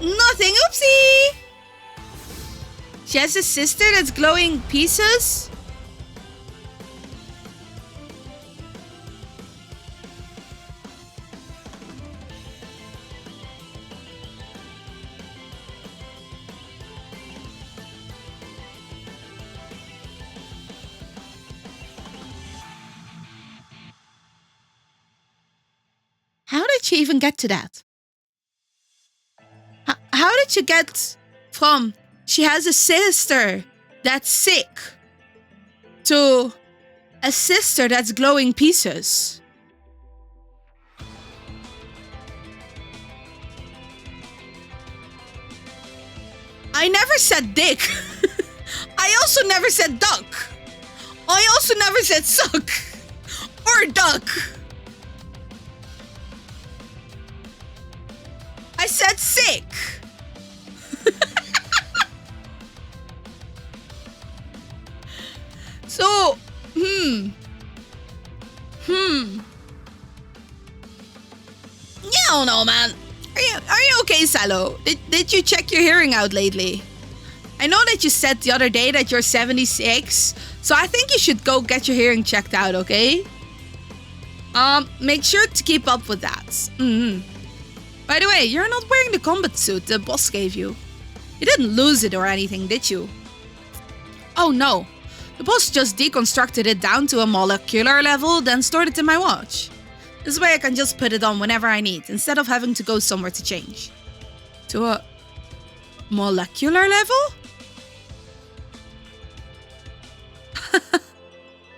Nothing, oopsie! She has a sister that's glowing pieces? How did she even get to that? How did you get from she has a sister that's sick to a sister that's glowing pieces? I never said dick. I also never said duck. I also never said suck or duck. I said sick. So, I don't know, man. Are you okay, Salo? Did you check your hearing out lately? I know that you said the other day that you're 76, so I think you should go get your hearing checked out, okay? Make sure to keep up with that. By the way, you're not wearing the combat suit the boss gave you. You didn't lose it or anything, did you? Oh no. The boss just deconstructed it down to a molecular level, then stored it in my watch. This way I can just put it on whenever I need, instead of having to go somewhere to change. To a molecular level?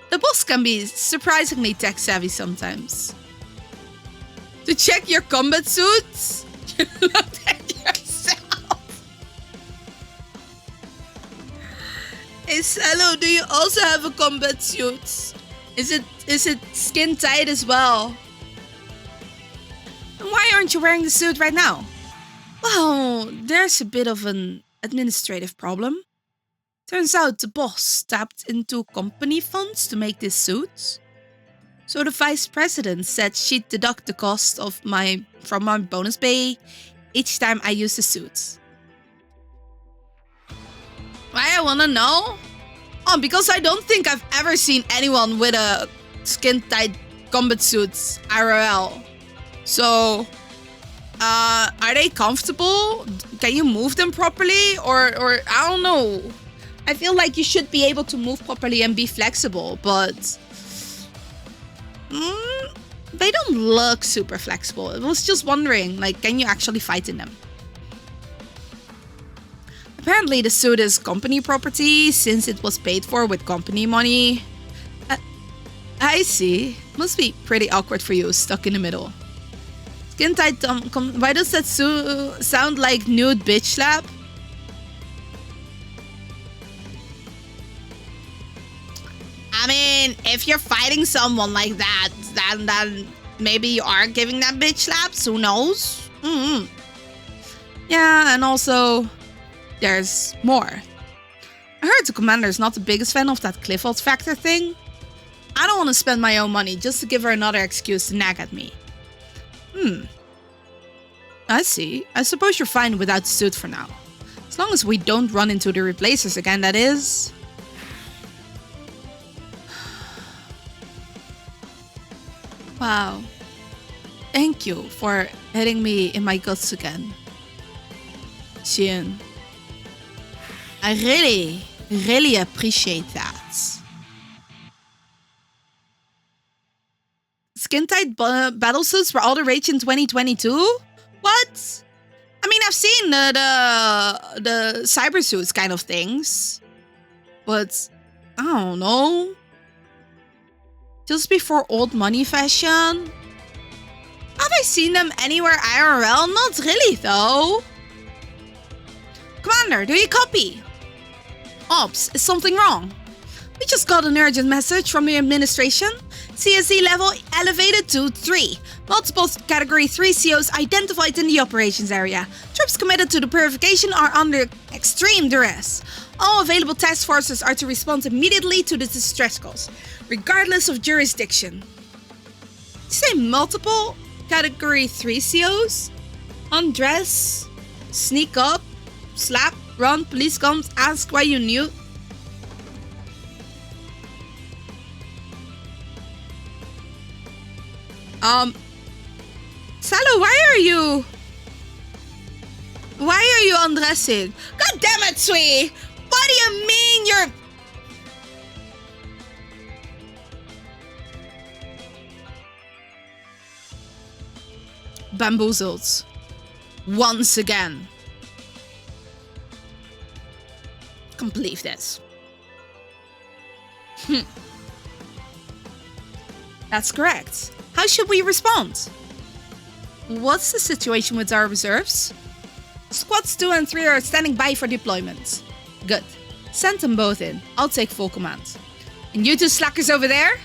The boss can be surprisingly tech-savvy sometimes. To check your combat suits? You looked at yourself. Hey, Salo, do you also have a combat suit? Is it skin tight as well? And why aren't you wearing the suit right now? Well, there's a bit of an administrative problem. Turns out the boss tapped into company funds to make this suit. So the vice president said she'd deduct the cost from my bonus pay each time I use the suit. Why I wanna know? Oh, because I don't think I've ever seen anyone with a skin-tight combat suit IRL. So, are they comfortable? Can you move them properly? Or I don't know. I feel like you should be able to move properly and be flexible, but they don't look super flexible. I was just wondering, like, can you actually fight in them? Apparently the suit is company property since it was paid for with company money. I see. Must be pretty awkward for you, stuck in the middle. Skin tight. Why does that sound like nude bitch slap? I mean, if you're fighting someone like that, then maybe you are giving them bitch slaps. Who knows? Yeah, and also, there's more. I heard the commander's not the biggest fan of that Clifford factor thing. I don't want to spend my own money just to give her another excuse to nag at me. I see. I suppose you're fine without the suit for now. As long as we don't run into the replacers again, that is. Wow. Thank you for hitting me in my guts again, Xian. I really appreciate that. Skin-tight battlesuits were all the rage in 2022? What? I mean, I've seen the cyber suits kind of things, but I don't know. Just before old money fashion? Have I seen them anywhere IRL? Not really, though. Commander, do you copy? Ops, is something wrong? We just got an urgent message from the administration. CSE level elevated to 3. Multiple category 3 COs identified in the operations area. Troops committed to the purification are under extreme duress. All available task forces are to respond immediately to the distress calls, regardless of jurisdiction. You say multiple category 3 COs? Undress, sneak up, slap, run, police comes, ask why you knew. Salo, why are you undressing? God damn it, Sui! What do you mean you're... Bamboozled. Once again. Can't believe this. That's correct. How should we respond? What's the situation with our reserves? Squads 2 and 3 are standing by for deployment. Good. Send them both in. I'll take full command. And you two slackers over there?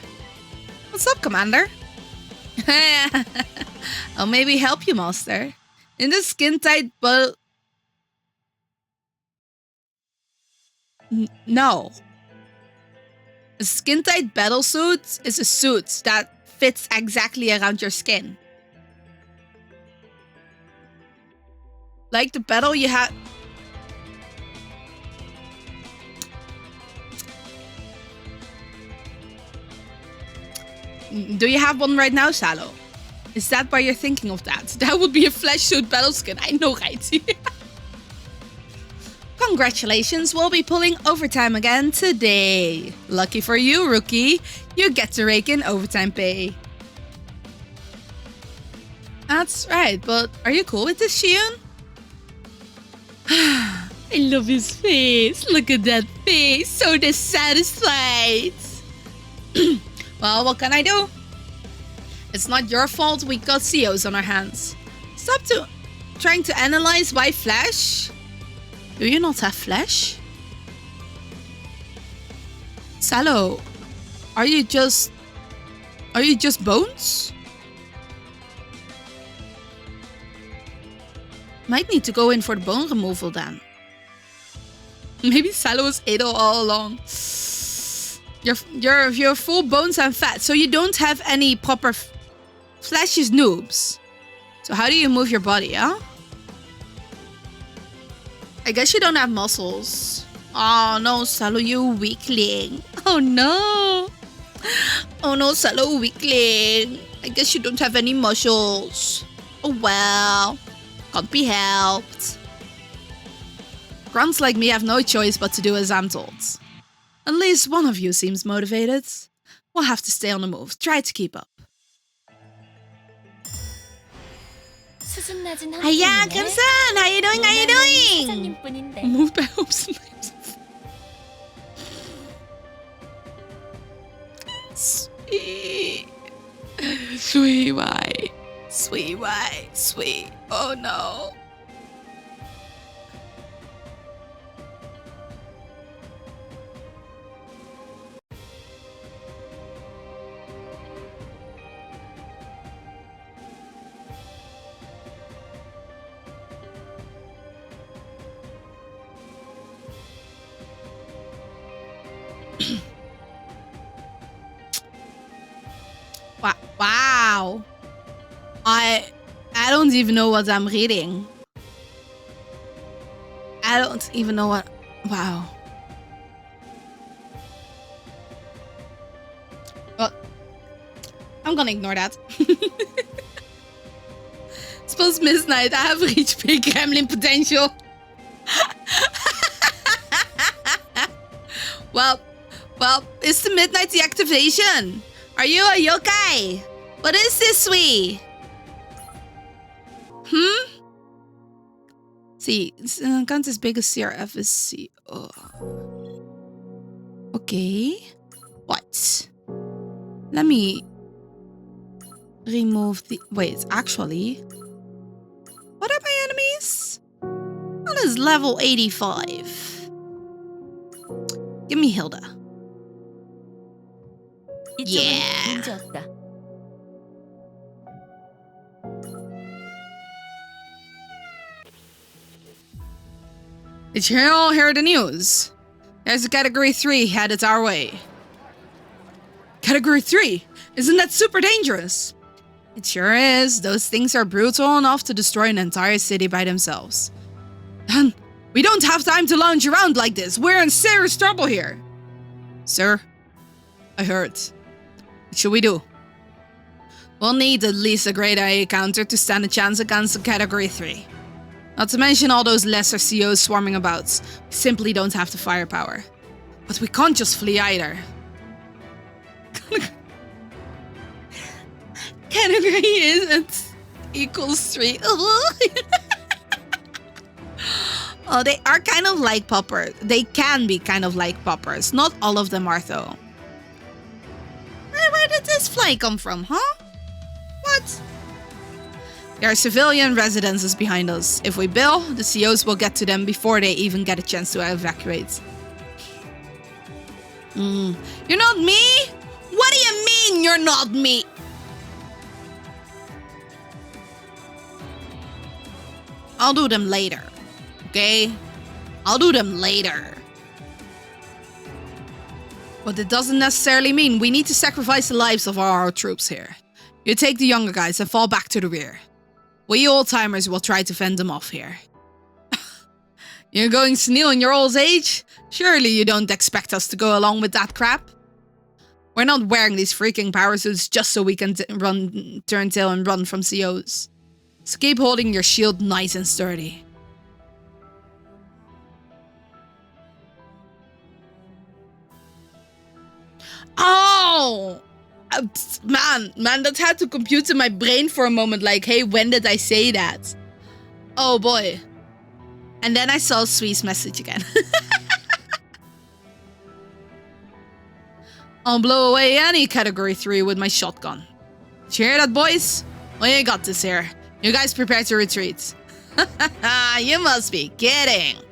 What's up, Commander? I'll maybe help you, Master. In the skin-tight but... No. A skin-tight battle suit is a suit that fits exactly around your skin. Like the battle you had... Do you have one right now, Salo? Is that why you're thinking of that? That would be a flesh suit battle skin. I know, right? Congratulations, we'll be pulling overtime again today. Lucky for you, rookie. You get to rake in overtime pay. That's right, but are you cool with this, Xion? I love his face. Look at that face. So dissatisfied. Well, what can I do? It's not your fault we got COs on our hands. Stop trying to analyze why flesh. Do you not have flesh? Salo, are you just bones? Might need to go in for the bone removal then. Maybe Salo was Edo all along. You're full bones and fat, so you don't have any proper fleshy noobs. So how do you move your body, huh? I guess you don't have muscles. Oh no, Salo, you weakling. Oh no. Oh no, Salo, weakling. I guess you don't have any muscles. Oh well. Can't be helped. Grunts like me have no choice but to do as I'm told. At least one of you seems motivated. We'll have to stay on the move. Try to keep up. Hiya, Kim-san! How you doing? How you doing? Moved by hopes and dreams. Sweet. Sweet, why? Sweet, why? Sweet. Oh no. Wow. I don't even know what I'm reading. I don't even know what... Wow. Well, I'm gonna ignore that. Suppose midnight, I have reached big gremlin potential. Well, it's the midnight deactivation. Are you a yokai? What is this, sweet? See, can't as big as CRF is C. Oh. Okay. What? Let me remove the... Wait, actually... What are my enemies? One is level 85. Give me Hilda. Yeah. Did you all hear the news? There's a Category 3 headed our way. Category 3? Isn't that super dangerous? It sure is. Those things are brutal enough to destroy an entire city by themselves. Then, we don't have time to lounge around like this. We're in serious trouble here. Sir, I heard. What should we do? We'll need at least a grade A counter to stand a chance against a Category 3. Not to mention all those lesser COs swarming about. We simply don't have the firepower. But we can't just flee either. Category isn't equals 3. Oh, they are kind of like poppers. They can be kind of like poppers. Not all of them are though. Where did this fly come from, huh? What? There are civilian residences behind us. If we bail, the COs will get to them before they even get a chance to evacuate. You're not me? What do you mean you're not me? I'll do them later. Okay? I'll do them later. But it doesn't necessarily mean we need to sacrifice the lives of our troops here. You take the younger guys and fall back to the rear. We old-timers will try to fend them off here. You're going senile in your old age? Surely you don't expect us to go along with that crap? We're not wearing these freaking power suits just so we can turn tail and run from COs. So keep holding your shield nice and sturdy. Oh! Man, that had to compute in my brain for a moment, like, hey, when did I say that? Oh boy. And then I saw Sweet's message again. I'll blow away any Category 3 with my shotgun. Did you hear that, boys? Well, you got this here. You guys prepare to retreat. You must be kidding.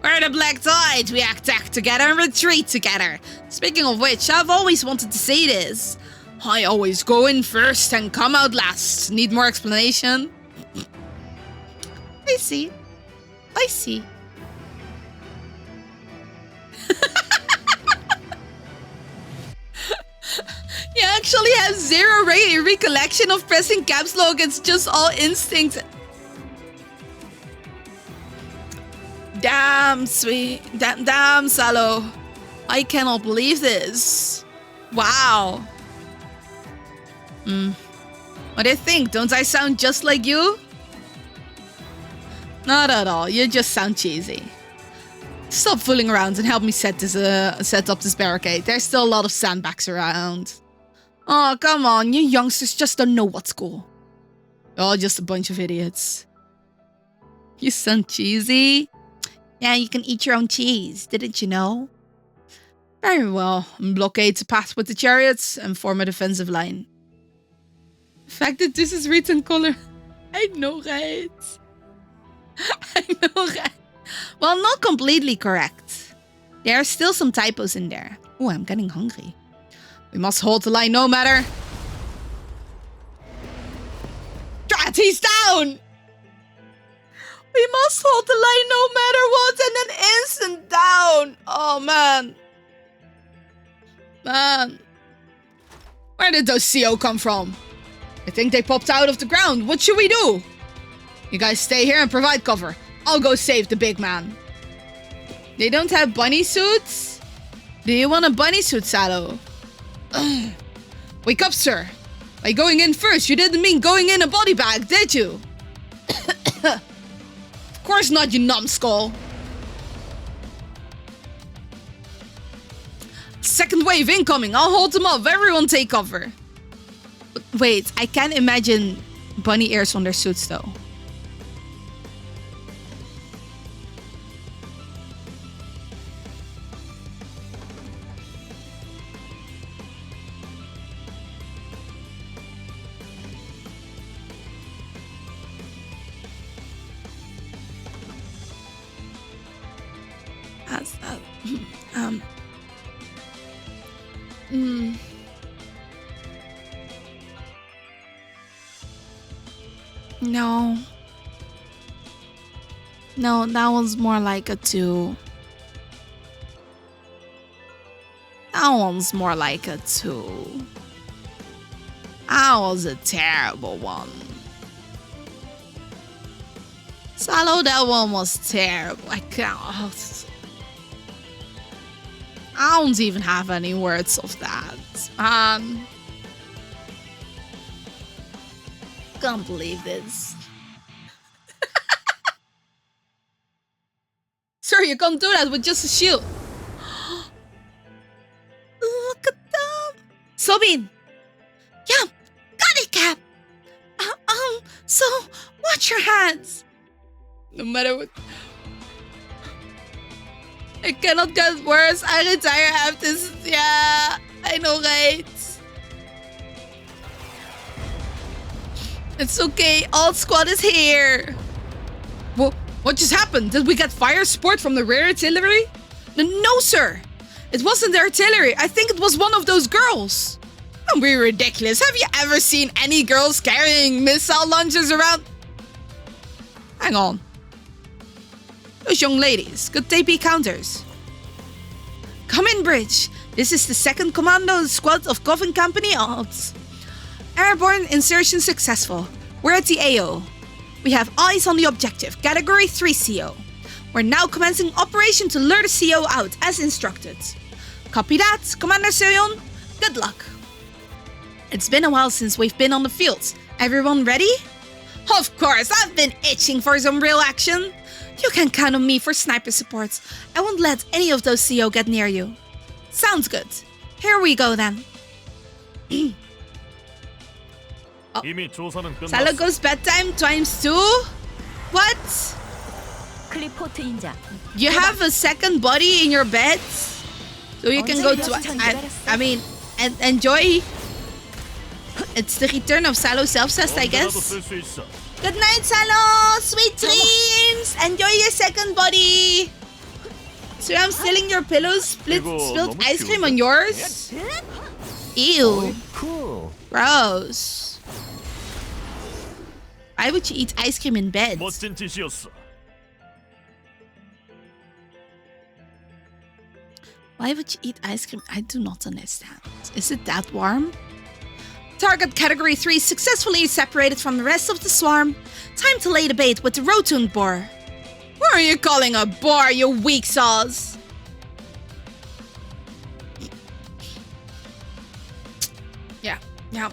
We're the Black Tide. We attack together and retreat together. Speaking of which, I've always wanted to say this. I always go in first and come out last. Need more explanation? I see. I see. You actually have zero recollection of pressing caps lock. It's just all instinct. Damn, sweet. Damn, Salo. I cannot believe this. Wow. What do you think? Don't I sound just like you? Not at all. You just sound cheesy. Stop fooling around and help me set up this barricade. There's still a lot of sandbags around. Oh, come on. You youngsters just don't know what's cool. Oh, just a bunch of idiots. You sound cheesy. Yeah, you can eat your own cheese. Didn't you know? Very well. Blockade the path with the chariots and form a defensive line. The fact that this is written color. I know, right? I know, right? Well, not completely correct. There are still some typos in there. Oh, I'm getting hungry. We must hold the line no matter. Drat, he's down! We must hold the line no matter what, and then instant down. Oh, man. Man. Where did those CO come from? I think they popped out of the ground. What should we do? You guys stay here and provide cover. I'll go save the big man. They don't have bunny suits? Do you want a bunny suit, Salo? Wake up, sir. By going in first, you didn't mean going in a body bag, did you? Of course not, you numbskull. Second wave incoming. I'll hold them off. Everyone take cover. Wait, I can't imagine bunny ears on their suits, though. No. No, that was more like a 2. That one's more like a 2. That was a terrible one. Salo, that one was terrible. I can't. I don't even have any words of that. Can't believe this. Sir, you can't do that with just a shield. Look at them. Sobin. Yeah, got it, Cap. So watch your hands. No matter what. It cannot get worse. I retire after this. Yeah, I know, right? It's okay. Alt squad is here. What just happened? Did we get fire support from the rear artillery? No, sir. It wasn't the artillery. I think it was one of those girls. Don't be ridiculous. Have you ever seen any girls carrying missile launchers around? Hang on. Those young ladies, could they be counters? Come in, Bridge. This is the 2nd Commando Squad of Coven Company Alts. Airborne insertion successful. We're at the AO. We have eyes on the objective, category 3 CO. We're now commencing operation to lure the CO out as instructed. Copy that, Commander Seon. Good luck. It's been a while since we've been on the fields. Everyone ready? Of course, I've been itching for some real action. You can count on me for sniper support. I won't let any of those CO get near you. Sounds good. Here we go then. Salo goes bedtime times 2? What? 클리포트 인자. You have a second body in your bed? So you can go to... I mean, enjoy... It's the return of Salo self-cest, I guess. Good night, Salo! Sweet dreams! Enjoy your second body! So I'm stealing your pillows, spilled ice cream on yours? Ew. Cool. Gross. Why would you eat ice cream in bed? 멋진 짓이었어. Why would you eat ice cream? I do not understand. Is it that warm? Target category 3 successfully separated from the rest of the swarm. Time to lay the bait with the rotund boar. What are you calling a boar, you weak sauce? Yeah,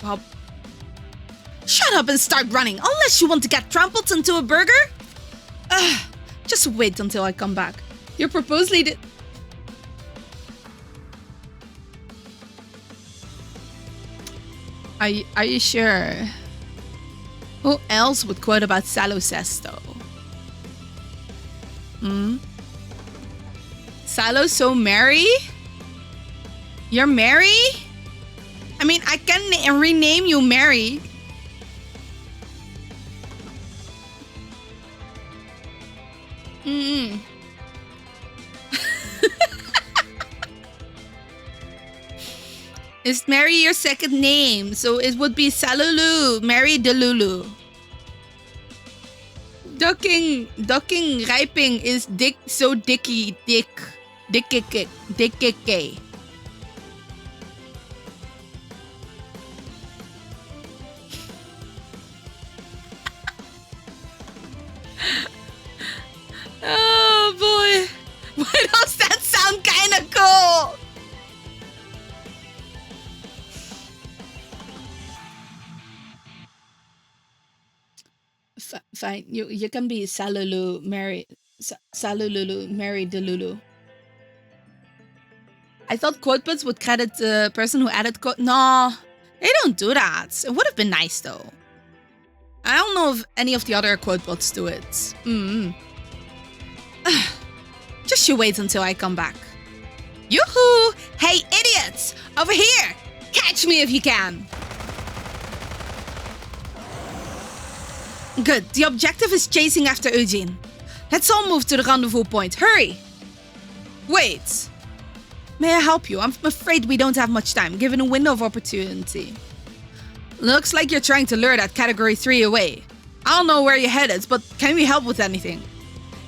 well... Shut up and start running, unless you want to get trampled into a burger? Just wait until I come back. Your proposed lead... Are you sure? Who else would quote about Salosesto? Salo so merry? You're Mary? I mean, I can rename you Mary. Is Mary your second name? So it would be Salulu, Mary Delulu. Ducking, riping is dick, so dicky, dick. Oh boy. Why does that sound kinda cool? Fine, you can be Salulu Mary Salululu Mary Delulu. I thought quotebuds would credit the person who added quote. No, they don't do that. It would have been nice though. I don't know if any of the other quotebots do it. Just you wait until I come back. Yoo-hoo! Hey idiots! Over here! Catch me if you can! Good, the objective is chasing after Eugene. Let's all move to the rendezvous point. Hurry! Wait. May I help you? I'm afraid we don't have much time, given a window of opportunity. Looks like you're trying to lure that category 3 away. I don't know where you're headed, but can we help with anything?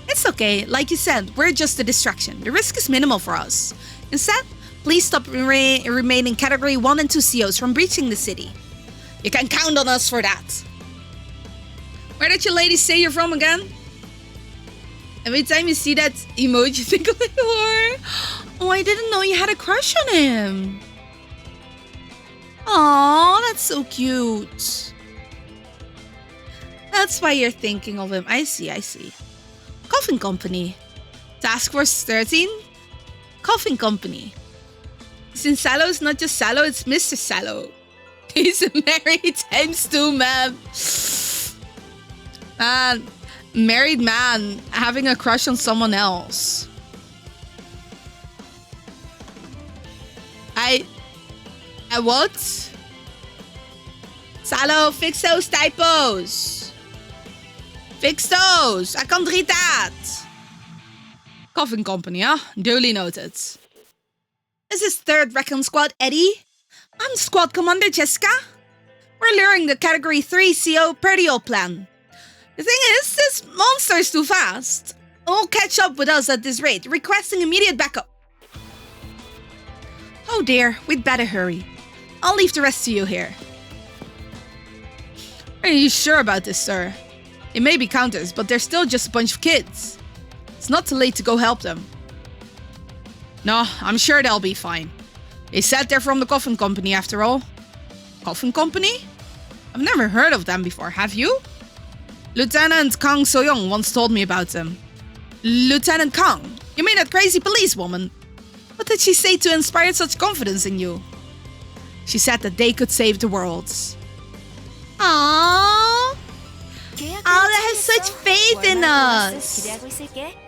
It's okay, like you said, we're just a distraction. The risk is minimal for us. Instead, please stop remaining category 1 and 2 COs from breaching the city. You can count on us for that. Where did you ladies say you're from again? Every time you see that emoji, think of like horror. Oh, I didn't know you had a crush on him. Aw, that's so cute. That's why you're thinking of him. I see. Coffin Company. Task Force 13? Coffin Company. Since Salo is not just Salo, it's Mr. Salo. He's a married times 2 man. Married man having a crush on someone else. I what? Salo, fix those typos. Fix those. I can't read that. Coffin Company, huh? Duly noted. This is 3rd Recon Squad, Eddie. I'm Squad Commander Jessica. We're luring the Category 3 CO per the old plan. The thing is, this monster's too fast. It won't catch up with us at this rate, requesting immediate backup. Oh dear, we'd better hurry. I'll leave the rest to you here. Are you sure about this, sir? They may be counters, but they're still just a bunch of kids. It's not too late to go help them. No, I'm sure they'll be fine. They said they're from the Coffin Company after all. Coffin Company? I've never heard of them before, have you? Lieutenant Kang So-young once told me about them. Lieutenant Kang? You mean that crazy policewoman? What did she say to inspire such confidence in you? She said that they could save the world. Aww! Allah has such faith in us!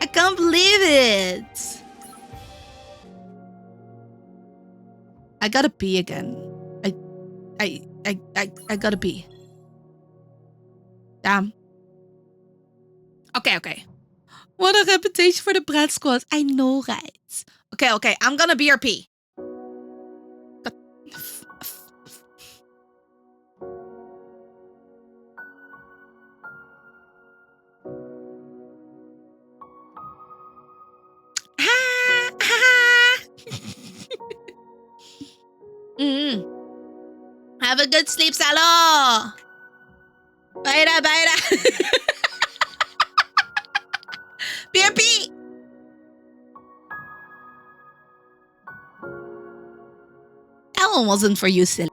I can't believe it! I gotta pee again. I gotta pee. Damn. Okay. What a reputation for the Brat Squad. I know, right? Okay, I'm gonna BRP. Let's sleep, Salo. Baira, baira. PRP. That one wasn't for you, silly.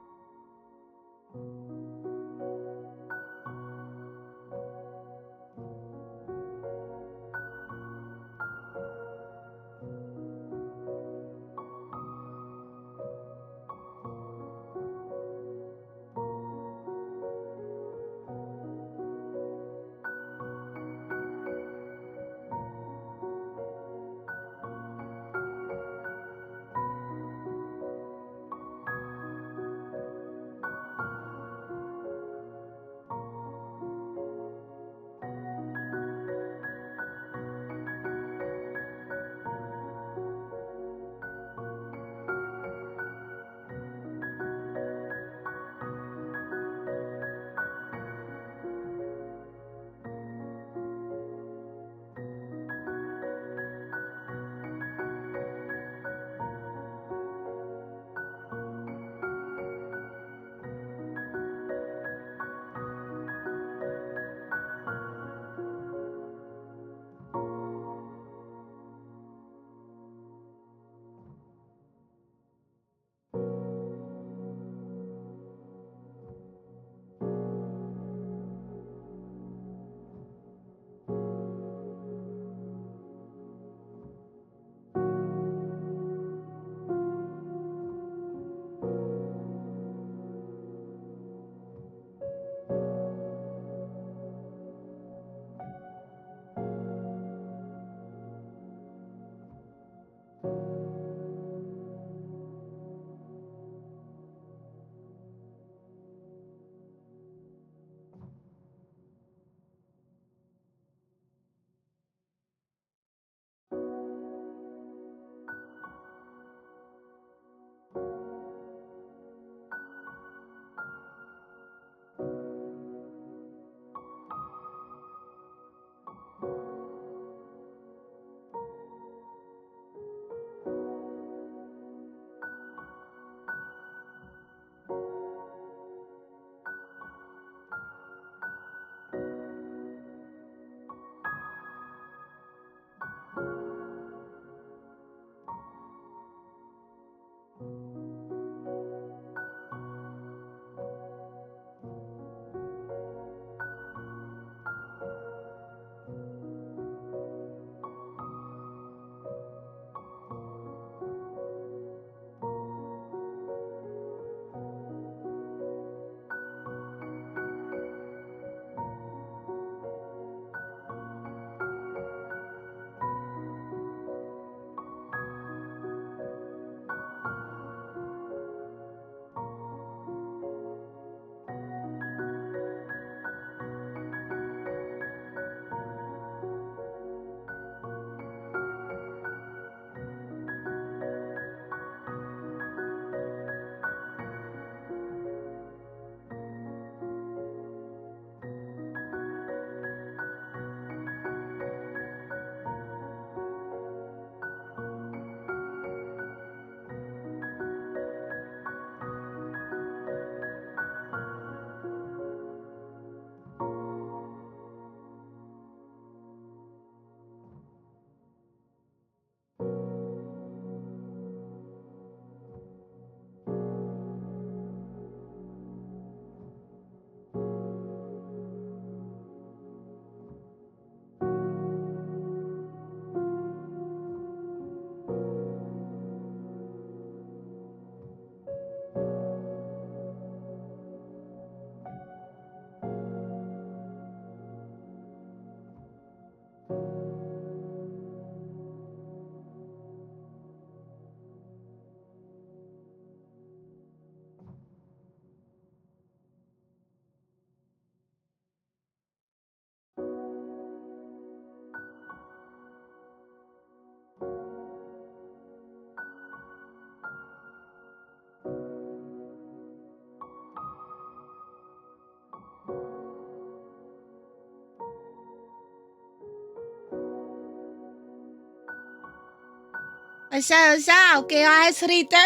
어서, 오케이, 아이스리터.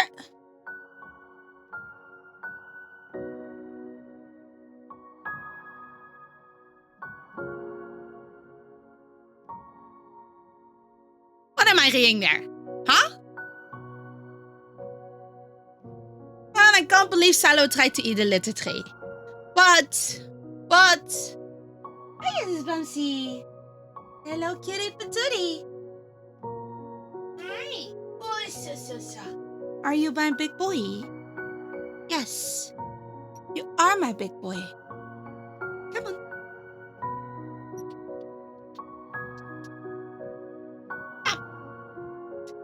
What am I reading there? Huh? Man, I can't believe Salo tried to eat a litter tray. But... Hi, Mrs. Bumsy. Hello, cutie patootie. Hi. Oh, so. Are you my big boy? Yes. You are my big boy. Come on.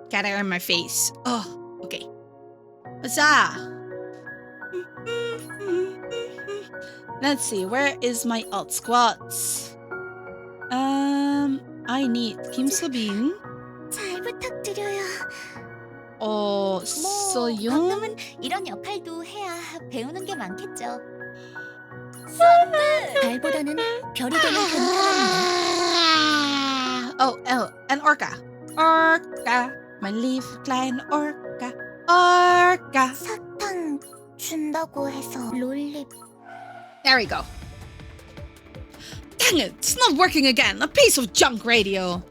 Got air in my face. Oh, okay. Huzzah! Let's see, where is my alt squats? I need Kim Sabine. 잘 부탁드려요. Soyoung. 가끔은 이런 역할도 해야 배우는 게 많겠죠. 수업은 달보다는 별이 되면 괜찮합니다. Oh, and Orca. Orca, my leaf klein Orca. Orca. 사탕 준다고 해서 롤립. There we go. Dang it, it's not working again. A piece of junk radio.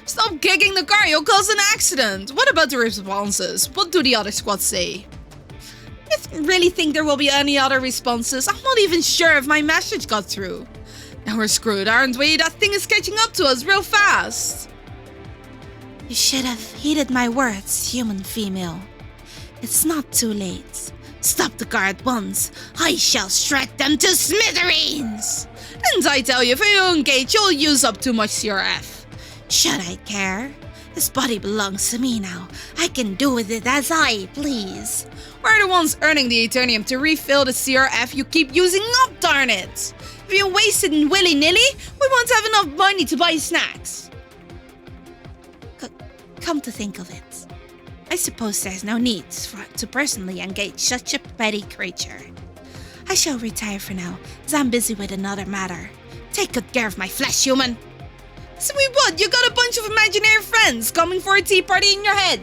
Stop kicking the car, you'll cause an accident. What about the responses? What do the other squads say? You really think there will be any other responses? I'm not even sure if my message got through. Now we're screwed, aren't we? That thing is catching up to us real fast. You should have heeded my words, human female. It's not too late. Stop the car at once. I shall shred them to smithereens. And I tell you, if you don't engage, you'll use up too much CRF. Should I care? This body belongs to me now. I can do with it as I please. We're the ones earning the Eternium to refill the CRF you keep using up, darn it. If you waste it willy-nilly, we won't have enough money to buy snacks. Come to think of it, I suppose there's no need to personally engage such a petty creature. I shall retire for now, as I'm busy with another matter. Take good care of my flesh, human. So what? You got a bunch of imaginary friends coming for a tea party in your head?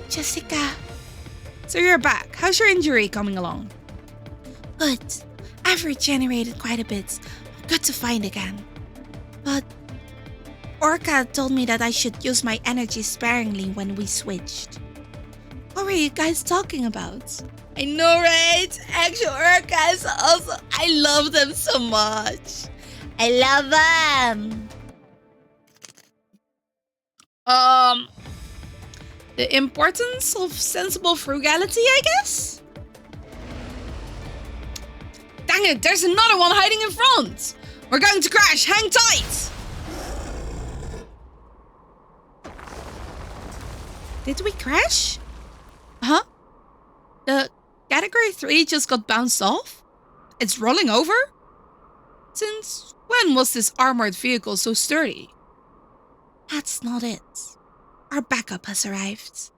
Jessica. So you're back. How's your injury coming along? Good. I've regenerated quite a bit. Good to find again. But Orca told me that I should use my energy sparingly when we switched. What were you guys talking about? I know, right? Actual Orcas also. I love them so much. I love them. The importance of sensible frugality, I guess? Dang it, there's another one hiding in front. We're going to crash, hang tight. Did we crash? Huh? The category 3 just got bounced off? It's rolling over? Since when was this armored vehicle so sturdy? That's not it. Our backup has arrived.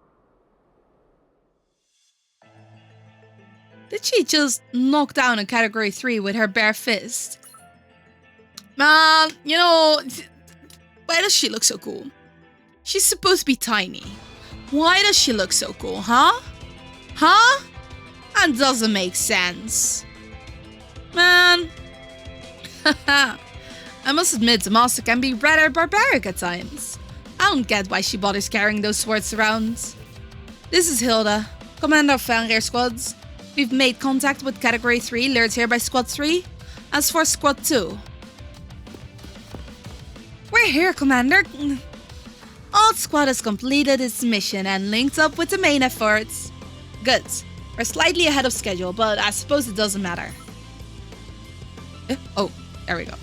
Did she just knock down a category 3 with her bare fist? Man, you know, why does she look so cool? She's supposed to be tiny. Why does she look so cool, huh? Huh? That doesn't make sense. Man. I must admit, the master can be rather barbaric at times. I don't get why she bothers carrying those swords around. This is Hilda, commander of Vanguard squads. We've made contact with category 3, lured here by squad 3. As for squad 2... We're here, commander. Alt squad has completed its mission and linked up with the main efforts. Good. We're slightly ahead of schedule, but I suppose it doesn't matter. Oh, there we go.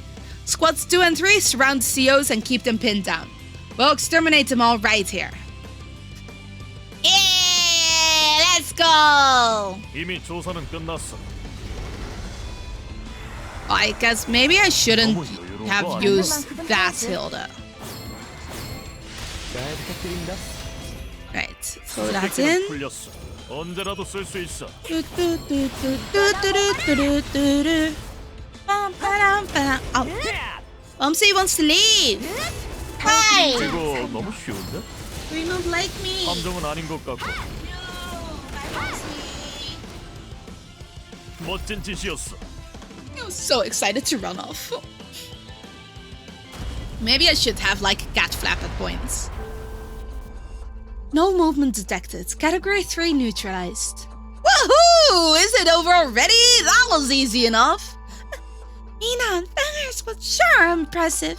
Squads 2 and 3 surround the COs and keep them pinned down. We'll exterminate them all right here. Yeah, let's go! 이미 조사는 끝났어. I guess maybe I shouldn't have used that Hilda. 잘 부탁드립니다. Right, so that's in. 풀렸어. 언제라도 쓸 수 있어. Oh. Bumsy wants to leave. Hi! 이거 너무 쉬운데? Do you not like me? 함정은 아닌 것 같고. 멋진 짓이었어. I was so excited to run off. Maybe I should have like a cat flap at points. No movement detected. Category 3 neutralized. Woohoo! Is it over already? That was easy enough. Mina and Fenris was sure impressive.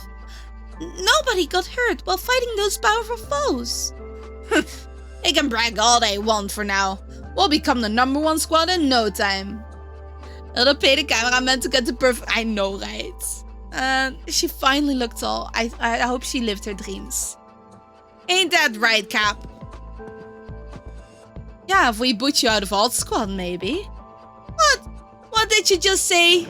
Nobody got hurt while fighting those powerful foes. They can brag all they want for now. We'll become the #1 squad in no time. They'll pay the cameraman to get the perfect... I know, right? She finally looked tall. I hope she lived her dreams. Ain't that right, Cap? Yeah, if we boot you out of alt squad, maybe. What? What did you just say?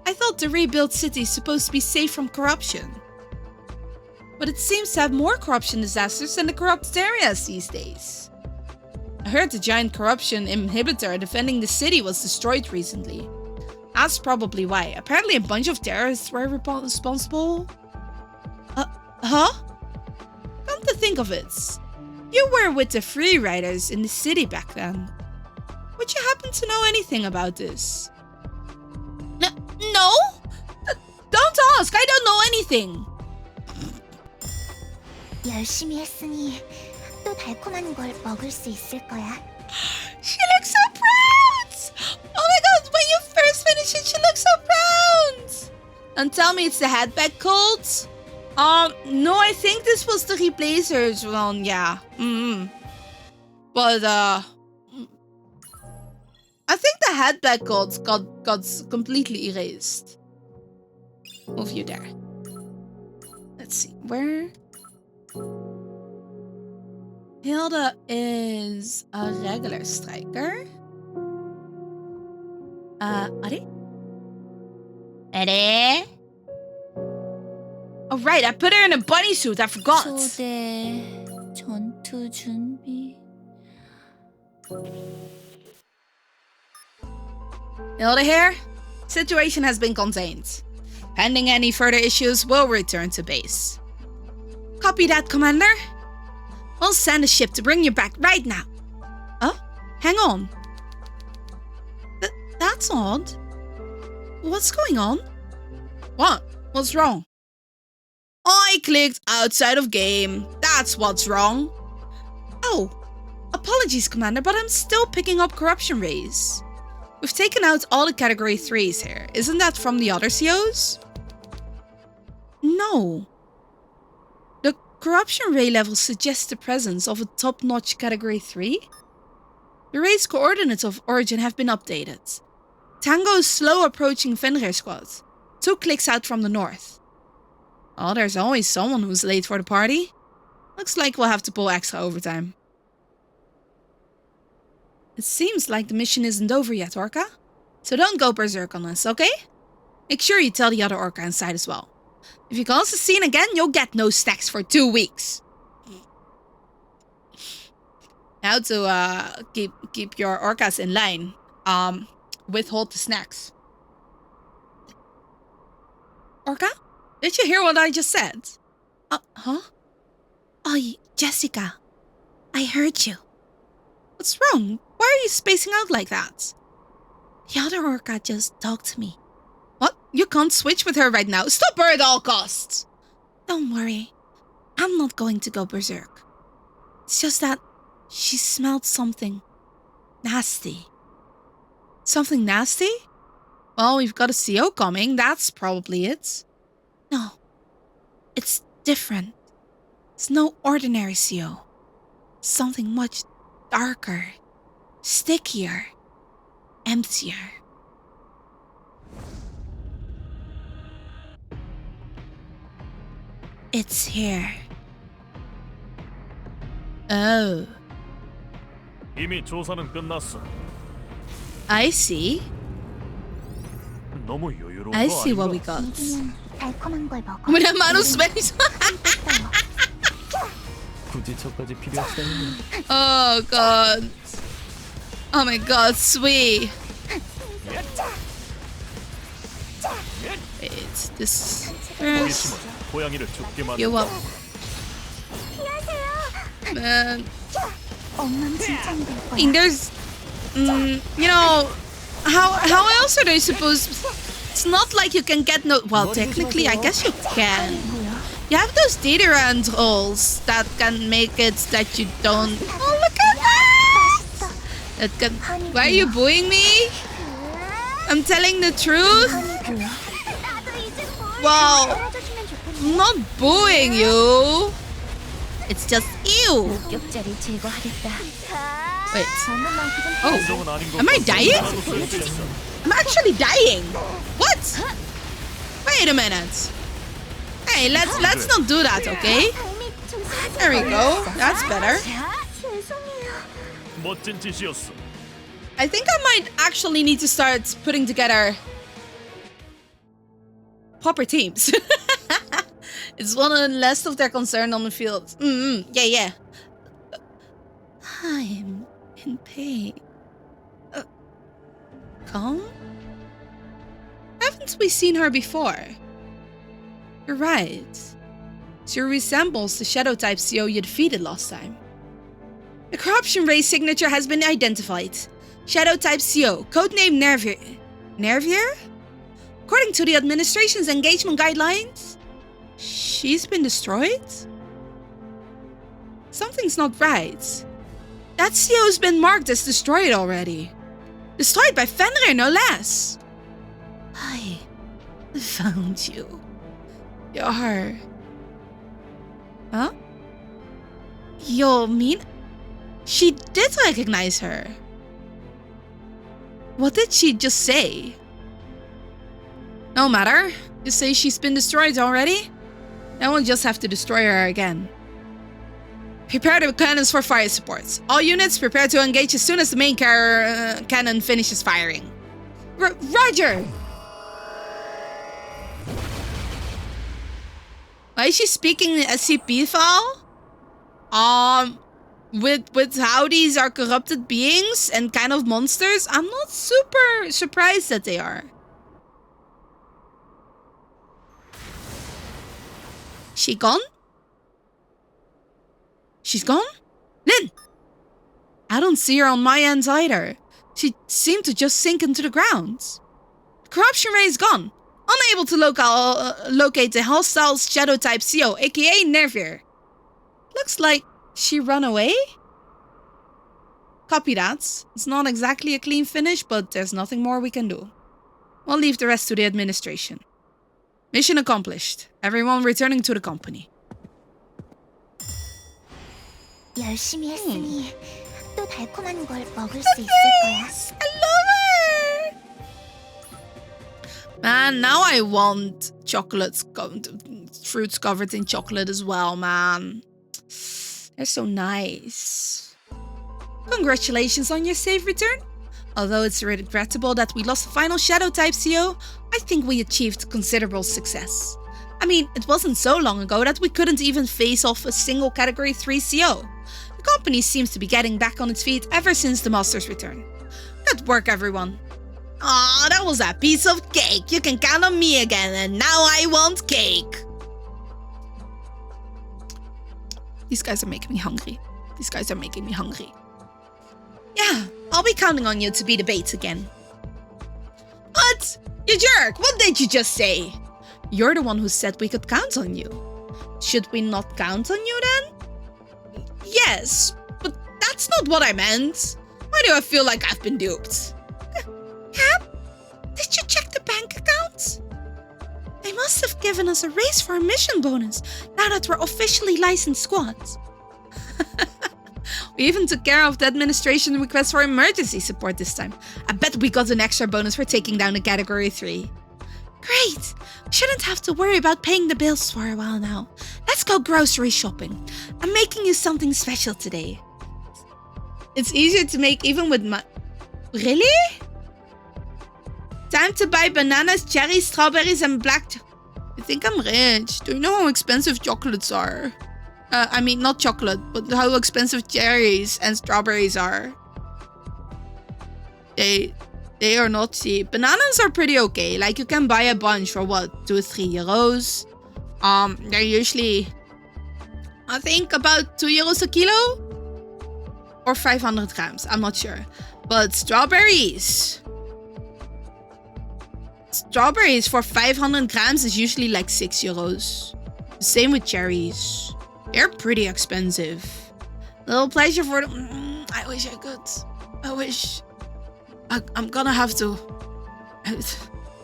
I thought the rebuilt city is supposed to be safe from corruption. But it seems to have more corruption disasters than the corrupted areas these days. I heard the giant corruption inhibitor defending the city was destroyed recently. That's probably why. Apparently a bunch of terrorists were responsible. Huh? Come to think of it, you were with the free riders in the city back then. Would you happen to know anything about this? No? Don't ask, I don't know anything. 열심히 했으니 또 달콤한 걸 먹을 수 있을 거야. She looks so proud! Oh my god, when you first finish it, she looks so proud! And tell me it's the headback cult? No, I think this was the replacers one, yeah. But, I think the headback cult got completely erased. Move you there. Let's see, where? Hilda is a regular striker. Ari? Eddie? Oh right, I put her in a bunny suit, I forgot. 초대 전투 준비. Hilda here? Situation has been contained. Pending any further issues, we'll return to base. Copy that, Commander. We'll send a ship to bring you back right now. Oh, hang on. That's odd. What's going on? What? What's wrong? I clicked outside of game. That's what's wrong. Oh, apologies, Commander, but I'm still picking up corruption rays. We've taken out all the category 3s here. Isn't that from the other COs? No. The corruption ray level suggests the presence of a top-notch category 3. The ray's coordinates of origin have been updated. Tango is slow approaching Fenrir squad. 2 clicks out from the north. Oh, there's always someone who's late for the party. Looks like we'll have to pull extra overtime. It seems like the mission isn't over yet, Orca. So don't go berserk on us, okay? Make sure you tell the other Orca inside as well. If you cause a scene again, you'll get no snacks for 2 weeks. Now to keep your Orcas in line, withhold the snacks. Orca? Did you hear what I just said? Huh? Oh, Jessica. I heard you. What's wrong? Why are you spacing out like that? The other Orca just talked to me. What? You can't switch with her right now. Stop her at all costs. Don't worry. I'm not going to go berserk. It's just that she smelled something nasty. Something nasty? Well, we've got a CO coming. That's probably it. No. It's different. It's no ordinary CO. Something much darker, stickier, emptier. It's here. Oh. 이미 조사는 끝났어. I see. 너무 여유로운 I 거 see what we 아닌가? got. 이기면 달콤한 걸 먹어. Mira, manos Spanish. 굳이 저까지 필요하시다면 Oh god. Oh my god, sweet. Wait, this first. 고양이를 죽게 만든 You up. Man. 엉망진창이 될 I 거야. mean, there's, you know, how else are they supposed it's not like you can get no... Well, technically, I guess you can. You have those deodorant holes that can make it that you don't... Oh, look at that! That can... Why are you booing me? I'm telling the truth. Well, I'm not booing you. It's just you. Wait. Oh, am I dying? I'm actually dying. What? Wait a minute. Hey, let's not do that, okay? There we go. That's better. 멋진 짓이었어. I think I might actually need to start putting together proper teams. It's one of the less of their concern on the field. Yeah. I'm in pain. Calm? Haven't we seen her before? You're right. She resembles the shadow type CO you defeated last time. The corruption ray signature has been identified. Shadow type CO, codename Nervier. Nervier? According to the administration's engagement guidelines, she's been destroyed? Something's not right. That CO's been marked as destroyed already. Destroyed by Fenrir, no less. I found you. You're... Huh? You mean... She did recognize her. What did she just say? No matter. You say she's been destroyed already? Then we'll just have to destroy her again. Prepare the cannons for fire support. All units prepare to engage as soon as the main cannon finishes firing. Roger! Why is she speaking in SCP file? With how these are corrupted beings and kind of monsters, I'm not super surprised that they are. She gone? She's gone? Lynn! I don't see her on my end either. She seemed to just sink into the ground. The corruption ray is gone. Unable to locate the hostile shadow type CO, aka Nervier. Looks like she ran away? Copy that. It's not exactly a clean finish, but there's nothing more we can do. We'll leave the rest to the administration. Mission accomplished. Everyone returning to the company. 열심히 했으니 또 달콤한 걸 먹을 수 있을 거야. I love it! Man, now I want fruits covered in chocolate as well, man. They're so nice. Congratulations on your safe return. Although it's regrettable that we lost the final shadow type CO, I think we achieved considerable success. I mean, it wasn't so long ago that we couldn't even face off a single category 3 CO. The company seems to be getting back on its feet ever since the master's return. Good work, everyone. Aw, that was a piece of cake. You can count on me again, and now I want cake. These guys are making me hungry. Yeah, I'll be counting on you to be the bait again. What? You jerk! What did you just say? You're the one who said we could count on you. Should we not count on you then? Yes, but that's not what I meant. Why do I feel like I've been duped? Cap? Did you check the bank account? They must have given us a raise for a mission bonus now that we're officially licensed squads. We even took care of the administration request for emergency support this time. I bet we got an extra bonus for taking down a category 3. Great! Shouldn't have to worry about paying the bills for a while now. Let's go grocery shopping. I'm making you something special today. It's easier to make even with my... Really? Time to buy bananas, cherries, strawberries, and black... I think I'm rich. Do you know how expensive chocolates are? I mean, not chocolate, but how expensive cherries and strawberries are. They are not cheap. Bananas are pretty okay. Like, you can buy a bunch for what, 2 or 3 euros? They're usually, I think, about 2 euros a kilo? Or 500 grams, I'm not sure. But strawberries... Strawberries for 500 grams is usually like 6 euros. Same with cherries. They're pretty expensive. Little pleasure for them. I wish I could. I wish. I'm gonna have to.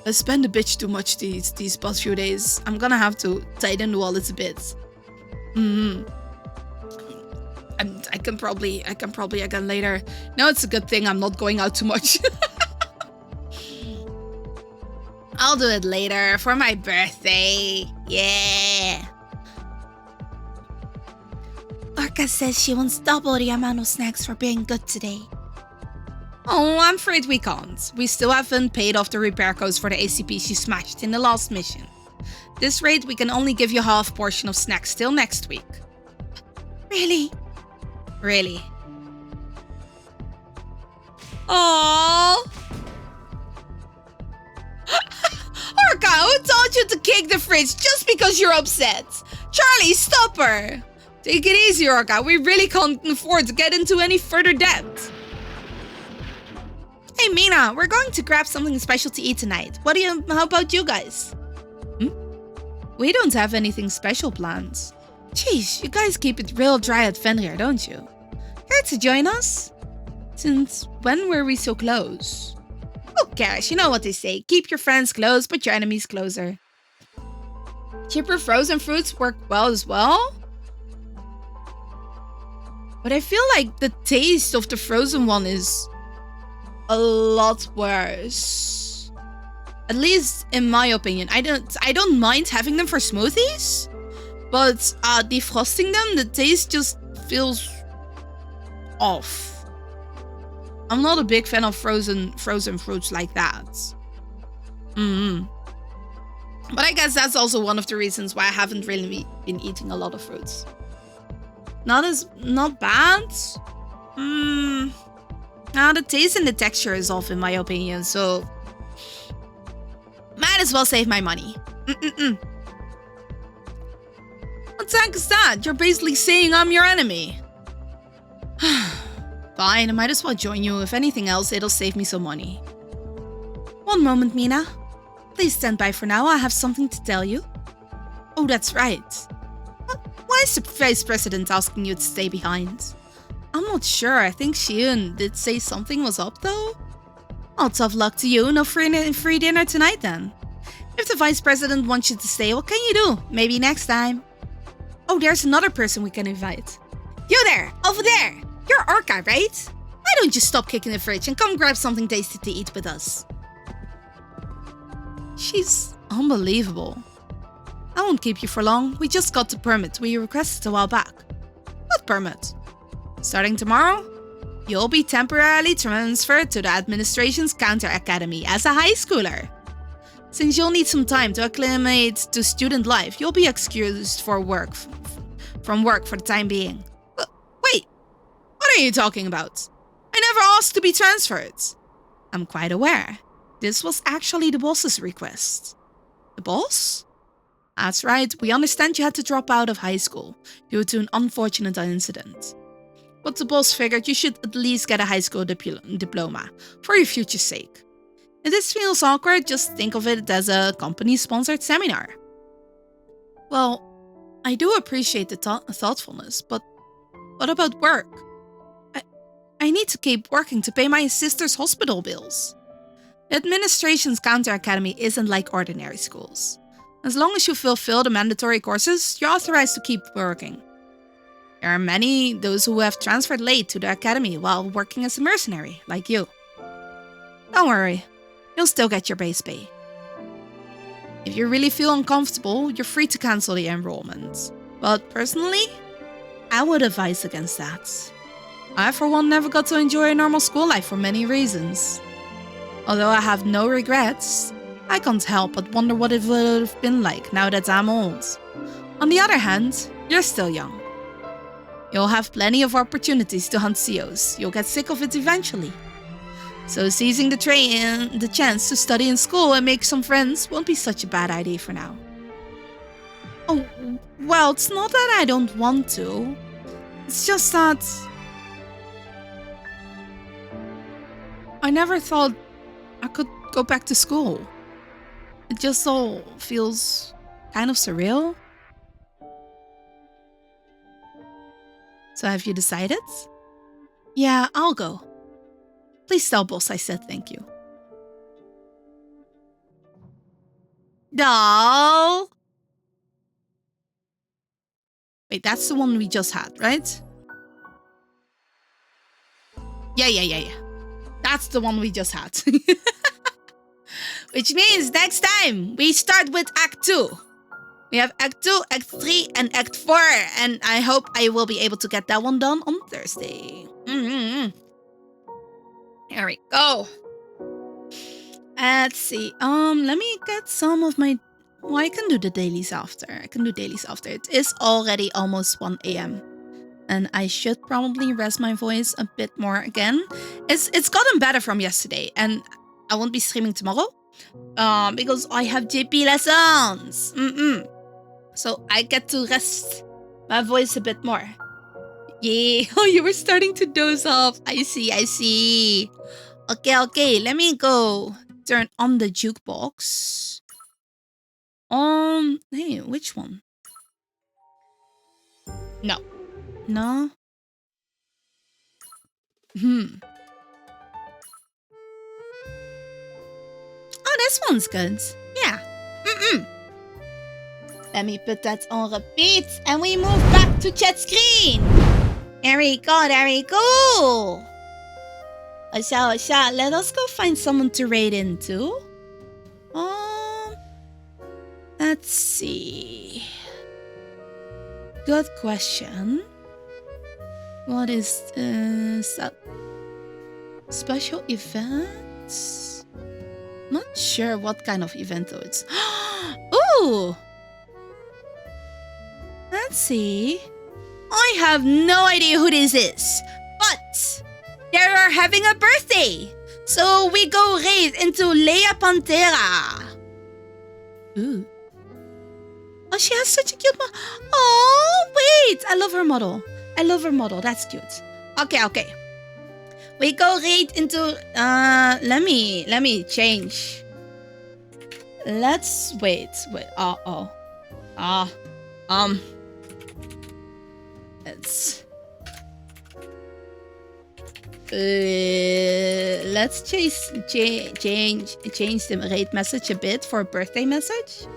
I spend a bitch too much these past few days. I'm gonna have to tighten the wallets a bit. I can probably again later. No, it's a good thing I'm not going out too much. I'll do it later for my birthday. Yeah. Orca says she wants double the amount of snacks for being good today. Oh, I'm afraid we can't. We still haven't paid off the repair codes for the ACP she smashed in the last mission. This rate, we can only give you half portion of snacks till next week. Really? Really? Oh. Orca, who told you to kick the fridge just because you're upset? Charlie, stop her! Take it easy, Orca. We really can't afford to get into any further debt. Hey, Mina, we're going to grab something special to eat tonight. How about you guys? We don't have anything special planned. Jeez, you guys keep it real dry at Fenrir, don't you? Care to join us? Since when were we so close? Who cares? You know what they say. Keep your friends close, but your enemies closer. Cheaper frozen fruits work well as well. But I feel like the taste of the frozen one is a lot worse. At least in my opinion. I don't mind having them for smoothies. But defrosting them, the taste just feels off. I'm not a big fan of frozen fruits like that. But I guess that's also one of the reasons why I haven't really been eating a lot of fruits. Not bad. The taste and the texture is off in my opinion, so might as well save my money. What the heck is that? You're basically saying I'm your enemy. Fine, I might as well join you. If anything else, it'll save me some money. One moment, Mina. Please stand by for now. I have something to tell you. Oh, that's right. Why is the Vice President asking you to stay behind? I'm not sure. I think Shion did say something was up, though. Oh, tough luck to you. No free dinner tonight, then. If the Vice President wants you to stay, what can you do? Maybe next time. Oh, there's another person we can invite. You there! Over there! You're Orca, right? Why don't you stop kicking the fridge and come grab something tasty to eat with us? She's unbelievable. I won't keep you for long. We just got the permit we requested a while back. What permit? Starting tomorrow, you'll be temporarily transferred to the administration's Counter Academy as a high schooler. Since you'll need some time to acclimate to student life, you'll be excused from work for the time being. Wait, what are you talking about? I never asked to be transferred. I'm quite aware. This was actually the boss's request. The boss? That's right, we understand you had to drop out of high school due to an unfortunate incident. But the boss figured you should at least get a high school diploma for your future's sake. If this feels awkward, just think of it as a company-sponsored seminar. Well, I do appreciate the thoughtfulness, but what about work? I need to keep working to pay my sister's hospital bills. The administration's Counter Academy isn't like ordinary schools. As long as you fulfill the mandatory courses, you're authorized to keep working. There are many those who have transferred late to the academy while working as a mercenary, like you. Don't worry, you'll still get your base pay. If you really feel uncomfortable, you're free to cancel the enrollment. But personally, I would advise against that. I, for one, never got to enjoy a normal school life for many reasons. Although I have no regrets, I can't help but wonder what it would have been like now that I'm old. On the other hand, you're still young. You'll have plenty of opportunities to hunt COs. You'll get sick of it eventually. So seizing the chance to study in school and make some friends won't be such a bad idea for now. Oh, well, it's not that I don't want to. It's just that I never thought I could go back to school. It just all feels kind of surreal. So have you decided? Yeah, I'll go. Please tell boss I said thank you. No. Wait, that's the one we just had, right? Yeah. That's the one we just had. Which means next time we start with Act 2. We have Act 2, Act 3, and Act 4. And I hope I will be able to get that one done on Thursday. Here we go. Let's see. Let me get some of my... Well, I can do the dailies after. It is already almost 1 a.m. And I should probably rest my voice a bit more again. It's gotten better from yesterday. And I won't be streaming tomorrow. Because I have JP lessons. So I get to rest my voice a bit more. Yeah. Oh, you were starting to doze off. I see. Okay. Let me go turn on the jukebox. Hey, which one? No. Oh, this one's good. Yeah. Let me put that on repeat and we move back to chat screen. There we go. Asha, let us go find someone to raid into. Let's see. Good question. What is special events? Not sure what kind of event though it's. Ooh! Let's see. I have no idea who this is, but they are having a birthday. So we go raid into Leia Pantera. Ooh. Oh, she has such a cute model. Oh, wait. I love her model. That's cute. Okay. We go raid into... Let me change. Let's wait. Let's change the raid message a bit for a birthday message.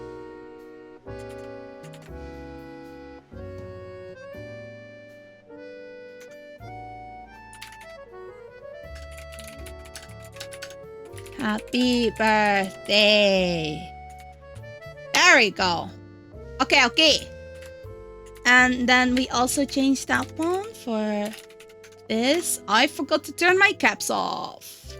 Happy birthday. There we go. Okay. And then we also changed that one for this. I forgot to turn my caps off.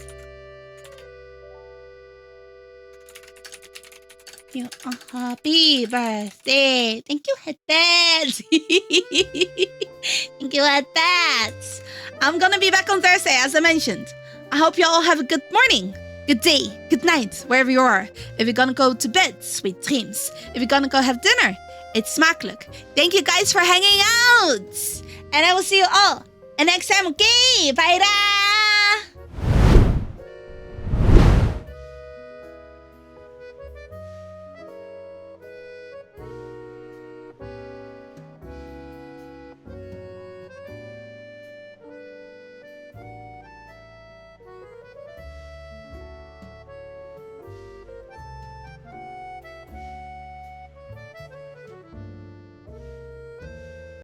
You a happy birthday. Thank you, Headbeds. Thank you, Headbeds. I'm gonna be back on Thursday, as I mentioned. I hope you all have a good morning, good day, good night, wherever you are. If you're gonna go to bed, sweet dreams. If you're gonna go have dinner, it's smakelijk. Thank you guys for hanging out. And I will see you all next time. Okay, bye.